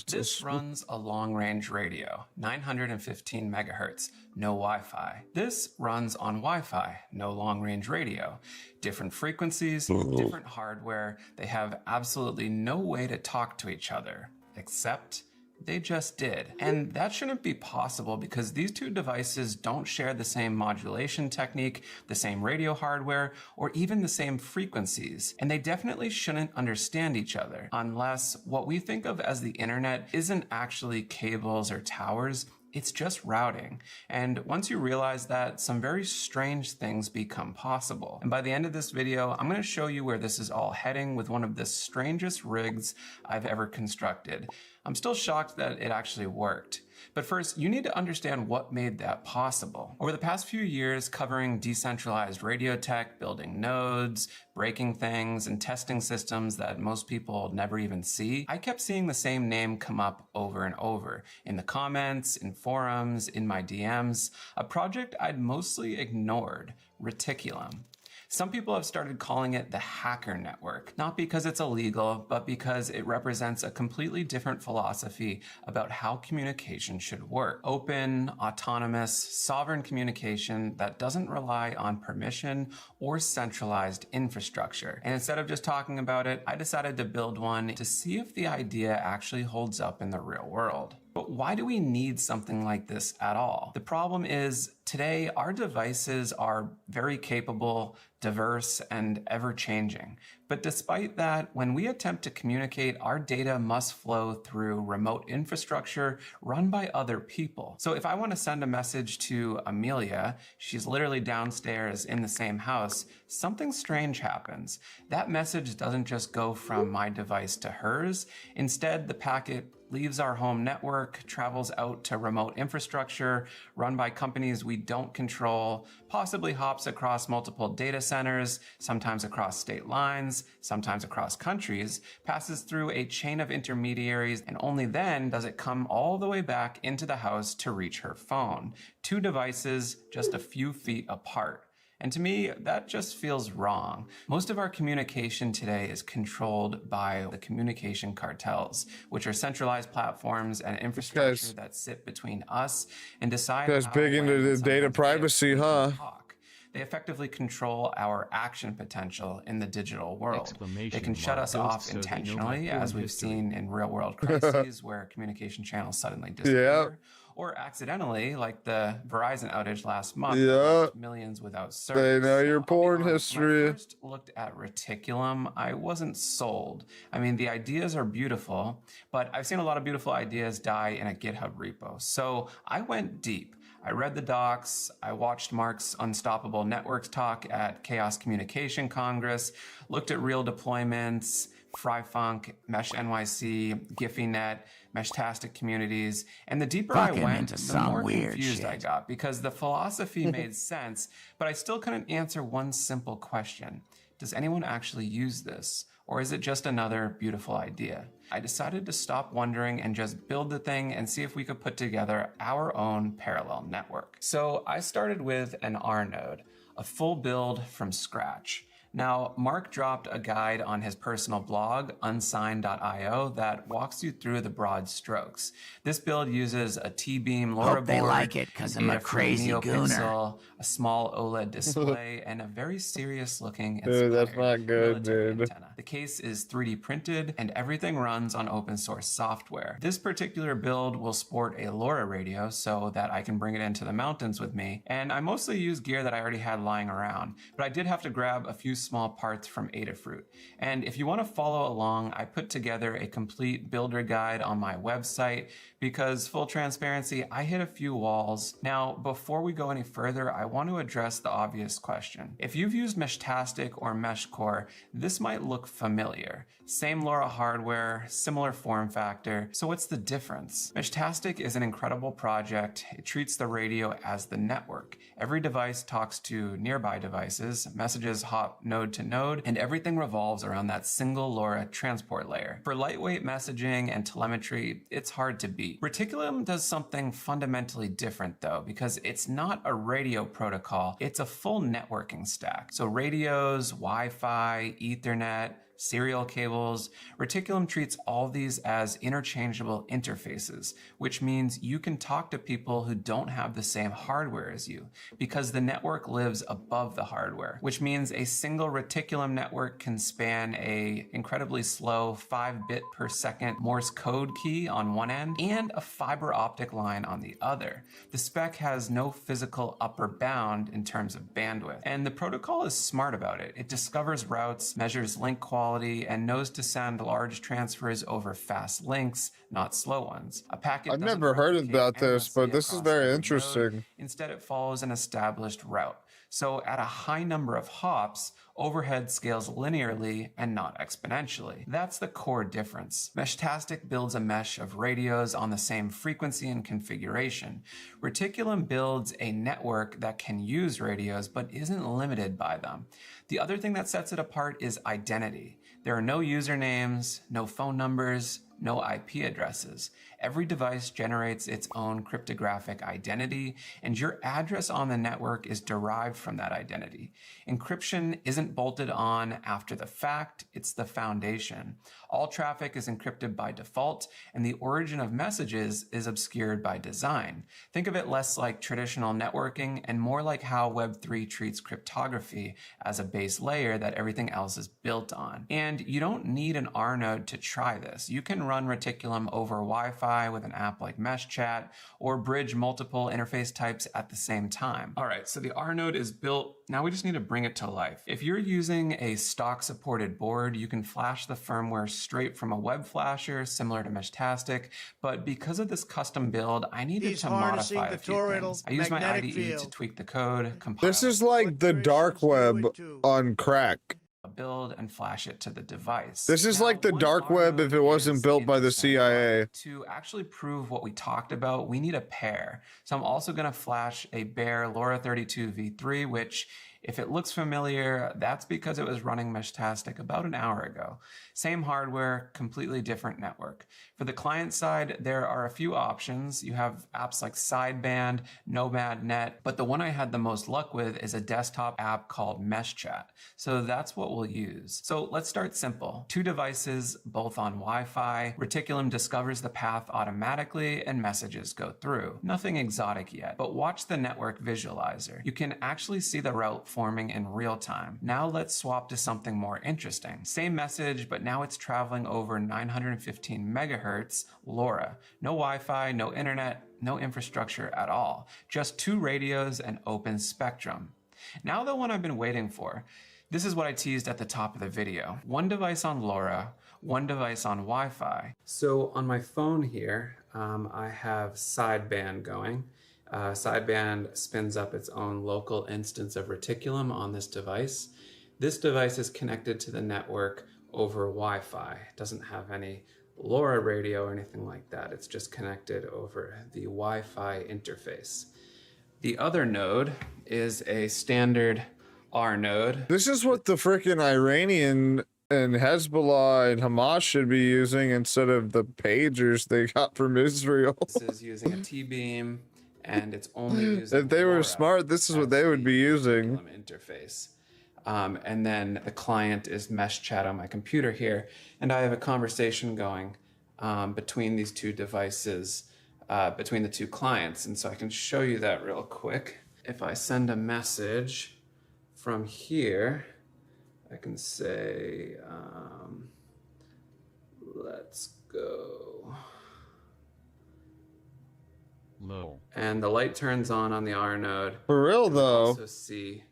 This runs a long-range radio, 915 megahertz, no Wi-Fi. This runs on Wi-Fi, no long-range radio. Different frequencies, different hardware. They have absolutely no way to talk to each other, except they just did. And that shouldn't be possible because these two devices don't share the same modulation technique, the same radio hardware, or even the same frequencies. And they definitely shouldn't understand each other unless what we think of as the internet isn't actually cables or towers. It's just routing. And once you realize that, some very strange things become possible. And by the end of this video, I'm going to show you where this is all heading with one of the strangest rigs I've ever constructed. I'm still shocked that it actually worked. But first, you need to understand what made that possible. Over the past few years, covering decentralized radio tech, building nodes, breaking things, and testing systems that most people never even see, I kept seeing the same name come up over and over. In the comments, in forums, in my DMs, a project I'd mostly ignored, Reticulum. Some people have started calling it the hacker network, not because it's illegal, but because it represents a completely different philosophy about how communication should work. Open, autonomous, sovereign communication that doesn't rely on permission or centralized infrastructure. And instead of just talking about it, I decided to build one to see if the idea actually holds up in the real world. But why do we need something like this at all? The problem is, today our devices are very capable, diverse, and ever-changing. But despite that, when we attempt to communicate, our data must flow through remote infrastructure run by other people. So if I want to send a message to Amelia, she's literally downstairs in the same house, something strange happens. That message doesn't just go from my device to hers. Instead, the packet leaves our home network, travels out to remote infrastructure run by companies we don't control, possibly hops across multiple data centers, sometimes across state lines, sometimes across countries, passes through a chain of intermediaries, and only then does it come all the way back into the house to reach her phone. Two devices just a few feet apart. And to me, that just feels wrong. Most of our communication today is controlled by the communication cartels, which are centralized platforms and infrastructure that sit between us and decide That's how, big into when, the and data sometimes if privacy, we can huh? talk. They effectively control our action potential in the digital world. They can shut us off intentionally, as we've seen in real-world crises where communication channels suddenly disappear, or accidentally, like the Verizon outage last month that left millions without service. They know your porn history. When I first looked at Reticulum, I wasn't sold. I mean, the ideas are beautiful, but I've seen a lot of beautiful ideas die in a GitHub repo. So I went deep. I read the docs, I watched Mark's Unstoppable Networks talk at Chaos Communication Congress, looked at real deployments, FryFunk, Mesh NYC, GiphyNet, Meshtastic communities, and the deeper I went, the more confused I got because the philosophy made sense, but I still couldn't answer one simple question. Does anyone actually use this? Or is it just another beautiful idea? I decided to stop wondering and just build the thing and see if we could put together our own parallel network. So I started with an R node, a full build from scratch. Now, Mark dropped a guide on his personal blog, unsigned.io, that walks you through the broad strokes. This build uses a T-beam LoRa board, they like it, 'cause I'm a crazy NeoPixel, a small OLED display, and a very serious-looking Dude, that's not good, dude. antenna. The case is 3D printed, and everything runs on open source software. This particular build will sport a LoRa radio so that I can bring it into the mountains with me, and I mostly use gear that I already had lying around, but I did have to grab a few small parts from Adafruit. And if you want to follow along, I put together a complete builder guide on my website because, full transparency, I hit a few walls. Now, before we go any further, I want to address the obvious question. If you've used Meshtastic or MeshCore, this might look familiar. Same LoRa hardware, similar form factor, so what's the difference? Meshtastic is an incredible project. It treats the radio as the network. Every device talks to nearby devices, messages hop node to node, and everything revolves around that single LoRa transport layer. For lightweight messaging and telemetry, it's hard to beat. Reticulum does something fundamentally different though, because it's not a radio protocol, it's a full networking stack. So radios, Wi-Fi, Ethernet, serial cables. Reticulum treats all these as interchangeable interfaces, which means you can talk to people who don't have the same hardware as you, because the network lives above the hardware, which means a single Reticulum network can span a incredibly slow 5-bit per second Morse code key on one end and a fiber optic line on the other. The spec has no physical upper bound in terms of bandwidth, and the protocol is smart about it. It discovers routes, measures link quality, and knows to send large transfers over fast links, not slow ones. A packet I've never heard about this, but this is very interesting. Instead, it follows an established route. So at a high number of hops, overhead scales linearly and not exponentially. That's the core difference. Meshtastic builds a mesh of radios on the same frequency and configuration. Reticulum builds a network that can use radios but isn't limited by them. The other thing that sets it apart is identity. There are no usernames, no phone numbers, no IP addresses. Every device generates its own cryptographic identity, and your address on the network is derived from that identity. Encryption isn't bolted on after the fact, it's the foundation. All traffic is encrypted by default, and the origin of messages is obscured by design. Think of it less like traditional networking and more like how Web3 treats cryptography as a base layer that everything else is built on. And you don't need an R node to try this. You can run Reticulum over Wi-Fi with an app like MeshChat, or bridge multiple interface types at the same time. All right, so the R node is built. Now we just need to bring it to life. If you're using a stock supported board, you can flash the firmware straight from a web flasher, similar to Meshtastic, but because of this custom build, I needed to modify a few things. I used my IDE to tweak the code, compile. This is like the dark web on crack. Build and flash it to the device. This is like the dark web if it wasn't built by the CIA. To actually prove what we talked about, we need a pair. So I'm also going to flash a bare LoRa 32 v3, which If it looks familiar, that's because it was running Meshtastic about an hour ago. Same hardware, completely different network. For the client side, there are a few options. You have apps like Sideband, NomadNet, but the one I had the most luck with is a desktop app called MeshChat. So that's what we'll use. So let's start simple. 2 devices, both on Wi-Fi. Reticulum discovers the path automatically and messages go through. Nothing exotic yet, but watch the network visualizer. You can actually see the route forming in real time. Now let's swap to something more interesting. Same message, but now it's traveling over 915 megahertz LoRa. No Wi-Fi, no internet, no infrastructure at all. Just 2 radios and open spectrum. Now the one I've been waiting for. This is what I teased at the top of the video. 1 device on LoRa, 1 device on Wi-Fi. So on my phone here, I have Sideband going. Sideband spins up its own local instance of Reticulum on this device. This device is connected to the network over Wi-Fi. It doesn't have any LoRa radio or anything like that. It's just connected over the Wi-Fi interface. The other node is a standard R node. This is what the freaking Iranian and Hezbollah and Hamas should be using instead of the pagers they got from Israel. This is using a T-beam, and it's only using If they were LoRa smart, this is what they would be using. Interface. And then the client is MeshChat on my computer here, and I have a conversation going between these 2 devices, between the 2 clients. And so I can show you that real quick. If I send a message from here, I can say, let's go. Low. And the light turns on the R node. For real though, also see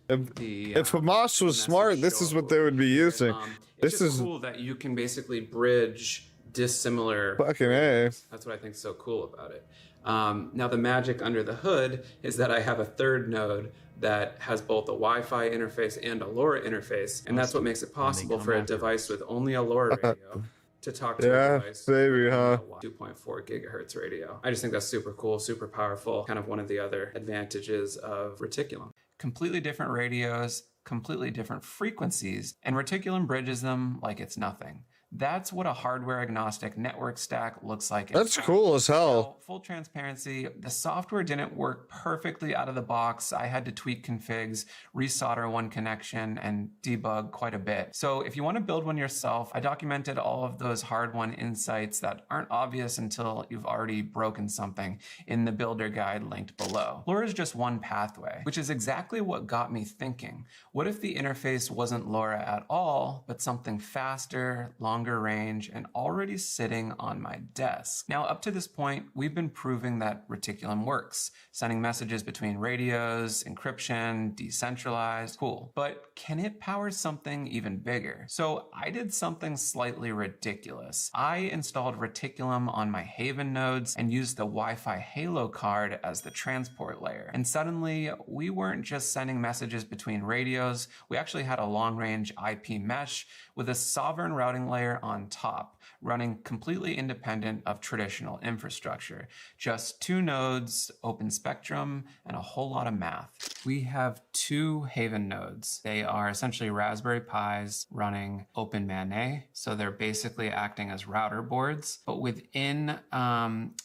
if Hamas was smart, this is what they would be using. It's This just is cool that you can basically bridge dissimilar. fucking A. That's what I think is so cool about it. Now the magic under the hood is that I have a 3rd node that has both a Wi-Fi interface and a LoRa interface, and that's what makes it possible for a device with only a LoRa radio to talk to a device baby, huh? 2.4 gigahertz radio. I just think that's super cool, super powerful, kind of one of the other advantages of Reticulum. Completely different radios, completely different frequencies, and Reticulum bridges them like it's nothing. That's what a hardware agnostic network stack looks like. That's cool as hell. Now, full transparency, the software didn't work perfectly out of the box. I had to tweak configs, resolder one connection, and debug quite a bit. So if you want to build one yourself, I documented all of those hard-won insights that aren't obvious until you've already broken something in the builder guide linked below. LoRa is just one pathway, which is exactly what got me thinking. What if the interface wasn't LoRa at all, but something faster, longer range, and already sitting on my desk? Now, up to this point, we've been proving that Reticulum works, sending messages between radios, encryption, decentralized, cool. But can it power something even bigger? So I did something slightly ridiculous. I installed Reticulum on my Haven nodes and used the Wi-Fi Halo card as the transport layer. And suddenly, we weren't just sending messages between radios, we actually had a long-range IP mesh with a sovereign routing layer on top, running completely independent of traditional infrastructure. Just 2 nodes, open spectrum, and a whole lot of math. We have 2 Haven nodes. They are essentially Raspberry Pis running OpenMANA, so they're basically acting as router boards. But within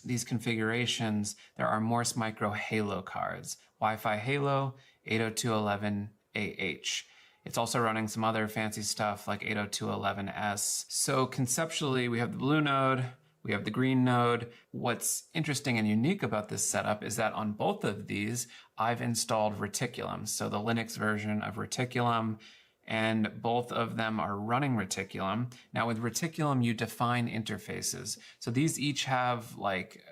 these configurations, there are Morse Micro Halo cards, Wi-Fi Halo, 802.11ah. It's also running some other fancy stuff like 802.11s. So conceptually, we have the blue node, we have the green node. What's interesting and unique about this setup is that on both of these, I've installed Reticulum, so the Linux version of Reticulum, and both of them are running Reticulum. Now with Reticulum, you define interfaces. So these each have like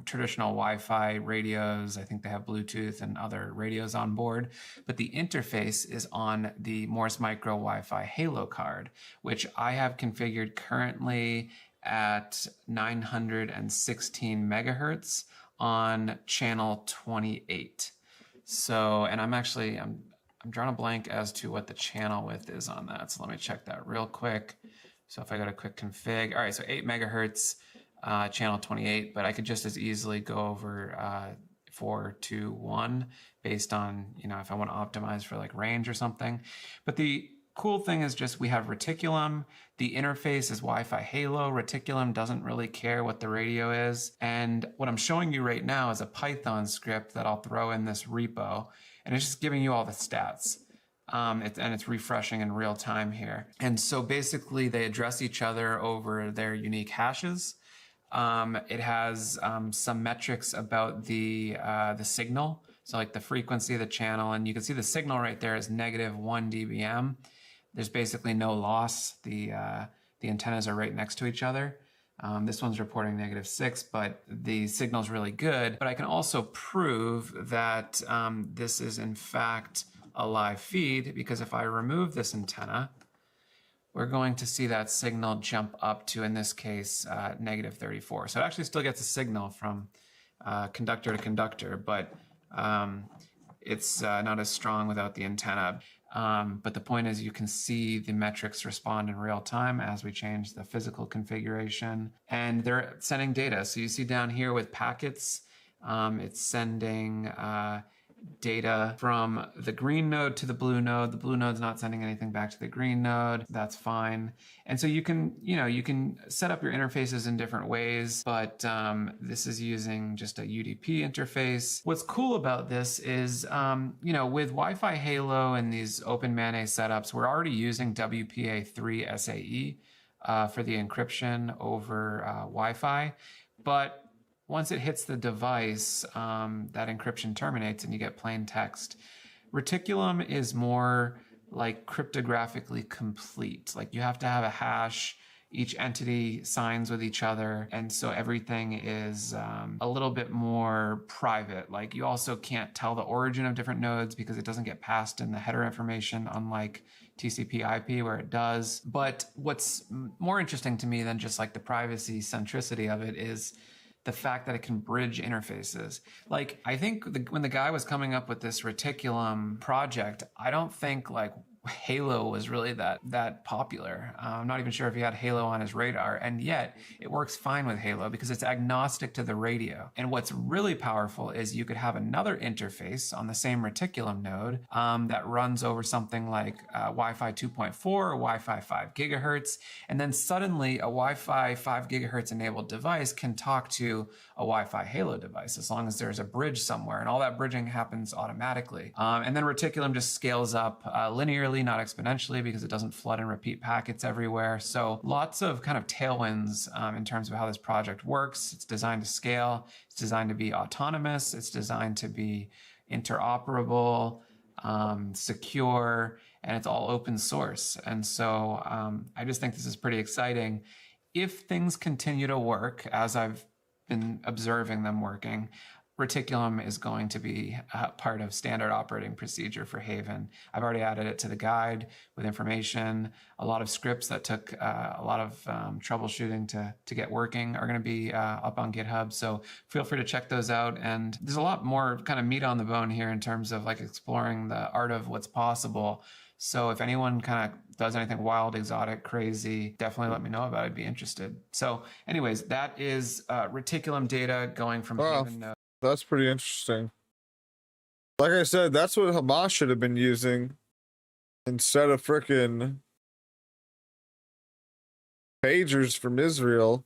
traditional Wi-Fi radios. I think they have Bluetooth and other radios on board, but the interface is on the Morse Micro Wi-Fi Halo card, which I have configured currently at 916 megahertz on channel 28. So, and I'm drawing a blank as to what the channel width is on that. So let me check that real quick. So if I go to quick config, all right, so 8 megahertz, channel 28, but I could just as easily go over 0.4 to 1 based on, you know, if I want to optimize for like range or something. But the cool thing is just we have Reticulum. The interface is Wi-Fi Halo. Reticulum doesn't really care what the radio is. And what I'm showing you right now is a Python script that I'll throw in this repo. And it's just giving you all the stats. And it's refreshing in real time here. And so basically they address each other over their unique hashes. It has some metrics about the signal. So like the frequency of the channel, and you can see the signal right there is -1 dBm. There's basically no loss. The antennas are right next to each other. This one's reporting -6, but the signal's really good. But I can also prove that this is in fact a live feed, because if I remove this antenna, we're going to see that signal jump up to, in this case, -34. So it actually still gets a signal from conductor to conductor, but it's not as strong without the antenna. But the point is you can see the metrics respond in real time as we change the physical configuration, and they're sending data. So you see down here with packets, it's sending data from the green node to the blue node. The blue node's not sending anything back to the green node. That's fine. And so you can set up your interfaces in different ways, but this is using just a UDP interface. What's cool about this is, with Wi-Fi Halo and these Open MANA setups, we're already using WPA3 SAE for the encryption over Wi-Fi, but once it hits the device, that encryption terminates and you get plain text. Reticulum is more like cryptographically complete. Like you have to have a hash, each entity signs with each other, and so everything is a little bit more private. Like you also can't tell the origin of different nodes because it doesn't get passed in the header information, unlike TCP/IP where it does. But what's more interesting to me than just like the privacy centricity of it is the fact that it can bridge interfaces. Like, I think when the guy was coming up with this Reticulum project, I don't think like Halo was really that popular. I'm not even sure if he had Halo on his radar, and yet it works fine with Halo because it's agnostic to the radio. And what's really powerful is you could have another interface on the same Reticulum node that runs over something like Wi-Fi 2.4 or Wi-Fi 5 gigahertz, and then suddenly a Wi-Fi 5 gigahertz enabled device can talk to a Wi-Fi Halo device as long as there's a bridge somewhere, and all that bridging happens automatically. And then Reticulum just scales up linearly, not exponentially, because it doesn't flood and repeat packets everywhere. So lots of kind of tailwinds in terms of how this project works. It's designed to scale, it's designed to be autonomous, it's designed to be interoperable, secure, and it's all open source. And so I just think this is pretty exciting. If things continue to work as I've been observing them working, Reticulum is going to be part of standard operating procedure for Haven. I've already added it to the guide with information. A lot of scripts that took a lot of troubleshooting to get working are going to be up on GitHub. So feel free to check those out. And there's a lot more kind of meat on the bone here in terms of like exploring the art of what's possible. So if anyone kind of does anything wild, exotic, crazy, definitely let me know about it. I'd be interested. So anyways, that is Reticulum data going from Haven node. That's pretty interesting. Like I said, that's what Hamas should have been using instead of frickin' pagers from Israel.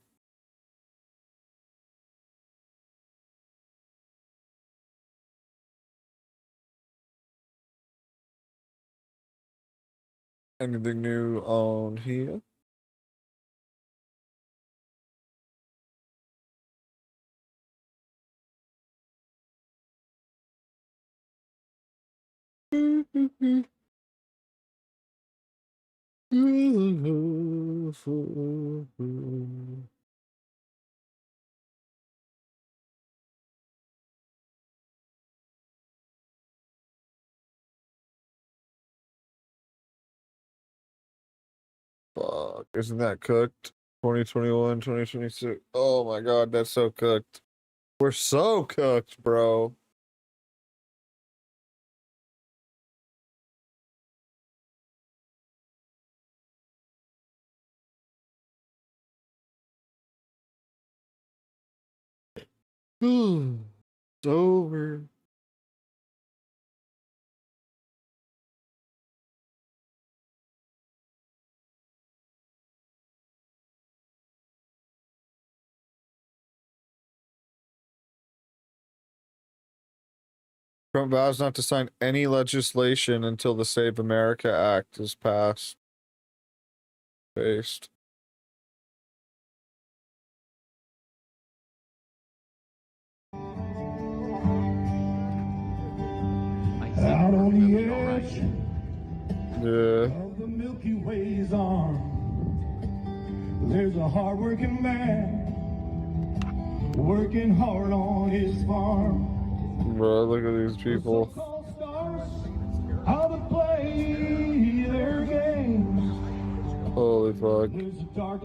Anything new on here? Fuck, isn't that cooked? 2021, 2026. Oh my god, that's so cooked. We're so cooked, bro. over. Trump vows not to sign any legislation until the Save America Act is passed. Based. Out on the edge Yeah. of the Milky Way's arm, there's a hard-working man working hard on his farm. Bro, look at these people. How to play their games. Holy fuck. There's a dark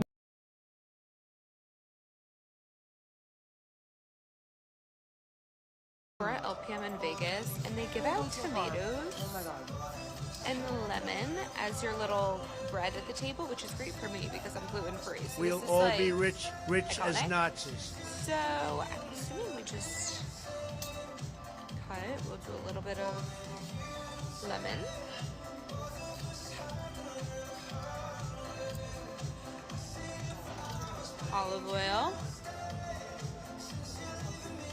We're at LPM in Vegas, and they give out tomatoes and lemon as your little bread at the table, which is great for me because I'm gluten-free. So We'll this is, all like, be rich as iconic. Nazis. So I'm assuming we just cut it. We'll do a little bit of lemon. Olive oil.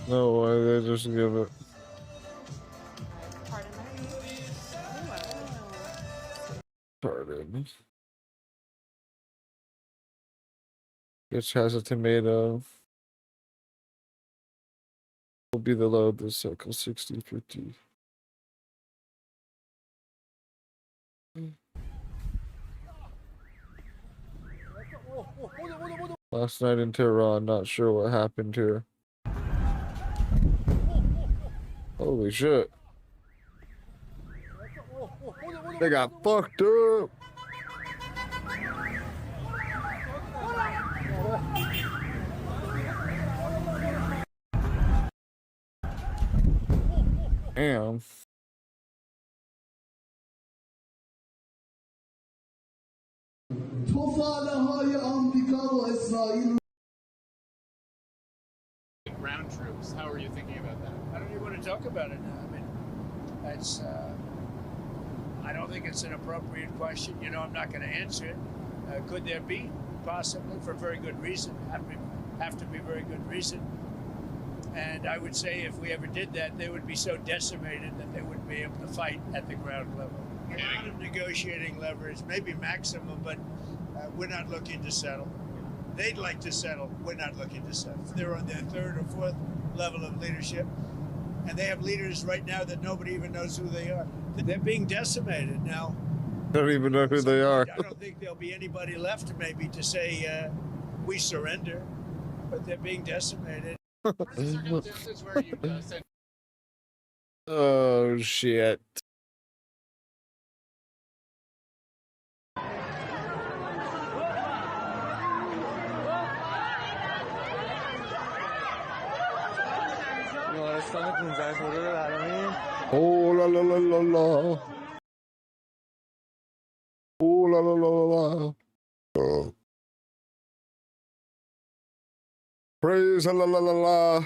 No way, they just give it. Pardon. Which has a tomato. Will be the load this cycle 60-50. Last night in Tehran, not sure what happened here. Holy shit. They got fucked up. Damn. Ground troops. How are you thinking about that? I don't even want to talk about it now. I mean, that's. I don't think it's an appropriate question. You know, I'm not going to answer it. Could there be? Possibly, for very good reason. Have to be very good reason. And I would say if we ever did that, they would be so decimated that they wouldn't be able to fight at the ground level. A lot of negotiating leverage, maybe maximum, but we're not looking to settle. They'd like to settle. We're not looking to settle. They're on their third or fourth level of leadership, and they have leaders right now that nobody even knows who they are. They're being decimated now. I don't even know who they are. I don't think there'll be anybody left maybe to say we surrender, but they're being decimated. Oh shit. Oh la la la la la. Oh la la la la la. Oh. Praise la la la la la.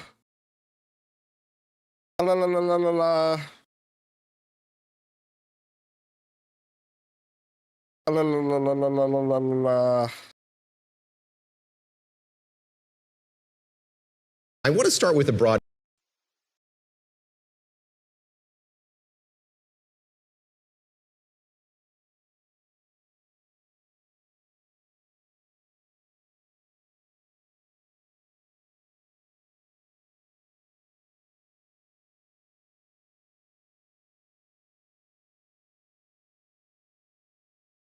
La la la la la la. La la la la la la la la. I want to start with a broad.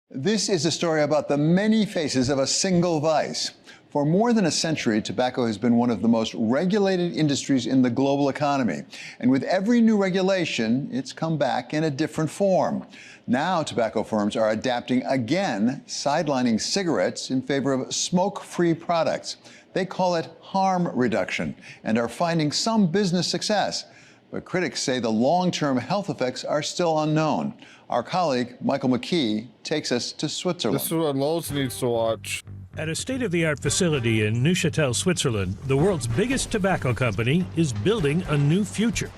This is a story about the many faces of a single vice. For more than a century, tobacco has been one of the most regulated industries in the global economy. And with every new regulation, it's come back in a different form. Now, tobacco firms are adapting again, sidelining cigarettes in favor of smoke-free products. They call it harm reduction and are finding some business success. But critics say the long-term health effects are still unknown. Our colleague, Michael McKee, takes us to Switzerland. This is what Lowe's needs to watch. At a state-of-the-art facility in Neuchâtel, Switzerland, the world's biggest tobacco company is building a new future.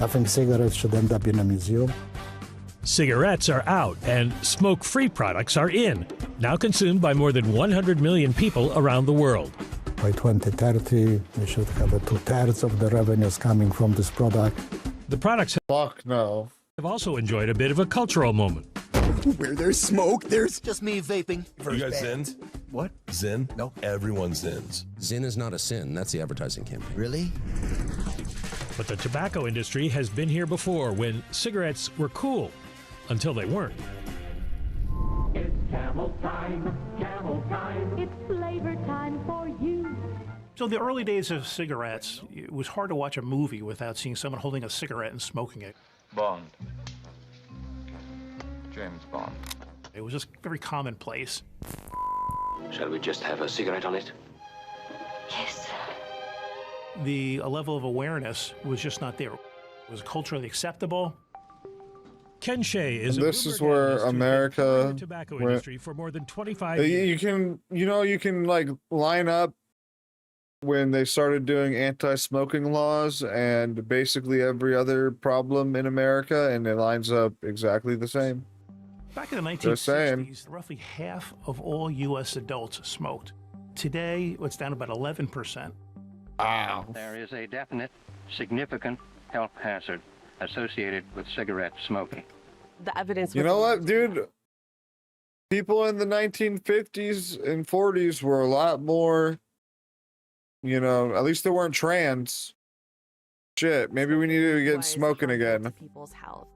I think cigarettes should end up in a museum. Cigarettes are out and smoke-free products are in, now consumed by more than 100 million people around the world. By 2030, we should have 2/3 of the revenues coming from this product. The products have also enjoyed a bit of a cultural moment. Where there's smoke, there's just me vaping. You guys Zin? What? Zin? No. Everyone Zins. Zin is not a sin. That's the advertising campaign. Really? But the tobacco industry has been here before when cigarettes were cool, until they weren't. It's camel time, it's flavor time for you. So the early days of cigarettes, it was hard to watch a movie without seeing someone holding a cigarette and smoking it. Bond. James Bond. It was just very commonplace. Shall we just have a cigarette on it? Yes. The level of awareness was just not there. It was culturally acceptable. Ken Shea is this is where America tobacco industry for more than 25 years. You can like line up when they started doing anti-smoking laws and basically every other problem in America, and it lines up exactly the same. Back in the 1960s, roughly half of all U.S. adults smoked. Today, it's down to about 11%. Wow. There is a definite, significant health hazard associated with cigarette smoking. The evidence. You know what, dude? People in the 1950s and 40s were a lot more, at least they weren't trans. Shit, maybe we need to get smoking again. People's health.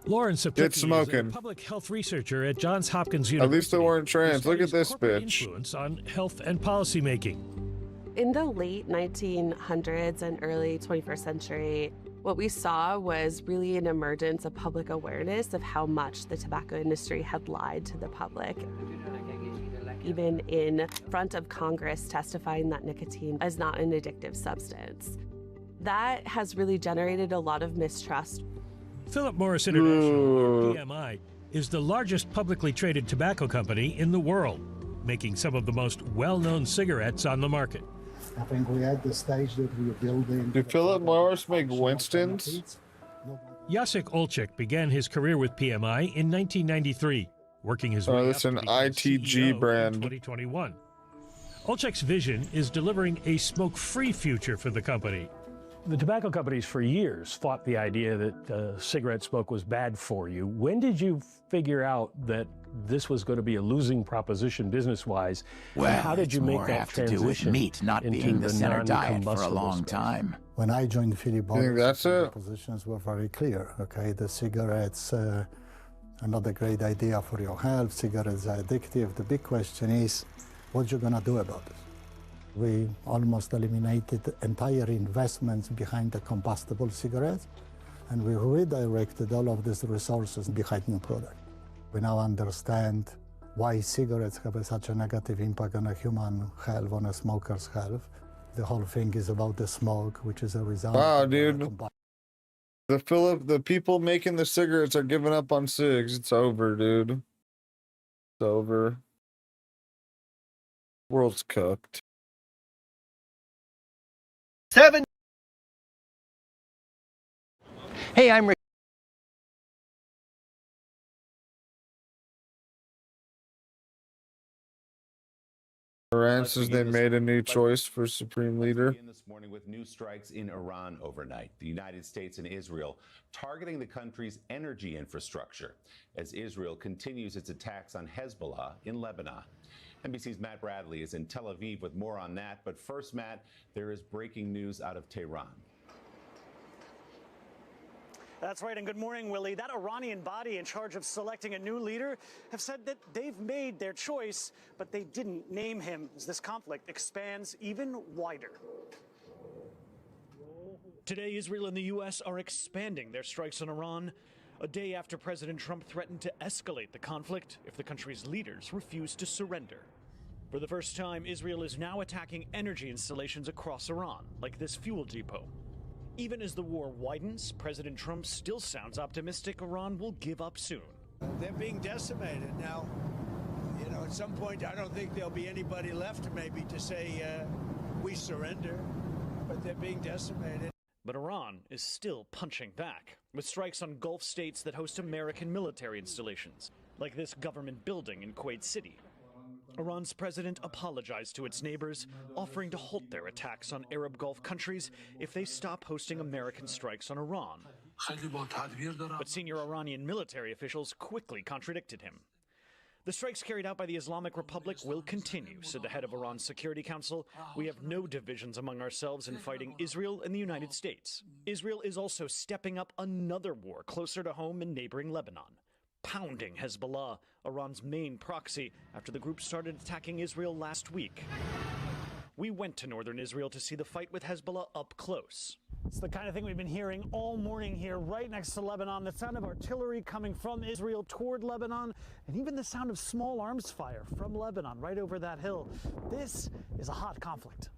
Lauren Get Saptucki smoking. is a public health researcher at Johns Hopkins University. At least they weren't trans. Look at this bitch. Influence on health and policy making. In the late 1900s and early 21st century, what we saw was really an emergence of public awareness of how much the tobacco industry had lied to the public. Even in front of Congress testifying that nicotine is not an addictive substance. That has really generated a lot of mistrust. Philip Morris International, PMI, is the largest publicly traded tobacco company in the world, making some of the most well-known cigarettes on the market. I think we had the stage that we were building. Did Philip Morris make Winston's? Jacek Olczyk began his career with PMI in 1993, working his way that's up an to become ITG CEO brand. in 2021. Olczyk's vision is delivering a smoke-free future for the company. The tobacco companies for years fought the idea that cigarette smoke was bad for you. When did you figure out that this was going to be a losing proposition business-wise? Well, and how did you make more that have to do with transition meat not into being the center diet for a non-combustible long space? time. When I joined Philip think Morris, that's the it? positions were very clear. Okay, the cigarettes are not a great idea for your health. Cigarettes are addictive. The big question is, what you gonna do about it? We almost eliminated entire investments behind the combustible cigarettes, and we redirected all of these resources behind new products. We now understand why cigarettes have such a negative impact on a human health, on a smoker's health. The whole thing is about the smoke, which is a result. Wow, of dude. The people making the cigarettes are giving up on cigs. It's over, dude. It's over. World's cooked. 7. Hey, I'm Rick. Iran says they made a new choice for Supreme Leader. This morning with new strikes in Iran overnight. The United States and Israel targeting the country's energy infrastructure as Israel continues its attacks on Hezbollah in Lebanon. NBC's Matt Bradley is in Tel Aviv with more on that. But first, Matt, there is breaking news out of Tehran. That's right, and good morning, Willie. That Iranian body in charge of selecting a new leader have said that they've made their choice, but they didn't name him as this conflict expands even wider. Today, Israel and the U.S. are expanding their strikes on Iran, a day after President Trump threatened to escalate the conflict if the country's leaders refuse to surrender. For the first time, Israel is now attacking energy installations across Iran, like this fuel depot. Even as the war widens, President Trump still sounds optimistic Iran will give up soon. They're being decimated now. at some point, I don't think there'll be anybody left maybe to say we surrender, but they're being decimated. But Iran is still punching back, with strikes on Gulf states that host American military installations, like this government building in Kuwait City. Iran's president apologized to its neighbors, offering to halt their attacks on Arab Gulf countries if they stop hosting American strikes on Iran. But senior Iranian military officials quickly contradicted him. The strikes carried out by the Islamic Republic will continue, said the head of Iran's Security Council. We have no divisions among ourselves in fighting Israel and the United States. Israel is also stepping up another war closer to home in neighboring Lebanon, pounding Hezbollah, Iran's main proxy, after the group started attacking Israel last week. We went to northern Israel to see the fight with Hezbollah up close. It's the kind of thing we've been hearing all morning here, right next to Lebanon. The sound of artillery coming from Israel toward Lebanon, and even the sound of small arms fire from Lebanon right over that hill. This is a hot conflict.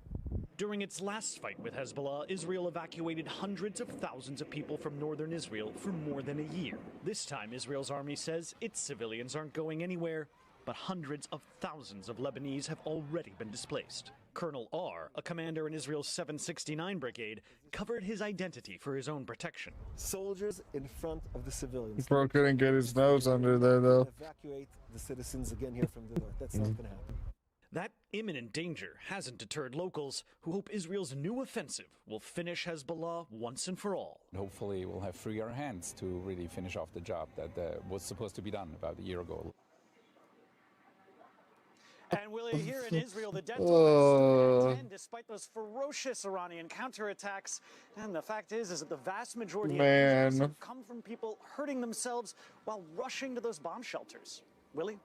During its last fight with Hezbollah, Israel evacuated hundreds of thousands of people from northern Israel for more than a year. This time, Israel's army says its civilians aren't going anywhere, but hundreds of thousands of Lebanese have already been displaced. Colonel R., a commander in Israel's 769 Brigade, covered his identity for his own protection. Soldiers in front of the civilians. Bro couldn't get his nose under there, though. Evacuate the citizens again here from the north. That's not going to happen. That imminent danger hasn't deterred locals who hope Israel's new offensive will finish Hezbollah once and for all. Hopefully we'll have freer hands to really finish off the job that was supposed to be done about a year ago. And Willie, here in Israel, the death toll is 10 despite those ferocious Iranian counterattacks. And the fact is that the vast majority of injuries have come from people hurting themselves while rushing to those bomb shelters. Willie?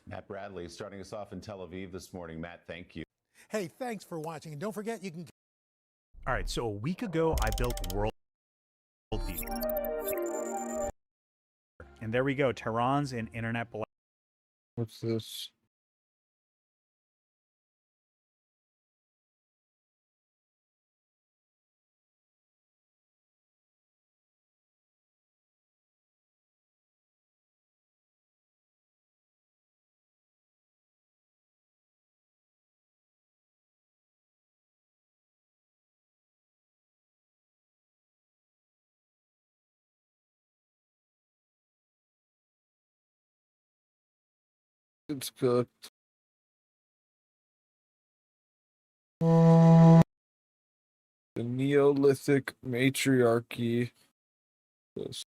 Matt Bradley starting us off in Tel Aviv this morning. Matt, thank you. Hey, thanks for watching. And don't forget, you can... All right, so a week ago, I built Worldview. And there we go, Tehran's an internet blast. What's this? It's cooked. The Neolithic matriarchy. This.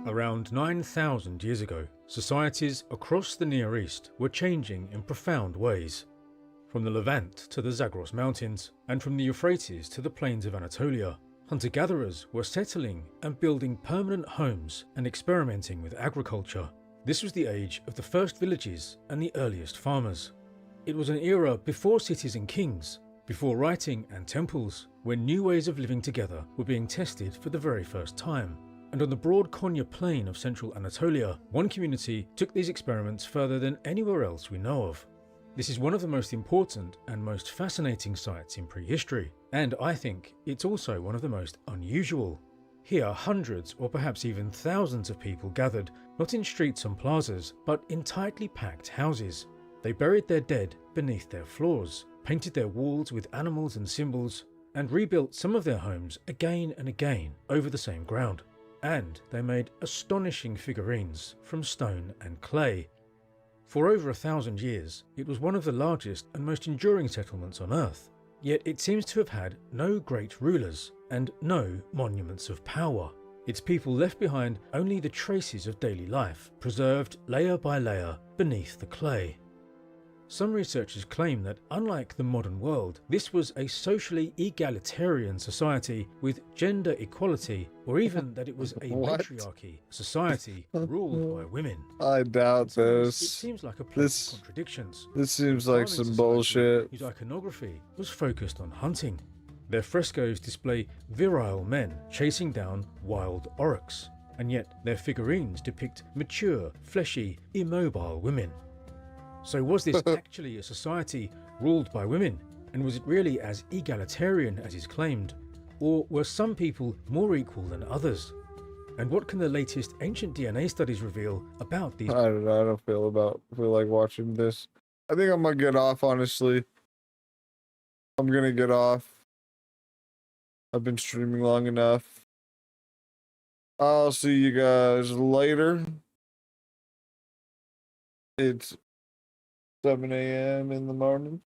Around 9,000 years ago, societies across the Near East were changing in profound ways. From the Levant to the Zagros Mountains, and from the Euphrates to the plains of Anatolia, hunter-gatherers were settling and building permanent homes and experimenting with agriculture. This was the age of the first villages and the earliest farmers. It was an era before cities and kings, before writing and temples, when new ways of living together were being tested for the very first time. And on the broad Konya plain of central Anatolia, one community took these experiments further than anywhere else we know of. This is one of the most important and most fascinating sites in prehistory, and I think it's also one of the most unusual. Here, hundreds or perhaps even thousands of people gathered, not in streets and plazas, but in tightly packed houses. They buried their dead beneath their floors, painted their walls with animals and symbols, and rebuilt some of their homes again and again over the same ground. And they made astonishing figurines from stone and clay. For over 1,000 years, it was one of the largest and most enduring settlements on Earth, yet it seems to have had no great rulers and no monuments of power. Its people left behind only the traces of daily life, preserved layer by layer beneath the clay. Some researchers claim that, unlike the modern world, this was a socially egalitarian society with gender equality, or even that it was a matriarchy, a society ruled by women. I doubt this. It seems like a place of contradictions. This seems like some bullshit. Whose iconography was focused on hunting. Their frescoes display virile men chasing down wild oryx, and yet their figurines depict mature, fleshy, immobile women. So was this actually a society ruled by women, and was it really as egalitarian as is claimed? Or were some people more equal than others? And what can the latest ancient DNA studies reveal about these? I don't know. I don't feel like watching this. I think I'm gonna get off, honestly. I'm gonna get off. I've been streaming long enough. I'll see you guys later. It's 7 a.m. in the morning.